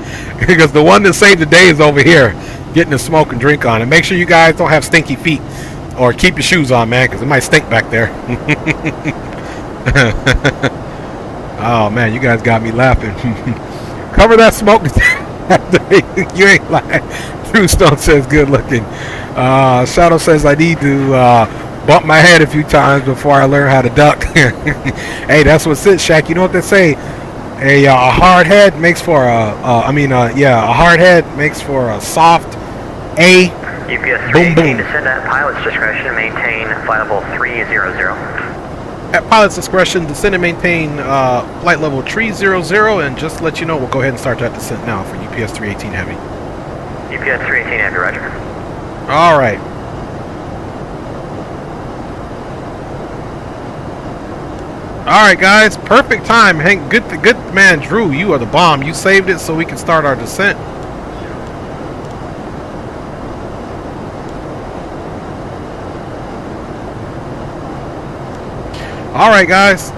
Because the one that saved the day is over here, getting a smoke and drink on. And make sure you guys don't have stinky feet. Or keep your shoes on, man, because it might stink back there. Oh, man, you guys got me laughing. Cover that smoke. You ain't lying. Drew Stone says good looking. Shadow says I need to bump my head a few times before I learn how to duck. Hey, that's what's it, Shaq. You know what they say? A hard head makes for a hard head makes for a soft A. UPS boom 318 boom. descend at pilot's discretion, maintain flight level 300. At pilot's discretion, descend and maintain flight level 300, and just to let you know, we'll go ahead and start that descent now for UPS 318 Heavy. UPS 318 Heavy, roger. All right. All right, guys, perfect time. Hank, good man, Drew. You are the bomb. You saved it so we can start our descent. All right, guys.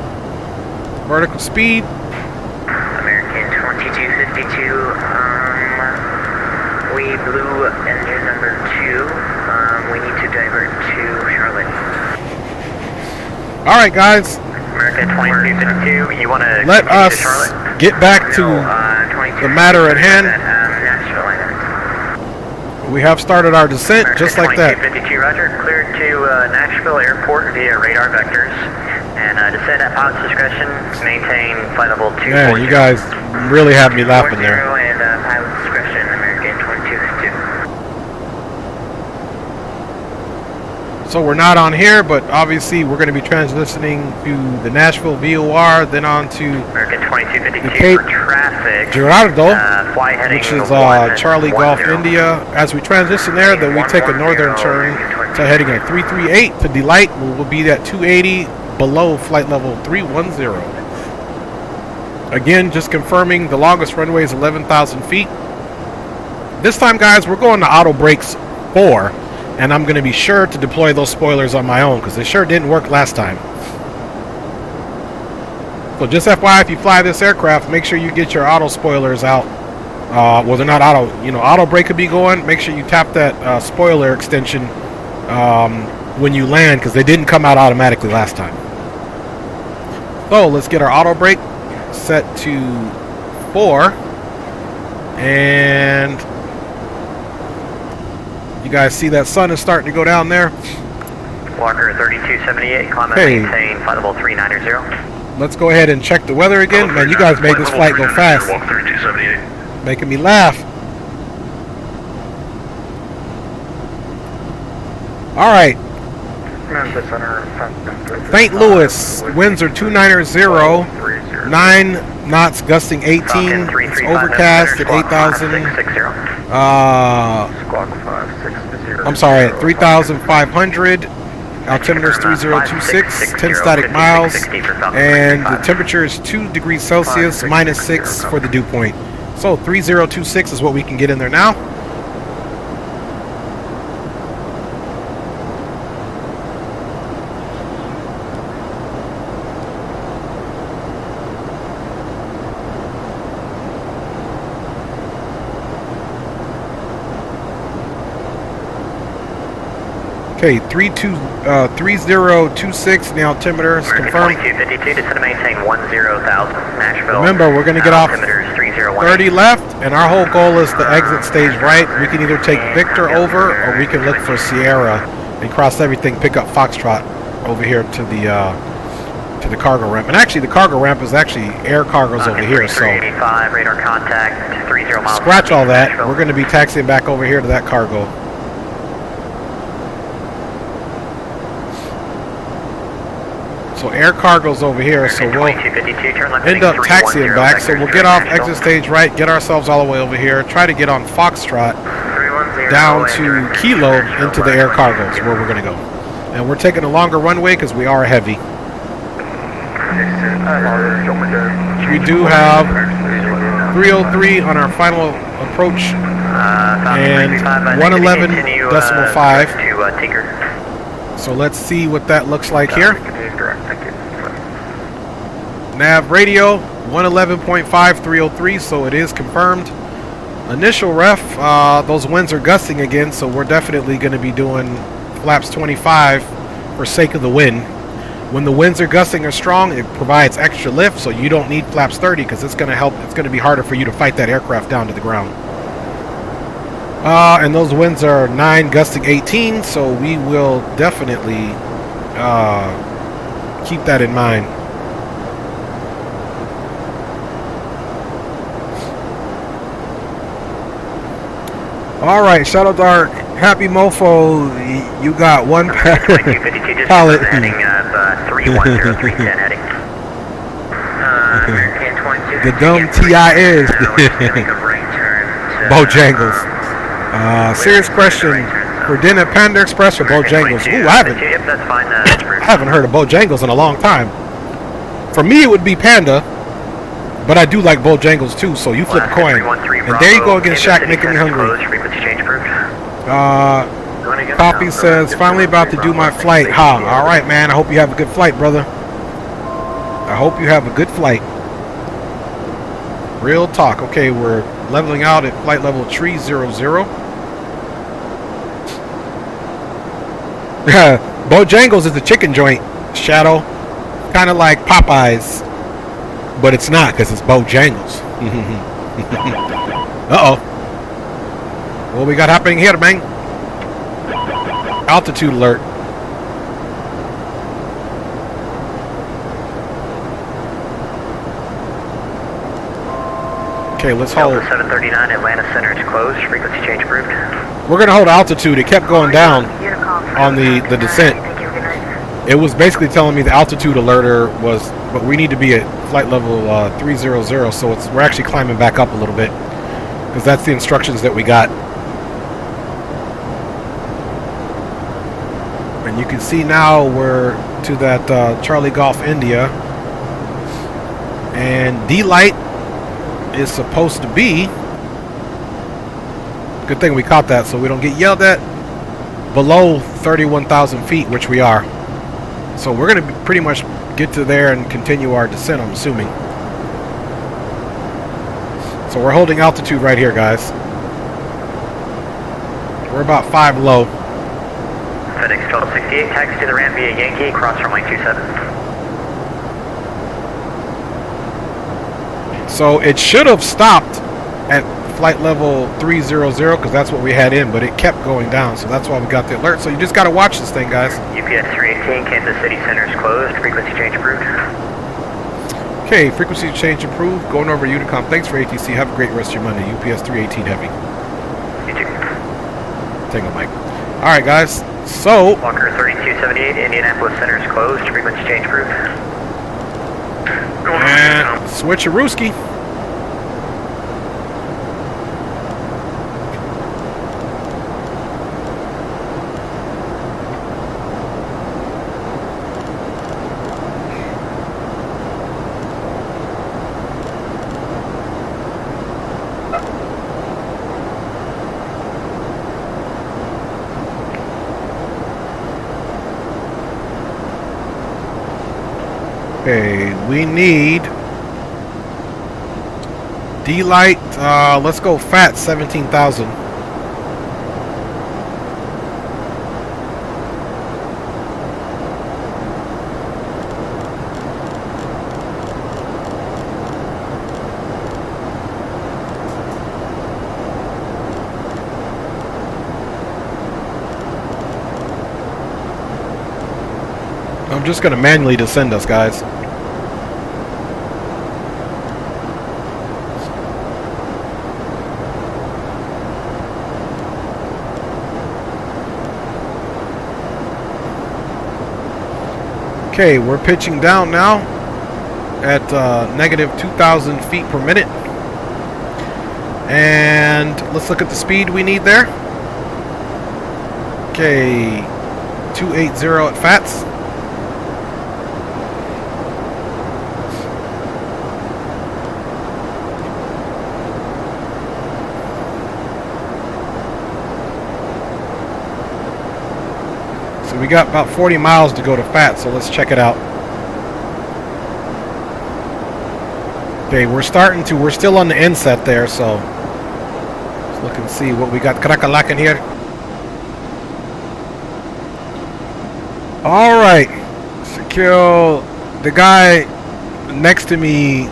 Vertical speed. American 2252. We blew engine number 2. We need to divert to Charlotte. All right, guys. American 2252. You want to let us get back to the matter at hand. We have started our descent just like that. 2252, roger. Cleared to Nashville Airport via radar vectors. And descend at pilot's discretion, maintain flight level 240. Man, you guys really have me laughing there. And pilot's discretion, American 2252. So we're not on here, but obviously we're going to be transitioning to the Nashville VOR, then on to American 2252 the Cape for traffic. Girardeau, Fly heading which is 110. Charlie Golf India. As we transition there, then we take a northern turn to heading at 338 to Delight. We will be at 280 below flight level 310. Again, just confirming the longest runway is 11,000 feet. This time, guys, we're going to auto brakes 4, and I'm going to be sure to deploy those spoilers on my own because they sure didn't work last time. So just FYI, if you fly this aircraft, make sure you get your auto spoilers out. Well, they're not auto, auto brake could be going. Make sure you tap that spoiler extension when you land because they didn't come out automatically last time. So let's get our auto brake set to 4, and you guys see that sun is starting to go down there. Walker 3278, climb and maintain flight level 390. Let's go ahead and check the weather again. Man, you guys made this flight go fast. Walker 3278. Making me laugh. All right. St. Louis, winds are 290, 9 knots, gusting 18. It's overcast at 8,000. I'm sorry, at 3,500. Altimeter is 3026, 10 static miles, and the temperature is 2 degrees Celsius, -6 for the dew point. So 3026 is what we can get in there now. Okay, 3026 in the altimeter is confirmed. 2252, descend to maintain 10,000, Nashville. Remember, we're going to get off Altimeter is 301. 30 left, and our whole goal is to exit stage right. We can either take Victor over, or we can look for Sierra and cross everything, pick up Foxtrot over here to the cargo ramp. And actually, the cargo ramp is actually air cargo's over here, so 85, radar contact, 30 miles. scratch all that. We're going to be taxiing back over here to that cargo. So air cargo's over here, so we'll 2252, turn left end heading up taxiing 310 back. So we'll get off International. exit stage right, get ourselves all the way over here, try to get on Foxtrot 310 down to Kilo into the air cargos where we're going to go. And we're taking a longer runway because we are heavy. We do have 303 on our final approach and 111.5. To Tinker. So let's see what that looks like here. Nav radio 111.5, 303, so it is confirmed. Initial ref, those winds are gusting again, so we're definitely going to be doing flaps 25 for sake of the wind. When the winds are gusting or strong, it provides extra lift, so you don't need flaps 30 because it's going to help. It's going to be harder for you to fight that aircraft down to the ground. And those winds are 9 gusting 18, so we will definitely keep that in mind. All right, Shadow Dark, Happy Mofo, you got one pallet. 310310 heading. The dumb TI is Bojangles. Serious question for dinner, Panda Express or Bojangles? Ooh, I haven't heard of Bojangles in a long time. For me, it would be Panda. But I do like Bojangles too, so you flip a coin. And there you go again, Shaq, making me hungry. Poppy says, finally about to do my flight. Ha, alright man, I hope you have a good flight, brother. I hope you have a good flight. Real talk. Okay, we're leveling out at flight level 300. Bojangles is the chicken joint, Shadow. Kind of like Popeyes. But it's not, because it's Bojangles. Uh-oh. What we got happening here, man? Altitude alert. Okay, let's hold. Delta 739, Atlanta Center is closed. Frequency change approved. We're going to hold altitude. It kept going down on the descent. It was basically telling me the altitude alerter was, but we need to be at flight level 300, so we're actually climbing back up a little bit because that's the instructions that we got. And you can see now we're to that Charlie Golf India, and D-Light is supposed to be, good thing we caught that so we don't get yelled at, below 31,000 feet, which we are. So we're going to pretty much get to there and continue our descent, I'm assuming. So we're holding altitude right here, guys. We're about 5 low. FedEx 1268, taxi to the ramp via Yankee, cross runway 27. So it should have stopped at flight level 300 because that's what we had in, but it kept going down, so that's why we got the alert. So you just got to watch this thing, guys. UPS 318, Kansas City Center is closed. Frequency change approved. Okay, frequency change approved. Going over Unicom. Thanks for ATC. Have a great rest of your Monday. UPS 318 heavy. You too. Tango Mike. All right, guys. So Walker 3278, Indianapolis Center is closed. Frequency change approved. and switcherooski. Okay, we need D-Light, let's go fat 17,000. I'm just going to manually descend us, guys. Okay, we're pitching down now at negative 2,000 feet per minute. And let's look at the speed we need there. Okay, 280 at FATS. So we got about 40 miles to go to FATS, so let's check it out. Okay, we're still on the inset there, so let's look and see what we got. Krakalak in here. Alright, secure. The guy next to me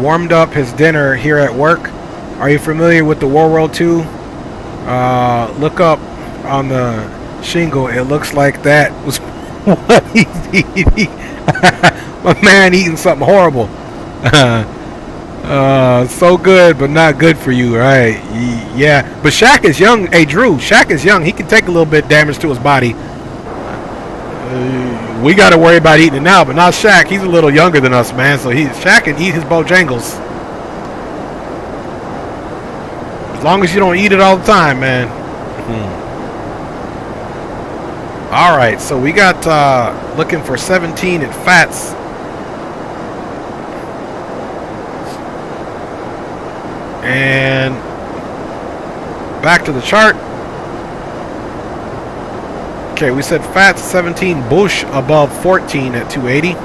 warmed up his dinner here at work. Are you familiar with the World War II? Look up on the shingle. It looks like that was what he's eating. My man eating something horrible. So good, but not good for you, right? Yeah, but Shaq is young. Hey, Drew, Shaq is young. He can take a little bit of damage to his body. We got to worry about eating it now, but not Shaq. He's a little younger than us, man. So Shaq can eat his Bojangles. As long as you don't eat it all the time, man. All right, so we got looking for 17 at FATS. And back to the chart. Okay, we said FATS 17, Bush above 14 at 280.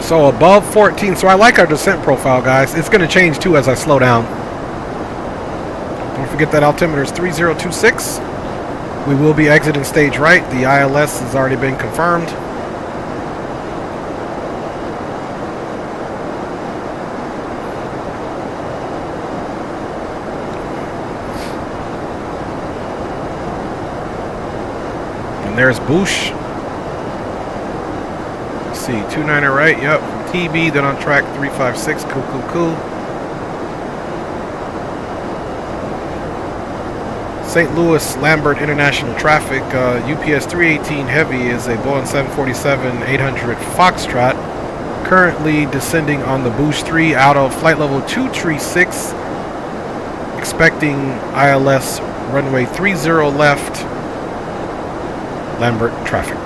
So above 14, so I like our descent profile, guys. It's going to change too as I slow down. Don't forget that altimeter is 3026. We will be exiting stage right. The ILS has already been confirmed. And there's Bush. See, 29er right, yep, TB, then on track 356, cool. St. Louis, Lambert International traffic, UPS 318 Heavy is a Boeing 747-8F Foxtrot, currently descending on the boost 3 out of flight level 236, expecting ILS runway 30 left, Lambert traffic.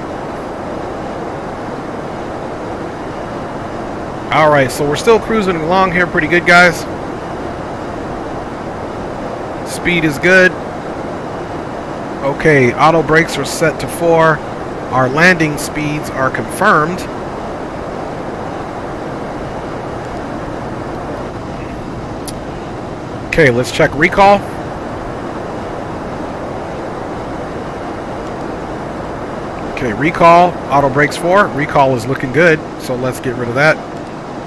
Alright, so we're still cruising along here pretty good, guys. Speed is good. Okay, auto brakes are set to 4. Our landing speeds are confirmed. Okay, let's check recall. Okay, recall, auto brakes 4. Recall is looking good, so let's get rid of that.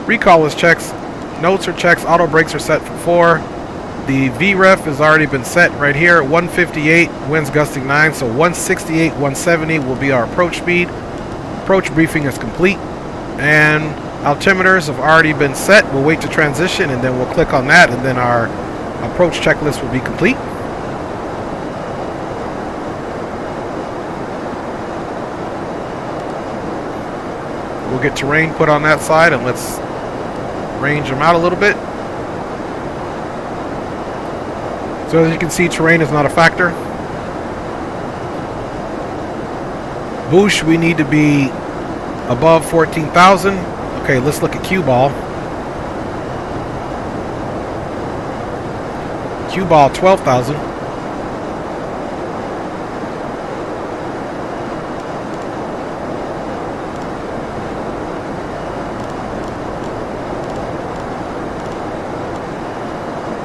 Recall is checks, notes are checks, auto brakes are set for 4. The VREF has already been set right here at 158, winds gusting 9, so 168, 170 will be our approach speed. Approach briefing is complete, and altimeters have already been set. We'll wait to transition, and then we'll click on that, and then our approach checklist will be complete. We'll get terrain put on that side, and let's range them out a little bit. So as you can see, terrain is not a factor. Bush, we need to be above 14,000. Okay, let's look at cue ball. Cue ball 12,000.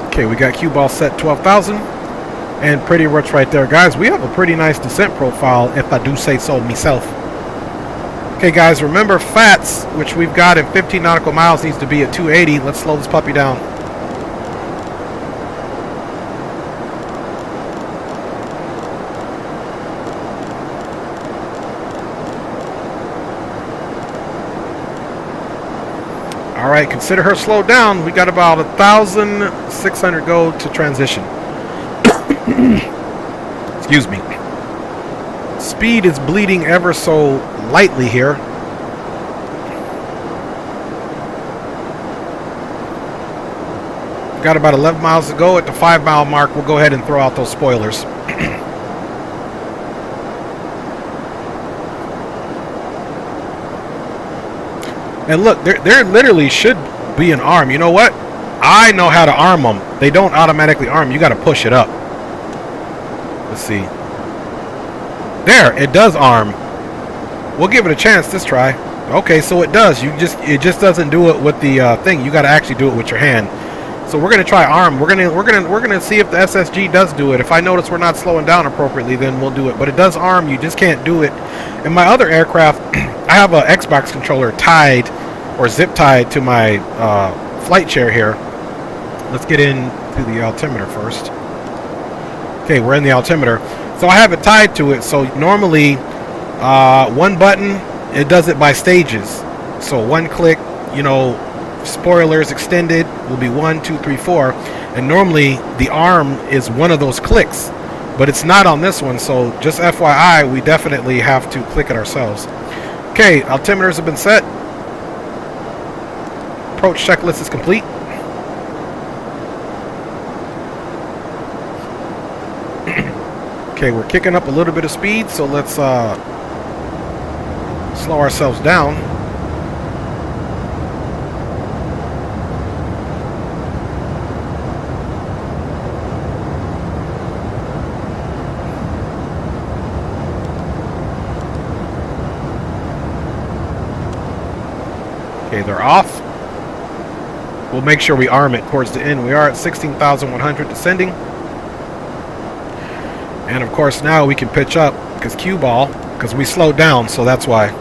Okay, we got cue ball set 12,000, and pretty much right there, guys. We have a pretty nice descent profile, if I do say so myself. Okay, guys, remember FATS, which we've got at 15 nautical miles, needs to be at 280. Let's slow this puppy down. All right, consider her slowed down. We got about 1,600 go to transition. Excuse me. Speed is bleeding ever so lightly here. Got about 11 miles to go. At the 5-mile mark, we'll go ahead and throw out those spoilers. And look, there literally should be an arm. You know what? I know how to arm them. They don't automatically arm. You got to push it up. Let's see. There, it does arm. We'll give it a chance this try. Okay, so it does. It just doesn't do it with the thing. You got to actually do it with your hand. So we're gonna try arm. We're gonna see if the SSG does do it. If I notice we're not slowing down appropriately, then we'll do it. But it does arm. You just can't do it. In my other aircraft, I have an Xbox controller tied or zip tied to my flight chair here. Let's get into the altimeter first. Okay, we're in the altimeter. So I have it tied to it. So normally, one button, it does it by stages. So one click, you know. Spoilers extended will be 1, 2, 3, 4, and normally the arm is one of those clicks, but it's not on this one. So just FYI, we definitely have to click it ourselves. Okay, altimeters have been set. Approach checklist is complete. Okay, we're kicking up a little bit of speed, so let's slow ourselves down. Okay, they're off. We'll make sure we arm it towards the end. We are at 16,100 descending. And of course now we can pitch up because cue ball, because we slowed down, so that's why.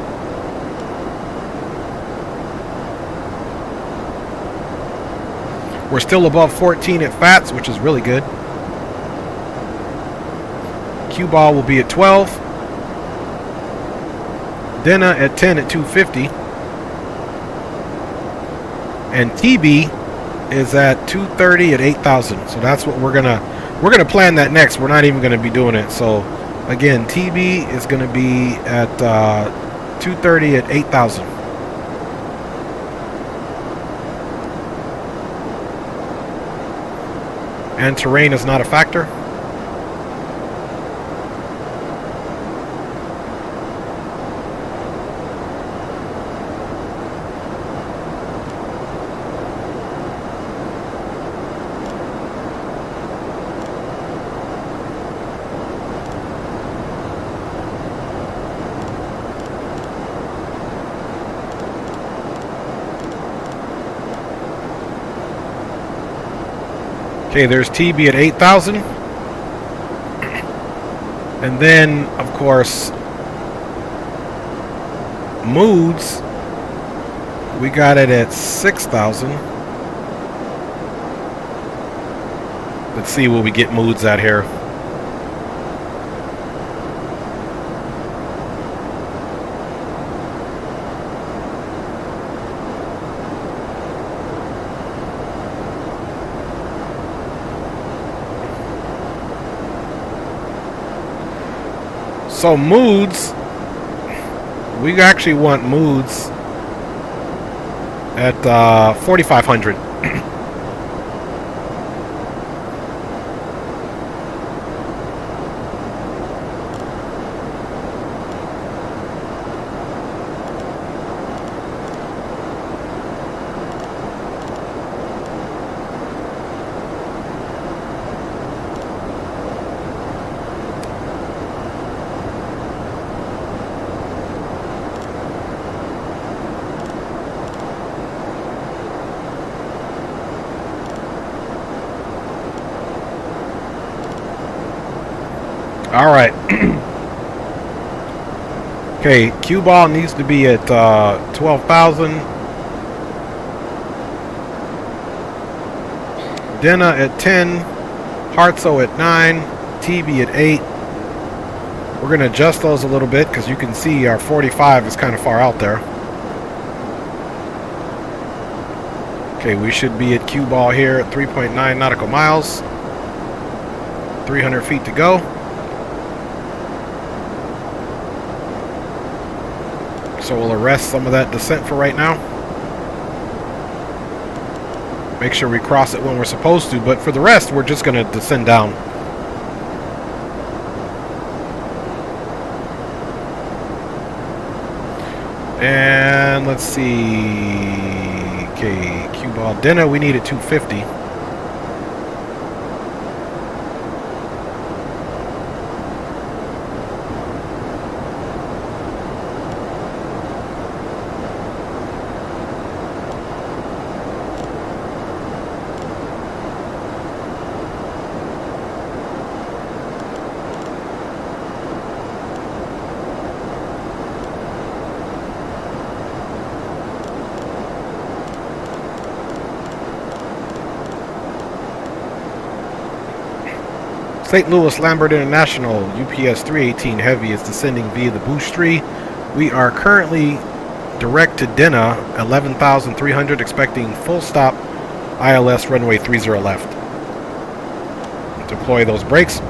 We're still above 14 at FATS, which is really good. Cue ball will be at 12. Denna at 10 at 250. And TB is at 230 at 8,000. So that's what we're gonna plan that next. We're not even gonna be doing it. So again, TB is gonna be at 230 at 8,000. And terrain is not a factor. Okay, there's TB at 8,000. And then, of course, moods, we got it at 6,000. Let's see what we get moods at here. So moods, we actually want moods at 4,500. All right. Okay, cue ball needs to be at 12,000. Denna at 10. Hartso at 9. TB at 8. We're going to adjust those a little bit because you can see our 45 is kind of far out there. Okay, we should be at cue ball here at 3.9 nautical miles. 300 feet to go. So we'll arrest some of that descent for right now. Make sure we cross it when we're supposed to, but for the rest, we're just going to descend down. And let's see. Okay, cue ball dinner, we need at 250. St. Louis Lambert International, UPS 318 Heavy is descending via the boost tree. We are currently direct to Denna, 11,300, expecting full stop, ILS runway 30 left. Deploy those brakes.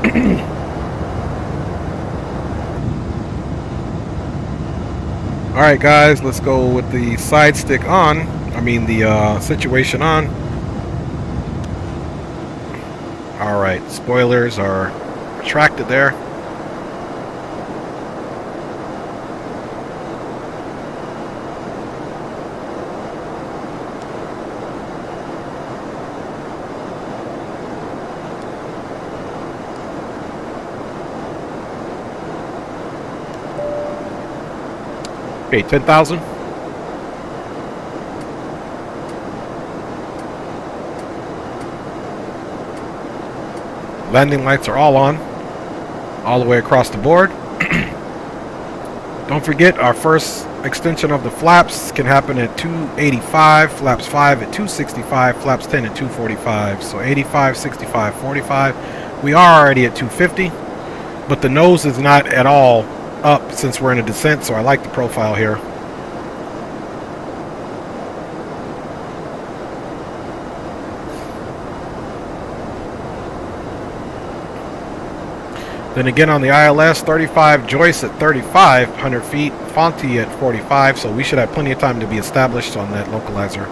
Alright guys, let's go with the side stick on. I mean the situation on. Alright, spoilers are retracted there. Okay, 10,000. Landing lights are all on, all the way across the board. Don't forget, our first extension of the flaps can happen at 285, flaps 5 at 265, flaps 10 at 245. So 85, 65, 45. We are already at 250, but the nose is not at all up since we're in a descent, so I like the profile here. Then again on the ILS, 35 joists at 3,500 feet, Fonte at 45, so we should have plenty of time to be established on that localizer.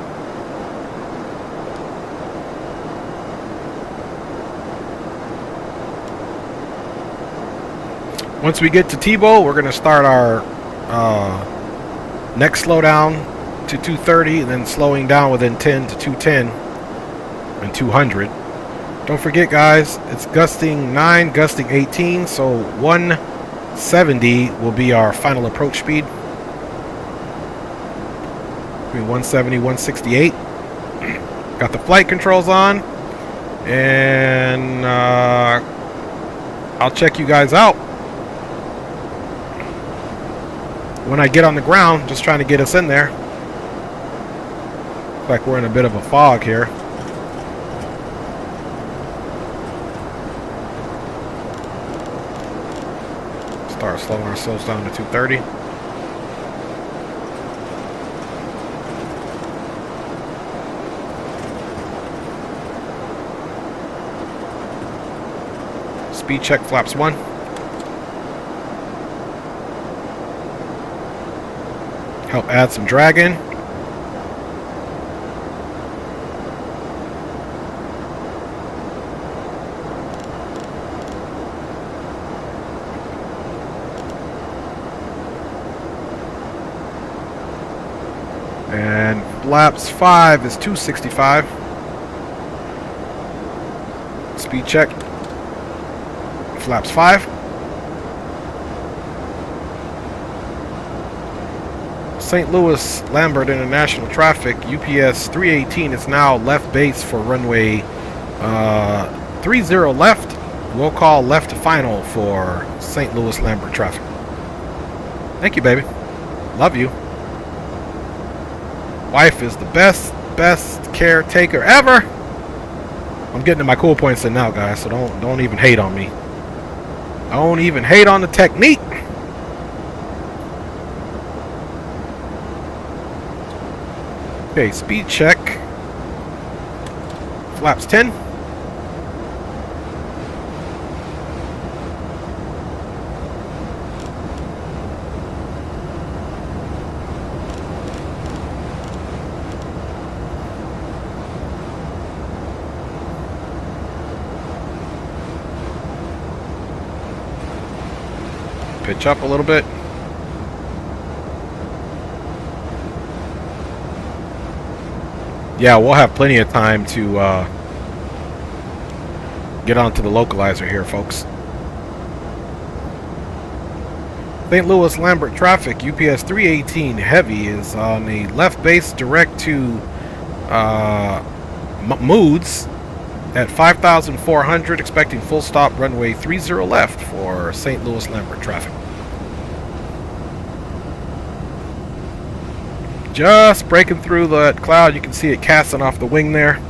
Once we get to Tebow, we're going to start our next slowdown to 230, and then slowing down within 10 to 210 and 200. Don't forget, guys, it's gusting 9, gusting 18, so 170 will be our final approach speed. Between 170 and 168. Got the flight controls on, and I'll check you guys out when I get on the ground, just trying to get us in there. Looks like we're in a bit of a fog here. Start slowing ourselves down to 230. Speed check, flaps 1. Help add some drag in. And flaps 5 is 265. Speed check. Flaps 5. St. Louis Lambert International traffic, UPS 318 is now left base for runway 30 left. We'll call left to final for St. Louis Lambert traffic. Thank you, baby. Love you. Wife is the best caretaker ever. I'm getting to my cool points in now, guys, so don't even hate on me. Don't even hate on the technique. Okay, speed check. flaps 10. Pitch up a little bit. Yeah, we'll have plenty of time to get onto the localizer here, folks. St. Louis Lambert traffic, UPS 318 Heavy is on a left base direct to Moods at 5,400, expecting full stop runway 30 left for St. Louis Lambert traffic. Just breaking through that cloud. You can see it casting off the wing there.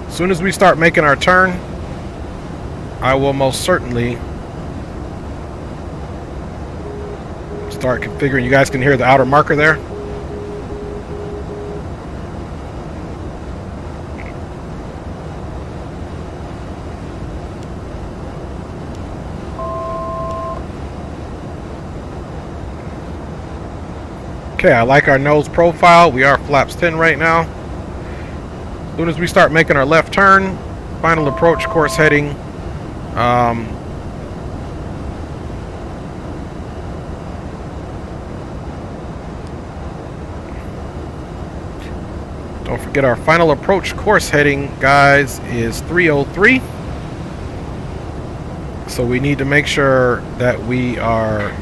As soon as we start making our turn, I will most certainly start configuring. You guys can hear the outer marker there. Okay, I like our nose profile. We are flaps 10 right now. As soon as we start making our left turn, final approach course heading don't forget our final approach course heading, guys, is 303. So we need to make sure that we are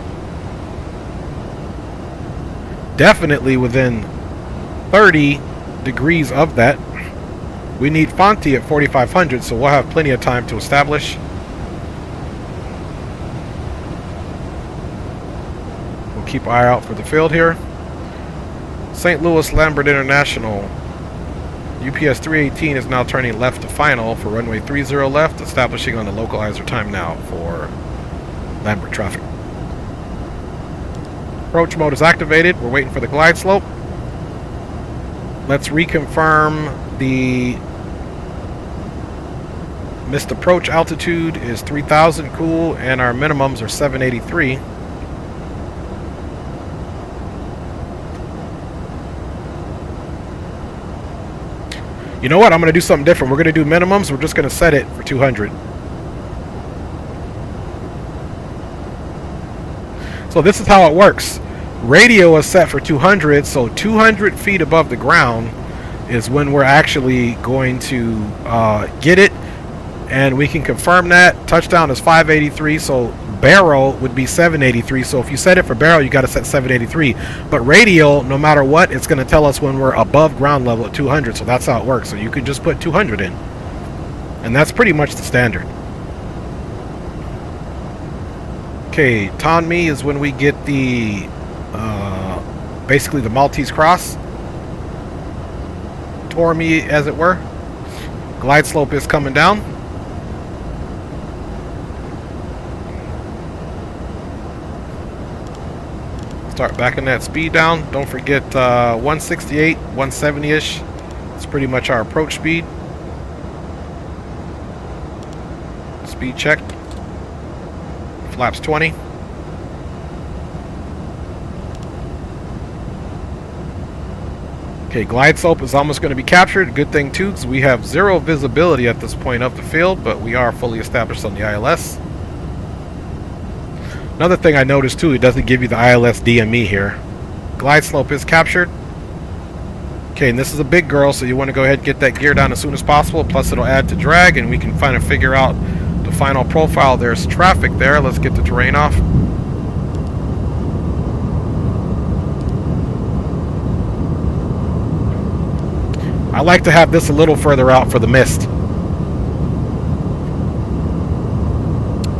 definitely within 30 degrees of that. We need Fonte at 4,500, so we'll have plenty of time to establish. We'll keep an eye out for the field here. St. Louis Lambert International, UPS 318 is now turning left to final for runway 30 left, establishing on the localizer time now for Lambert traffic. Approach mode is activated. We're waiting for the glide slope. Let's reconfirm the missed approach altitude is 3,000 cool, and our minimums are 783. You know what? I'm going to do something different. We're going to do minimums. We're just going to set it for 200. So this is how it works. Radio is set for 200, so 200 feet above the ground is when we're actually going to get it, and we can confirm that. Touchdown is 583, so barrel would be 783. So if you set it for barrel, you got to set 783. But radio, no matter what, it's going to tell us when we're above ground level at 200. So that's how it works. So you could just put 200 in, and that's pretty much the standard. Okay, Tonmi is when we get the basically the Maltese cross. Tormi, as it were. Glide slope is coming down. Start backing that speed down. Don't forget 168, 170-ish. It's pretty much our approach speed. Speed check. Flaps 20. Okay, glide slope is almost going to be captured. Good thing too, because we have zero visibility at this point of the field, but we are fully established on the ILS. Another thing I noticed too, it doesn't give you the ILS DME here. Glide slope is captured. Okay, and this is a big girl, so you want to go ahead and get that gear down as soon as possible. Plus it'll add to drag, and we can kind of figure out the final profile. There's traffic there. Let's get the terrain off. I like to have this a little further out for the mist.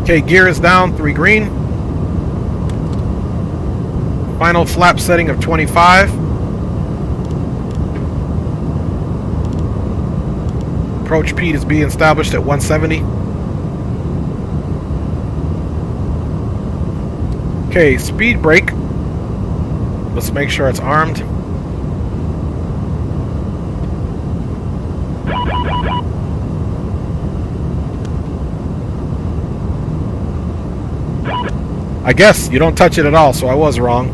Okay, gear is down, 3 green. Final flap setting of 25. approach speed is being established at 170. Okay, speed brake. Let's make sure it's armed. I guess you don't touch it at all, so I was wrong.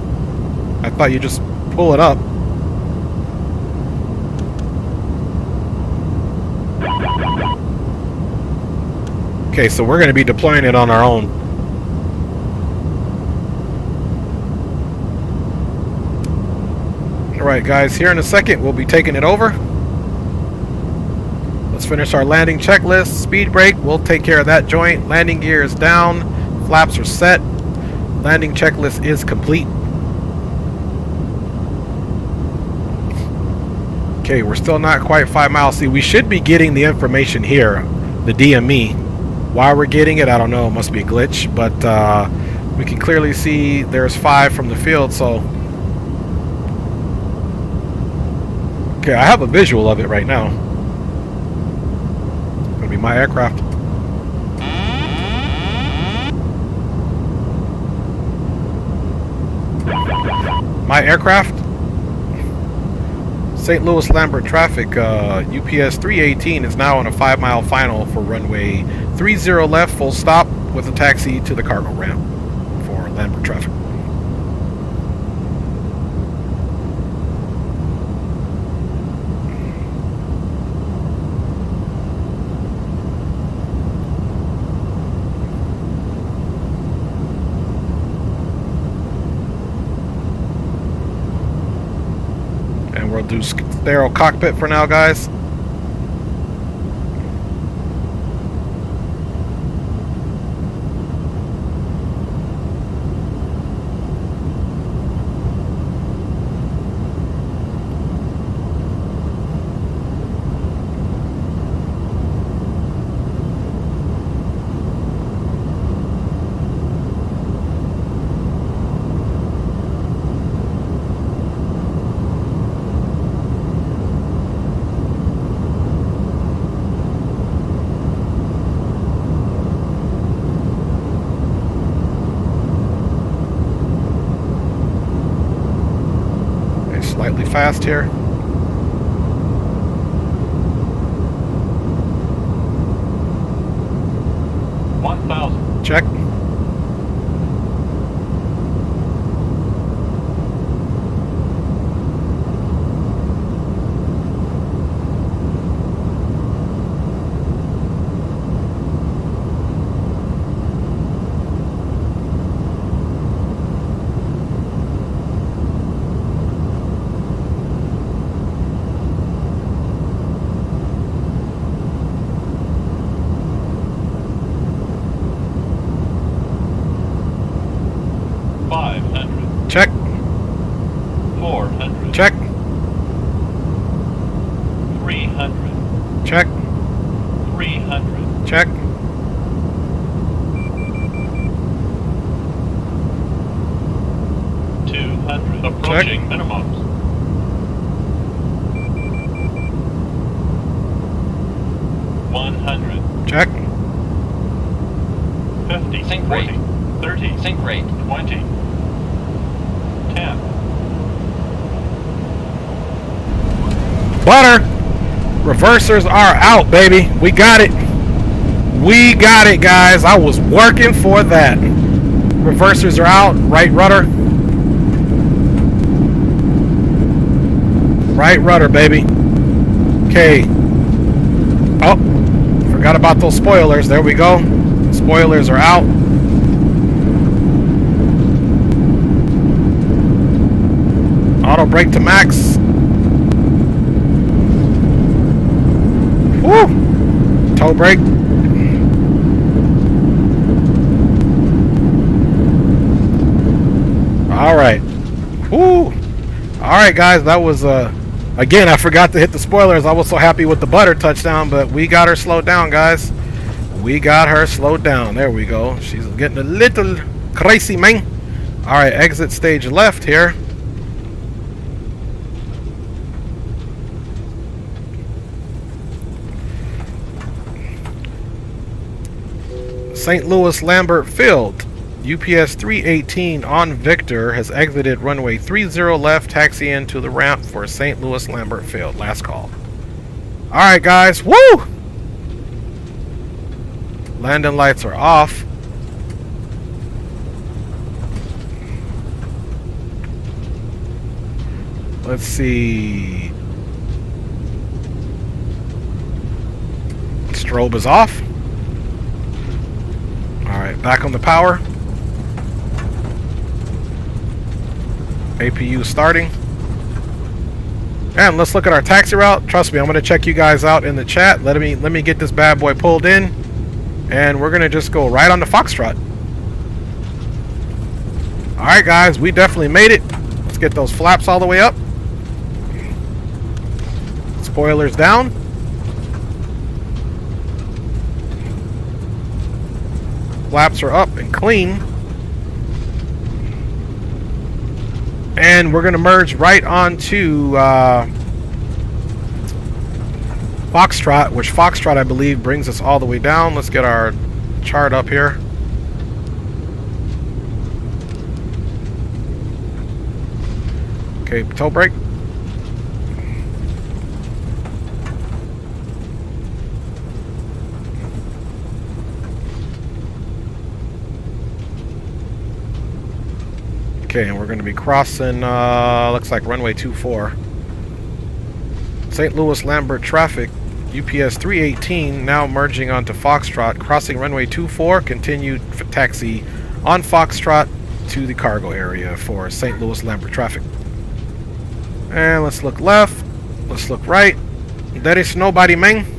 I thought you just pull it up. Okay, so we're going to be deploying it on our own. Alright guys, here in a second we'll be taking it over. Let's finish our landing checklist. Speed brake, we'll take care of that joint. Landing gear is down. Flaps are set. Landing checklist is complete. Okay, we're still not quite 5 miles. See, we should be getting the information here, the DME. Why we're getting it, I don't know. It must be a glitch, but we can clearly see there's 5 from the field, so... Okay, I have a visual of it right now. It's gonna be my aircraft. My aircraft. St. Louis Lambert traffic. UPS 318 is now on a 5-mile final for runway 30 left, full stop with a taxi to the cargo ramp for Lambert traffic. We'll do sterile cockpit for now, guys. Slightly fast here. Check. Check. 400. Check. 300. Check. 300. Check. Approaching minimums. 100. Check. 50. Sync 40. rate. 30. Sync rate. 20. 10. Butter. Reversers are out, baby. We got it. We got it, guys. I was working for that. Reversers are out. Right rudder. Right rudder, baby. Okay. Oh, forgot about those spoilers. There we go. Spoilers are out. Auto brake to max. Woo! Toe brake. All right. Woo! All right, guys. That was again, I forgot to hit the spoilers. I was so happy with the butter touchdown, but we got her slowed down, guys. We got her slowed down. There we go. She's getting a little crazy, man. All right, exit stage left here. St. Louis Lambert Field. UPS 318 on Victor has exited runway 30 left, taxi into the ramp for St. Louis Lambert Field. Last call. Alright guys, woo! Landing lights are off. Let's see. Strobe is off. Alright, back on the power. APU starting. And let's look at our taxi route. Trust me, I'm going to check you guys out in the chat. Let me get this bad boy pulled in. And we're going to just go right on the Foxtrot. Alright guys, we definitely made it. Let's get those flaps all the way up. Spoilers down. Flaps are up and clean. And we're going to merge right onto Foxtrot, which Foxtrot, I believe, brings us all the way down. Let's get our chart up here. Okay, toe brake. Okay, and we're going to be crossing, looks like runway 24. St. Louis Lambert traffic, UPS 318, now merging onto Foxtrot, crossing runway 24, continued taxi on Foxtrot to the cargo area for St. Louis Lambert traffic. And let's look left, let's look right. There is nobody, man.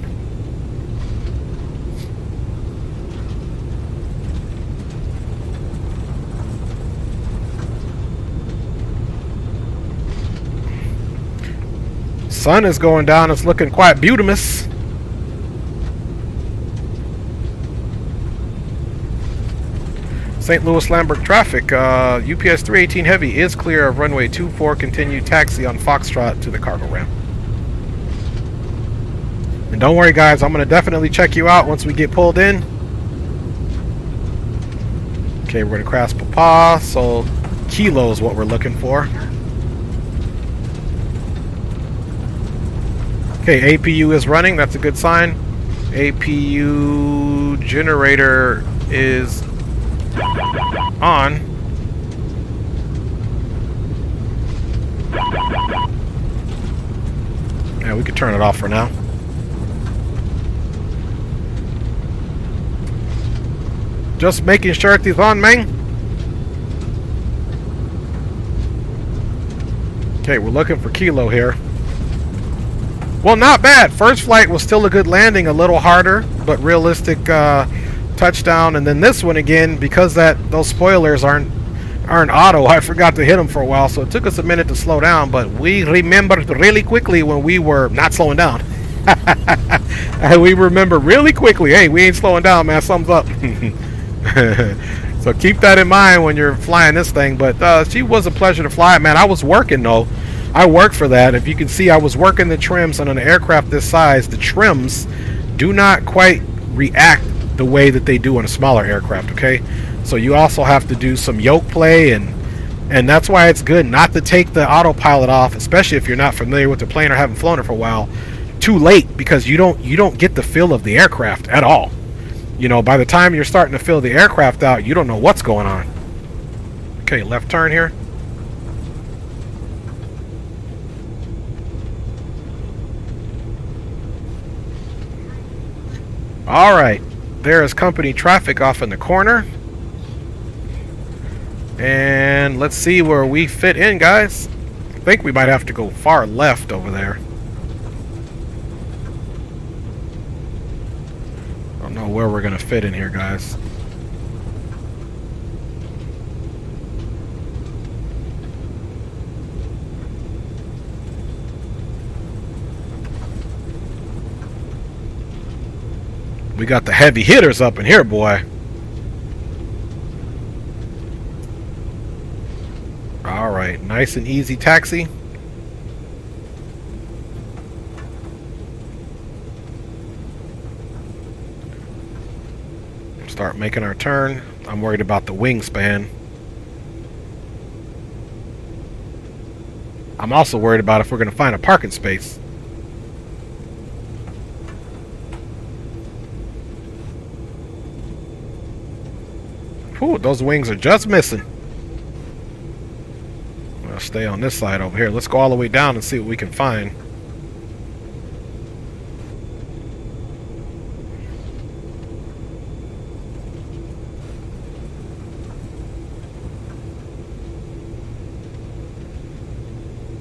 Sun is going down. It's looking quite beautimous. St. Louis Lambert traffic. UPS 318 Heavy is clear of runway 24. Continued taxi on Foxtrot to the cargo ramp. And don't worry, guys. I'm going to definitely check you out once we get pulled in. Okay, we're going to cross Papa. So Kilo is what we're looking for. Okay, APU is running. That's a good sign. APU generator is on. Yeah, we could turn it off for now. Just making sure it's on, man. Okay, we're looking for Kilo here. Well, not bad. First flight was still a good landing, a little harder, but realistic touchdown. And then this one again, because those spoilers aren't auto, I forgot to hit them for a while, so it took us a minute to slow down. But we remembered really quickly when we were not slowing down. We remember really quickly, hey, we ain't slowing down, man. Thumbs up. So keep that in mind when you're flying this thing. But she was a pleasure to fly, man. I was working though. I work for that. If you can see, I was working the trims on an aircraft this size. The trims do not quite react the way that they do on a smaller aircraft, okay? So you also have to do some yoke play, and that's why it's good not to take the autopilot off, especially if you're not familiar with the plane or haven't flown it for a while, too late, because you don't get the feel of the aircraft at all. You know, by the time you're starting to feel the aircraft out, you don't know what's going on. Okay, left turn here. Alright, there is company traffic off in the corner. And let's see where we fit in, guys. I think we might have to go far left over there. I don't know where we're going to fit in here, guys. We got the heavy hitters up in here, boy. Alright, nice and easy taxi. Start making our turn. I'm worried about the wingspan. I'm also worried about if we're going to find a parking space. Whew, those wings are just missing. I'll stay on this side over here. Let's go all the way down and see what we can find.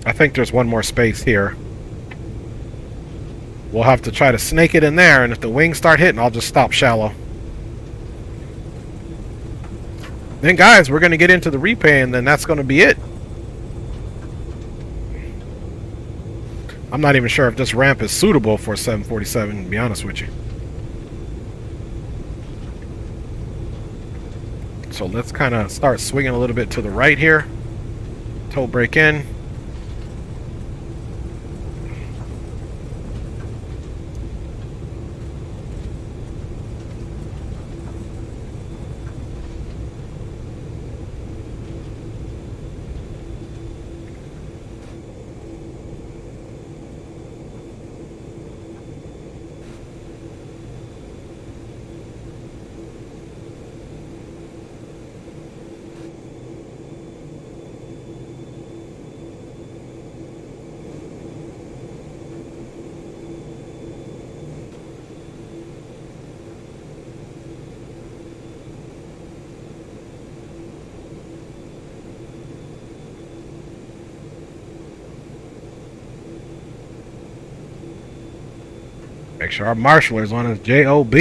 I think there's one more space here. We'll have to try to snake it in there, and if the wings start hitting, I'll just stop shallow. Then guys, we're going to get into the replay, and then that's going to be it. I'm not even sure if this ramp is suitable for 747, to be honest with you. So let's kind of start swinging a little bit to the right here. Toe brake in. Make sure our marshaller is on his job.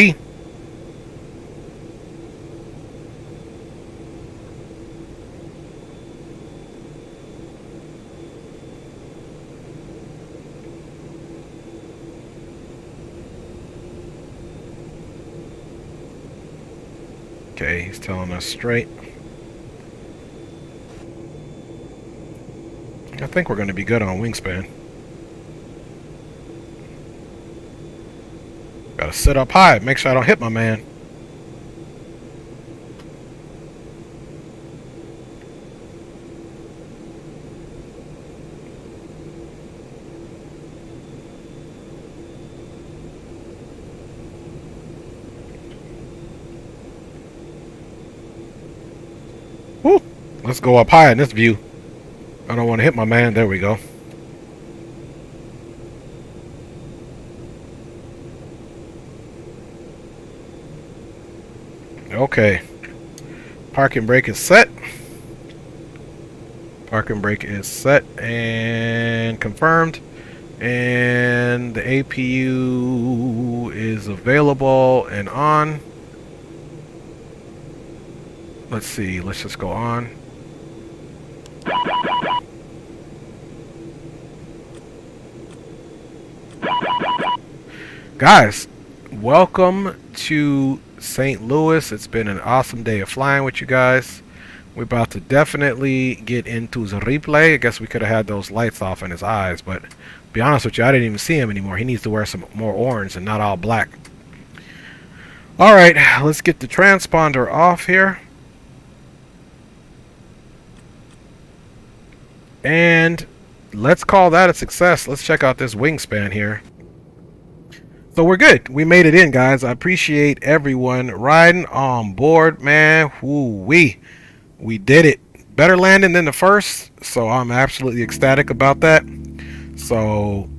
Okay, he's telling us straight. I think we're going to be good on wingspan. Gotta sit up high, make sure I don't hit my man. Woo! Let's go up high in this view. I don't want to hit my man. There we go. Okay, parking brake is set. Parking brake is set and confirmed. And the APU is available and on. Let's see, let's just go on. Guys, welcome to St. Louis. It's been an awesome day of flying with you guys. We're about to definitely get into the replay. I guess we could have had those lights off in his eyes, but to be honest with you, I didn't even see him anymore. He needs to wear some more orange and not all black. Alright, let's get the transponder off here. And let's call that a success. Let's check out this wingspan here. So we're good. We made it in, guys. I appreciate everyone riding on board, man. Woo-wee. We did it. Better landing than the first, so I'm absolutely ecstatic about that. So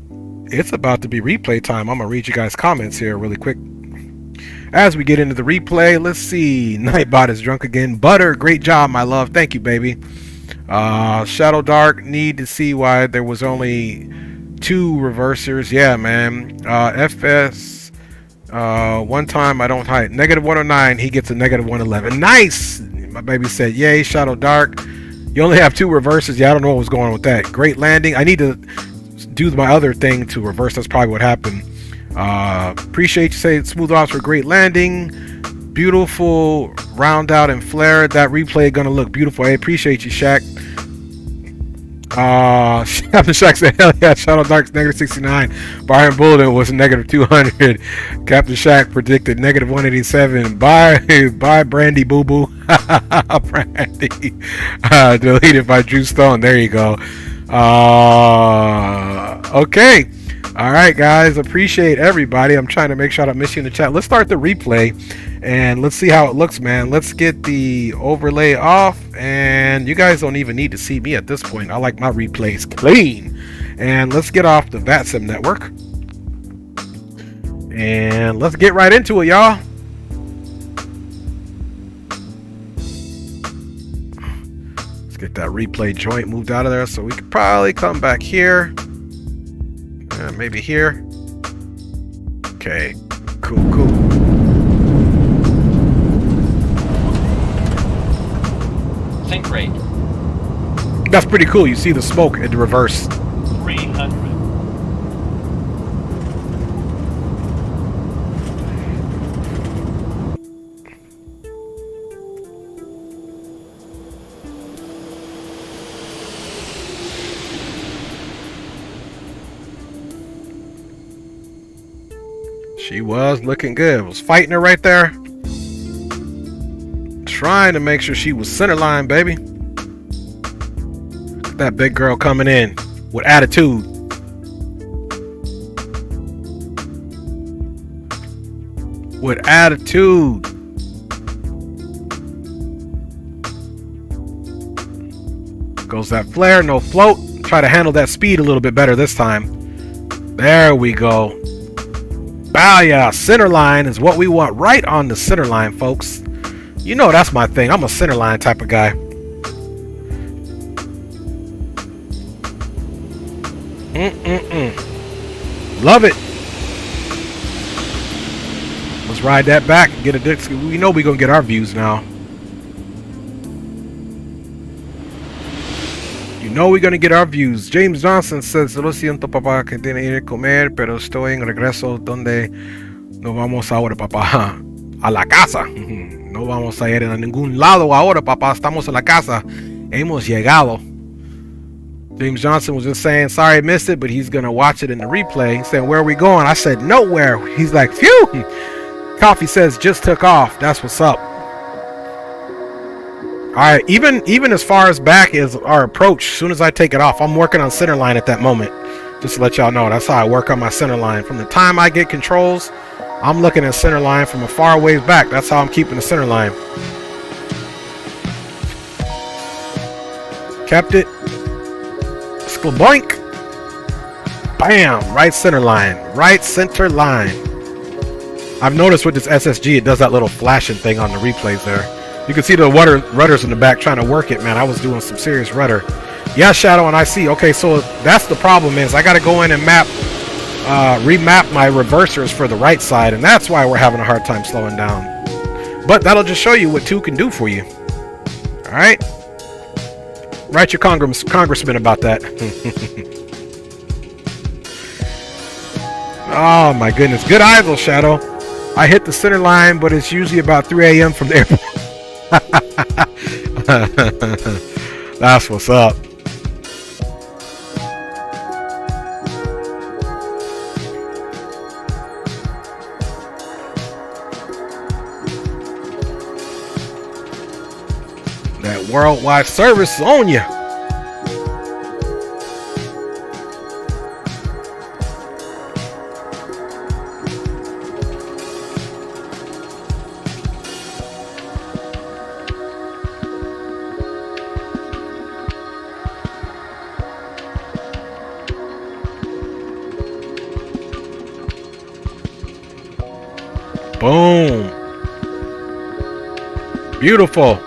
it's about to be replay time. I'm going to read you guys' comments here really quick. As we get into the replay, let's see. Nightbot is drunk again. Butter, great job, my love. Thank you, baby. Shadow Dark, need to see why there was only 2 reversers. Yeah, man. FS, one time I don't hide. -109, he gets a -111. Nice! My baby said, yay, Shadow Dark. You only have 2 reversers. Yeah, I don't know what was going on with that. Great landing. I need to do my other thing to reverse. That's probably what happened. Appreciate you saying smooth ops for great landing. Beautiful round out and flare. That replay gonna look beautiful. I appreciate you, Shaq. Captain Shack said, hell yeah, Shadow Dark's negative 69. Byron Bulletin was negative 200. Captain Shack predicted negative 187. Bye, Brandy Boo Boo. Brandy. Deleted by Drew Stone. There you go. Okay. All right, guys. Appreciate everybody. I'm trying to make sure I don't miss you in the chat. Let's start the replay and let's see how it looks, man. Let's get the overlay off, and you guys don't even need to see me at this point. I like my replays clean. And let's get off the VATSIM network, and let's get right into it, y'all. Let's get that replay joint moved out of there so we could probably come back here. Maybe here. Okay, cool. Sync rate. That's pretty cool. You see the smoke in the reverse. 300. She was looking good. Was fighting her right there. Trying to make sure she was center line, baby. That big girl coming in with attitude. With attitude. Goes that flare, no float. Try to handle that speed a little bit better this time. There we go. Bow, yeah, center line is what we want, right on the center line, folks. You know that's my thing. I'm a center line type of guy. Love it. Let's ride that back and get a disc. We know we're gonna get our views now. You know we're gonna get our views. James Johnson says, lo siento papá que tiene que ir a comer, pero estoy en regreso donde nos vamos ahora papá. A la casa. No vamos a ir a ningún lado ahora papá. Estamos en la casa. Hemos llegado. James Johnson was just saying, sorry I missed it, but he's gonna watch it in the replay. He's saying, where are we going? I said, nowhere. He's like, phew. Coffee says, just took off. That's what's up. Alright, even as far as back as our approach, as soon as I take it off, I'm working on center line at that moment. Just to let y'all know, that's how I work on my center line. From the time I get controls, I'm looking at center line from a far ways back. That's how I'm keeping the center line. Kept it. Skloboink. Bam! Right center line. Right center line. I've noticed with this SSG, it does that little flashing thing on the replays there. You can see the rudders in the back trying to work it, man. I was doing some serious rudder. Yeah, Shadow, and I see. Okay, so that's the problem is I got to go in and remap my reversers for the right side, and that's why we're having a hard time slowing down. But that'll just show you what 2 can do for you. All right? Write your congressman about that. Oh, my goodness. Good idle, Shadow. I hit the center line, but it's usually about 3 a.m. from the airport. That's what's up. That worldwide service is on you. Boom. Beautiful.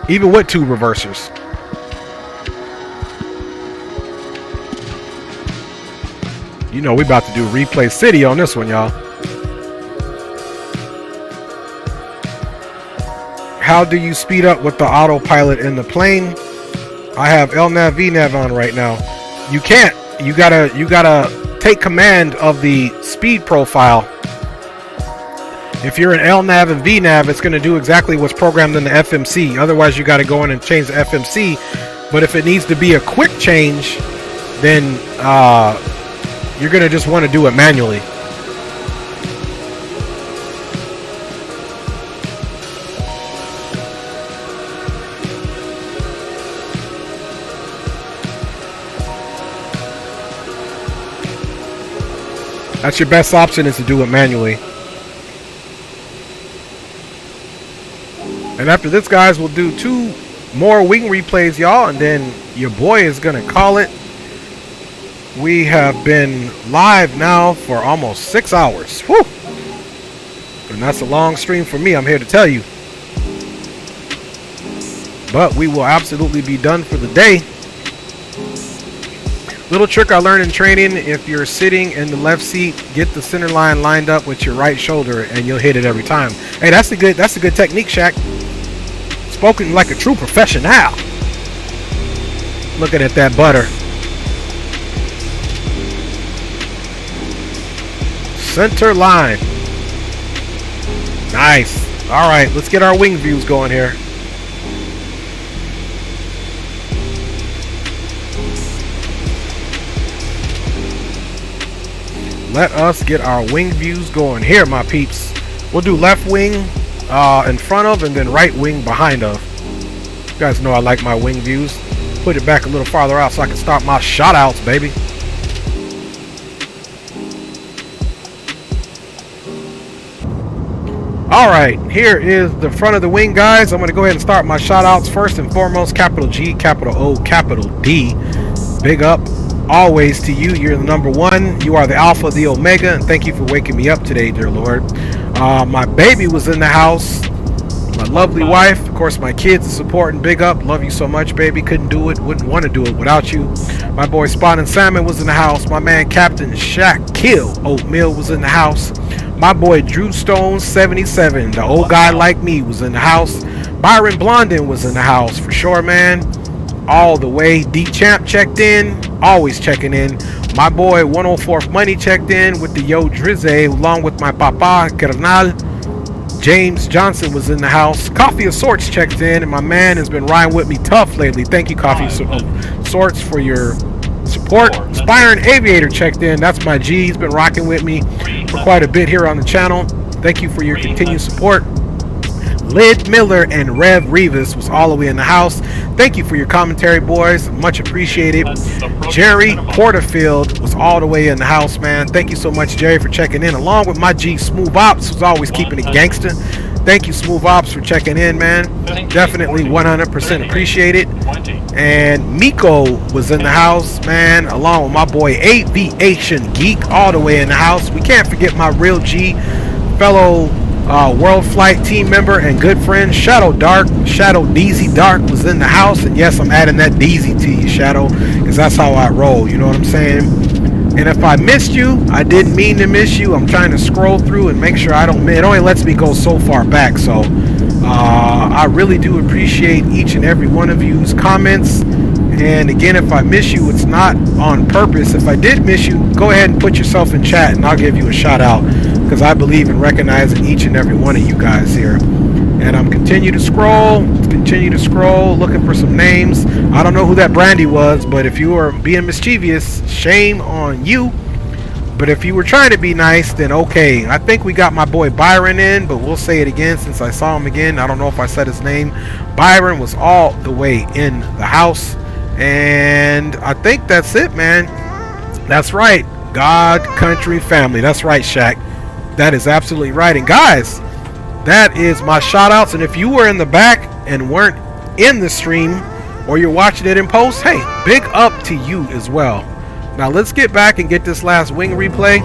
Even with 2 reversers. You know we about to do replay city on this one, y'all. How do you speed up with the autopilot in the plane? I have LNAV VNAV on right now. You can't. You gotta take command of the speed profile. If you're in LNAV and VNAV, it's going to do exactly what's programmed in the FMC. Otherwise, you got to go in and change the FMC But if it needs to be a quick change, then you're gonna just want to do it manually. That's your best option, is to do it manually. And after this, guys, we'll do 2 more wing replays, y'all, and then your boy is gonna call it. We have been live now for almost 6 hours. Whew! And that's a long stream for me, I'm here to tell you. But we will absolutely be done for the day. Little trick I learned in training: if you're sitting in the left seat, get the center line lined up with your right shoulder and you'll hit it every time. Hey, that's a good technique, Shaq. Spoken like a true professional. Looking at that butter. Center line. Nice. All right, let's get our wing views going here. Let us get our wing views going here, my peeps. We'll do left wing in front of, and then right wing behind of. You guys know I like my wing views. Put it back a little farther out so I can start my shot outs, baby. Alright, here is the front of the wing, guys. I'm going to go ahead and start my shot outs. First and foremost, capital G, capital O, capital D. Big up always to you. You're the number one. You are the alpha, the omega, and thank you for waking me up today, dear Lord. My baby was in the house. My lovely wife, of course, my kids are supporting. Big up. Love you so much, baby. Couldn't do it, wouldn't want to do it without you. My boy Spawn and Salmon was in the house. My man Captain Shaq Kill Oatmeal was in the house. My boy Drew Stone 77, the old guy like me, was in the house. Byron Blondin was in the house for sure, man. All the way. D Champ checked in, always checking in. My boy 104th Money checked in with the Yo Drizzy, along with my papa Carnal. James Johnson was in the house. Coffee of Sorts checked in, and my man has been riding with me tough lately. Thank you, Coffee of Sorts, for your support. Aspiring Aviator checked in. That's my G. He's been rocking with me for quite a bit here on the channel. Thank you for your continued support. Lid Miller and Rev Revis was all the way in the house. Thank you for your commentary, boys. Much appreciated. Jerry Porterfield was all the way in the house, man. Thank you so much, Jerry, for checking in, along with my G Smooth Ops, who's always keeping it gangster. Thank you, Smooth Ops, for checking in, man. Definitely 100% appreciate it. And Miko was in the house, man, along with my boy Aviation Geek, all the way in the house. We can't forget my real G, fellow World Flight team member and good friend Shadow DZ Dark was in the house. And yes, I'm adding that DZ to you, Shadow, because that's how I roll, you know what I'm saying? And if I missed you, I didn't mean to miss you. I'm trying to scroll through and make sure I don't miss. It only lets me go so far back, so I really do appreciate each and every one of you's comments. And again, if I miss you, it's not on purpose. If I did miss you, go ahead and put yourself in chat and I'll give you a shout out, because I believe in recognizing each and every one of you guys here. And I'm continue to scroll, looking for some names. I don't know who that Brandy was, but if you are being mischievous, shame on you. But if you were trying to be nice, then okay. I think we got my boy Byron in, but we'll say it again since I saw him again. I don't know if I said his name. Byron was all the way in the house. And I think that's it, man. That's right. God, country, family. That's right, Shaq. That is absolutely right. And guys, that is my shout outs. And if you were in the back and weren't in the stream, or you're watching it in post, hey, big up to you as well. Now let's get back and get this last wing replay.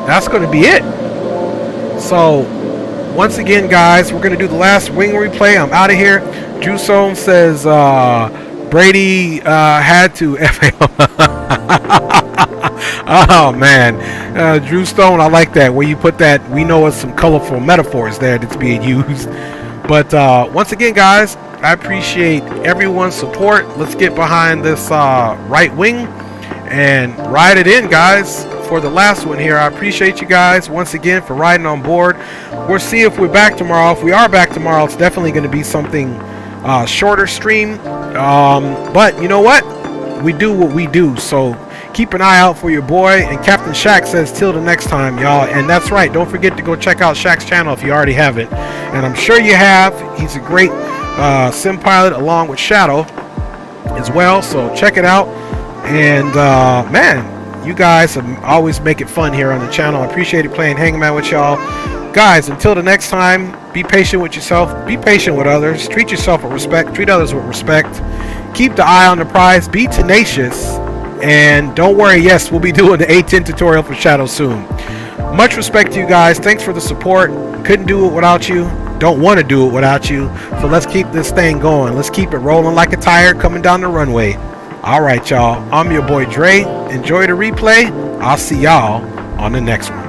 That's going to be it. So once again, guys, we're going to do the last wing replay. I'm out of here. Drew Stone says Brady had to oh man, Drew Stone, I like that where you put that. We know it's some colorful metaphors there that's being used. But once again, guys, I appreciate everyone's support. Let's get behind this right wing and ride it in, guys, for the last one here. I appreciate you guys once again for riding on board. We'll see if we're back tomorrow. If we are back tomorrow, it's definitely going to be something shorter stream. But you know what? We do what we do. So keep an eye out for your boy. And Captain Shaq says till the next time, y'all. And that's right. Don't forget to go check out Shaq's channel if you already haven't. And I'm sure you have. He's a great sim pilot along with Shadow as well. So check it out. And man, you guys always make it fun here on the channel. I appreciate it playing Hangman with y'all. Guys, until the next time, be patient with yourself. Be patient with others. Treat yourself with respect. Treat others with respect. Keep the eye on the prize. Be tenacious. And don't worry, yes, we'll be doing the A10 tutorial for Shadow soon. Much respect to you guys. Thanks for the support. Couldn't do it without you. Don't want to do it without you. So let's keep this thing going. Let's keep it rolling like a tire coming down the runway. All right, y'all. I'm your boy Dre. Enjoy the replay. I'll see y'all on the next one.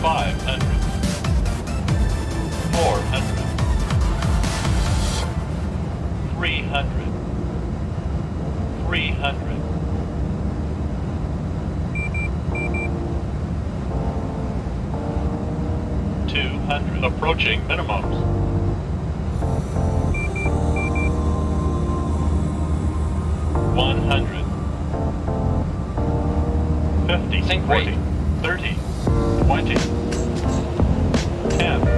500. 400. 300. 300. 200. Approaching minimums. 100. 50. Sync rate. 30. 20. 10.